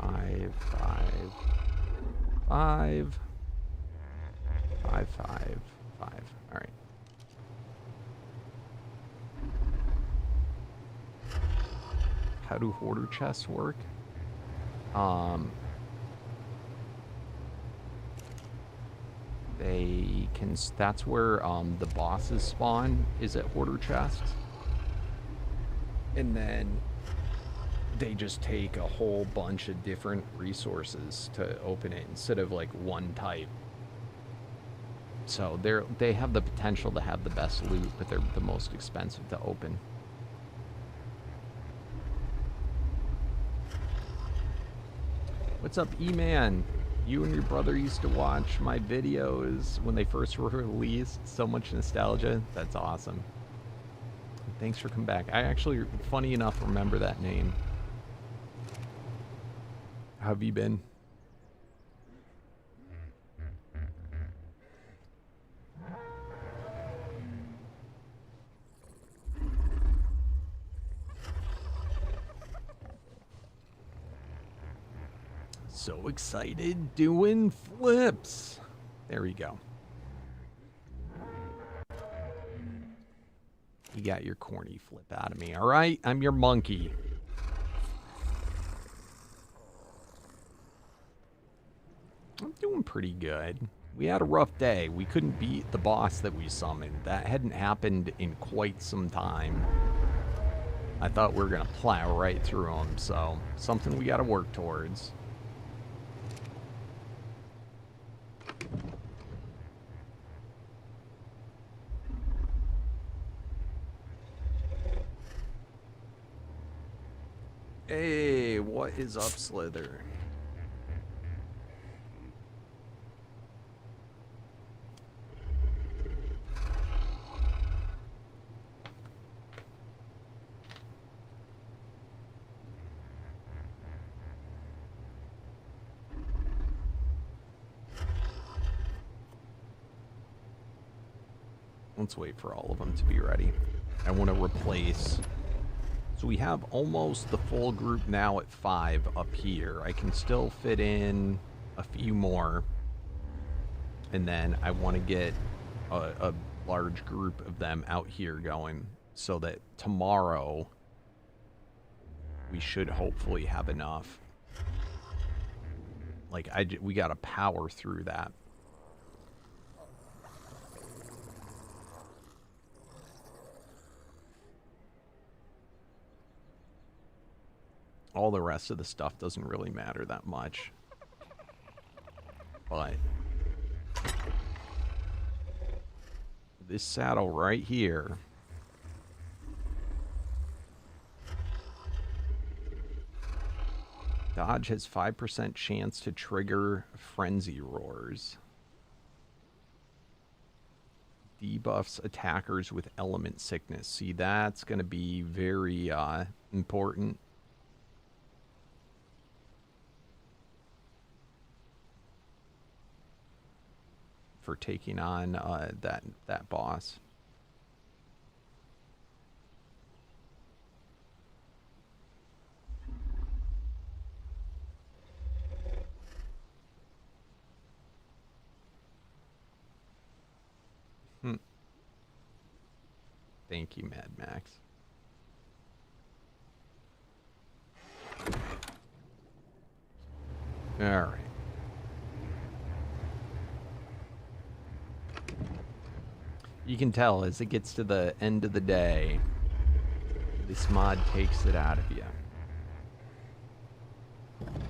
5, 5, 5, 5, 5, 5. All right. How do hoarder chests work? They can. That's where the bosses spawn, is at hoarder chests, and then they just take a whole bunch of different resources to open it instead of like one type. So they have the potential to have the best loot, but they're the most expensive to open. What's up, E-Man? You and your brother used to watch my videos when they first were released. So much nostalgia. That's awesome. Thanks for coming back. I actually, funny enough, remember that name. How have you been? So excited, doing flips. There we go. You got your corny flip out of me, all right? I'm your monkey. I'm doing pretty good. We had a rough day. We couldn't beat the boss that we summoned. That hadn't happened in quite some time. I thought we were gonna plow right through him, so something we gotta work towards. Hey, what is up, Slither? Let's wait for all of them to be ready. I want to replace... So we have almost the full group now at 5 up here. I can still fit in a few more. And then I want to get a large group of them out here going so that tomorrow we should hopefully have enough. Like, we got to power through that. All the rest of the stuff doesn't really matter that much. But this saddle right here, dodge has 5% chance to trigger frenzy roars. Debuffs attackers with element sickness. See, that's going to be very important. For taking on that boss. Thank you, Mad Max. All right. You can tell as it gets to the end of the day, this mod takes it out of you.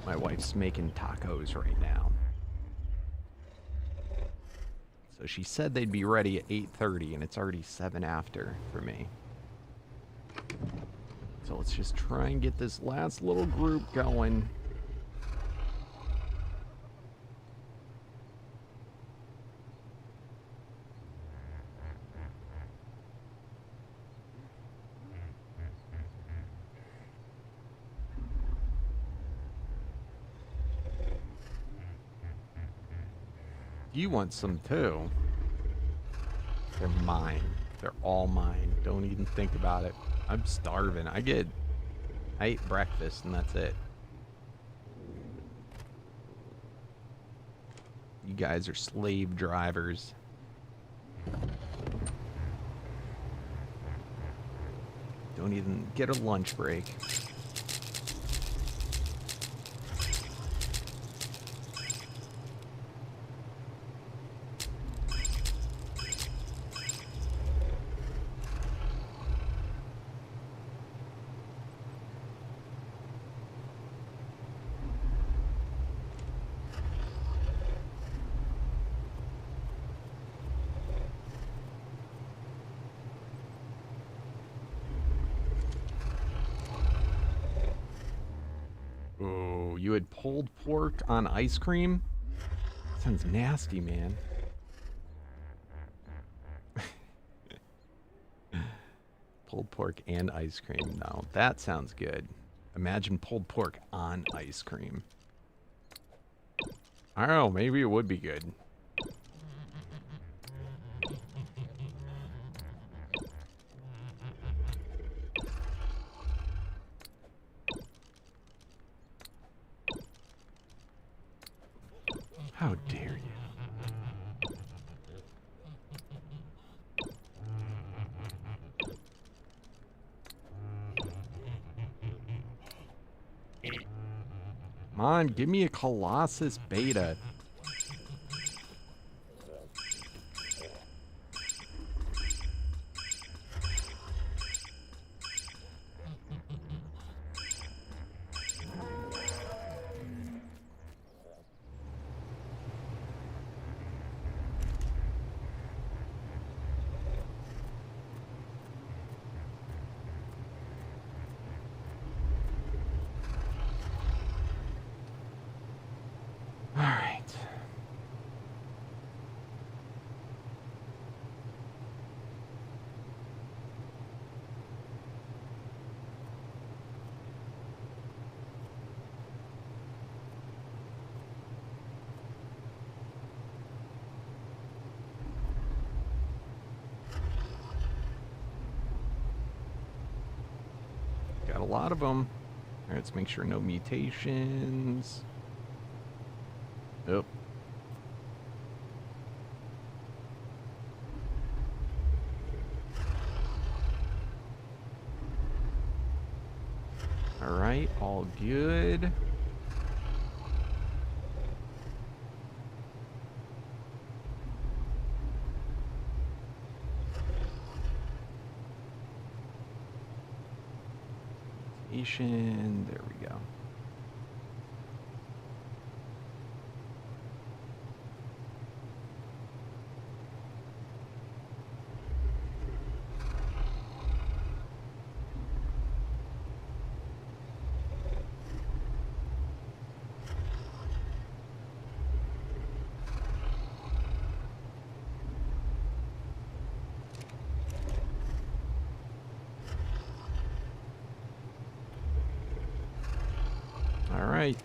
My wife's making tacos right now. So she said they'd be ready at 8:30 and it's already 7 after for me. So let's just try and get this last little group going. You want some too. They're mine. They're all mine. Don't even think about it. I'm starving. I ate breakfast and that's it. You guys are slave drivers. Don't even get a lunch break. Oh, you had pulled pork on ice cream? Sounds nasty, man. Pulled pork and ice cream. No, that sounds good. Imagine pulled pork on ice cream. I don't know, maybe it would be good. How dare you? Come on, give me a Colossus Beta. All right. Got a lot of them. All right, let's make sure no mutations. Nope. All right, all good. There we go. All right.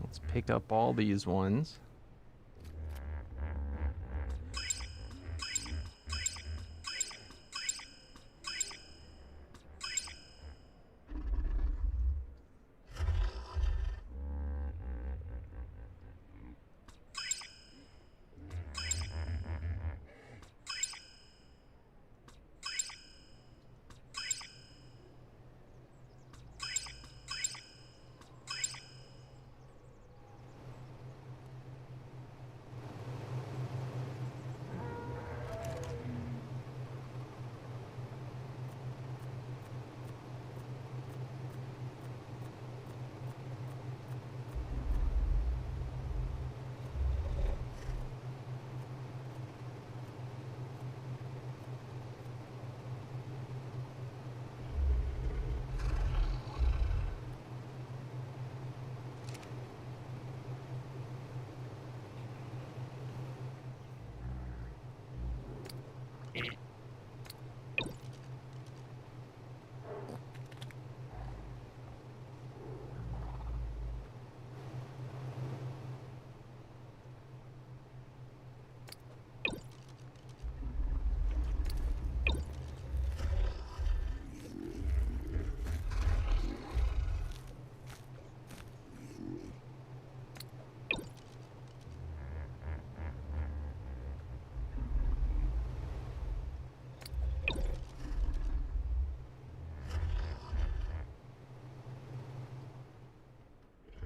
Let's pick up all these ones.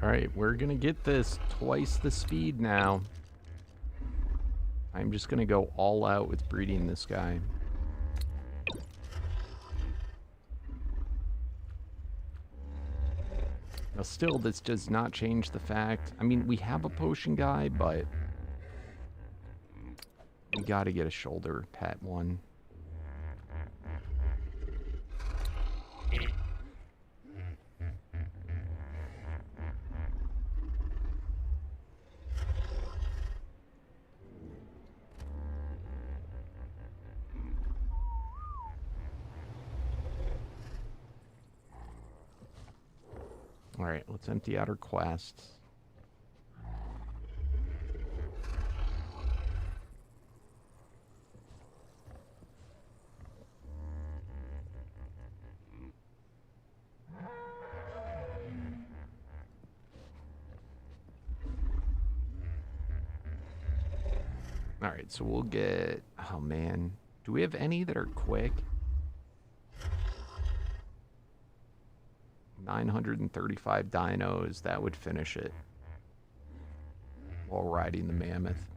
Alright, we're gonna get this twice the speed now. I'm just gonna go all out with breeding this guy. Now still, this does not change the fact... I mean, we have a potion guy, but... we gotta get a shoulder pet one. Alright, let's empty out our quests. Alright, so we'll get... oh man. Do we have any that are quick? 935 dinos, that would finish it. While riding the mammoth.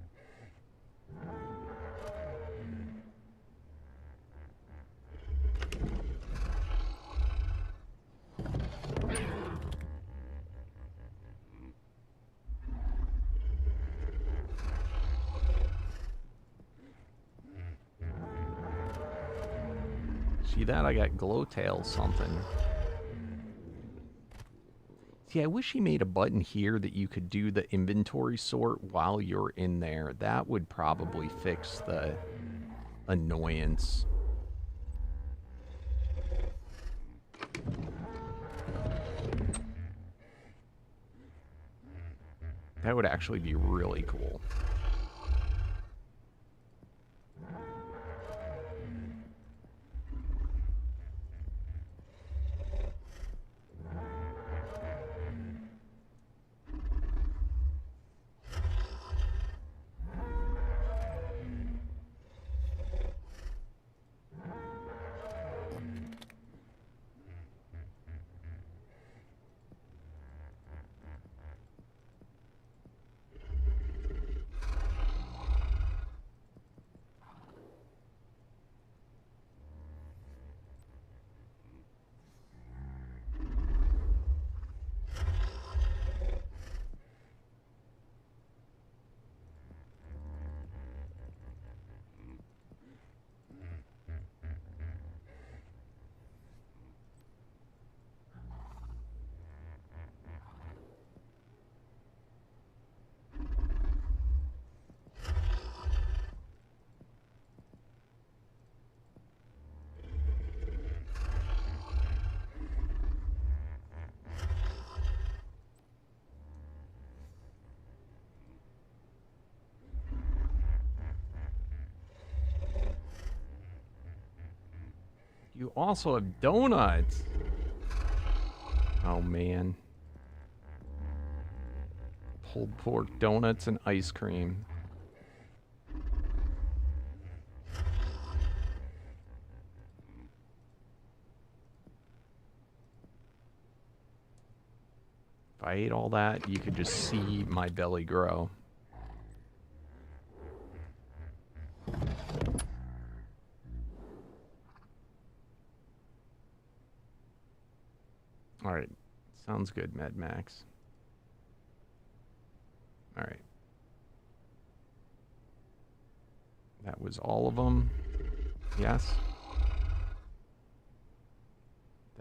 See that? I got glowtail something. See, I wish he made a button here that you could do the inventory sort while you're in there. That would probably fix the annoyance. That would actually be really cool. You also have donuts. Oh, man. Pulled pork donuts and ice cream. If I ate all that, you could just see my belly grow. Alright, sounds good, Med Max. Alright. That was all of them. Yes.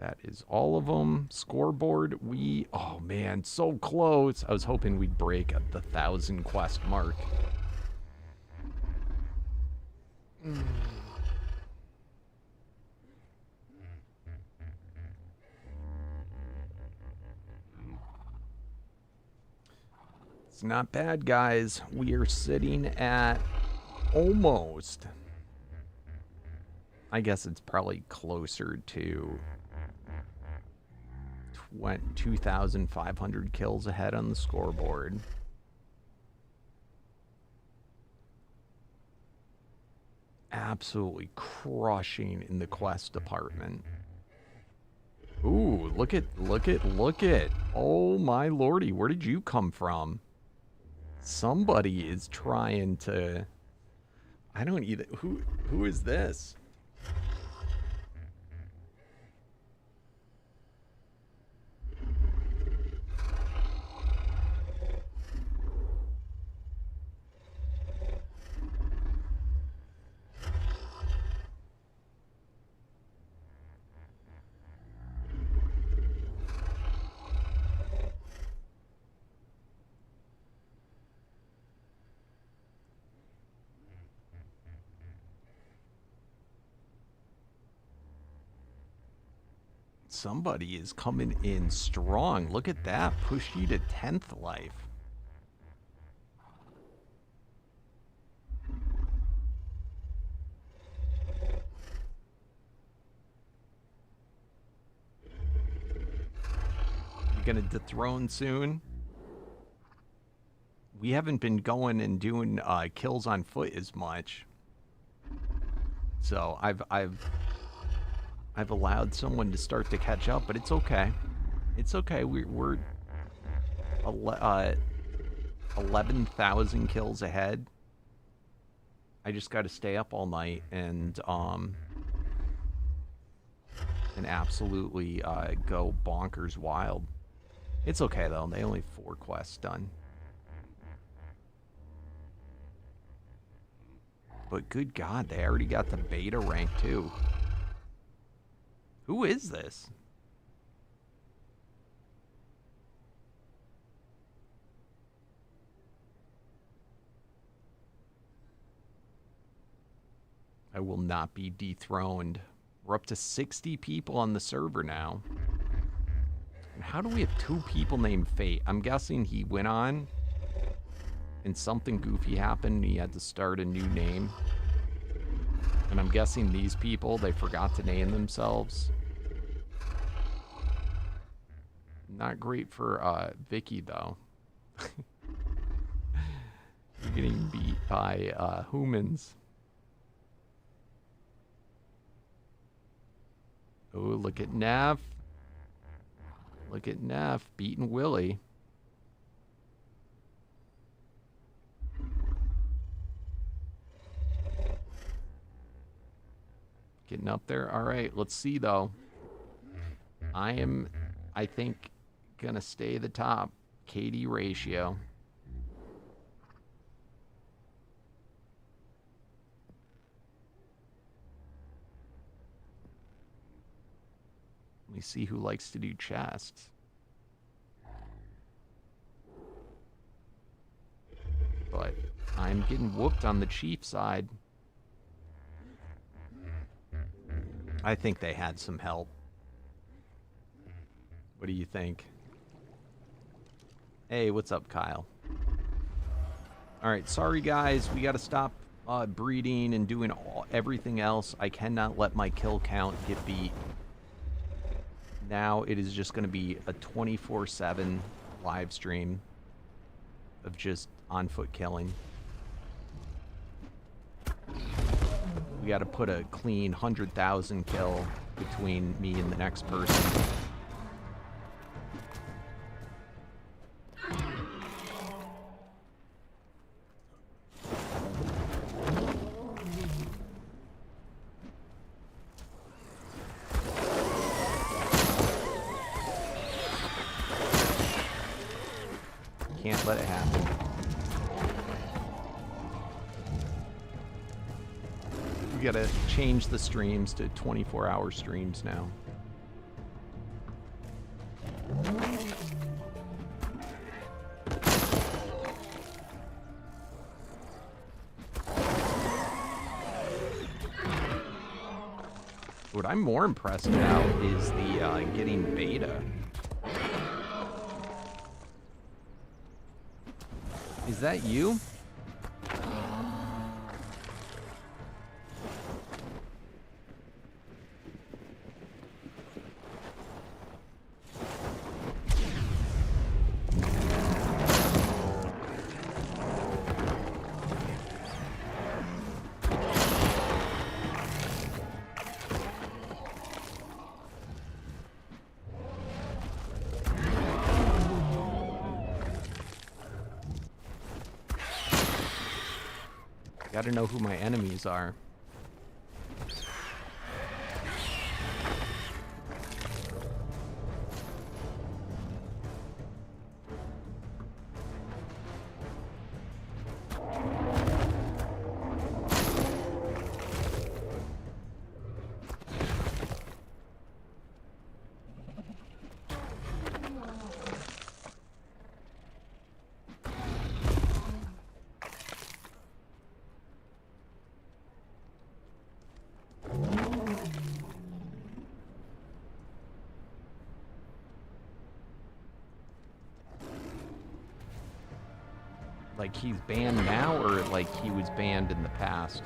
That is all of them. Scoreboard, we... oh man, so close. I was hoping we'd break at the 1,000 quest mark. It's not bad, guys. We are sitting at almost... I guess it's probably closer to 2,500 kills ahead on the scoreboard. Absolutely crushing in the quest department. Ooh, look at. Oh my lordy, where did you come from? Somebody is trying to... I don't either. Who is this? Somebody is coming in strong. Look at that. Push you to 10th life. You gonna dethrone soon? We haven't been going and doing kills on foot as much. So I've allowed someone to start to catch up, but it's okay. It's okay. We're 11,000 kills ahead. I just got to stay up all night and absolutely go bonkers wild. It's okay though. They only have 4 quests done. But good God, they already got the beta rank too. Who is this? I will not be dethroned. We're up to 60 people on the server now. And how do we have 2 people named Fate? I'm guessing he went on and something goofy happened. He had to start a new name. And I'm guessing these people, they forgot to name themselves. Not great for Vicky, though. You're getting beat by humans. Oh, look at Neff. Look at Neff beating Willie. Getting up there. All right, let's see, though. I think, gonna stay the top. KD ratio. Let me see who likes to do chests. But I'm getting whooped on the chief side. I think they had some help. What do you think? Hey, what's up, Kyle? Alright, sorry guys, we gotta stop breeding and doing everything else. I cannot let my kill count get beat. Now it is just gonna be a 24/7 live stream of just on-foot killing. We got to put a clean 100,000 kill between me and the next person. Can't let it happen. We gotta change the streams to 24-hour streams now. What I'm more impressed about is the getting beta. Is that you? Gotta know who my enemies are. Like he's banned now, or like he was banned in the past?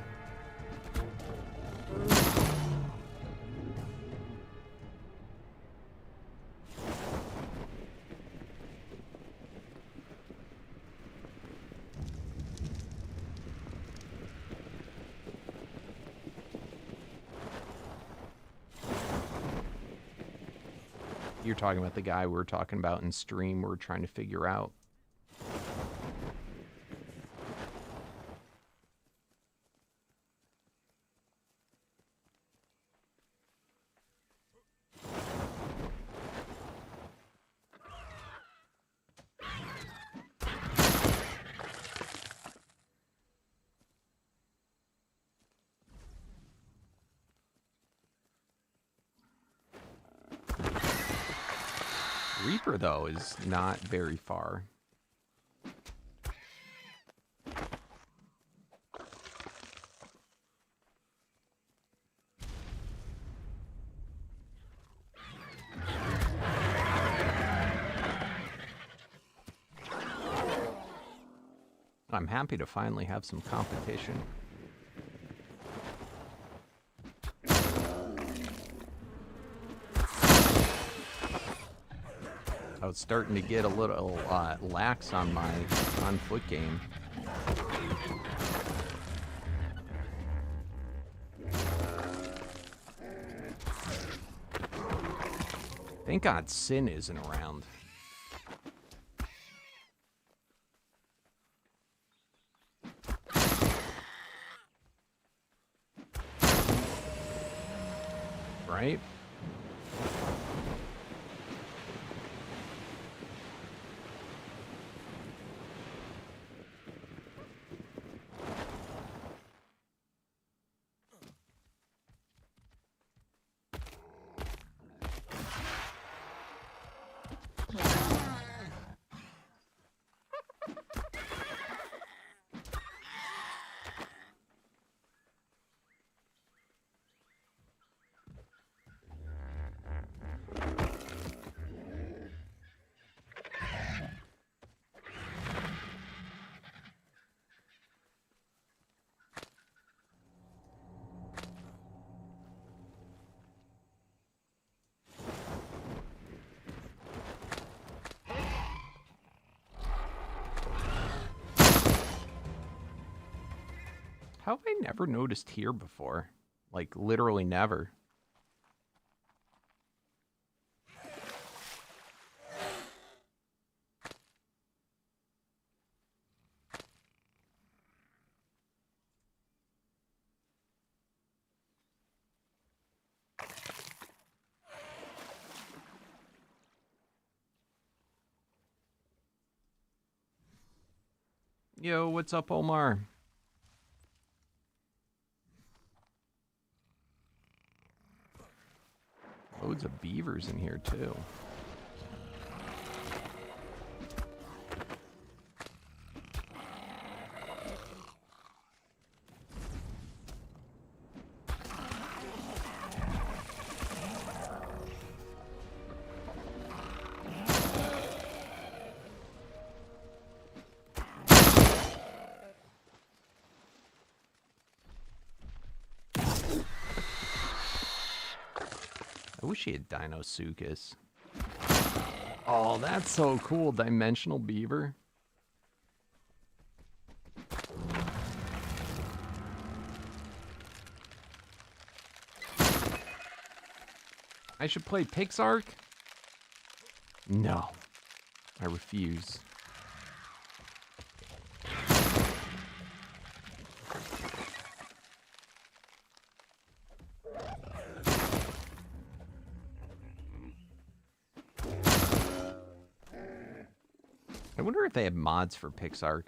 You're talking about the guy we were talking about in stream we're trying to figure out. Reaper, though, is not very far. I'm happy to finally have some competition. I was starting to get a little lax on my on-foot game. Thank God Sin isn't around. Right? How have I never noticed here before? Like, literally never. Yo, what's up, Omar? Loads of beavers in here, too. I wish he had Dinosuchus. Oh, that's so cool. Dimensional beaver. I should play Pixark? No. I refuse. wonder if they have mods for Pixark.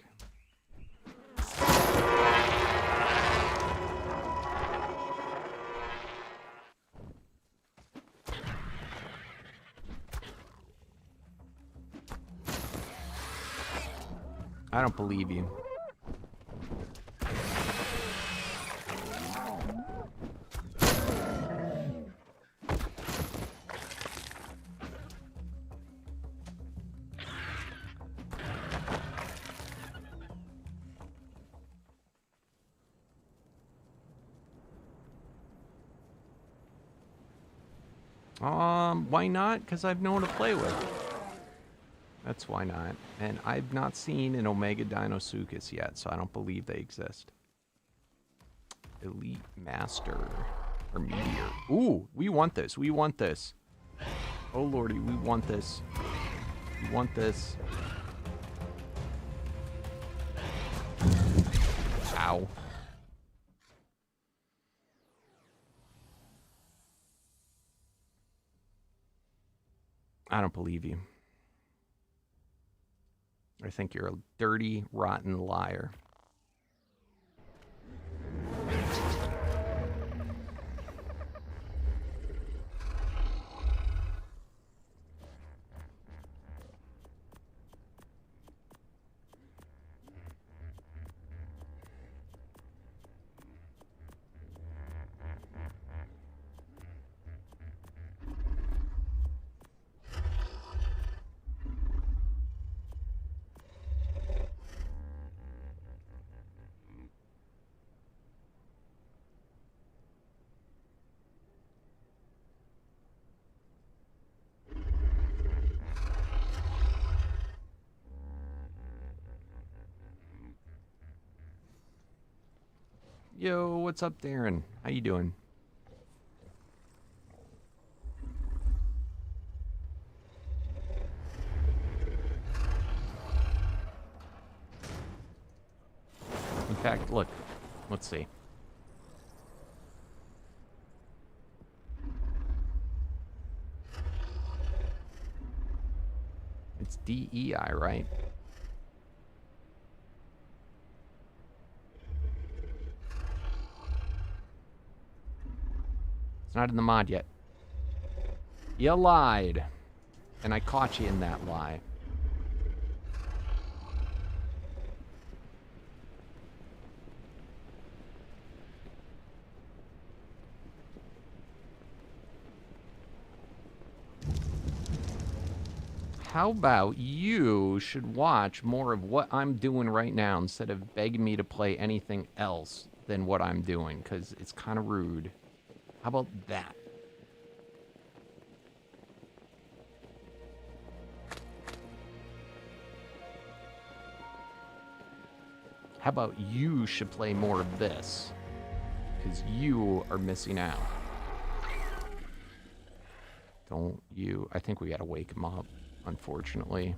I don't believe you. Why not? Because I've no one to play with. That's why not. And I've not seen an Omega Dinosuchus yet, so I don't believe they exist. Elite Master. Or Meteor. Ooh, we want this. We want this. Oh lordy, we want this. We want this. Ow. I don't believe you. I think you're a dirty, rotten liar. Yo, what's up, Darren? How you doing? In fact, look. Let's see. It's DEI, right? It's not in the mod yet. You lied. And I caught you in that lie. How about you should watch more of what I'm doing right now instead of begging me to play anything else than what I'm doing, because it's kind of rude. How about that? How about you should play more of this? Because you are missing out. Don't you? I think we gotta wake him up, unfortunately.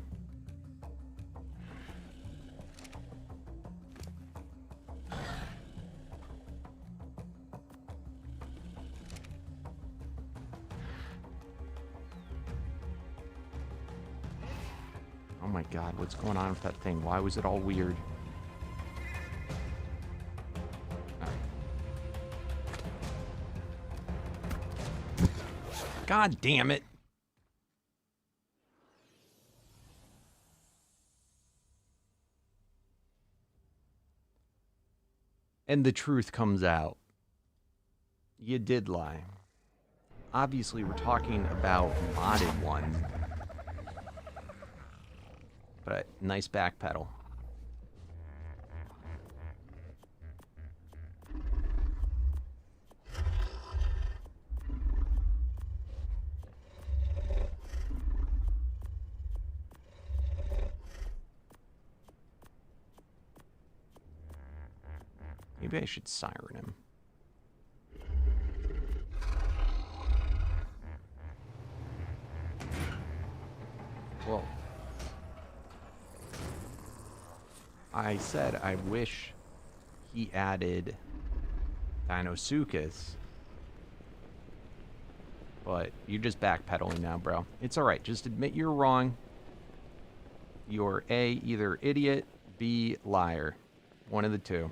Oh my god, what's going on with that thing? Why was it all weird? God damn it. And the truth comes out. You did lie. Obviously, we're talking about modded ones. But nice back pedal. Maybe I should siren him. Well, I said I wish he added Dinosuchus, but you're just backpedaling now, bro. It's alright, just admit you're wrong. You're A, either idiot, B, liar. One of the two.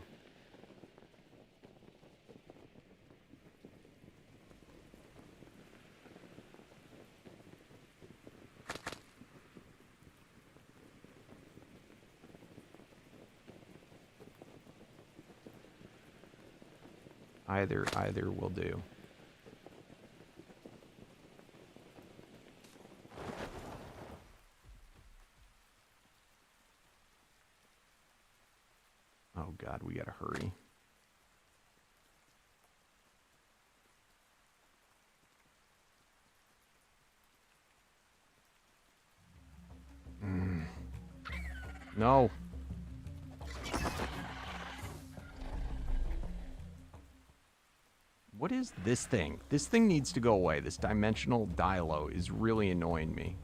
Either will do. Oh God, we gotta hurry. No. What is this thing? This thing needs to go away. This dimensional Dilo is really annoying me.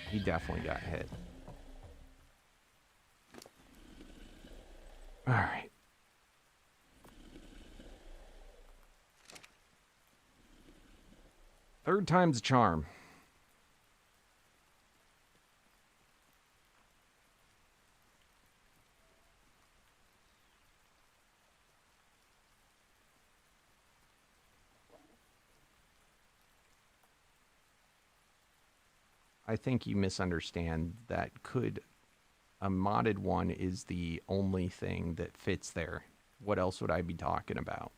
He definitely got hit. All right. Third time's a charm. I think you misunderstand that a modded one is the only thing that fits there. What else would I be talking about?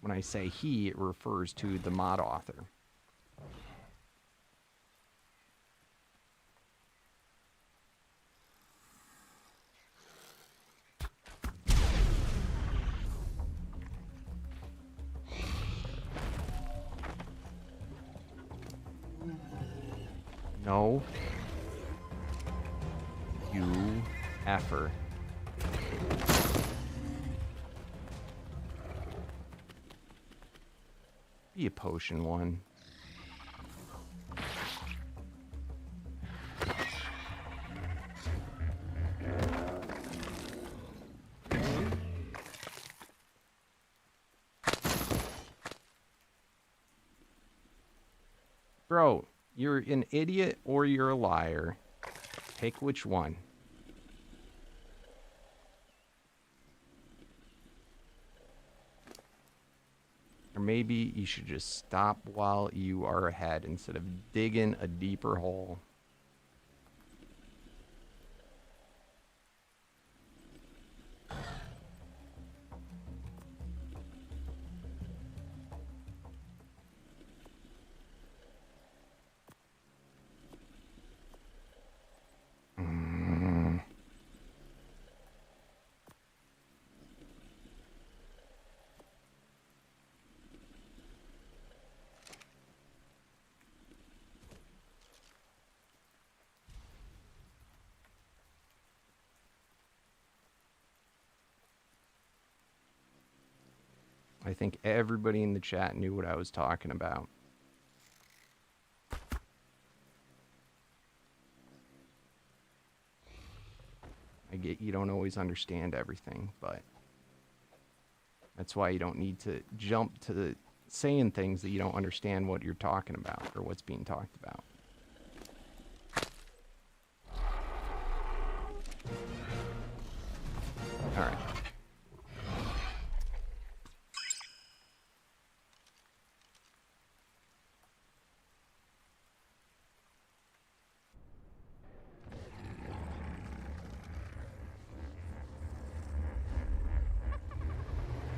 When I say he, it refers to the mod author. No. You effer. Be a potion one. Bro, you're an idiot or you're a liar. Pick which one. Or maybe you should just stop while you are ahead instead of digging a deeper hole. I think everybody in the chat knew what I was talking about. I get you don't always understand everything, but that's why you don't need to jump to saying things that you don't understand what you're talking about or what's being talked about. All right.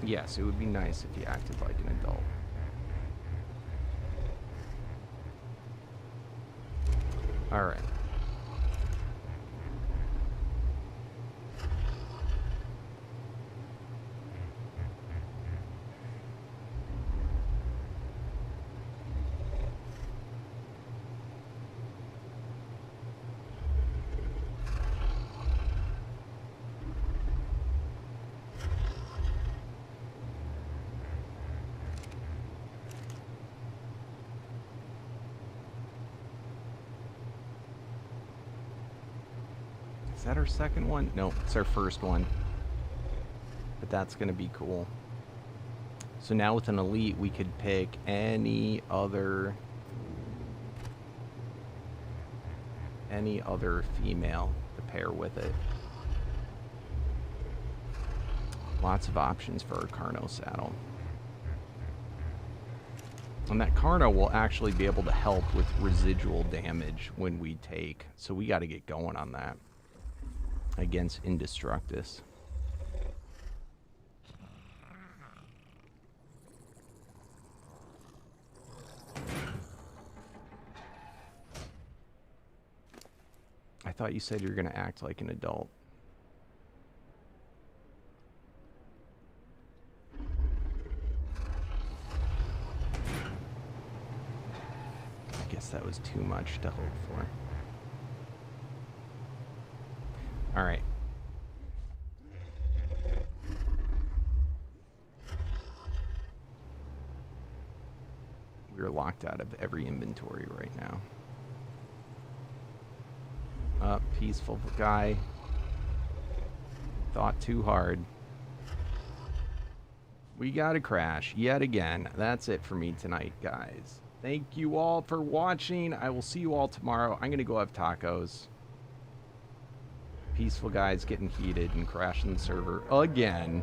Yes, it would be nice if you acted like an adult. All right. that our second one? No, it's our first one. But that's going to be cool. So now with an elite, we could pick any other female to pair with it. Lots of options for our Carno saddle. And that Carno will actually be able to help with residual damage when we take. So we got to get going on that against Indestructus. I thought you said you were going to act like an adult. I guess that was too much to hope for. All right. We're locked out of every inventory right now. Peaceful guy. Thought too hard. We gotta crash yet again. That's it for me tonight, guys. Thank you all for watching. I will see you all tomorrow. I'm gonna go have tacos. Peaceful guy's getting heated and crashing the server again.